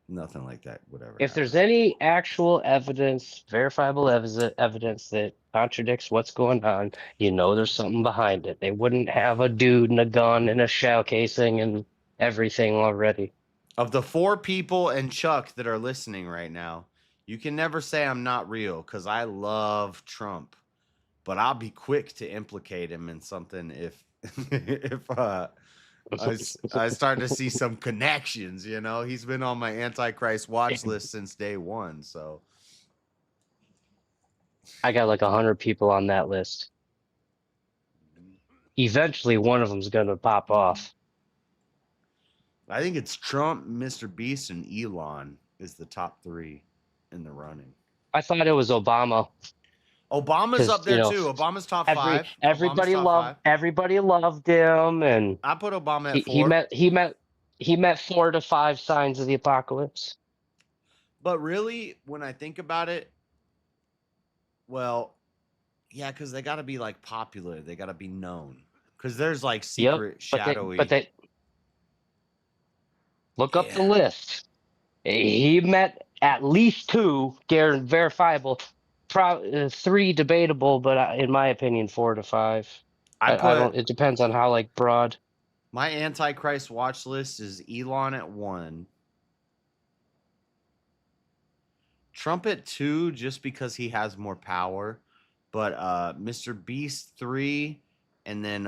nothing like that. Whatever. If there's any actual evidence, verifiable evidence that contradicts what's going on, there's something behind it. They wouldn't have a dude and a gun and a shell casing and everything already. Of the 4 people and Chuck that are listening right now, you can never say I'm not real because I love Trump, but I'll be quick to implicate him in something if I start to see some connections. He's been on my Antichrist watch list since day one. So I got like 100 people on that list. Eventually, one of them's gonna pop off. I think it's Trump, Mr. Beast, and Elon is the top 3 in the running. I thought it was Obama. Obama's up there too. Obama's top 5. Everybody loved him, and I put Obama at 4. He met 4 to 5 signs of the apocalypse. But really, when I think about it, well, Yeah, because they got to be like popular. They got to be known. Because there's like Yep, secret, but shadowy. they look up the list. He met at least 2 verifiable, 3 debatable, but in my opinion, 4 to 5. I don't. It depends on how like broad. My Antichrist watch list is Elon at 1, Trump at 2, just because he has more power, but Mr. Beast 3, and then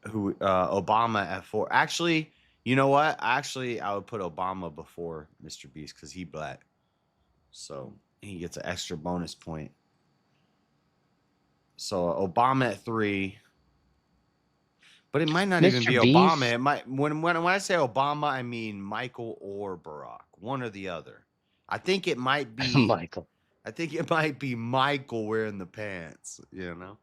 Obama at 4. Actually, you know what? Actually, I would put Obama before Mr. Beast because he black, so he gets an extra bonus point. So Obama at 3. But it might not even be Mr. Beast? Obama. It might when I say Obama, I mean Michael or Barack, one or the other. I think it might be Michael. I think it might be Michael wearing the pants, you know?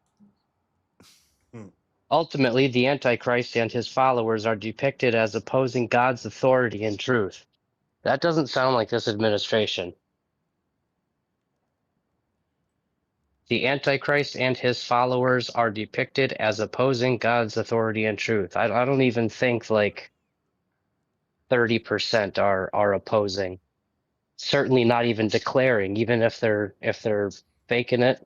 Ultimately, the Antichrist and his followers are depicted as opposing God's authority and truth. That doesn't sound like this administration. The Antichrist and his followers are depicted as opposing God's authority and truth. I don't even think like 30% are opposing. Certainly not even declaring, even if they're faking it.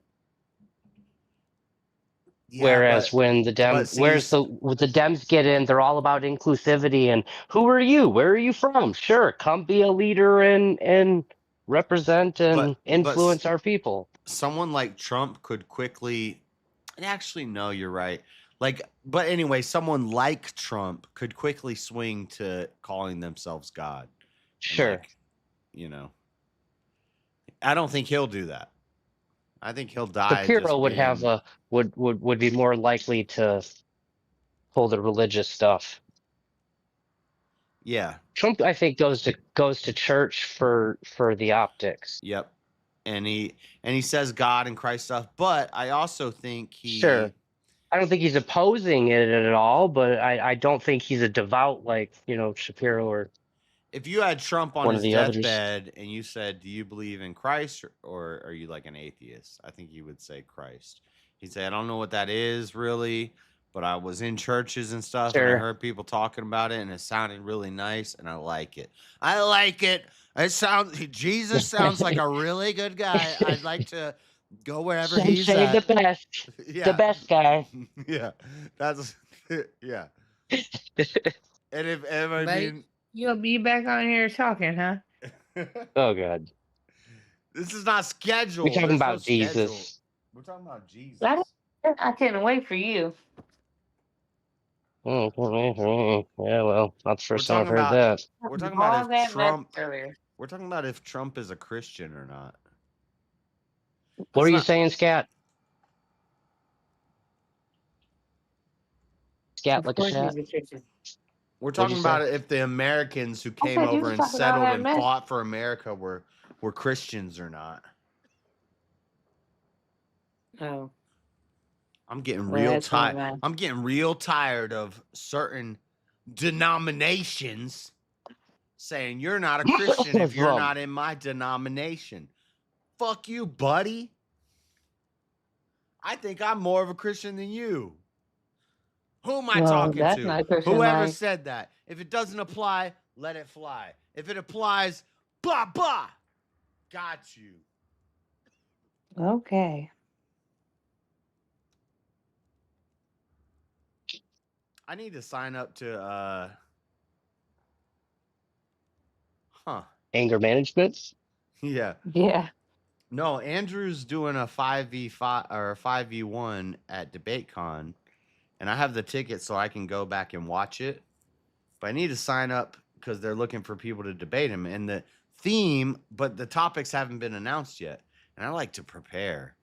Yeah, Whereas but- when the but see, when the Dems get in, they're all about inclusivity and who are you? Where are you from? Sure, come be a leader and represent and influence our people. Someone like Trump could quickly actually no, you're right. Like, but anyway, someone like Trump could quickly swing to calling themselves God. And, Sure. like, you know. I don't think he'll do that. I think he'll die. Shapiro just would have being- a would be more likely to pull the religious stuff. Yeah. Trump, I think, goes to church for the optics. Yep. And he says God and Christ stuff, but I also think he Sure. I don't think he's opposing it at all, but I don't think he's a devout like, Shapiro or if you had Trump on one his of the others. deathbed and you said, "Do you believe in Christ or are you like an atheist?" I think he would say Christ. He'd say, "I don't know what that is really, but I was in churches and stuff and I Sure. heard people talking about it and it sounded really nice and I like it. I like it. Jesus sounds like a really good guy. I'd like to go wherever he's Sensei at." the best. Yeah. The best guy. Yeah. That's yeah. And if I Buddy, mean you'll be back on here talking, huh? Oh god. this is not scheduled. We're talking There's no about schedule. Jesus. We're talking about Jesus. I couldn't wait for you. Yeah, well, that's the first time I've heard about that. We're talking All about that if Trump. mess earlier. We're talking about if Trump is a Christian or not. What are you not- saying, Scat? Scat Of like a course shat? he's a Christian. We're What'd you talking about say? it if the Americans who came said you over was and talking all settled that and mess. fought for America were Christians or not. Oh. I'm getting Well, real that's not tired. mine. I'm getting real tired of certain denominations saying you're not a Christian if you're From. not in my denomination. Fuck you, buddy. I think I'm more of a Christian than you. Who am I Well, talking that's to? not Christian Whoever like. said that. If it doesn't apply, let it fly. If it applies, bah bah. Got you. Okay. I need to sign up to Anger management? yeah. Yeah. No, Andrew's doing a 5v5 or a 5v1 at DebateCon, and I have the ticket so I can go back and watch it. But I need to sign up because they're looking for people to debate him. And the theme, but the topics haven't been announced yet. And I like to prepare.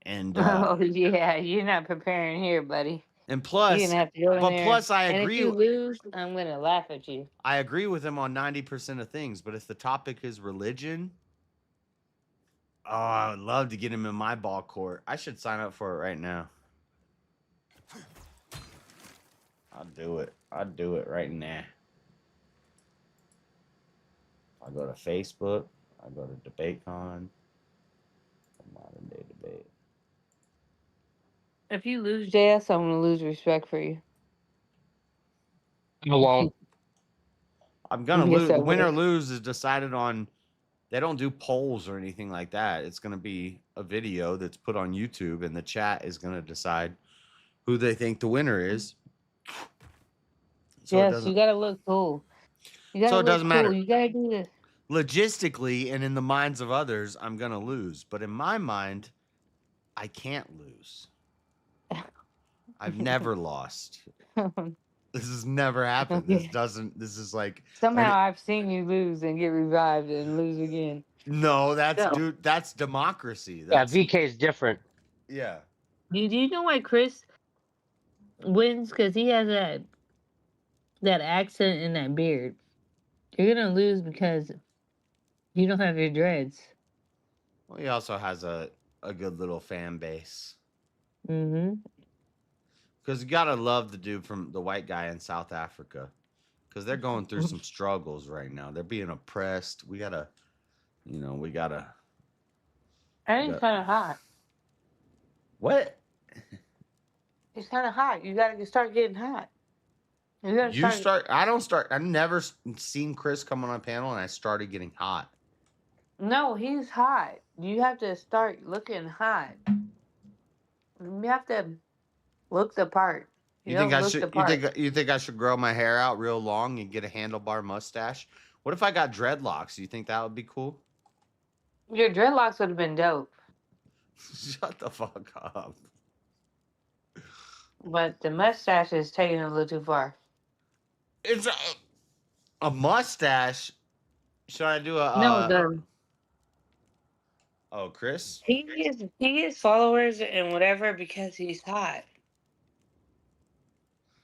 And Oh yeah, you're not preparing here, buddy. and plus, You're gonna have to go in but there, plus I and agree. if you lose, I'm gonna laugh at you. I agree with him on 90% of things. But if the topic is religion, oh, I would love to get him in my ball court. I should sign up for it right now. I'll do it. I'll do it right now. I'll go to Facebook. I'll go to DebateCon. Modern day debate. If you lose JS, I'm gonna lose respect for you. I won't. I'm gonna Yes, lose. I Win or will. lose is decided on. They don't do polls or anything like that. It's gonna be a video that's put on YouTube, and the chat is gonna decide who they think the winner is. So it Yes, doesn't. you gotta look cool. You gotta So it look doesn't cool. matter. You gotta do this. Logistically, and in the minds of others, I'm gonna lose. But in my mind, I can't lose. I've never lost. This has never happened. This Okay. doesn't. This is like Somehow I've seen you lose and get revived and lose again. no. That's So, dude. That's democracy. Yeah, That's VK is different. yeah. do you know why Chris wins? Because he has that accent and that beard. You're gonna lose because you don't have your dreads. Well, he also has a good little fan base. Mm-hmm. Because you gotta love the dude from the white guy in South Africa. Because they're going through some struggles right now. They're being oppressed. We gotta. And it's kind of hot. What? It's kind of hot. You gotta start getting hot. You gotta You start. I don't start. I've never seen Chris come on a panel, and I started getting hot. No, he's hot. You have to start looking hot. You have to look the part. You think don't I look should? the part. You think I should grow my hair out real long and get a handlebar mustache? What if I got dreadlocks? Do you think that would be cool? Your dreadlocks would have been dope, Shut the fuck up. but the mustache is taking it a little too far. It's a mustache. Should I do a? No, Oh, Chris. he gets followers and whatever because he's hot.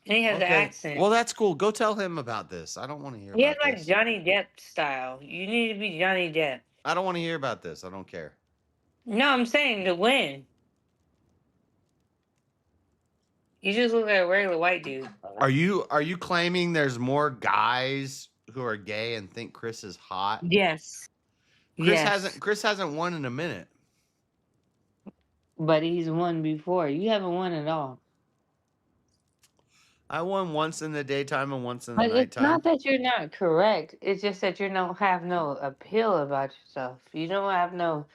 And he has an accent. Well, that's cool. Go tell him about this. I don't want to hear. He has about like this. Johnny Depp style. You need to be Johnny Depp. I don't want to hear about this. I don't care. No, I'm saying to win. You just look like a regular white dude. Are you claiming there's more guys who are gay and think Chris is hot? Yes. Chris hasn't won in a minute. But he's won before. You haven't won at all. I won once in the daytime and once in the But it's nighttime. not that you're not correct. It's just that you don't have no appeal about yourself. You don't have no.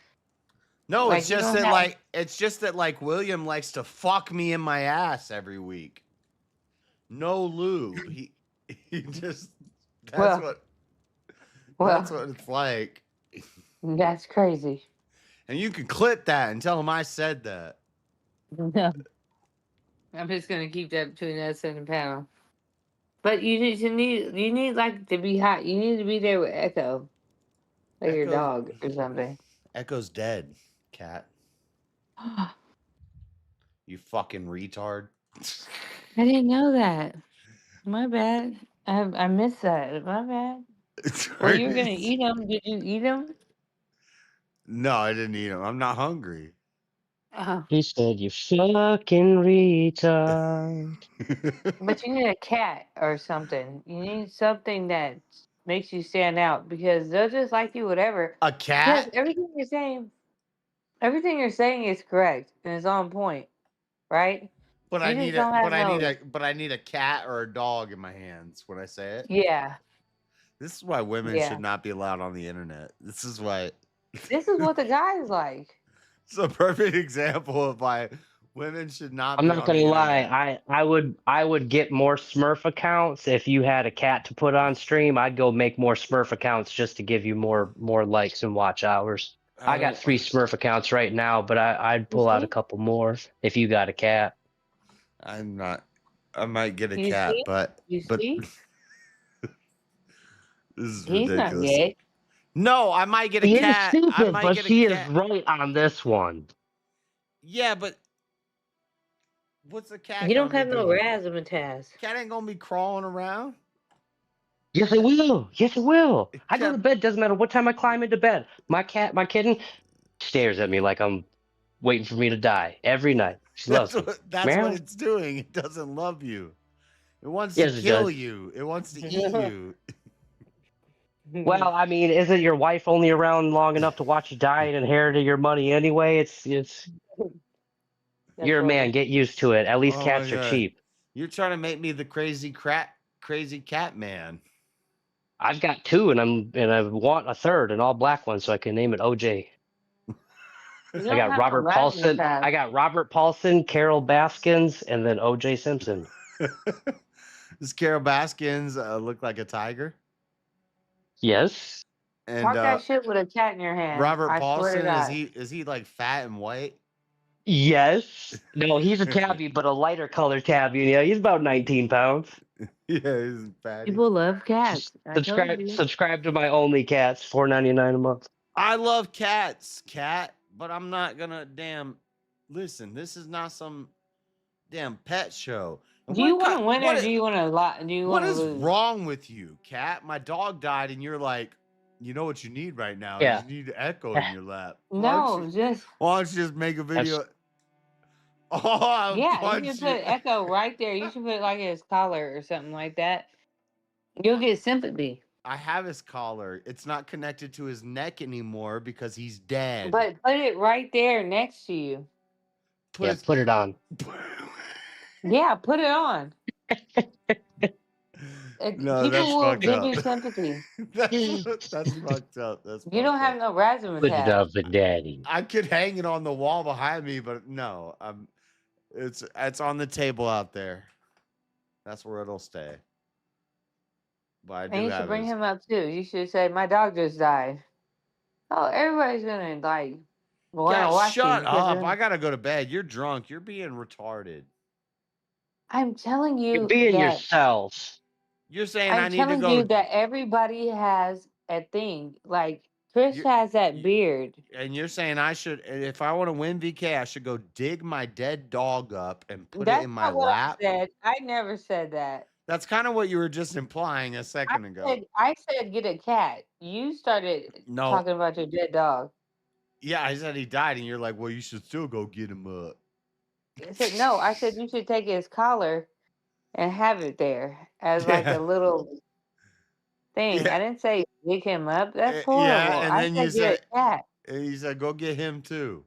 No, like, it's you just don't that have- like William likes to fuck me in my ass every week. No lube. He just that's Well- what it's like. That's crazy. And you can clip that and tell him I said that. No. I'm just gonna keep that between us and the panel. But you need like to be hot. You need to be there with Echo, like your Echo- dog or something. Echo's dead, cat. You fucking retard. I didn't know that. My bad. I missed that. My bad. Well, you were gonna eat them. Did you eat them? No, I didn't eat him. I'm not hungry. Oh. He said, "You fucking retard." But you need a cat or something. You need something that makes you stand out because they'll just like you, whatever. A cat? Because everything you're saying is correct and it's on point, right? But You I just need don't have I need a cat or a dog in my hands when I say it. Yeah. This is why women Yeah. should not be allowed on the internet. This is why This is what the guy is like. it's a perfect example of why women should not I'm be not on gonna the lie. internet. I would get more Smurf accounts if you had a cat to put on stream. I'd go make more Smurf accounts just to give you more likes and watch hours. I got 3 Smurf accounts right now, but I'd pull out a couple more if you got a cat. I'm not I might get a You cat, see? but You but see? this is He's not ridiculous. gay. No, I might get a He is cat. I stupid, might but get a she cat. is right on this one. Yeah, but what's a cat? You don't gonna have be no doing? razzmatazz. Cat ain't gonna be crawling around. Yes, it will. Yes, it will. I go to bed. Doesn't matter what time I climb into bed. My kitten, stares at me like I'm waiting for me to die every night. She loves me. That's Meow. what it's doing. It doesn't love you. It wants Yes, to it kill does. you. It wants to eat you. Well, I mean, isn't your wife only around long enough to watch you die and inherit your money anyway? It's You're a man. Get used to it. At least Oh cats my are God. cheap. You're trying to make me the crazy cat man. I've got two, and I want a third, an all black one, so I can name it OJ. You I don't got have to Robert laugh in the Paulson. past. I got Robert Paulson, Carol Baskins, and then OJ Simpson. Does Carol Baskins look like a tiger? Yes. And Talk that shit with a cat in your hand. Robert I swear Paulson, to God. is he like fat and white? Yes. No, he's a tabby, but a lighter color tabby. Yeah, he's about 19 pounds. Yeah, he's fatty. People love cats. I told Subscribe you. subscribe to my Only Cats, $4.99 a month. I love cats, cat, but I'm not gonna listen. This is not some damn pet show. And Do you what want to win or what do you want to lot? Do you what want to is lose? wrong with you, cat? My dog died, and you're like, you know what you need right now? Yeah. You need Echo in your lap. No, just Why don't you just make a video? Oh, I'll yeah. You punch should put you. Echo right there. You should put like his collar or something like that. You'll get sympathy. I have his collar. It's not connected to his neck anymore because he's dead. But put it right there next to you. Yeah, put it on. Yeah, put it on. No, People that's will fucked give up. you sympathy. That's fucked up. That's You don't fucked have up. no razzmatazz. Put it on for daddy. I could hang it on the wall behind me, but no, it's on the table out there. That's where it'll stay. But I do And you should have bring his- him up too. You should say, "My dog just died." Oh, everybody's gonna like. wanna God, watch you shut because up! then- I gotta go to bed. You're drunk. You're being retarded. I'm telling you You're being that yourselves. You're saying I I'm need to telling go. you that everybody has a thing. Like Chris has that beard. And you're saying I should, if I want to win VK, I should go dig my dead dog up and put That's it in my not what lap. I said. I never said that. That's kind of what you were just implying a second ago. I said get a cat. You started No. talking about your dead dog. Yeah, I said he died, and you're like, well, you should still go get him up. I said no. I said you should take his collar and have it there as like Yeah. a little thing. Yeah. I didn't say dig him up. That's horrible. Yeah, and I then said you get said, a cat. and you said, go get him too.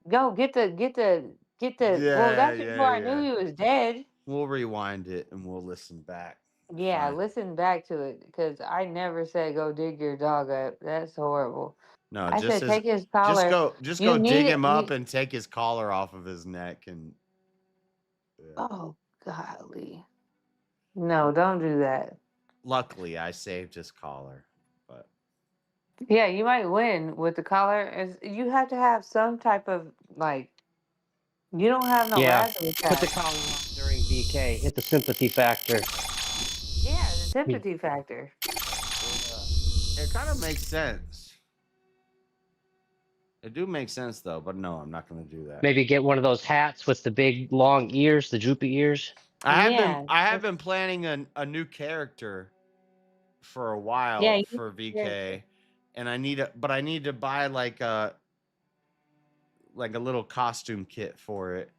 Go get the. Well, Yeah, that's yeah, before I yeah. knew he was dead. We'll rewind it and we'll listen back. Yeah, Fine. listen back to it because I never said go dig your dog up. That's horrible. No, I just said take his collar. just You go dig need him it- up you- and take his collar off of his neck and. Oh golly, no, don't do that. Luckily, I saved his collar, but Yeah, you might win with the collar. You have to have some type of like. You don't have no Yeah. razzmatazz. Put the collar on during VK. Hit the sympathy factor. Yeah, the sympathy factor. it kind of makes sense. It do make sense though, but no, I'm not going to do that. Maybe get one of those hats with the big long ears, the droopy ears. I have been planning a new character for a while Yeah, you for need a VK, character. and I need to buy like a little costume kit for it.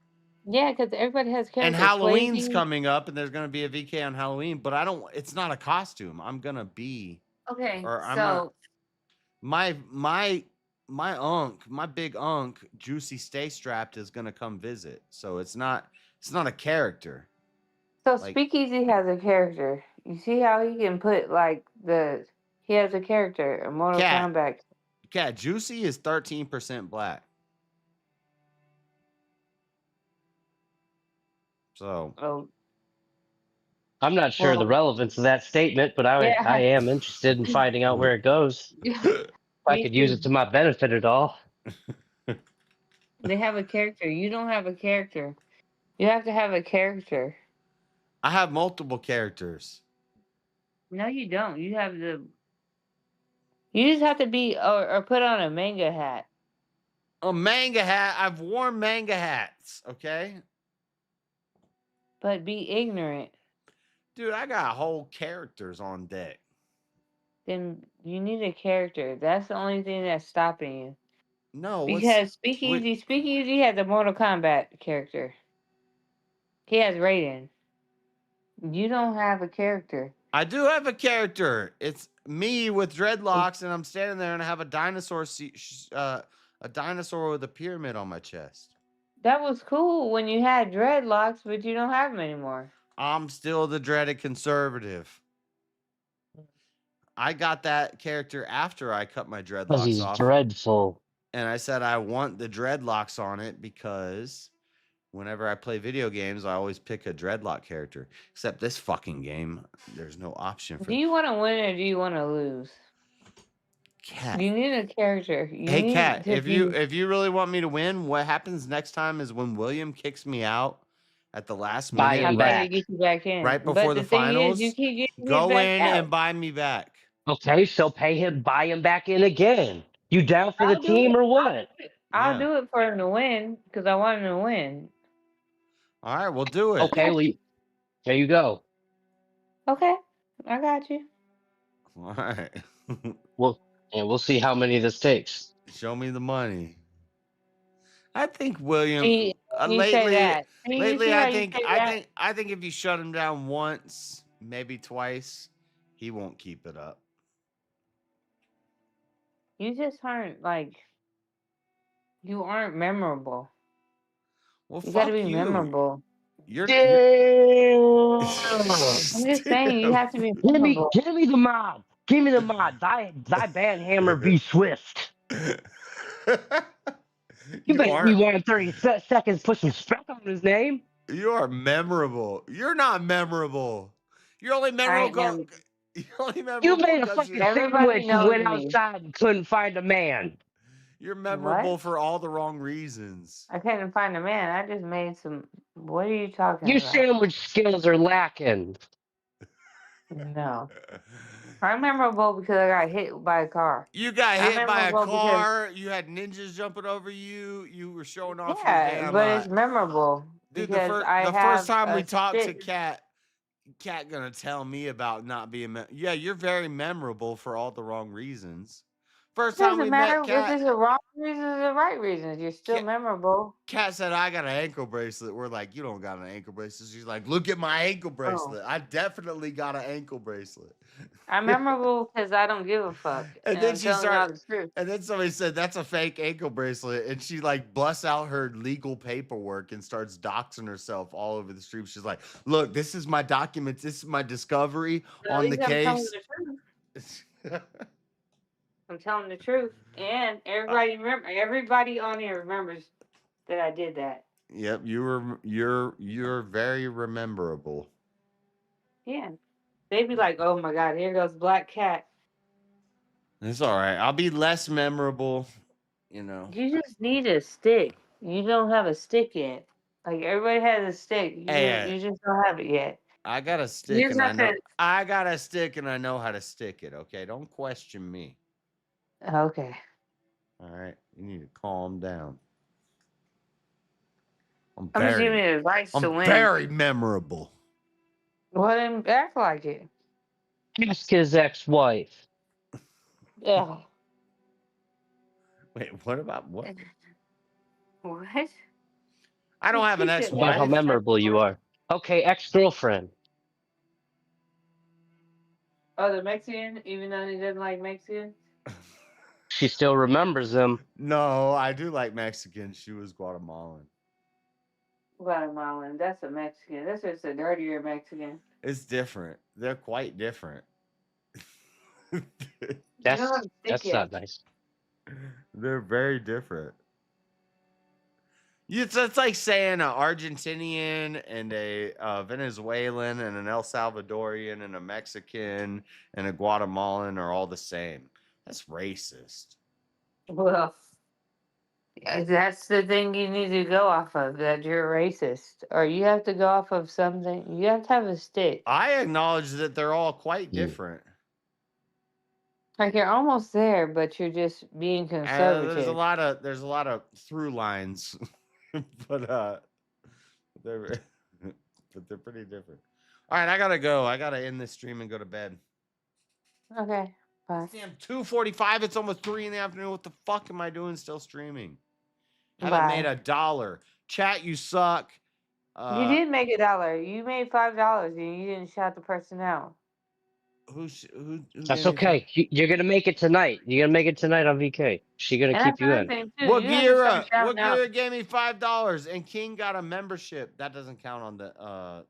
Yeah, because everybody has characters. And Halloween's Swayze- coming up, and there's going to be a VK on Halloween, but I don't. It's not a costume. I'm gonna be. Okay, Or I'm so not. My big unk, Juicy Stay Strapped, is gonna come visit. So it's not a character. so like- Speakeasy has a character. You see how he can put like he has a character, a Mortal Cat. Kombat. Yeah, Juicy is 13% black. So Oh, I'm not sure the Well- relevance of that statement, but Yeah. I am interested in finding out where it goes. If I Me could use too. it to my benefit at all. They have a character. You don't have a character. You have to have a character. I have multiple characters. No, you don't. You have the. You just have to be or put on a manga hat. A manga hat. I've worn manga hats. Okay, But be ignorant. dude, I got whole characters on deck. Then you need a character. That's the only thing that's stopping you. No, Because Speakeasy has a Mortal Kombat character. He has Raiden. You don't have a character. I do have a character. It's me with dreadlocks, and I'm standing there, and I have a dinosaur, a dinosaur with a pyramid on my chest. That was cool when you had dreadlocks, but you don't have them anymore. I'm still the dreaded conservative. I got that character after I cut my Because dreadlocks he's off. dreadful. And I said I want the dreadlocks on it because whenever I play video games, I always pick a dreadlock character. Except this fucking game, there's no option for Do you want to win or do you want to lose? Cat. You need a character. You Hey need Cat, to if be- you really want me to win, what happens next time is when William kicks me out at the last Buy minute, him I back. try to get you back in. right But before the the thing finals. is, you keep getting me Go back in out. and buy me back. Okay, so pay him, buy him back in again. You down for the I'll do team it. or what? I'll Yeah. do it for him to win because I want him to win. All right, we'll do it. Okay, well, there you go. Okay, I got you. All right. We'll see how many this takes. Show me the money. I think William See, you say lately that. See, you lately see how I you think say I that? think I think if you shut him down once, maybe twice, he won't keep it up. You just aren't like. You aren't memorable. Well, You gotta fuck be you. memorable. You're Damn. I'm just saying you have to be Give me memorable. the mod. Give me the mod. Thy Banhammer be swift. You bet we won 30 seconds. Put some respect on his name. You are memorable. You're not memorable. You're only I memorable. am. You're only memorable. You made a because fucking Everybody sandwich and knows went me. outside and couldn't find a man. You're memorable What? for all the wrong reasons. I couldn't find a man. I just made some. What are you talking Your about? sandwich skills are lacking. No. I'm memorable because I got hit by a car. You got I'm hit by a memorable because- car. You had ninjas jumping over you. You were showing off your Yeah, damn. but it's memorable dude, because I the have first time a we talked to stick. Cat gonna tell me about not being. Yeah, you're very memorable for all the wrong reasons. First time Doesn't we matter met, if Cat. it's the wrong reasons or the right reasons. You're still memorable. Cat said, I got an ankle bracelet. We're like, you don't got an ankle bracelet. She's like, look at my ankle bracelet. I definitely got an ankle bracelet. I'm memorable because I don't give a fuck. And then I'm she telling y'all started, the truth. and then somebody said, that's a fake ankle bracelet. And she like busts out her legal paperwork and starts doxing herself all over the street. She's like, look, this is my documents. This is my discovery At on the least I'm telling case. the truth. I'm telling the truth. And everybody on here remembers that I did that. Yep, you're very rememberable. Yeah. They'd be like, oh my God, here goes Black Cat. It's all right. I'll be less memorable, you know. You just need a stick. You don't have a stick yet. Like everybody has a stick. You just don't have it yet. I got a stick Here's and I know nothing- I got a stick and I know how to stick it, okay? Don't question me. Okay. All right. You need to calm down. I'm just giving you advice to win. very memorable. Well, then act like it. Ask his ex-wife. Yeah. Wait, what about what? What? I don't have an She said About how ex-wife. memorable you are. Okay, ex-girlfriend. Oh, the Mexican, even though he doesn't like Mexican? She still remembers him. No, I do like Mexican. She was Guatemalan. Guatemalan. That's a Mexican. That's just a dirtier Mexican. It's different. They're quite different. That's don't have to that's stick not it. nice. They're very different. It's like saying an Argentinian and a Venezuelan and an El Salvadorian and a Mexican and a Guatemalan are all the same. That's racist. Well, that's the thing you need to go off of, that you're racist. Or you have to go off of something. You have to have a stick. I acknowledge that they're all quite different. Like you're almost there, but you're just being conservative. There's a lot of through lines, but they're but they're pretty different. All right, I gotta go. I gotta end this stream and go to bed. Okay, bye. Damn, 2:45. It's almost 3 in the afternoon. What the fuck am I doing still streaming? Haven't Bye. made $1. Chat, you suck. You did make $1. You made $5 and you didn't shout the person out. That's okay. You're gonna make it tonight. You're gonna make it tonight on VK. She gonna And keep that's you another in. thing too. You have to start shouting out. Wagira gave me $5, and King got a membership. That doesn't count on the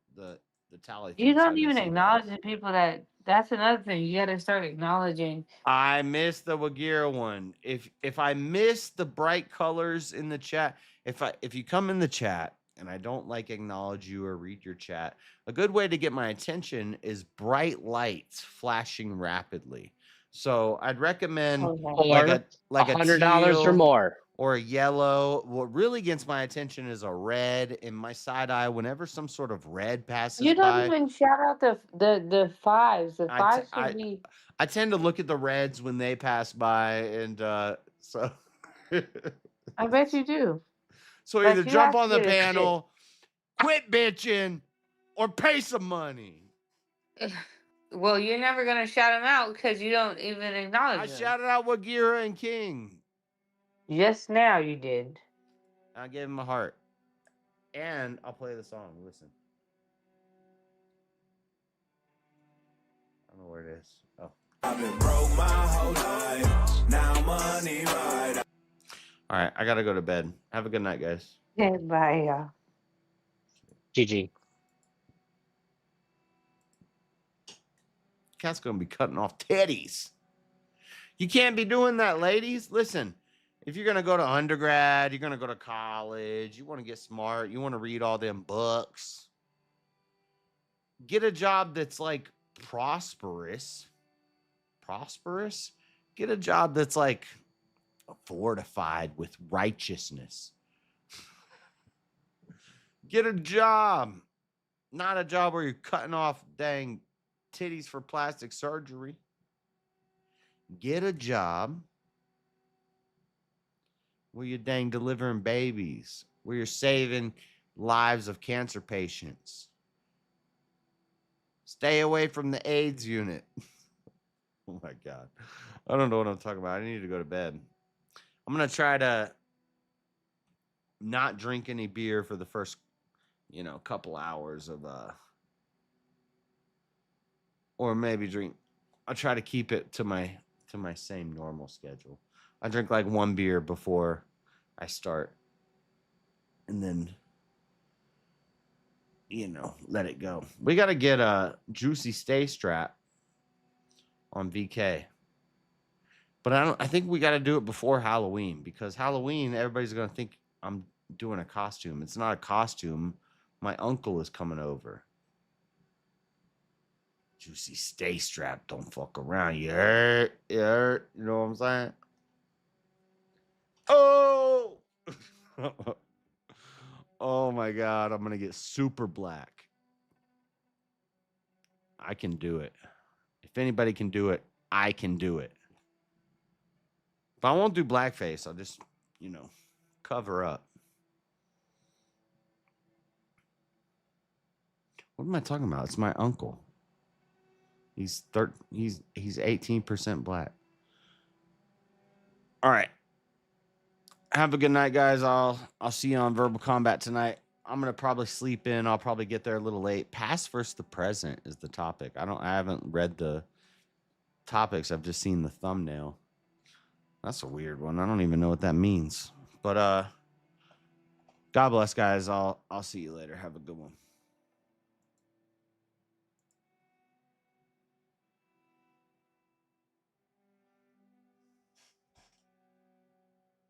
tally. You thing, so I don't didn't even see acknowledge the people that. That's another thing. You got to start acknowledging. I missed the Wagira one. If I miss the bright colors in the chat, if you come in the chat and I don't like acknowledge you or read your chat, a good way to get my attention is bright lights flashing rapidly. So I'd recommend like a $100 or teal more. or a yellow. What really gets my attention is a red in my side eye. Whenever some sort of red passes You don't by, even shout out the fives. The fives should be. I tend to look at the reds when they pass by, and so I bet you do. so Like, either you jump have to on the get a shit. panel, quit bitching, or pay some money. Well, you're never gonna shout them out because you don't even acknowledge I them. shouted out Wagira and King. Just now you did. I gave him a heart, and I'll play the song. Listen, I don't know where it is. Oh. I've been broke my whole life. Now money right. All right, I gotta go to bed. Have a good night, guys. Okay, bye, y'all. GG. Cat's gonna be cutting off titties. You can't be doing that, ladies. Listen, if you're gonna go to undergrad, you're gonna go to college, you want to get smart, you want to read all them books, get a job that's like prosperous. Get a job that's like fortified with righteousness. Get a job, not a job where you're cutting off dang titties for plastic surgery. Get a job where you're dang delivering babies, where you're saving lives of cancer patients. Stay away from the AIDS unit. Oh my God. I don't know what I'm talking about. I need to go to bed. I'm going to try to not drink any beer for the first, couple hours of, or maybe drink. I'll try to keep it to my same normal schedule. I drink like one beer before I start, and then let it go. We got to get a Juicy Stay Strap on VK, but I think we got to do it before Halloween, because Halloween everybody's gonna think I'm doing a costume. It's not a costume. My uncle is coming over. Juicy Stay Strap, don't fuck around. You heard? You heard? You know what I'm saying? Oh! Oh my God, I'm gonna get super black. I can do it. If anybody can do it, I can do it. But I won't do blackface. I'll just, cover up. What am I talking about? It's my uncle. He's 18% black. All right. Have a good night, guys. I'll see you on Verbal Combat tonight. I'm gonna probably sleep in. I'll probably get there a little late. Past versus the present is the topic. I haven't read the topics. I've just seen the thumbnail. That's a weird one. I don't even know what that means. But God bless, guys. I'll see you later. Have a good one.